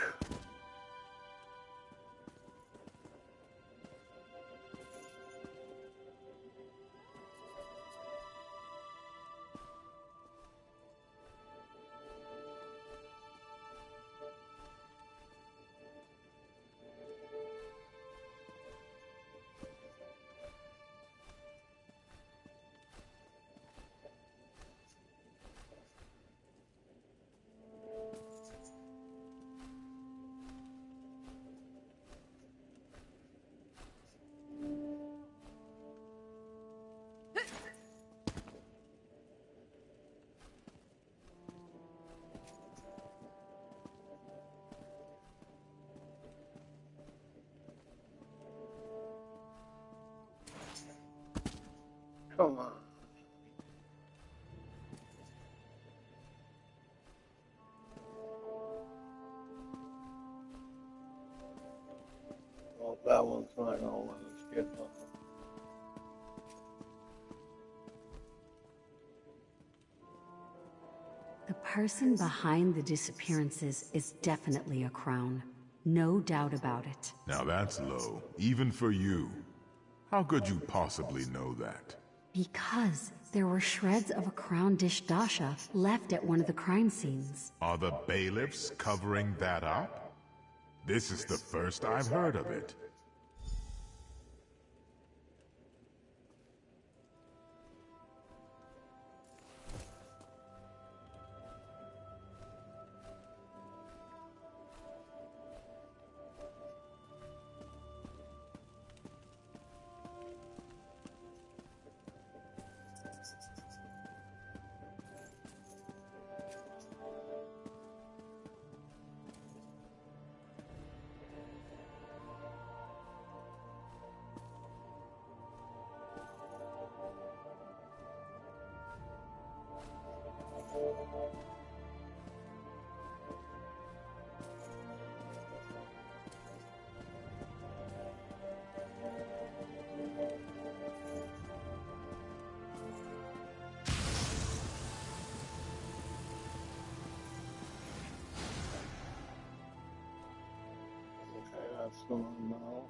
Come on. Well, that person behind the disappearances is definitely a crown. No doubt about it. Now that's low, even for you. How could you possibly know that? Because there were shreds of a crown dish dasha left at one of the crime scenes. Are the bailiffs covering that up? This is the first I've heard of it. That's the one now.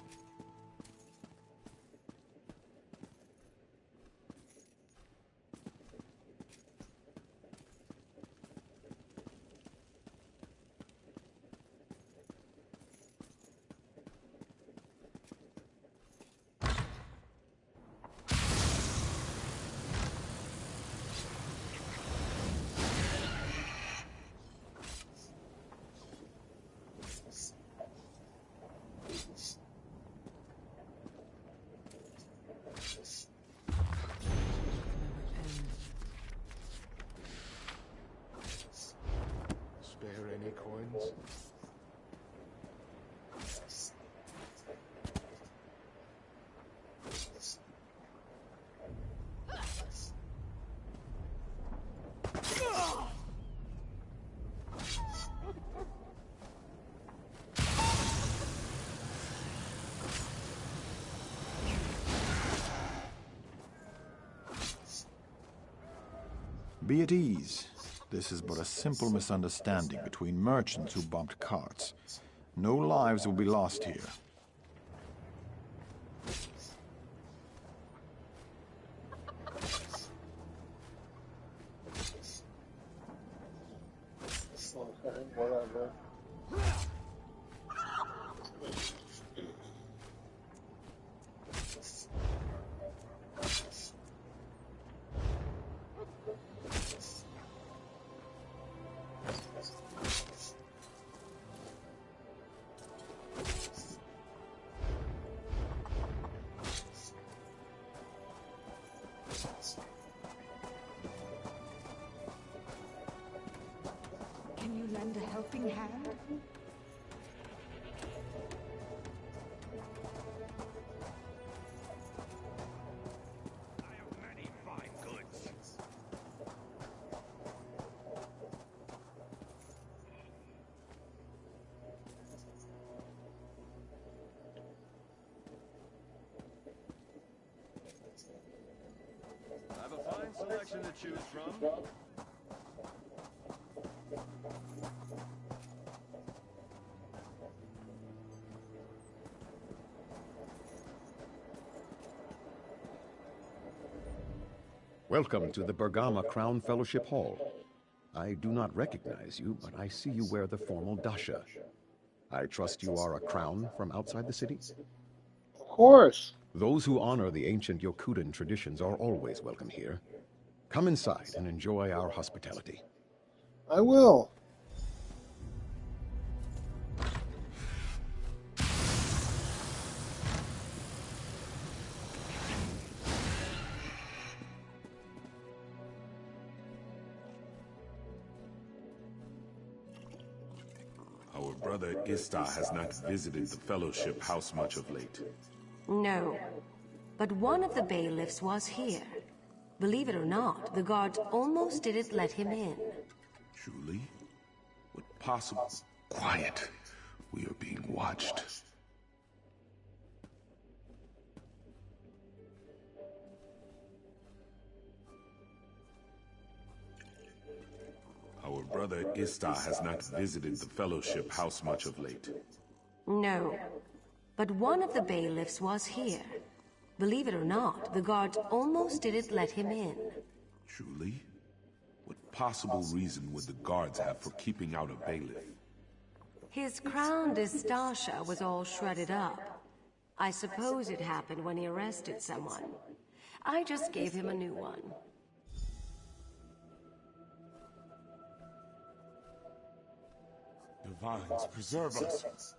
Spare any coins? Be at ease. This is but a simple misunderstanding between merchants who bumped carts. No lives will be lost here. Okay, whatever. Can you lend a helping hand? I have a fine selection to choose from. Welcome to the Bergama Crown Fellowship Hall. I do not recognize you, but I see you wear the formal dasha. I trust you are a crown from outside the city? Of course. Those who honor the ancient Yokudan traditions are always welcome here. Come inside and enjoy our hospitality. I will. Our brother Istar has not visited the Fellowship House much of late. No. But one of the bailiffs was here. Believe it or not, the guards almost didn't let him in. Truly? What possible? Quiet. We are being watched. Our Brother Istar has not visited the Fellowship House much of late. No. But one of the bailiffs was here. Believe it or not, the guards almost didn't let him in. Truly? What possible reason would the guards have for keeping out a bailiff? His crown d'Estasha was all shredded up. I suppose it happened when he arrested someone. I just gave him a new one. Divines, preserve us!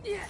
Yeah.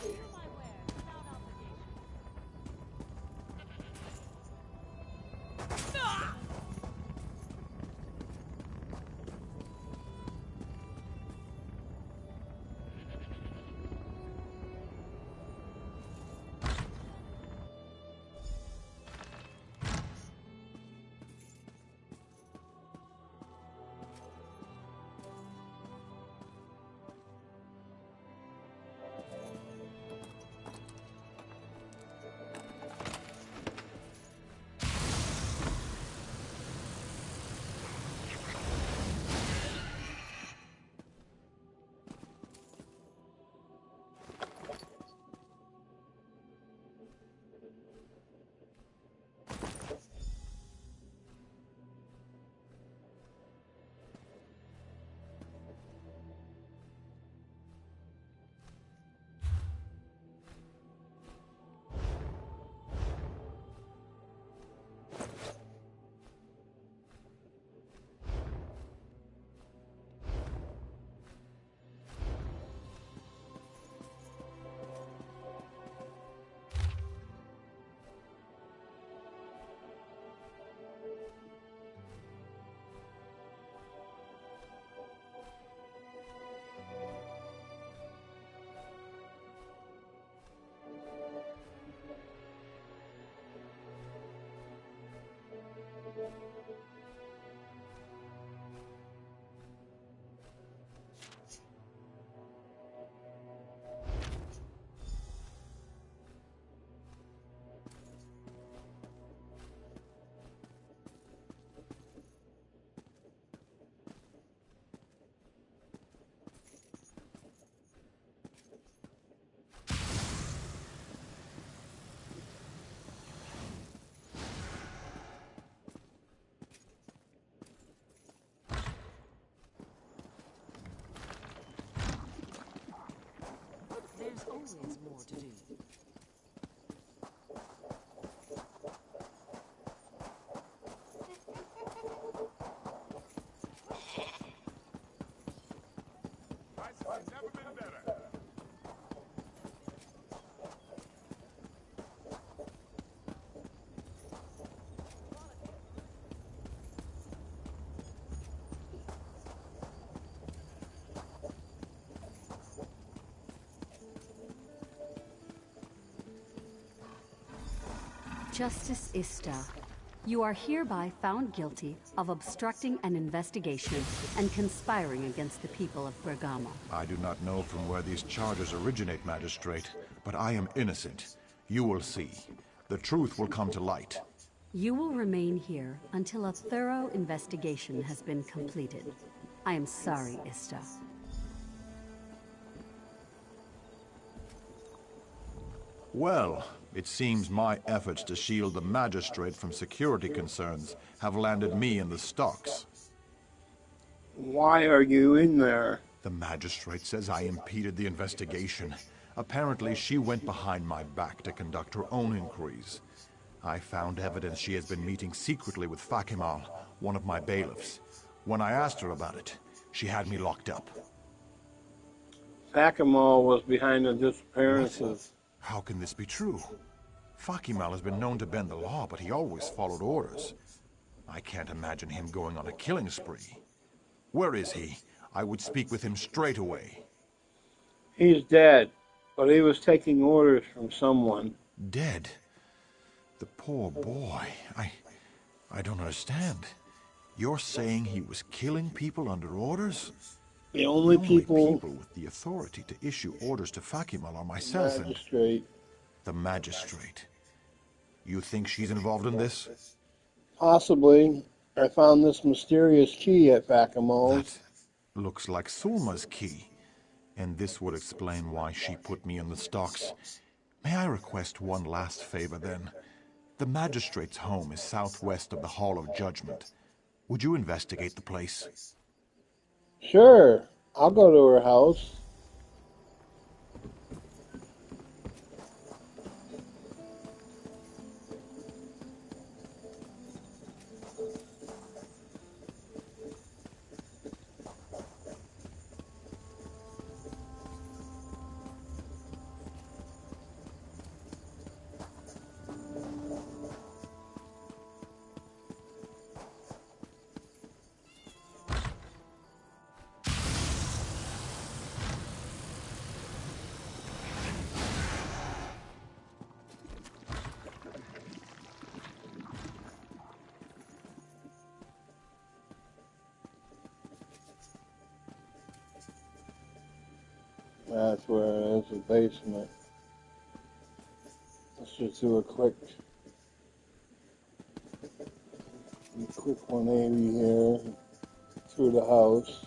There's always more to do. Never been better. Justice Istar, you are hereby found guilty of obstructing an investigation and conspiring against the people of Bergamo. I do not know from where these charges originate, Magistrate, but I am innocent. You will see. The truth will come to light. You will remain here until a thorough investigation has been completed. I am sorry, Ista. Well, it seems my efforts to shield the magistrate from security concerns have landed me in the stocks. Why are you in there? The magistrate says I impeded the investigation. Apparently, she went behind my back to conduct her own inquiries. I found evidence she has been meeting secretly with Fakimal, one of my bailiffs. When I asked her about it, she had me locked up. Fakimal was behind the disappearances. How can this be true? Fakimal has been known to bend the law, but he always followed orders. I can't imagine him going on a killing spree. Where is he? I would speak with him straight away. He's dead, but he was taking orders from someone. Dead? The poor boy. I don't understand. You're saying he was killing people under orders? The only people with the authority to issue orders to Fakimal are myself magistrate. The magistrate. You think she's involved in this? Possibly. I found this mysterious key at Fakimal's. That looks like Sulma's key. And this would explain why she put me in the stocks. May I request one last favor, then? The magistrate's home is southwest of the Hall of Judgment. Would you investigate the place? Sure. I'll go to her house. That's where it is, the basement. Let's just do a quick 180 here through the house.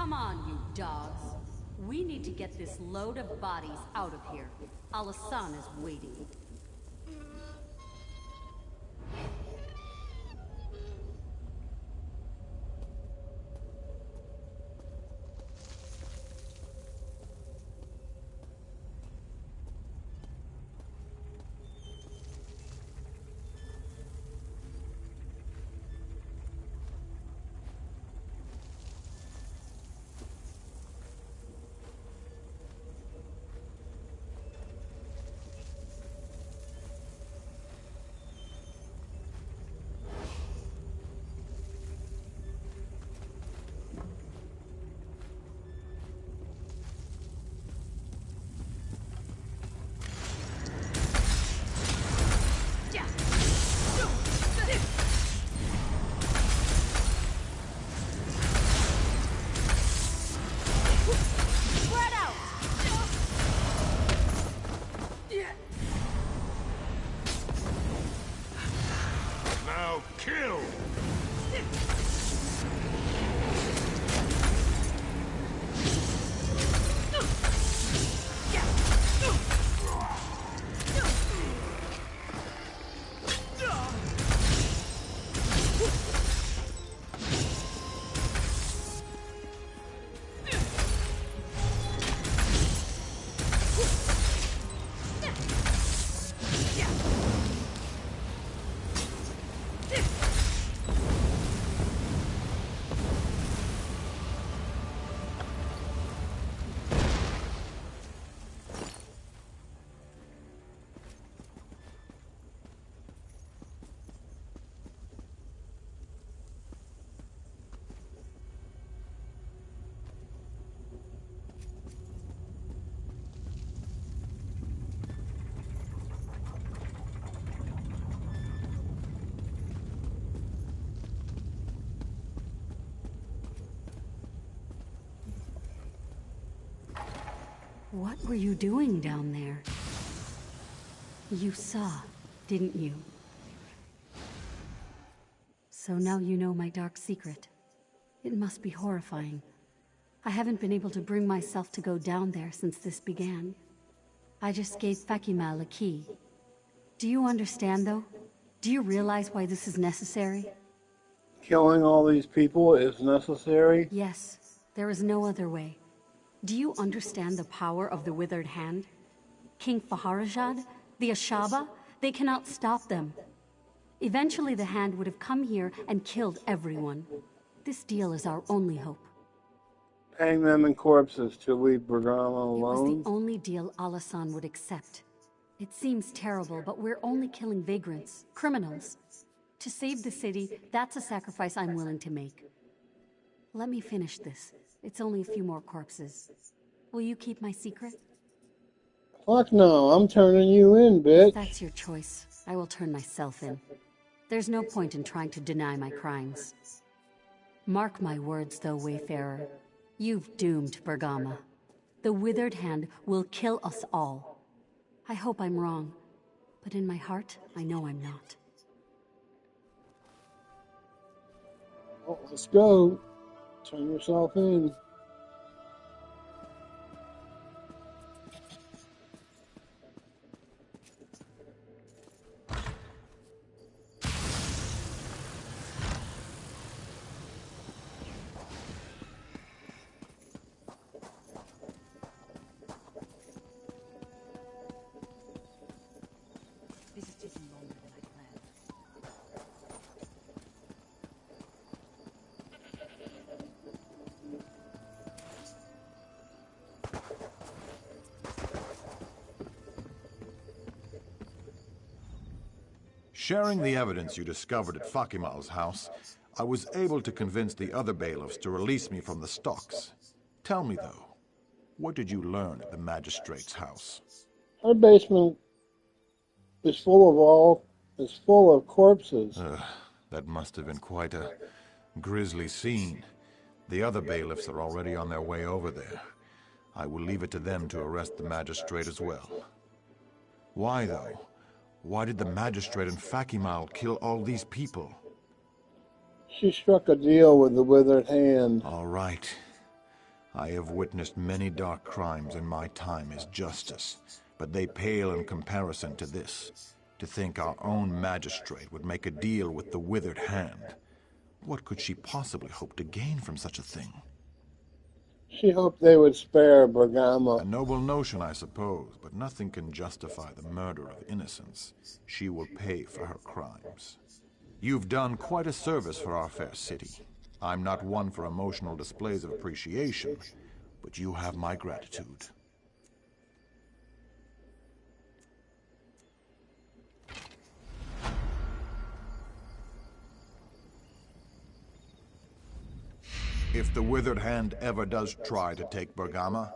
Come on, you dogs. We need to get this load of bodies out of here. Alasan is waiting. shall kill! What were you doing down there? You saw, didn't you? So now you know my dark secret. It must be horrifying. I haven't been able to bring myself to go down there since this began. I just gave Fakimal a key. Do you understand, though? Do you realize why this is necessary? Killing all these people is necessary? Yes, there is no other way. Do you understand the power of the Withered Hand? King Faharajad, the Ashaba, they cannot stop them. Eventually the Hand would have come here and killed everyone. This deal is our only hope. Hang them in corpses to leave Bergamo alone? It was the only deal Alasan would accept. It seems terrible, but we're only killing vagrants, criminals. To save the city, that's a sacrifice I'm willing to make. Let me finish this. It's only a few more corpses. Will you keep my secret? Fuck no, I'm turning you in, bitch. If that's your choice, I will turn myself in. There's no point in trying to deny my crimes. Mark my words, though, Wayfarer. You've doomed Bergama. The Withered Hand will kill us all. I hope I'm wrong, but in my heart, I know I'm not. Well, let's go. Turn yourself in. This is taking longer than I planned. Sharing the evidence you discovered at Fakimal's house, I was able to convince the other bailiffs to release me from the stocks. Tell me, though, what did you learn at the magistrate's house? Our basement is full of corpses. That must have been quite a grisly scene. The other bailiffs are already on their way over there. I will leave it to them to arrest the magistrate as well. Why, though? Why did the magistrate and Fakimal kill all these people? She struck a deal with the Withered Hand. All right. I have witnessed many dark crimes in my time as justice, but they pale in comparison to this. To think our own magistrate would make a deal with the Withered Hand. What could she possibly hope to gain from such a thing? She hoped they would spare Bergamo. A noble notion, I suppose, but nothing can justify the murder of innocents. She will pay for her crimes. You've done quite a service for our fair city. I'm not one for emotional displays of appreciation, but you have my gratitude. If the Withered Hand ever does try to take Bergama,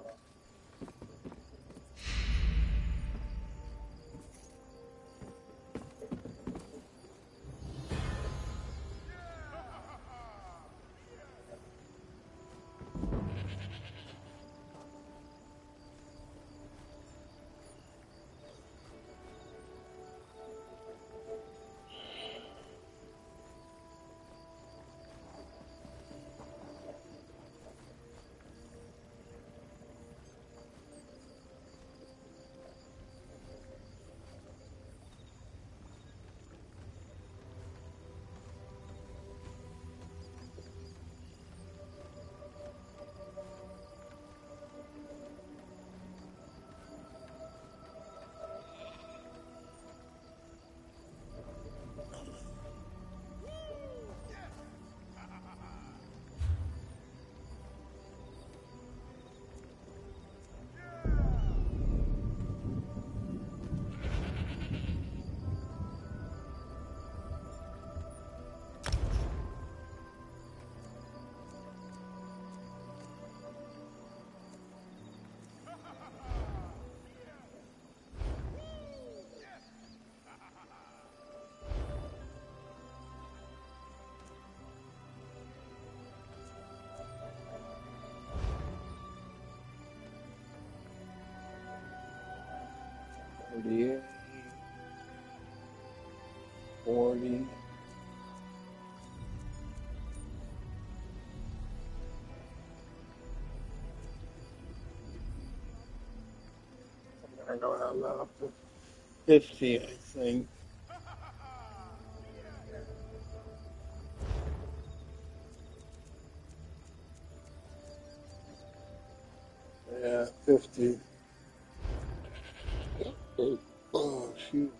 40. I'm going to go up to 50, I think. Yeah, 50. Oh, shoot.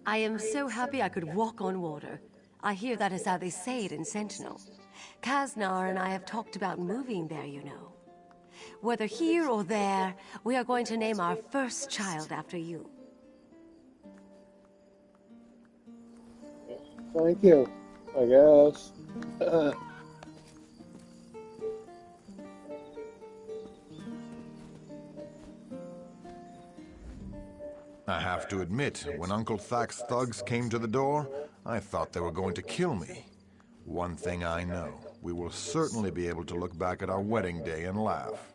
I am so happy I could walk on water. I hear that is how they say it in Sentinel. Kaznar and I have talked about moving there, you know. Whether here or there, we are going to name our first child after you. Thank you, I guess. I have to admit, when Uncle Thak's thugs came to the door, I thought they were going to kill me. One thing I know, we will certainly be able to look back at our wedding day and laugh.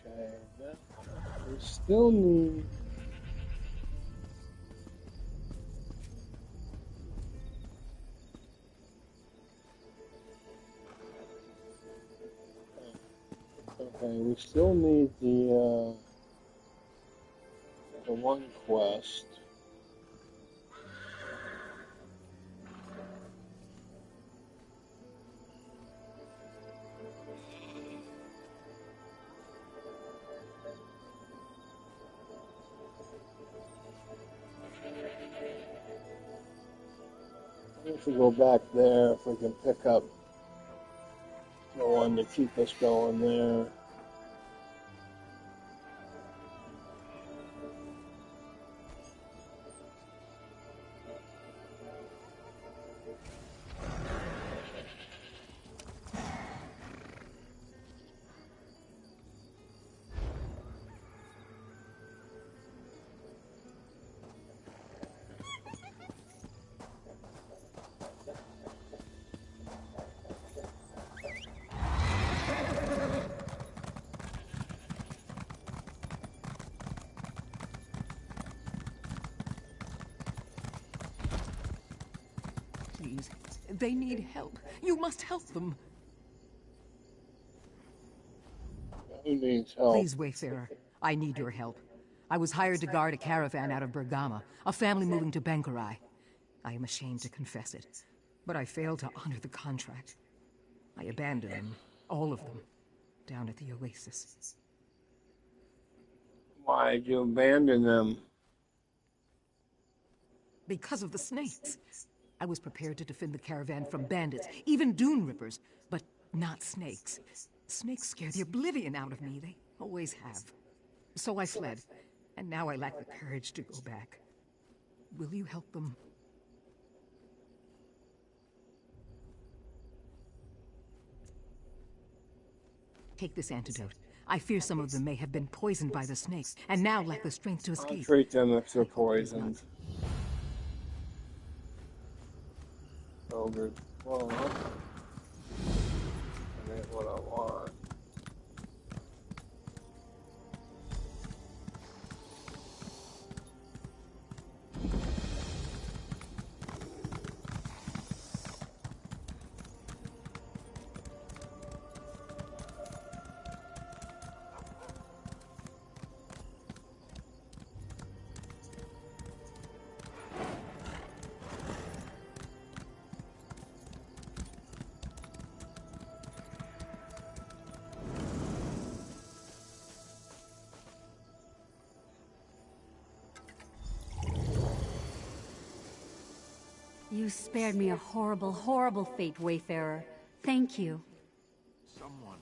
Okay, we still need... Okay, we still need the one quest. If we go back there, if we can pick up the one to keep us going there. Please, they need help. You must help them. Who needs help? Please, Wayfarer, I need your help. I was hired to guard a caravan out of Bergama, a family moving to Bankarai. I am ashamed to confess it, but I failed to honor the contract. I abandoned them, all of them, down at the oasis. Why'd you abandon them? Because of the snakes. I was prepared to defend the caravan from bandits, even dune rippers, but not snakes. Snakes scare the oblivion out of me. They always have. So I fled, and now I lack the courage to go back. Will you help them? Take this antidote. I fear some of them may have been poisoned by the snakes, and now lack the strength to escape. I'll treat them if they're poisoned. Oh, good. Well, I get what I want. You spared me a horrible, horrible fate, Wayfarer. Thank you. Someone.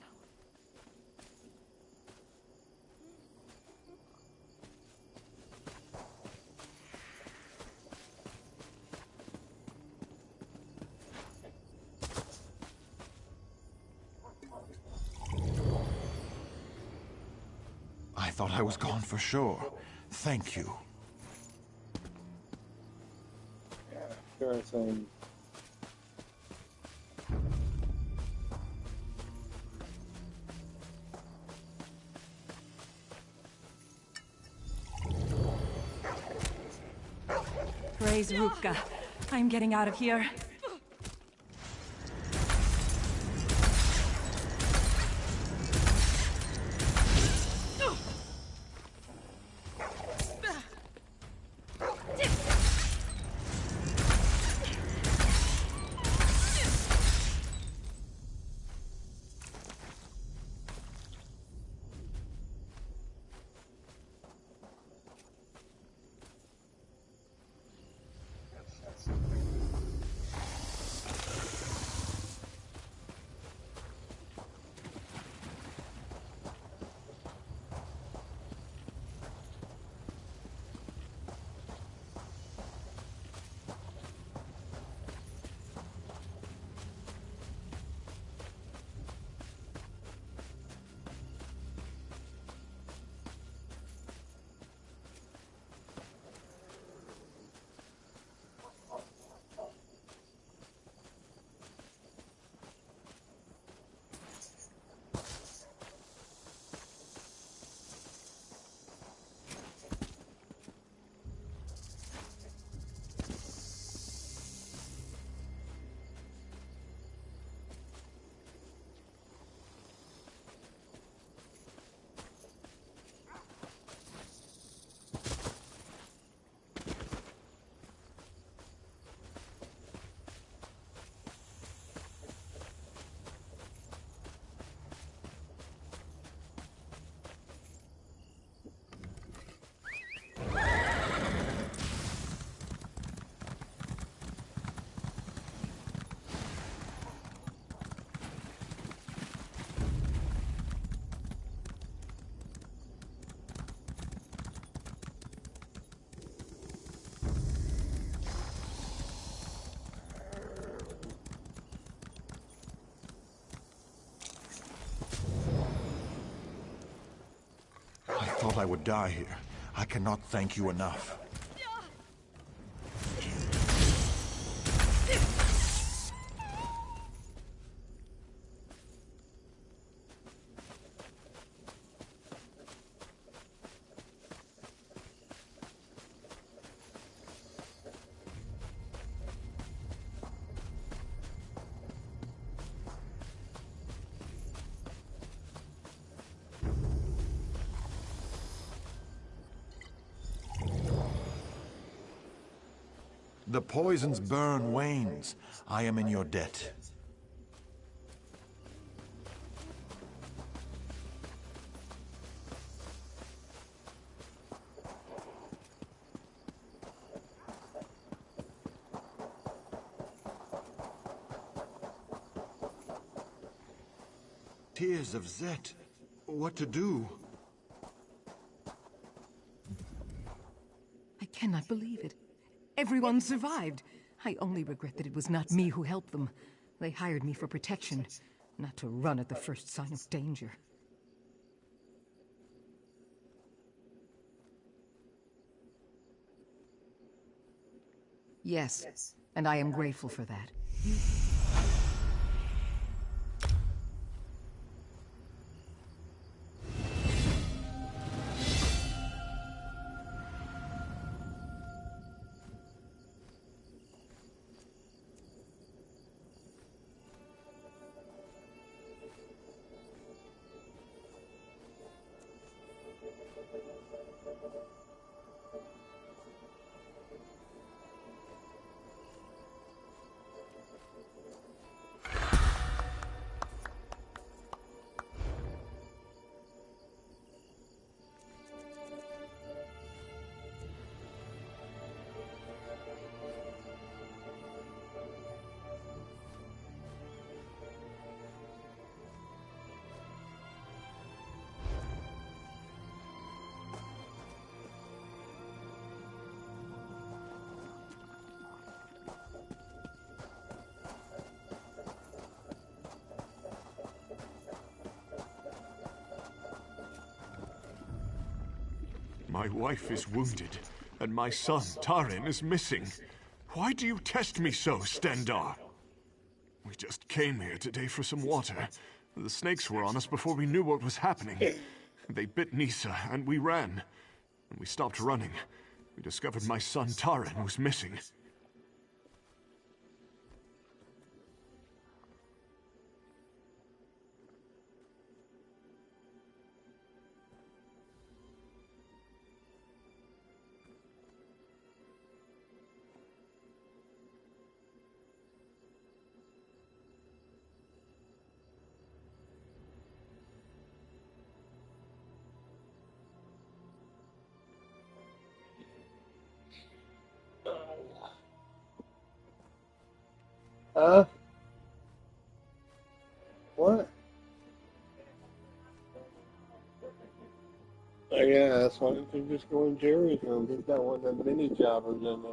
I thought I was gone for sure. Thank you. Yeah, sure thing. Praise Rupka. I'm getting out of here. I thought I would die here. I cannot thank you enough. The poison's burn wanes. I am in your debt. Tears of Zet. What to do? I cannot believe it. Everyone survived. I only regret that it was not me who helped them. They hired me for protection, not to run at the first sign of danger. Yes, and I am grateful for that. My wife is wounded, and my son, Tarin, is missing. Why do you test me so, Stendarr? We just came here today for some water. The snakes were on us before we knew what was happening. They bit Nisa, and we ran. When we stopped running, we discovered my son, Tarin, was missing. Huh? What? Oh, yeah, that's why you can just go in Jerry's room. He's got one of them mini jobbers in there.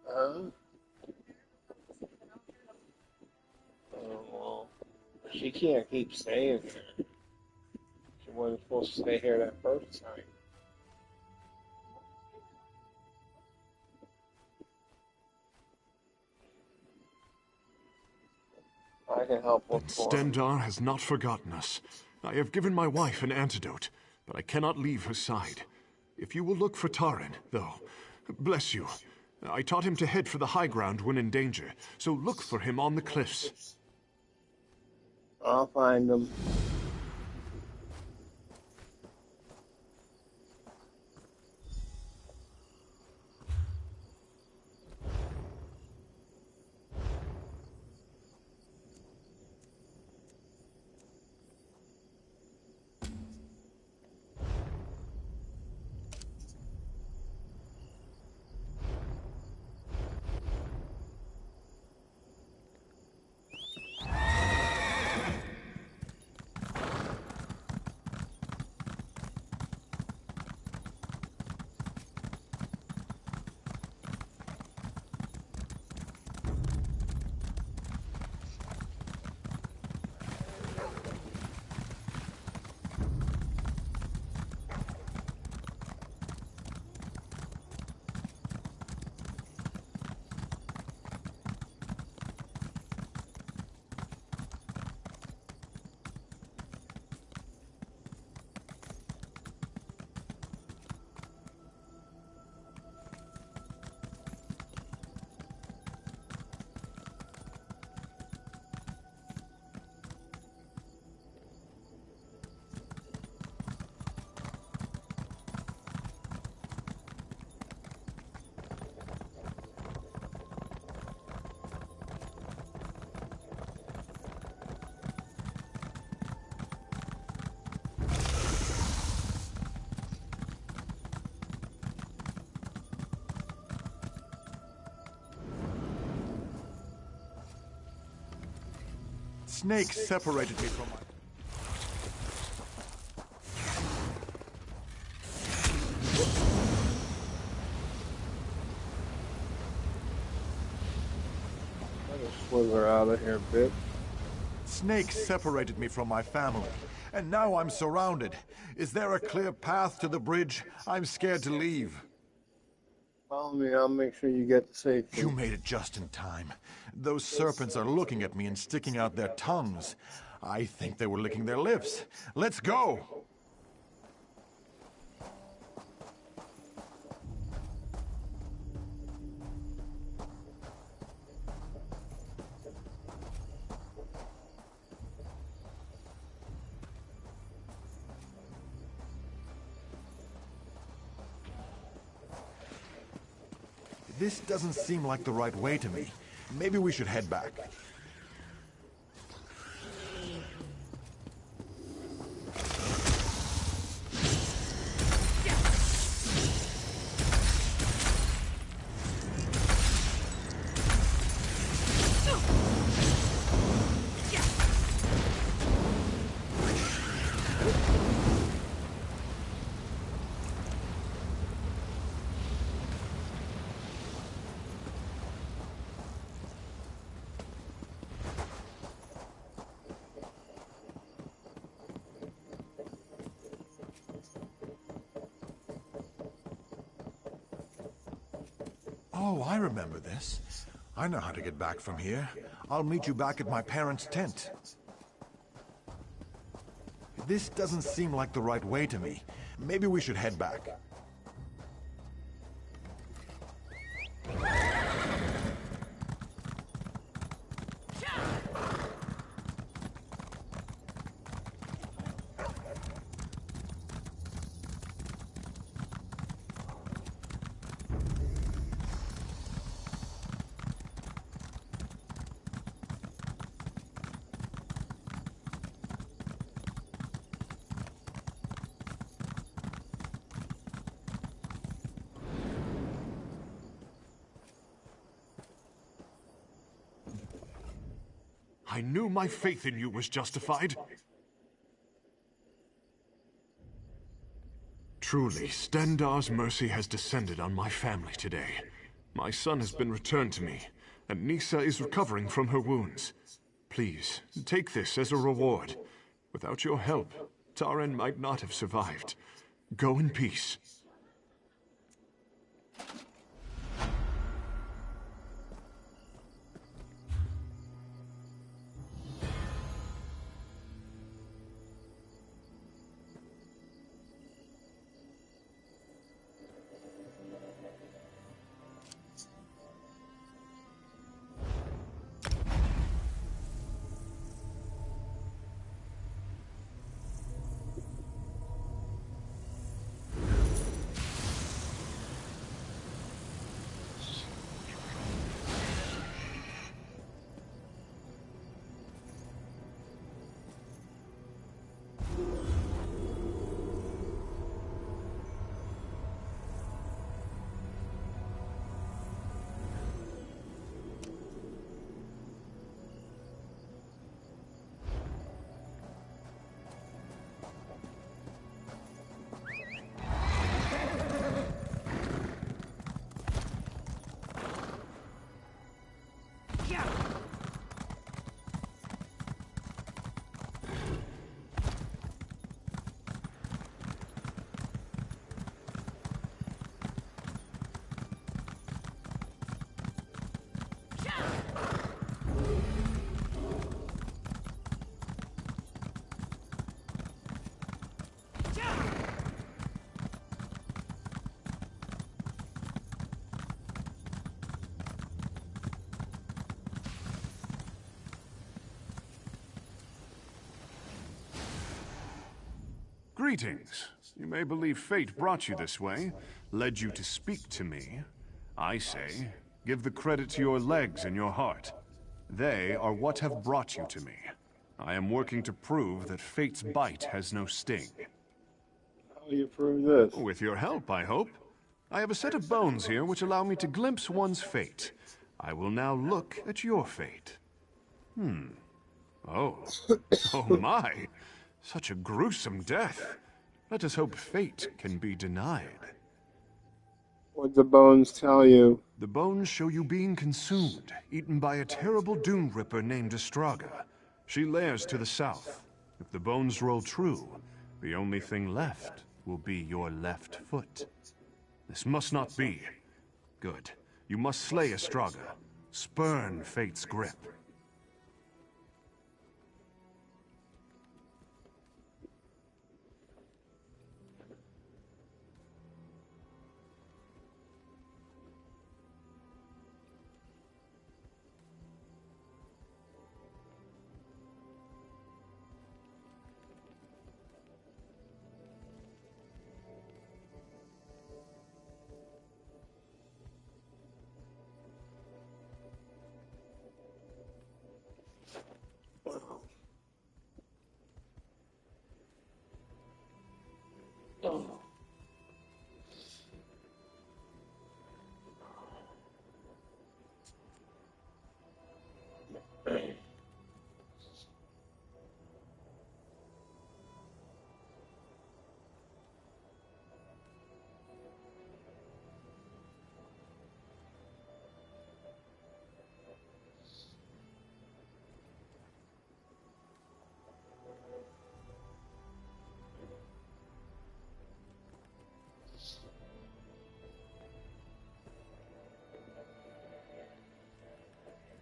Huh? Oh, well, she can't keep staying here. She wasn't supposed to stay here that first time. I can help look for him. Stendarr has not forgotten us. I have given my wife an antidote, but I cannot leave her side. If you will look for Tarin, though, bless you. I taught him to head for the high ground when in danger, so look for him on the cliffs. I'll find him. Snakes separated me from my... Slither out of here, bitch. Snakes separated me from my family, and now I'm surrounded. Is there a clear path to the bridge? I'm scared to leave. Follow me, I'll make sure you get to safety. You made it just in time. Those serpents are looking at me and sticking out their tongues. I think they were licking their lips. Let's go! This doesn't seem like the right way to me. Maybe we should head back. Oh, I remember this. I know how to get back from here. I'll meet you back at my parents' tent. This doesn't seem like the right way to me. Maybe we should head back. I knew my faith in you was justified. Truly, Stendar's mercy has descended on my family today. My son has been returned to me, and Nisa is recovering from her wounds. Please, take this as a reward. Without your help, Taran might not have survived. Go in peace. Greetings. You may believe fate brought you this way, led you to speak to me. I say, give the credit to your legs and your heart. They are what have brought you to me. I am working to prove that fate's bite has no sting. How do you prove this? With your help, I hope. I have a set of bones here which allow me to glimpse one's fate. I will now look at your fate. Oh. Oh my. Such a gruesome death. Let us hope fate can be denied. What'd the bones tell you? The bones show you being consumed, eaten by a terrible Dune Ripper named Astraga. She lairs to the south. If the bones roll true, the only thing left will be your left foot. This must not be. Good. You must slay Astraga. Spurn fate's grip.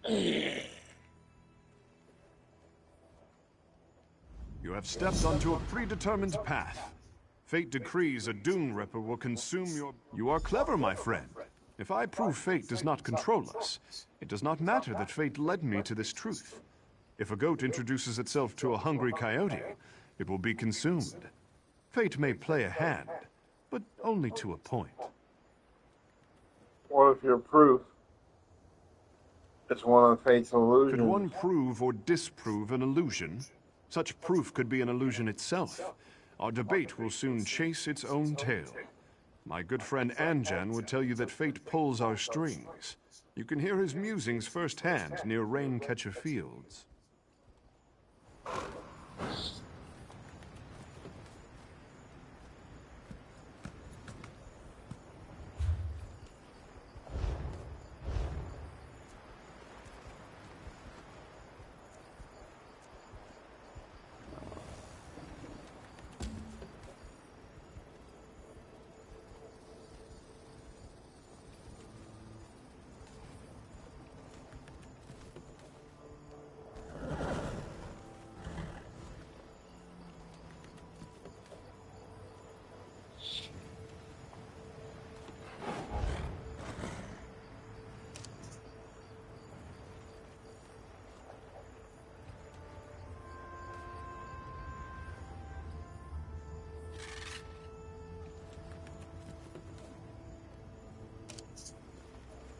You have stepped onto a predetermined path. Fate decrees a Dune Ripper will consume your... You are clever, my friend. If I prove fate does not control us, it does not matter that fate led me to this truth. If a goat introduces itself to a hungry coyote, it will be consumed. Fate may play a hand, but only to a point. What if your proof is one of fate's illusions? Could one prove or disprove an illusion? Such proof could be an illusion itself. Our debate will soon chase its own tail. My good friend Anjan would tell you that fate pulls our strings. You can hear his musings firsthand near Raincatcher Fields.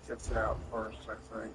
Gets out first, I think.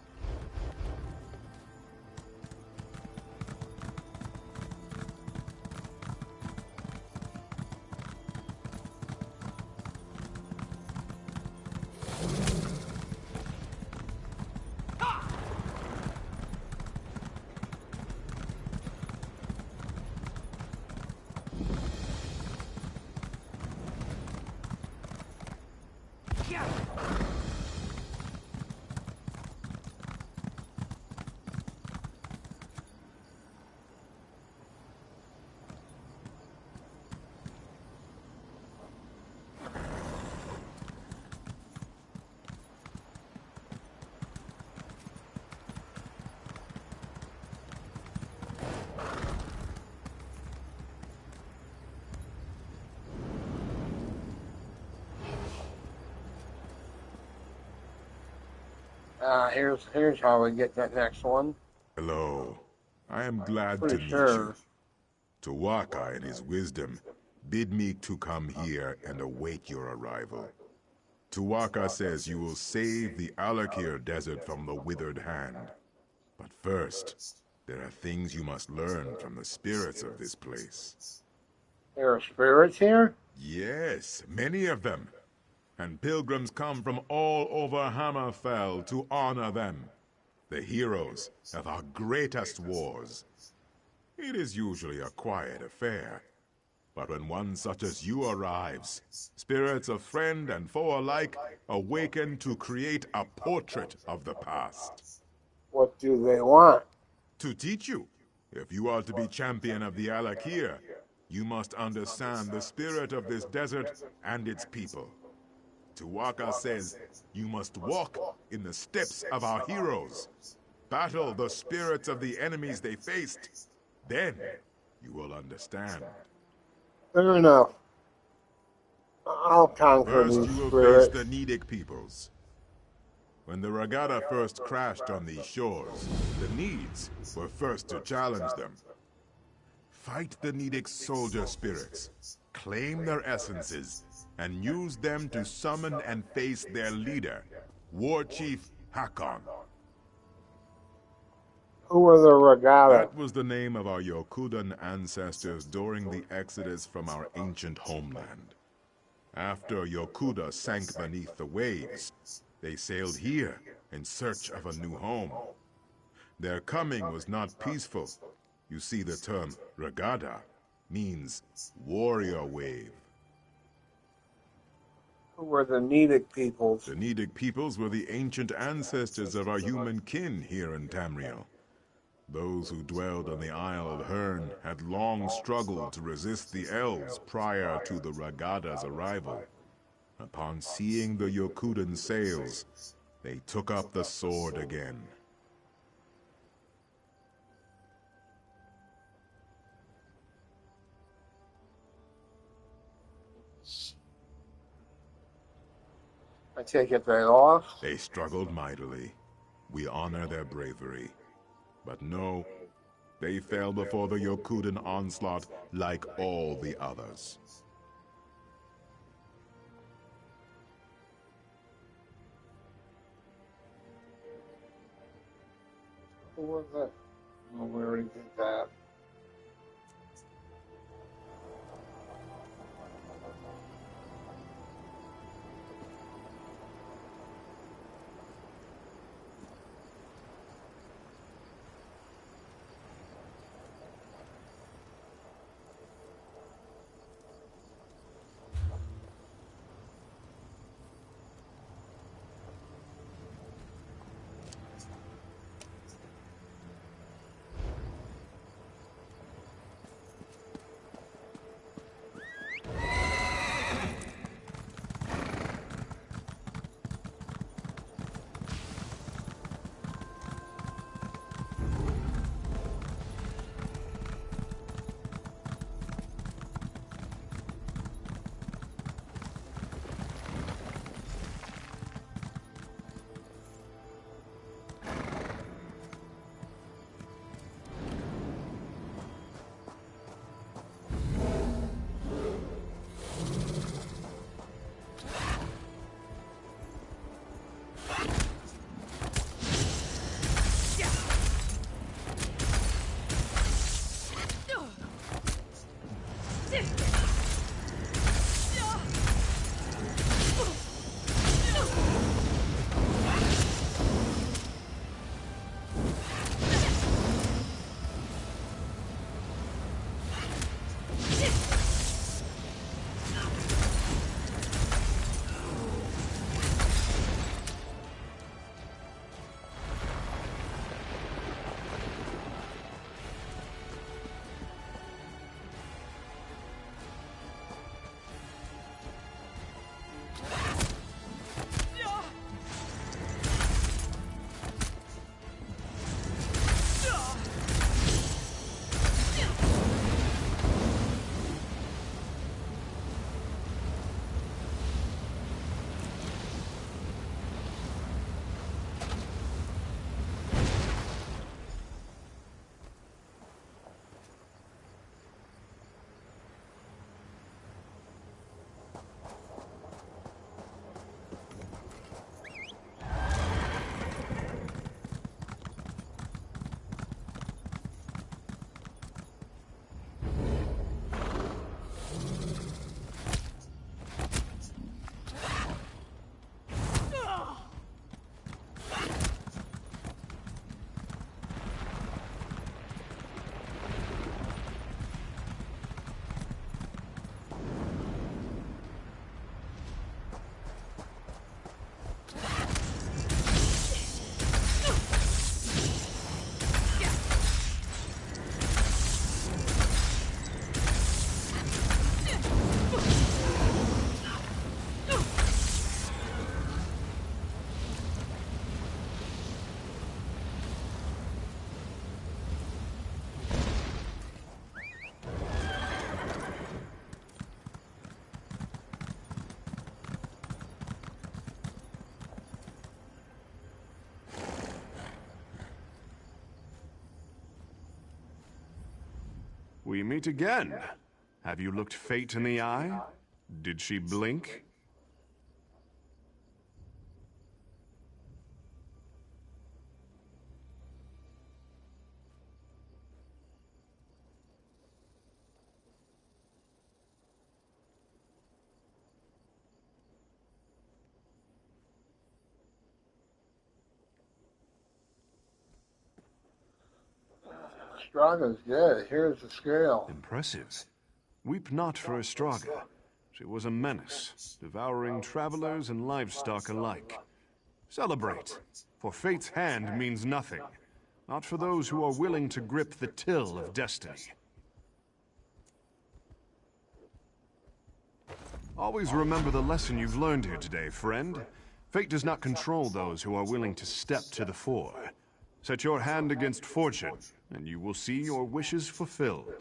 Here's how we get that next one. Hello. I am glad to Pretty meet sure. you. Tuwaka, in his wisdom, bid me to come here and await your arrival. Tuwaka says you will save the Alakir Desert from the withered hand. But first, there are things you must learn from the spirits of this place. There are spirits here? Yes, many of them. And pilgrims come from all over Hammerfell to honor them, the heroes of our greatest wars. It is usually a quiet affair, but when one such as you arrives, spirits of friend and foe alike awaken to create a portrait of the past. What do they want? To teach you. If you are to be champion of the Alakir, you must understand the spirit of this desert and its people. Tuwaka says you must walk in the steps of our heroes, battle the spirits of the enemies they faced. Then you will understand. Fair enough. I'll conquer First, these you will spirits. face the Nidic peoples. When the Regatta first crashed on these shores, the Needs were first to challenge them. Fight the Nidic soldier spirits, claim their essences, and use them to summon and face their leader, War Chief Hakon. Who were the Regatta? That was the name of our Yokudan ancestors during the exodus from our ancient homeland. After Yokuda sank beneath the waves, they sailed here in search of a new home. Their coming was not peaceful. You see, the term Regatta means warrior wave. Who were the Nidic peoples? The Nidic peoples were the ancient ancestors of our human kin here in Tamriel. Those who dwelled on the Isle of Hern had long struggled to resist the elves prior to the Regatta's arrival. Upon seeing the Yokudan sails, they took up the sword again. I take it they lost? They struggled mightily. We honor their bravery. But no, they fell before the Yokudan onslaught like all the others. Who was it? Oh, we already did that. We meet again. Have you looked fate in the eye? Did she blink? Straga's dead. Here's the scale. Impressive. Weep not for Estraga. She was a menace, devouring travelers and livestock alike. Celebrate, for fate's hand means nothing, not for those who are willing to grip the till of destiny. Always remember the lesson you've learned here today, friend. Fate does not control those who are willing to step to the fore. Set your hand against fortune, and you will see your wishes fulfilled.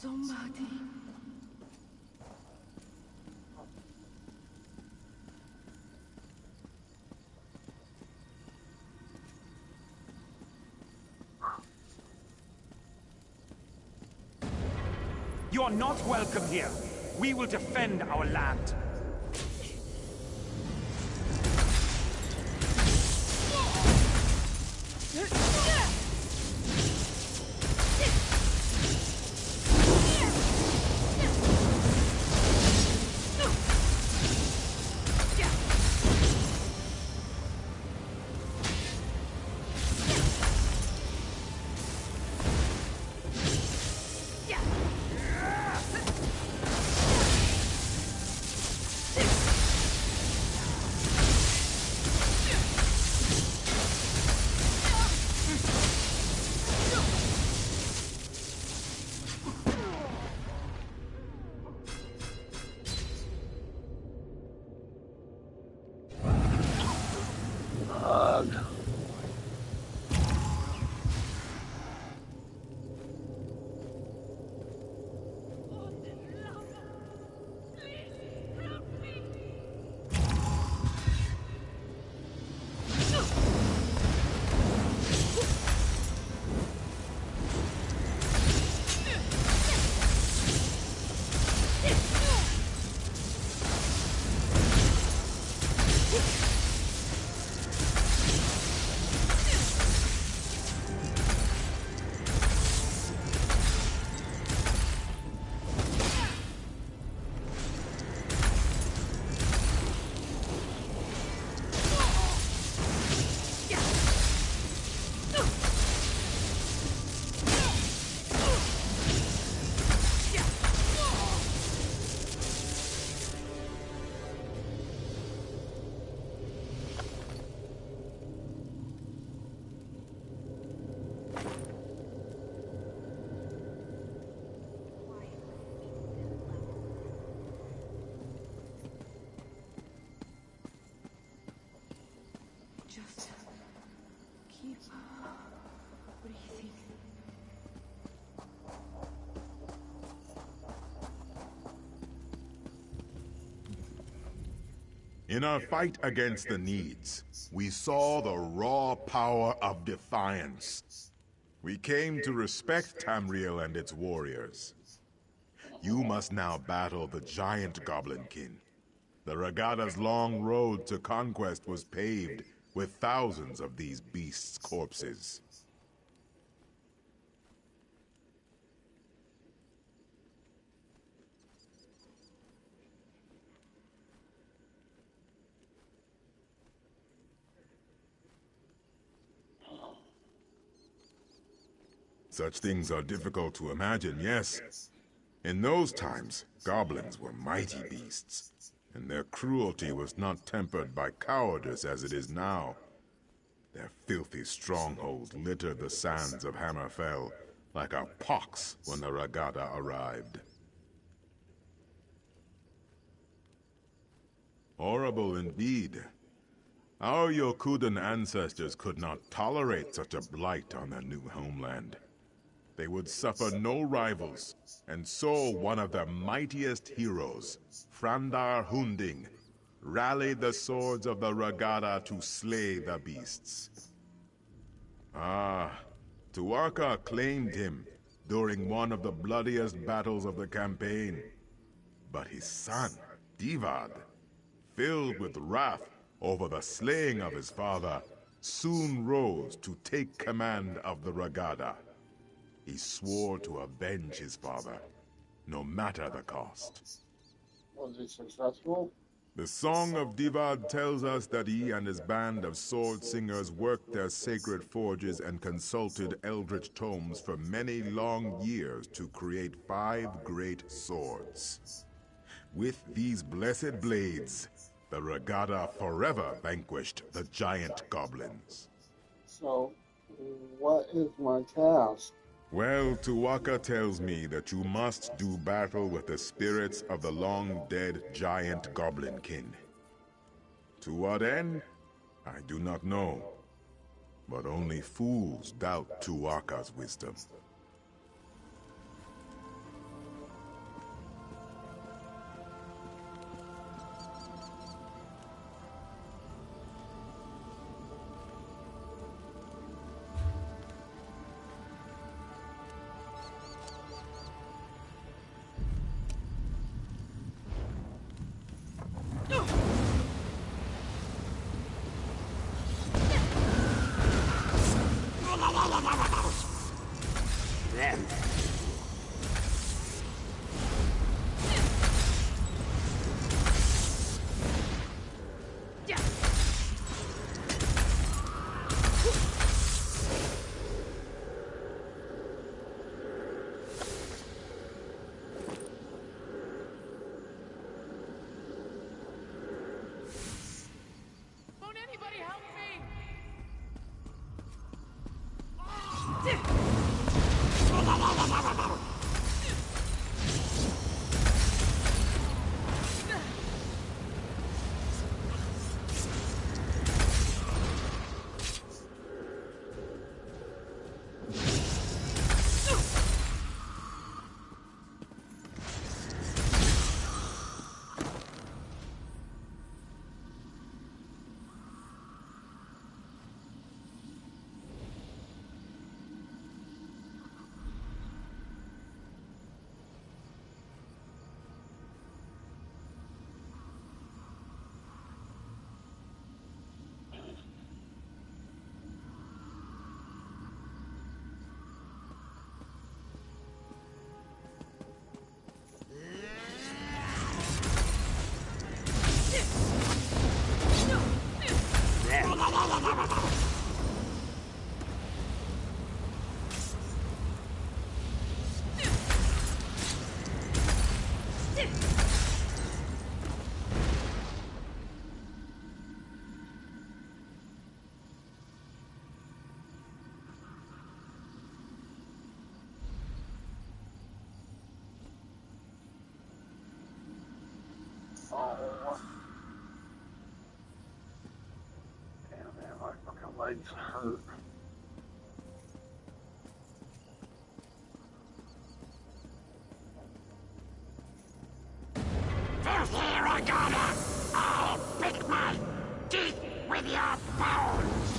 Somebody. You are not welcome here. We will defend our land. Just keep breathing. In our fight against the Needs, we saw the raw power of defiance. We came to respect Tamriel and its warriors. You must now battle the giant Goblinkin. The Regada's long road to conquest was paved with thousands of these beasts' corpses. Such things are difficult to imagine, yes. In those times, goblins were mighty beasts, and their cruelty was not tempered by cowardice as it is now. Their filthy stronghold littered the sands of Hammerfell like a pox when the Regada arrived. Horrible indeed. Our Yokudan ancestors could not tolerate such a blight on their new homeland. They would suffer no rivals, and so one of their mightiest heroes, Frandar Hunding, rallied the swords of the Regada to slay the beasts. Tuatha claimed him during one of the bloodiest battles of the campaign. But his son, Divad, filled with wrath over the slaying of his father, soon rose to take command of the Regada. He swore to avenge his father, no matter the cost. Was he successful? The Song of Divad tells us that he and his band of sword singers worked their sacred forges and consulted eldritch tomes for many long years to create 5 great swords. With these blessed blades, the Regada forever vanquished the giant goblins. So, what is my task? Well, Tuatha tells me that you must do battle with the spirits of the long-dead giant Goblinkin. To what end? I do not know. But only fools doubt Tuatha's wisdom. legs hurt. Filthy Regatta! I'll pick my teeth with your bones!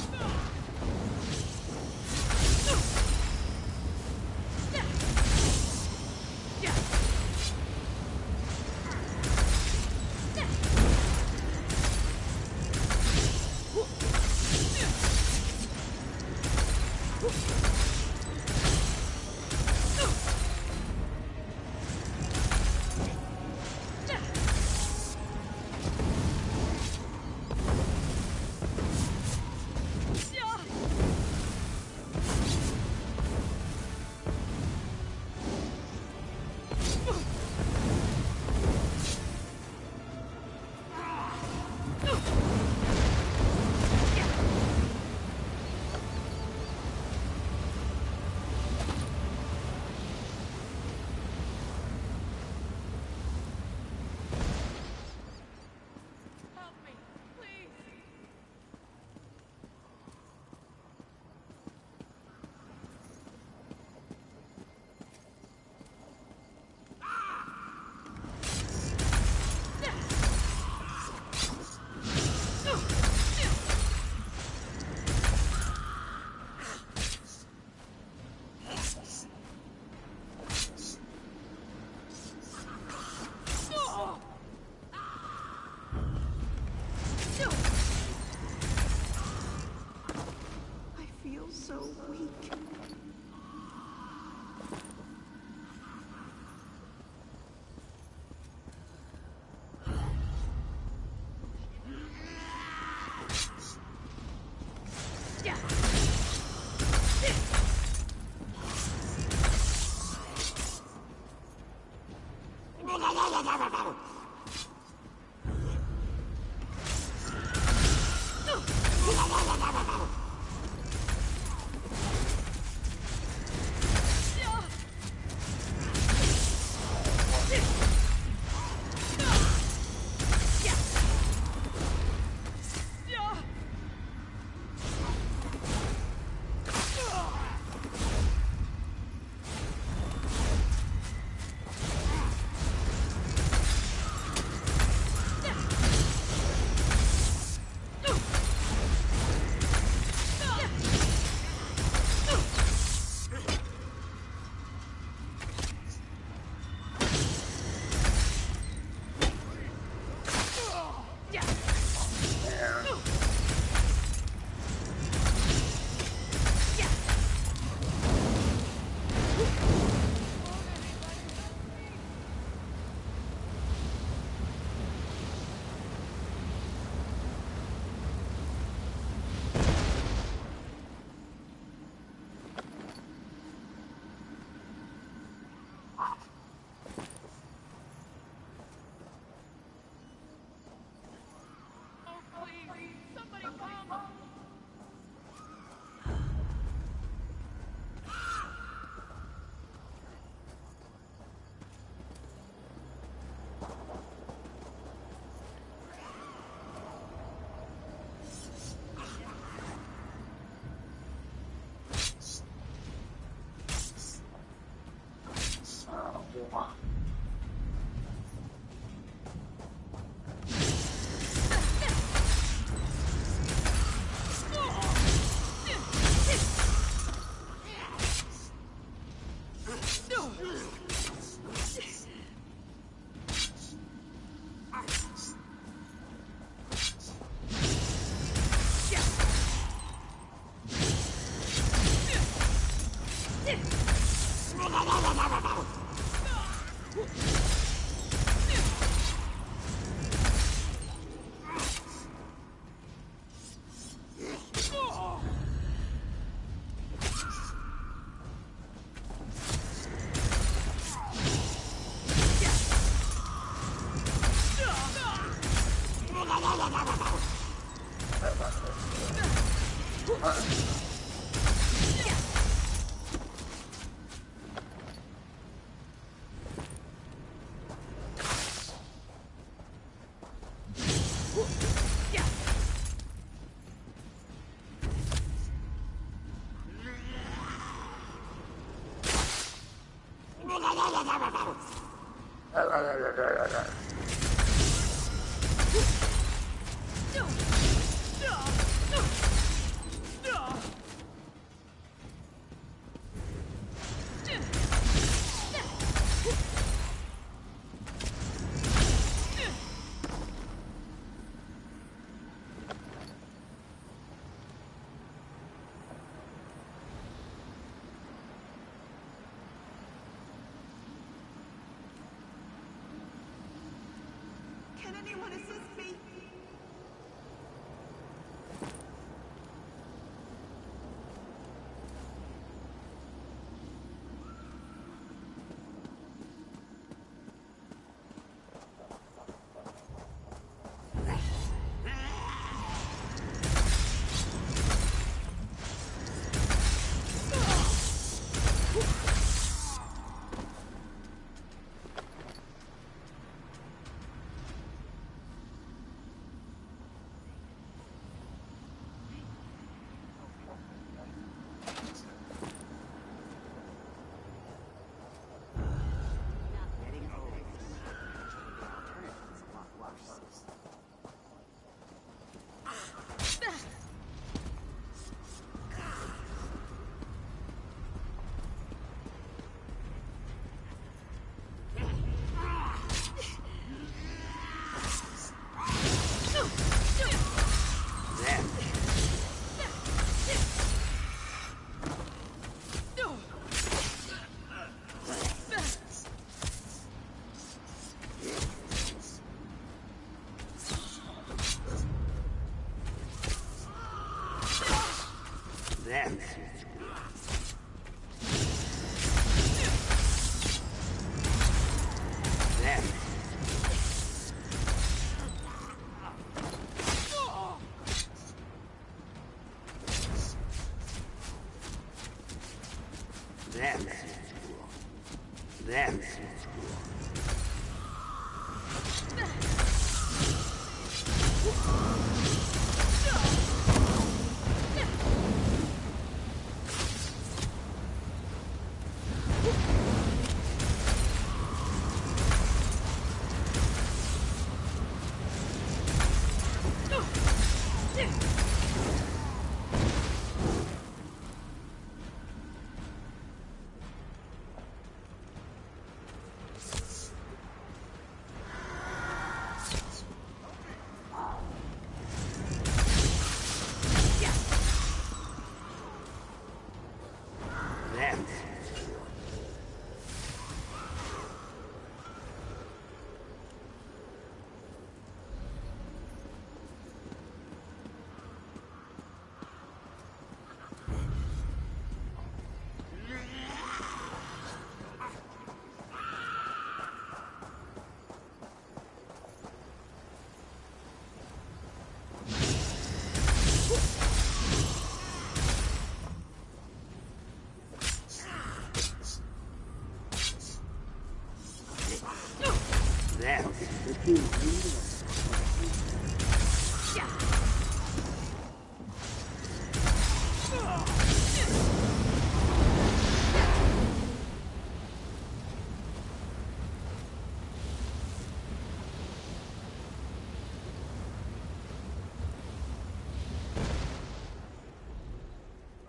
Can anyone assist me?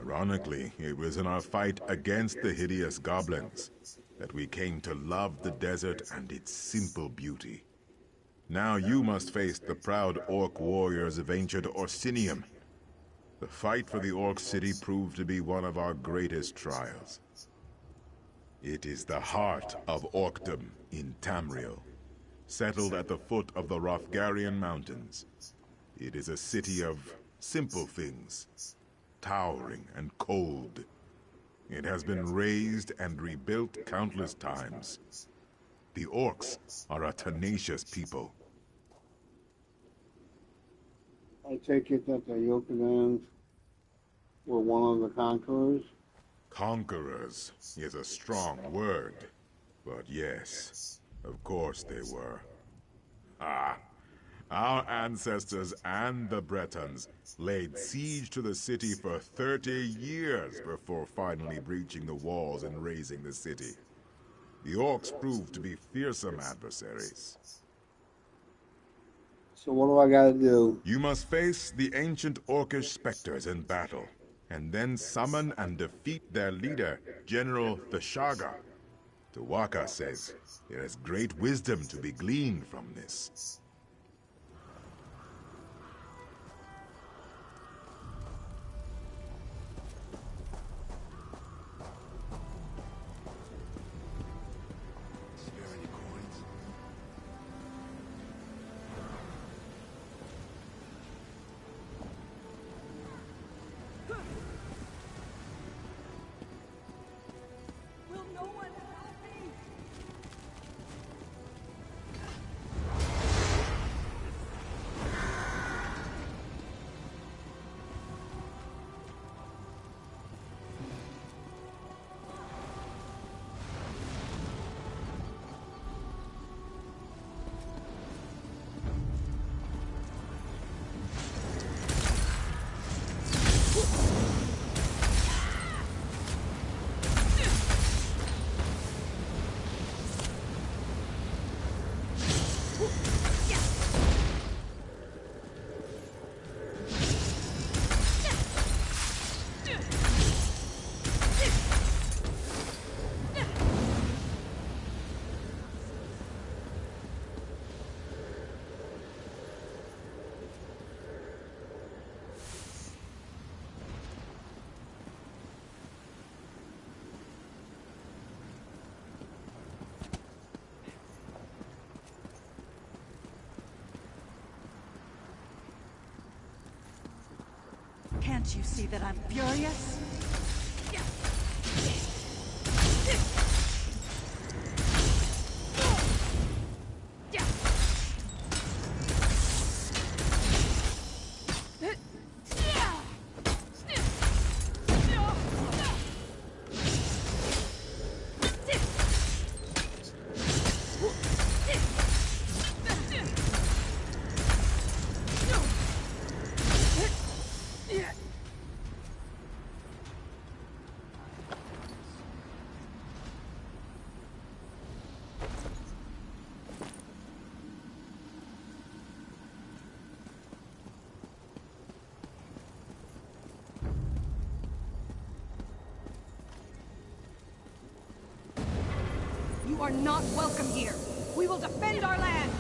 Ironically, it was in our fight against the hideous goblins that we came to love the desert and its simple beauty. Now you must face the proud orc warriors of ancient Orsinium. The fight for the orc city proved to be one of our greatest trials. It is the heart of Orcdom in Tamriel, settled at the foot of the Rothgarian Mountains. It is a city of simple things, towering and cold. It has been razed and rebuilt countless times. The orcs are a tenacious people. I take it that the Yokagans were one of the conquerors? Conquerors is a strong word, but yes, of course they were. Our ancestors and the Bretons laid siege to the city for 30 years before finally breaching the walls and razing the city. The orcs proved to be fearsome adversaries. So what do I gotta do? You must face the ancient orcish specters in battle, and then summon and defeat their leader, General Thashaga. Tawaka says there is great wisdom to be gleaned from this. Can't you see that I'm furious? You are not welcome here. We will defend our land.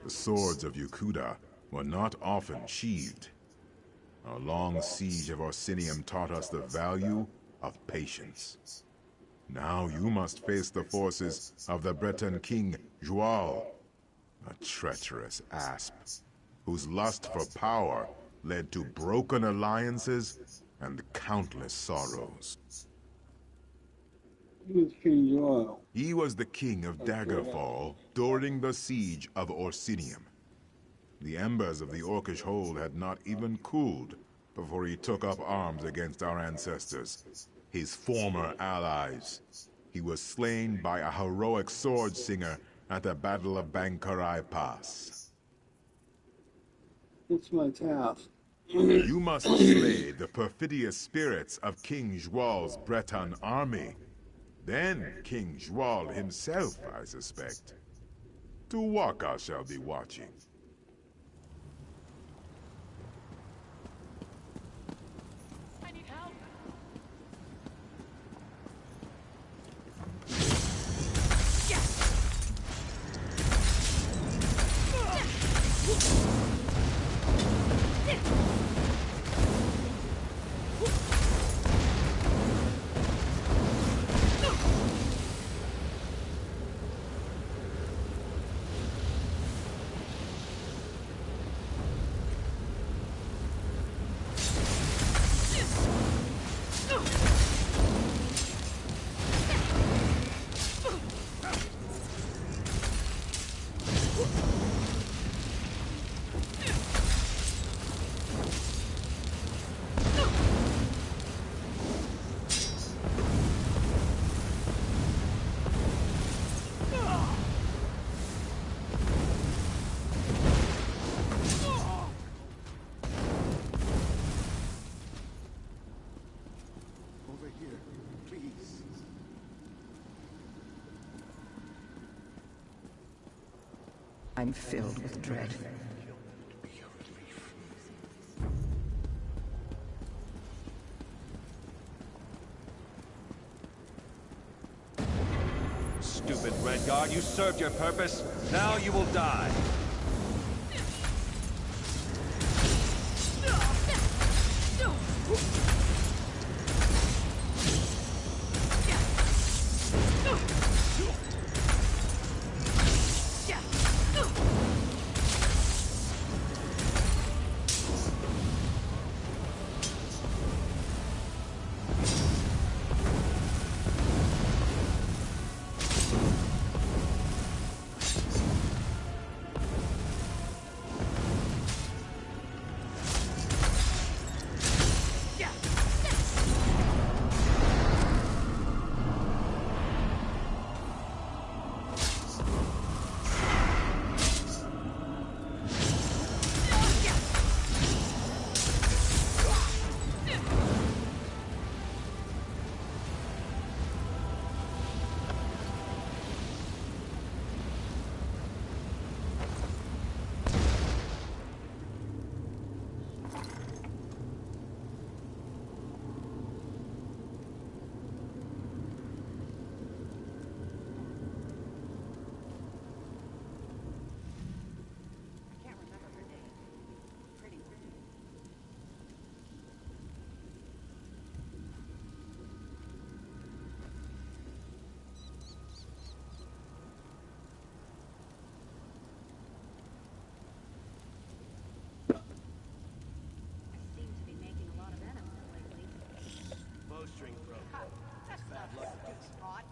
The swords of Yukuda were not often sheathed. Our long siege of Orsinium taught us the value of patience. Now you must face the forces of the Breton king, Joal, a treacherous asp, whose lust for power led to broken alliances and countless sorrows. He was the king of Daggerfall during the siege of Orsinium. The embers of the Orcish hold had not even cooled before he took up arms against our ancestors, his former allies. He was slain by a heroic sword singer at the Battle of Bankarai Pass. It's my task. You must slay the perfidious spirits of King Joal's Breton army. Then King Joal himself, I suspect. Tuwaka shall be watching. I'm filled with dread. Stupid Redguard, you served your purpose. Now you will die.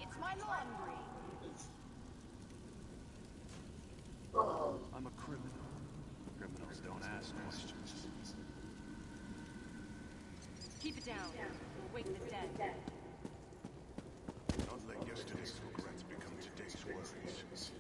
It's my laundry. I'm a criminal. Criminals don't ask questions. Keep it down. We'll wake the dead. Don't let yesterday's regrets become today's worries.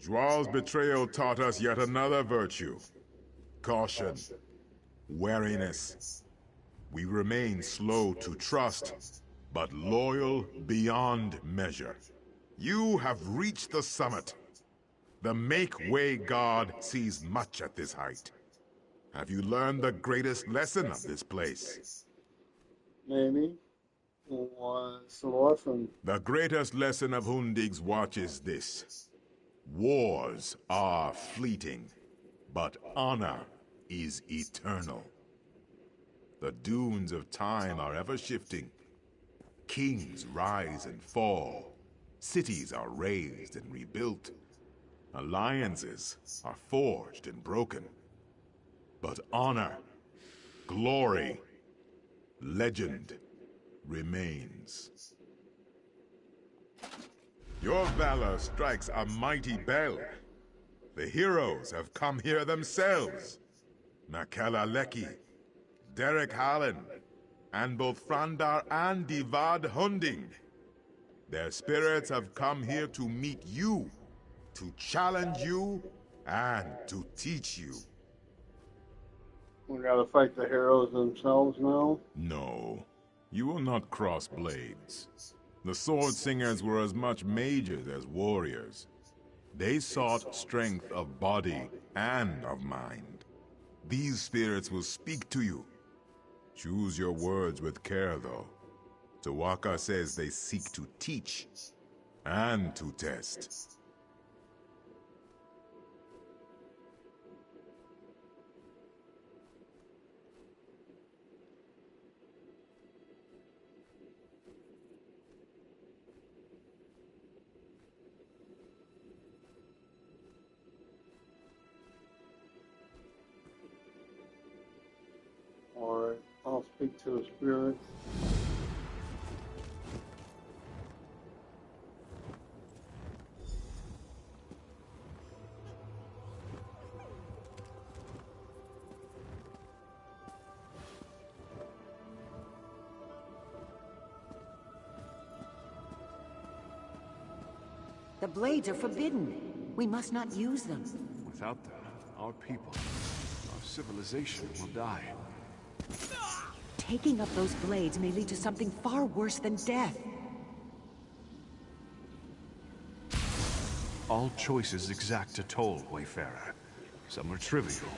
Joal's betrayal taught us yet another virtue. Caution. Wariness. We remain slow to trust, but loyal beyond measure. You have reached the summit. The Make-Way God sees much at this height. Have you learned the greatest lesson of this place? Maybe. What's the lesson? The greatest lesson of Hundig's watch is this. Wars are fleeting, but honor is eternal. The dunes of time are ever shifting. Kings rise and fall. Cities are raised and rebuilt. Alliances are forged and broken. But honor, glory, legend remains. Your valor strikes a mighty bell. The heroes have come here themselves. Makela Leki, Derek Hallen, and both Frandar and Divad Hunding. Their spirits have come here to meet you, to challenge you, and to teach you. We gotta fight the heroes themselves now? No, you will not cross blades. The Sword Singers were as much mages as warriors. They sought strength of body and of mind. These spirits will speak to you. Choose your words with care, though. Tawaka says they seek to teach and to test. Alright, I'll speak to the spirits. The blades are forbidden. We must not use them. Without them, our people, our civilization will die. Taking up those blades may lead to something far worse than death. All choices exact a toll, Wayfarer. Some are trivial,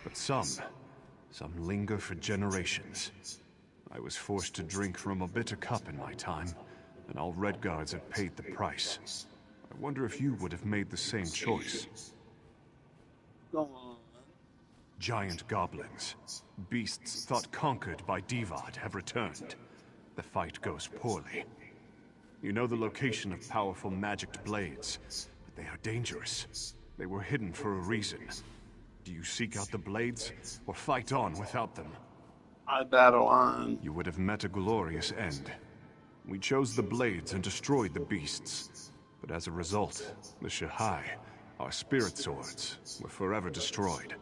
but some linger for generations. I was forced to drink from a bitter cup in my time, and all Redguards have paid the price. I wonder if you would have made the same choice. Go on. Giant goblins, beasts thought conquered by Divad, have returned. The fight goes poorly. You know the location of powerful magicked blades, but they are dangerous. They were hidden for a reason. Do you seek out the blades, or fight on without them? I battle on. You would have met a glorious end. We chose the blades and destroyed the beasts. But as a result, the Shahai, our spirit swords, were forever destroyed.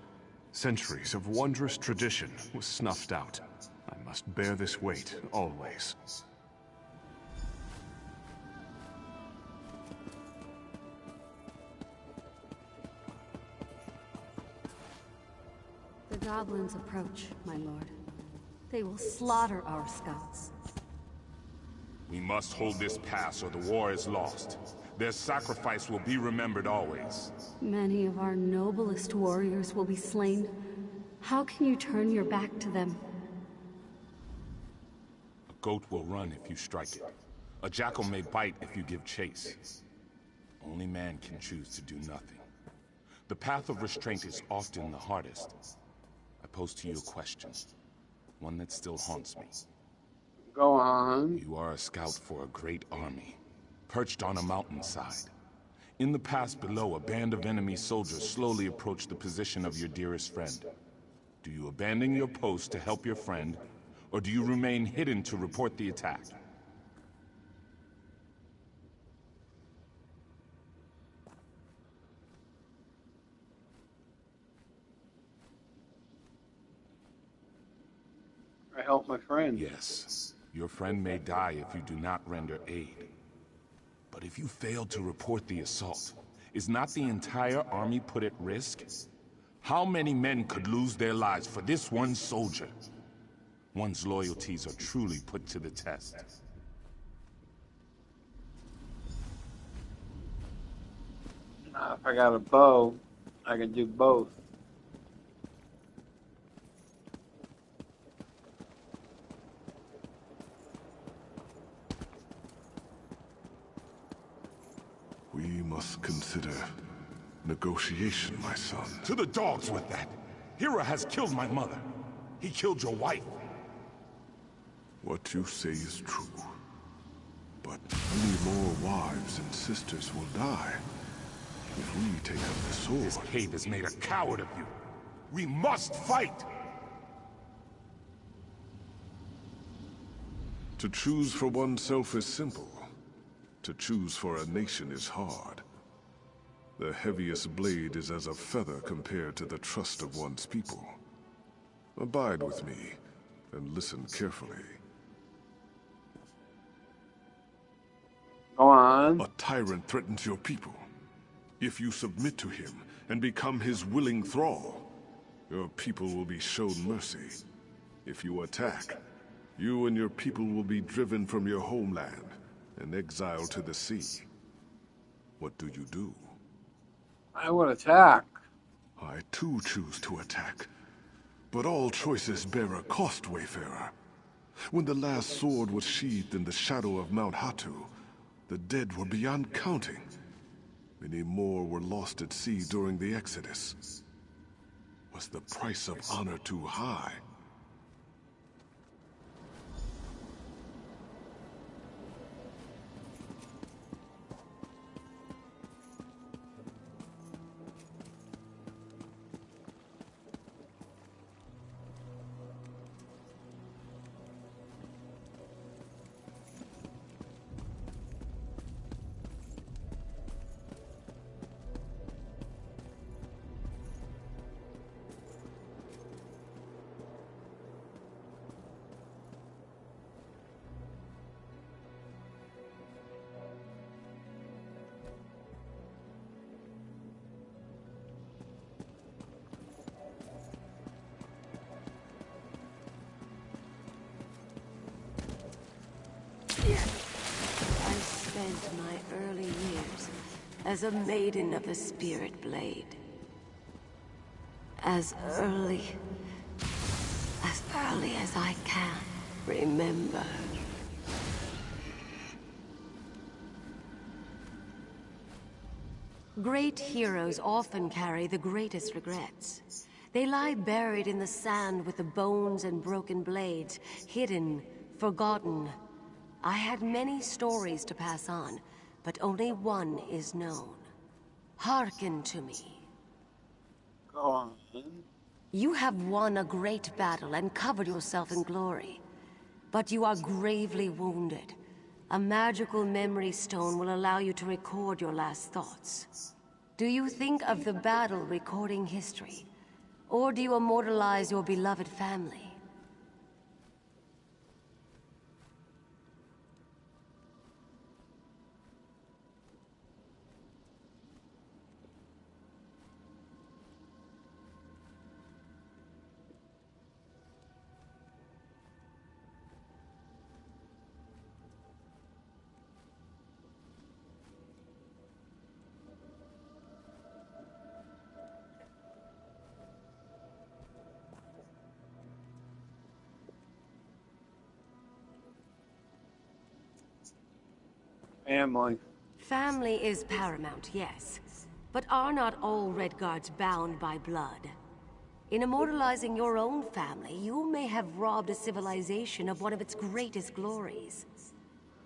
Centuries of wondrous tradition was snuffed out. I must bear this weight, always. The goblins approach, my lord. They will slaughter our scouts. We must hold this pass or the war is lost. Their sacrifice will be remembered always. Many of our noblest warriors will be slain. How can you turn your back to them? A goat will run if you strike it. A jackal may bite if you give chase. Only man can choose to do nothing. The path of restraint is often the hardest. I pose to you a question, one that still haunts me. Go on. You are a scout for a great army, perched on a mountainside. In the pass below, a band of enemy soldiers slowly approach the position of your dearest friend. Do you abandon your post to help your friend, or do you remain hidden to report the attack? I help my friend. Yes. Your friend may die if you do not render aid. But if you fail to report the assault, is not the entire army put at risk? How many men could lose their lives for this one soldier? One's loyalties are truly put to the test. If I got a bow, I can do both. We must consider negotiation, my son. To the dogs with that! Hira has killed my mother. He killed your wife. What you say is true. But many more wives and sisters will die if we take up the sword. This cave has made a coward of you. We must fight! To choose for oneself is simple. To choose for a nation is hard. The heaviest blade is as a feather compared to the trust of one's people. Abide with me, and listen carefully. Go on. A tyrant threatens your people. If you submit to him and become his willing thrall, your people will be shown mercy. If you attack, you and your people will be driven from your homeland and exiled to the sea. What do you do? I would attack. I too choose to attack. But all choices bear a cost, Wayfarer. When the last sword was sheathed in the shadow of Mount Hatu, the dead were beyond counting. Many more were lost at sea during the Exodus. Was the price of honor too high? I spent my early years as a maiden of the Spirit Blade. As early as I can remember. Great heroes often carry the greatest regrets. They lie buried in the sand with the bones and broken blades, hidden, forgotten. I had many stories to pass on, but only one is known. Hearken to me. Go on. You have won a great battle and covered yourself in glory. But you are gravely wounded. A magical memory stone will allow you to record your last thoughts. Do you think of the battle recording history? Or do you immortalize your beloved family? Family. Family is paramount, yes. But are not all Redguards bound by blood? In immortalizing your own family, you may have robbed a civilization of one of its greatest glories.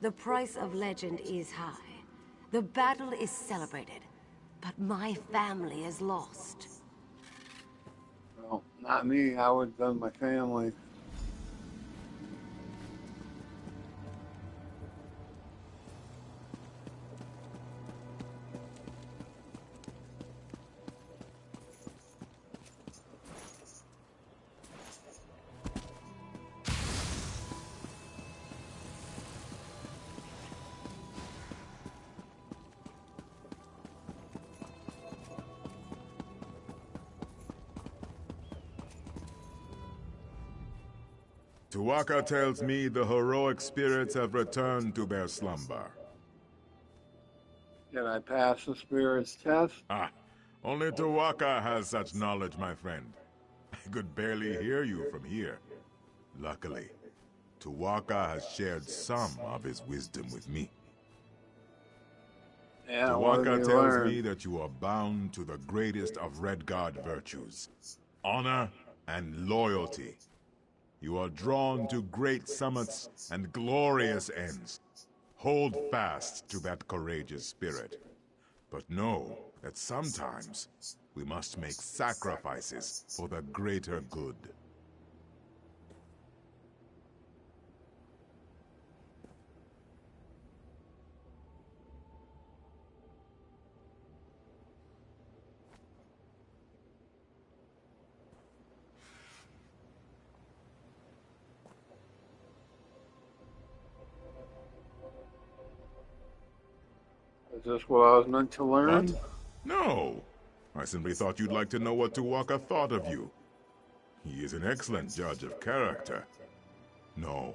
The price of legend is high. The battle is celebrated. But my family is lost. Well, not me. I would have done my family. Tuwaka tells me the heroic spirits have returned to their slumber. Did I pass the spirit's test? Ah, only Tuwaka has such knowledge, my friend. I could barely hear you from here. Luckily, Tuwaka has shared some of his wisdom with me. Yeah, what did Tuwaka you tells learn? me that you are bound to the greatest of Red Guard virtues, honor and loyalty. You are drawn to great summits and glorious ends. Hold fast to that courageous spirit. But know that sometimes we must make sacrifices for the greater good. Is this what I was meant to learn? What? No. I simply thought you'd like to know what Tuwaka thought of you. He is an excellent judge of character. No.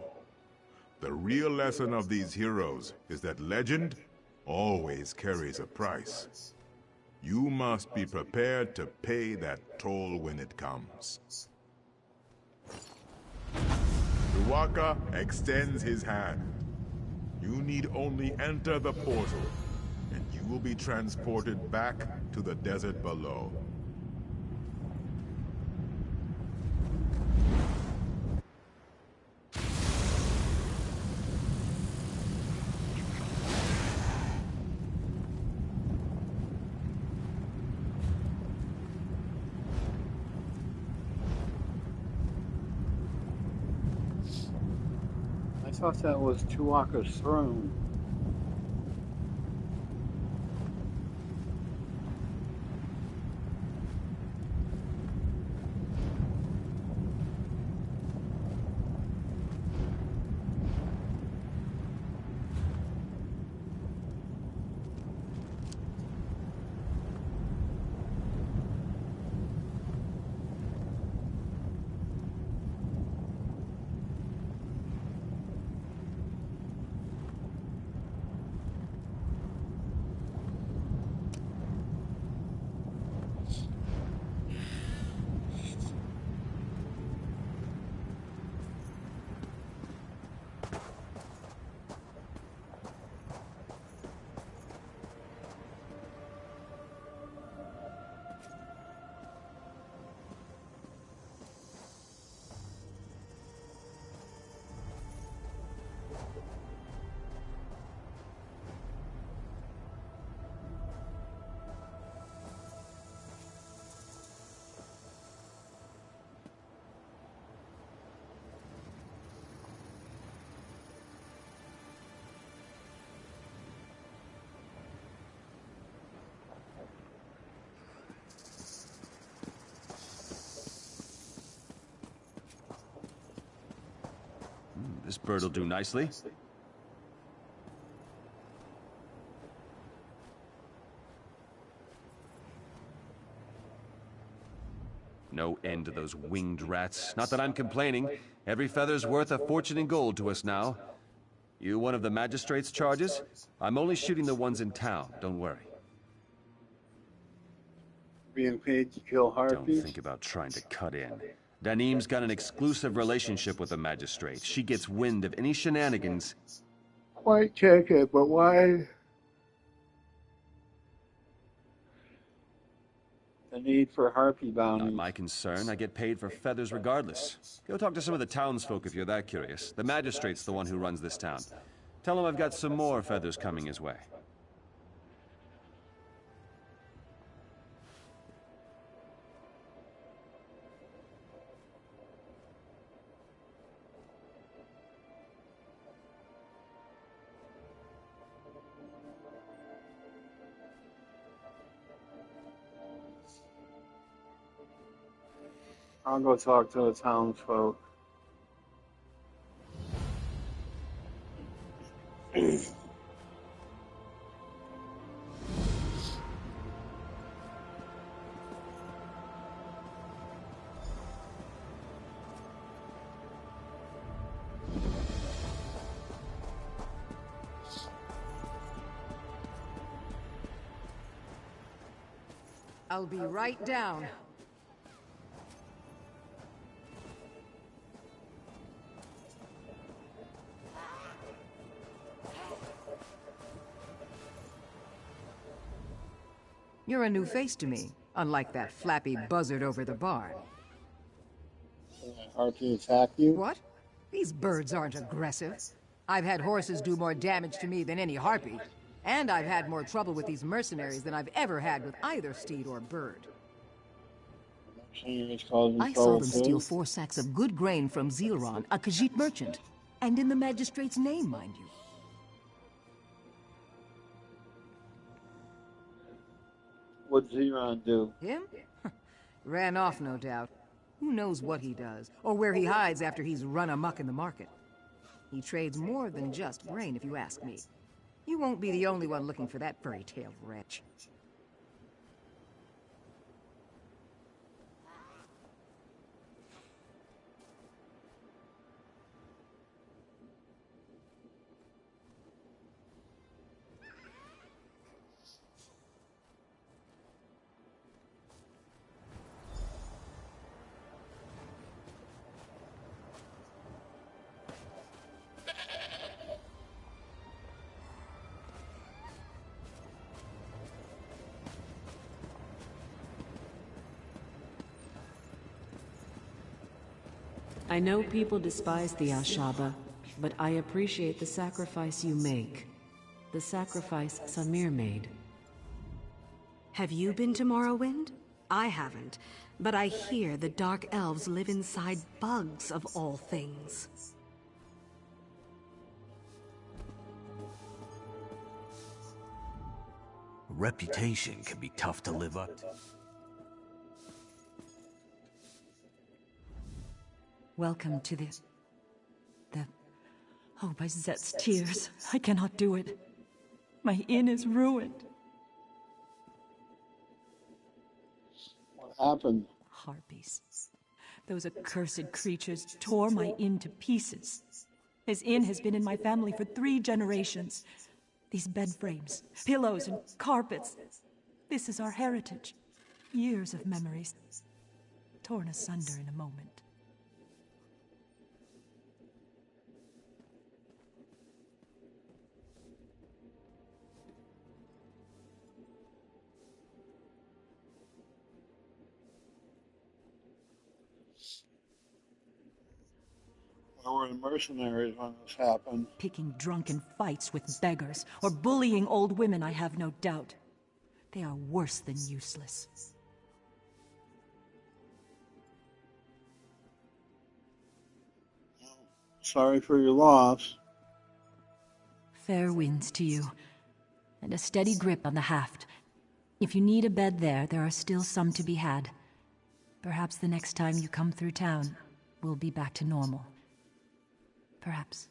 The real lesson of these heroes is that legend always carries a price. You must be prepared to pay that toll when it comes. Tuwaka extends his hand. You need only enter the portal, and you will be transported back to the desert below. I thought that was Tuwaka's throne. This bird'll do nicely. No end to those winged rats. Not that I'm complaining. Every feather's worth a fortune in gold to us now. You one of the magistrate's charges? I'm only shooting the ones in town, don't worry. Being paid to kill harpies? Don't think about trying to cut in. Danim's got an exclusive relationship with the magistrate. She gets wind of any shenanigans. Quite take it, but why the need for harpy bounties? Not my concern. I get paid for feathers regardless. Go talk to some of the townsfolk if you're that curious. The magistrate's the one who runs this town. Tell him I've got some more feathers coming his way. I'll go talk to the townsfolk. I'll be right down. You're a new face to me, unlike that flappy buzzard over the barn. Harpy attack you? What? These birds aren't aggressive. I've had horses do more damage to me than any harpy. And I've had more trouble with these mercenaries than I've ever had with either steed or bird. I saw them steal 4 sacks of good grain from Zilron, a Khajiit merchant. And in the magistrate's name, mind you. What'd Zilron do? Him? Ran off, no doubt. Who knows what he does, or where he hides after he's run amok in the market. He trades more than just grain, if you ask me. You won't be the only one looking for that fairy-tale wretch. I know people despise the Ashaba, but I appreciate the sacrifice you make. The sacrifice Samir made. Have you been to Morrowind? I haven't, but I hear the Dark Elves live inside bugs of all things. Reputation can be tough to live up to. Welcome to the... Oh, by Zet's tears, I cannot do it. My inn is ruined. What happened? Harpies. Those accursed creatures tore my inn to pieces. His inn has been in my family for 3 generations. These bed frames, pillows, and carpets. This is our heritage. Years of memories. Torn asunder in a moment. Where were the mercenaries when this happened? Picking drunken fights with beggars, or bullying old women, I have no doubt. They are worse than useless. Sorry for your loss. Fair winds to you, and a steady grip on the haft. If you need a bed there are still some to be had. Perhaps the next time you come through town, we'll be back to normal. Perhaps.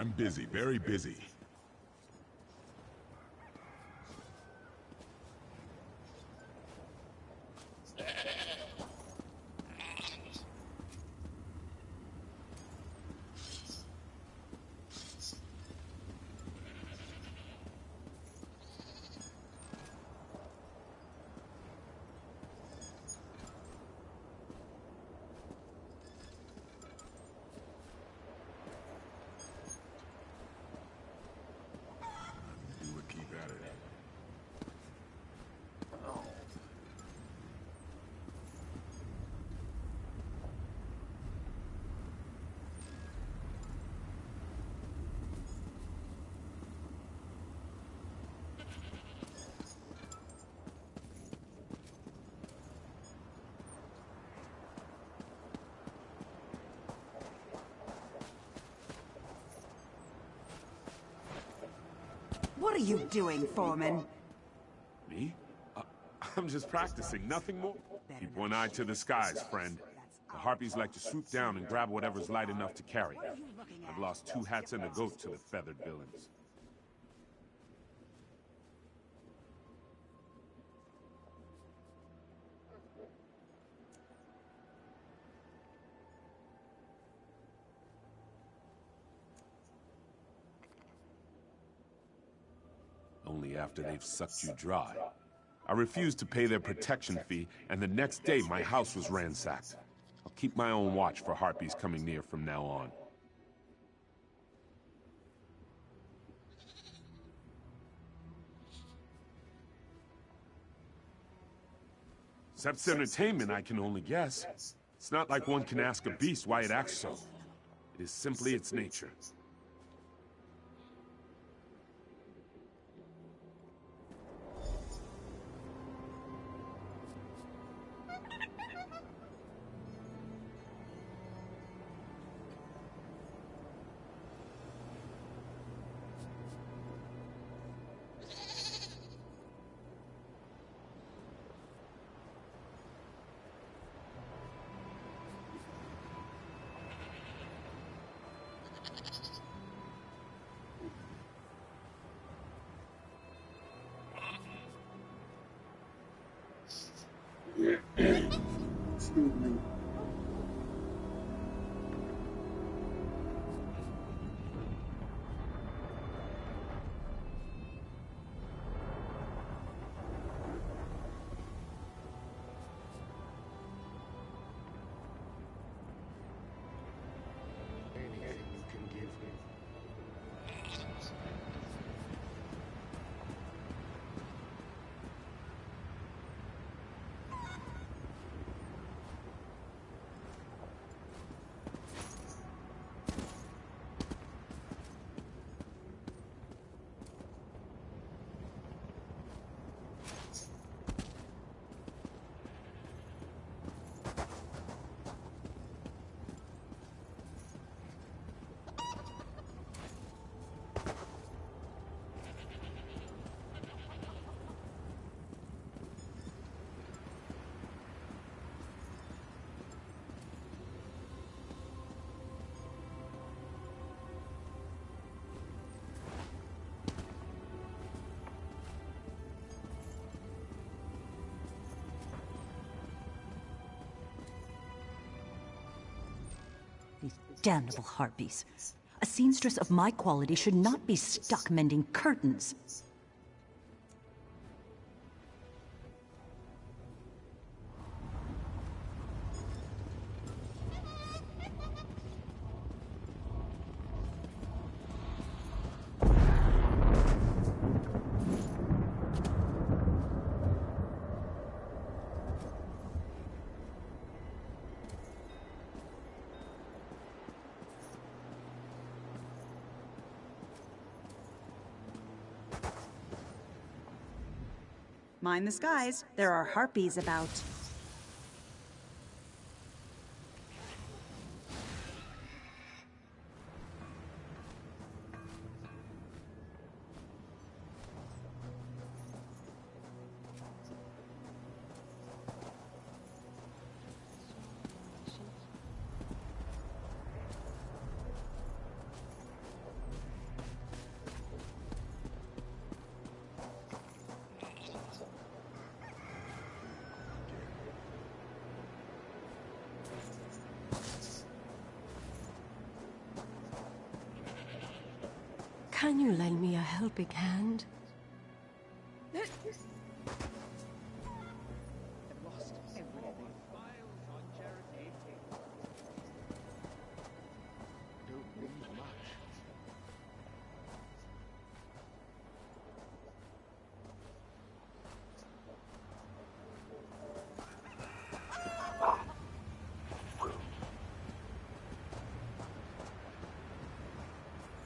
I'm busy, very busy. What are you doing, Foreman? Me? I'm just practicing, nothing more. Keep one eye to the skies, friend. The Harpies like to swoop down and grab whatever's light enough to carry. I've lost 2 hats and a goat to the feathered villains. Only after they've sucked you dry. I refused to pay their protection fee, and the next day my house was ransacked. I'll keep my own watch for Harpies coming near from now on. Zep's entertainment, I can only guess. It's not like one can ask a beast why it acts so. It is simply its nature. Excuse me. Anything you can give me. These damnable harpies. A seamstress of my quality should not be stuck mending curtains. Mind the skies. There are harpies about. Can you lend me a helping hand?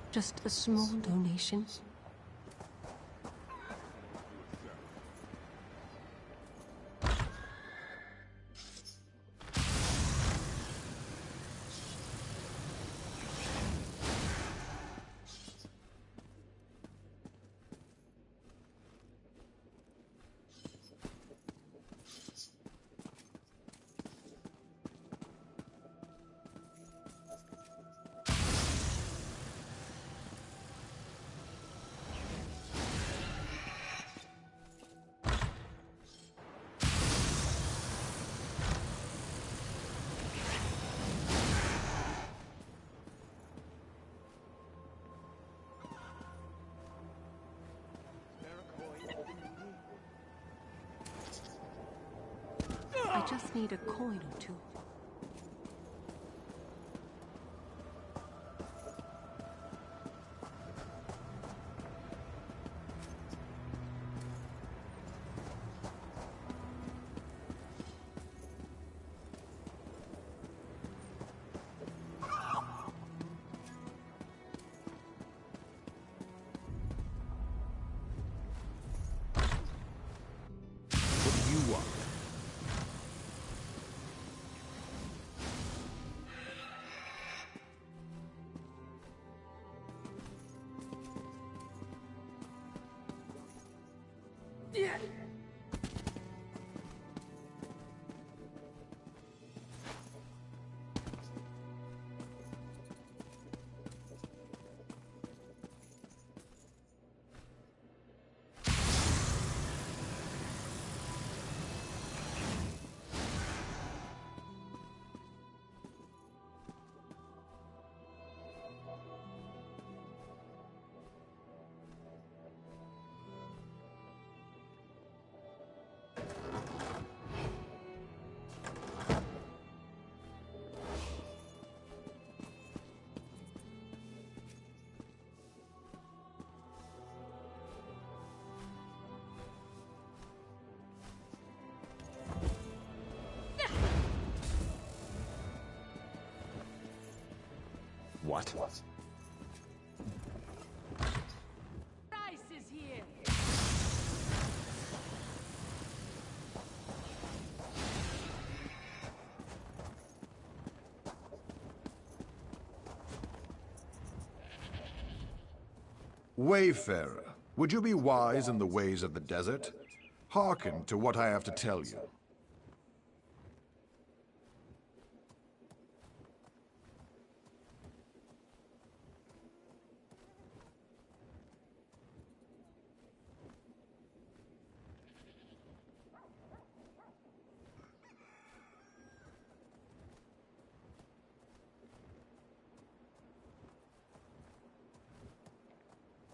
Just a small donation. I just need a coin or two. What do you want? What? Price is here. Wayfarer, would you be wise in the ways of the desert? Hearken to what I have to tell you.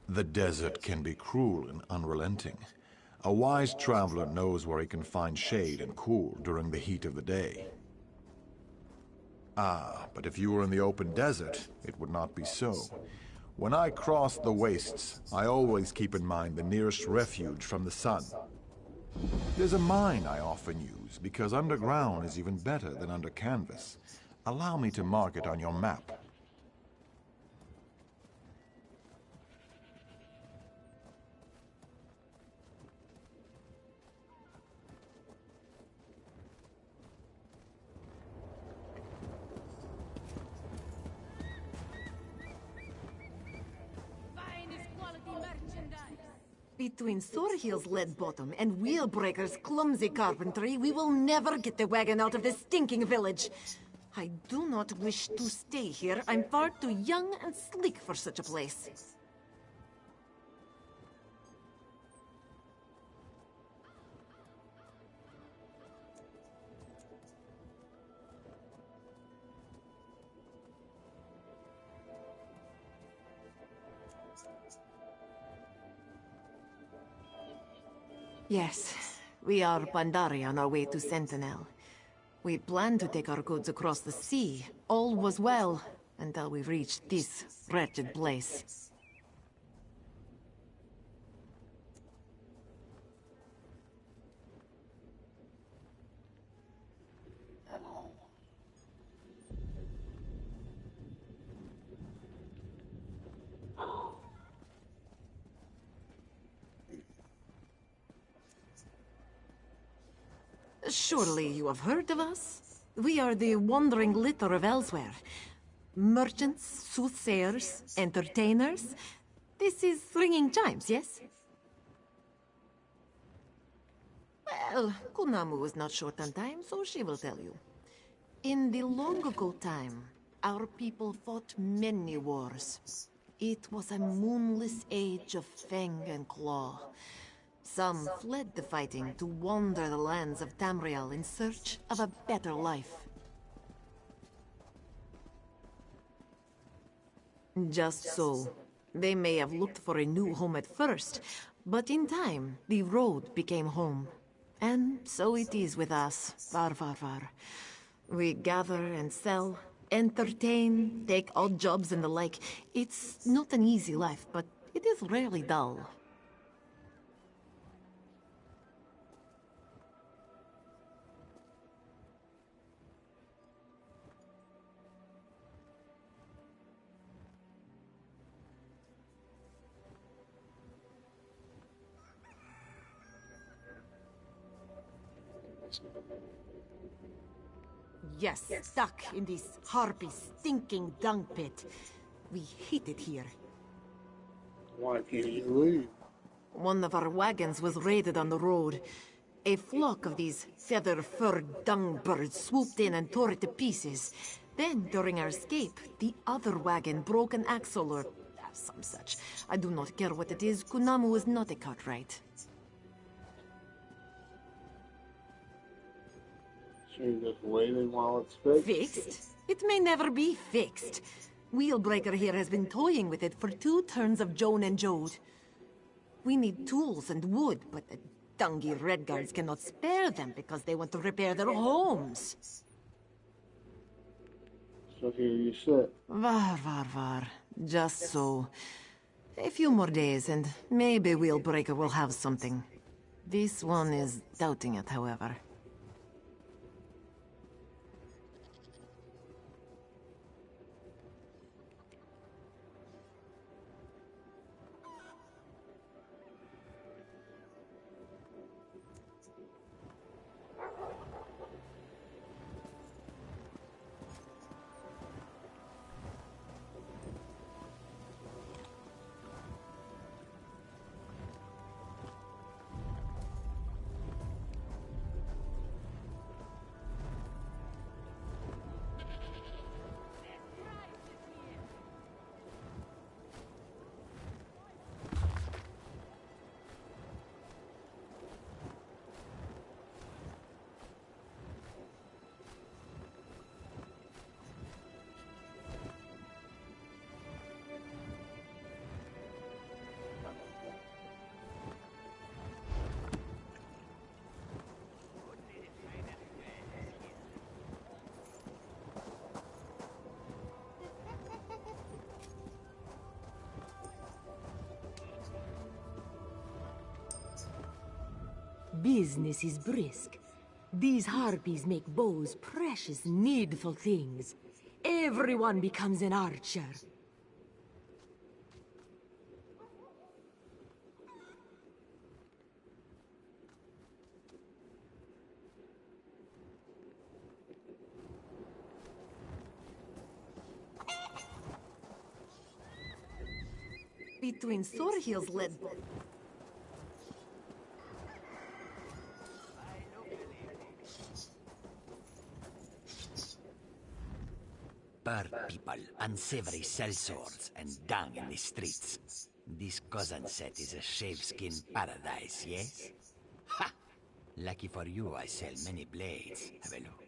The desert can be cruel and unrelenting. A wise traveler knows where he can find shade and cool during the heat of the day. Ah, but if you were in the open desert, it would not be so. When I cross the wastes, I always keep in mind the nearest refuge from the sun. There's a mine I often use, because underground is even better than under canvas. Allow me to mark it on your map. Between Thorhill's lead bottom and Wheelbreaker's clumsy carpentry, we will never get the wagon out of this stinking village. I do not wish to stay here. I'm far too young and sleek for such a place. Yes, we are Pandari on our way to Sentinel. We planned to take our goods across the sea. All was well, until we reached this wretched place. Surely you have heard of us? We are the wandering litter of elsewhere. Merchants, soothsayers, entertainers. This is ringing chimes, yes? Well, Kunamu is not short on time, so she will tell you. In the long ago time, our people fought many wars. It was a moonless age of fang and claw. Some fled the fighting to wander the lands of Tamriel in search of a better life. Just so. They may have looked for a new home at first, but in time, the road became home. And so it is with us, Var. We gather and sell, entertain, take odd jobs and the like. It's not an easy life, but it is rarely dull. Yes, stuck in this harpy stinking dung pit. We hate it here. Why can't you leave? One of our wagons was raided on the road. A flock of these feather-furred dung birds swooped in and tore it to pieces. Then, during our escape, the other wagon broke an axle or some such. I do not care what it is. Kunamu is not a cartwright. So you're just waiting while it's fixed? Fixed? It may never be fixed. Wheelbreaker here has been toying with it for 2 turns of Joan and Jode. We need tools and wood, but the dungy Redguards cannot spare them because they want to repair their homes. So here you sit. Var. Just so. A few more days and maybe Wheelbreaker will have something. This one is doubting it, however. Business is brisk. These harpies make bows precious, needful things. Everyone becomes an archer. Between Sorhil's led... Bird people unsavory sellswords and dung in the streets. This cousin set is a shaveskin paradise, yes? Ha! Lucky for you, I sell many blades. Have a look.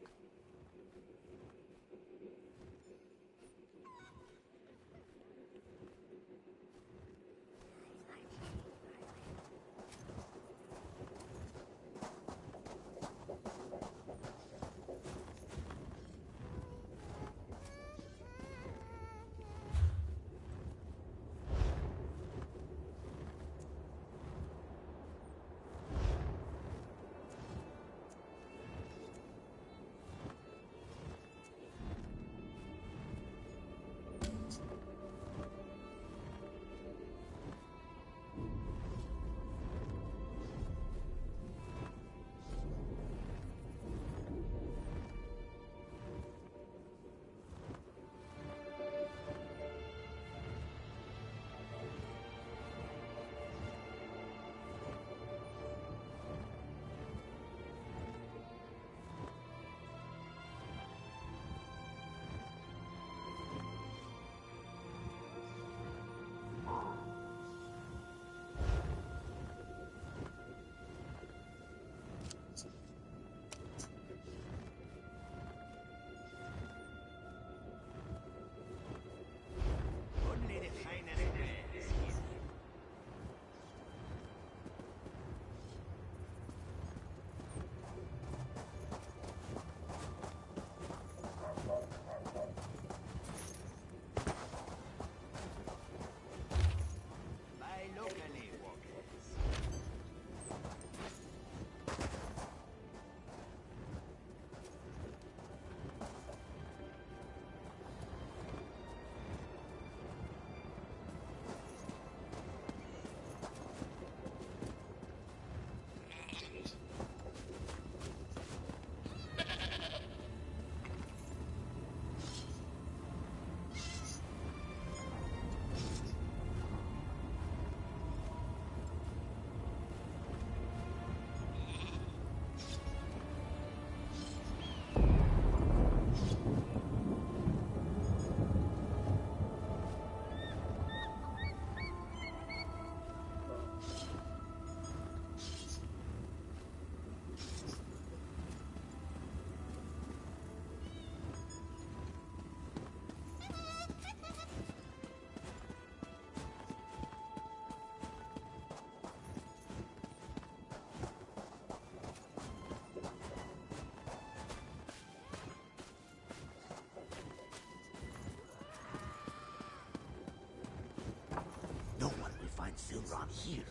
Zilron here.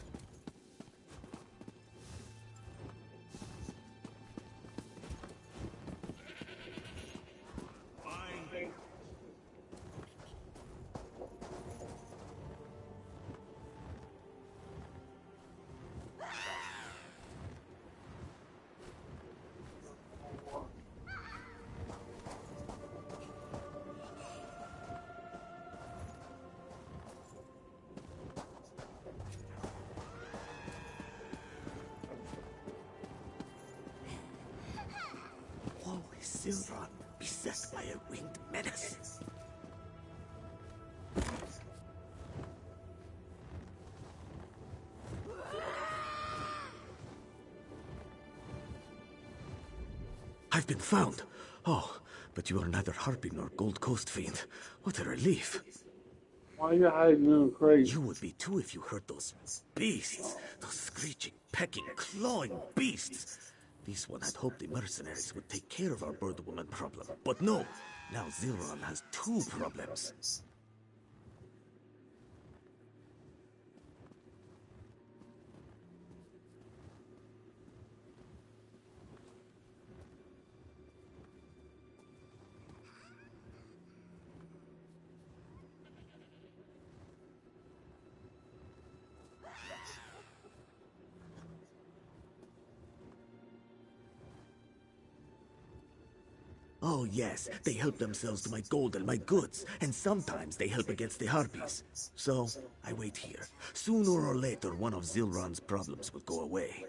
Woe is Zilron, beset by a winged menace. I've been found. Oh, but you are neither Harpy nor Gold Coast Fiend. What a relief. Why are you hiding in the crate? You would be too if you heard those beasts. Those screeching, pecking, clawing beasts. This one had hoped the mercenaries would take care of our bird woman problem. But no! Now Zilron has two problems. Oh yes, they help themselves to my gold and my goods, and sometimes they help against the Harpies. So, I wait here. Sooner or later, one of Zilron's problems will go away.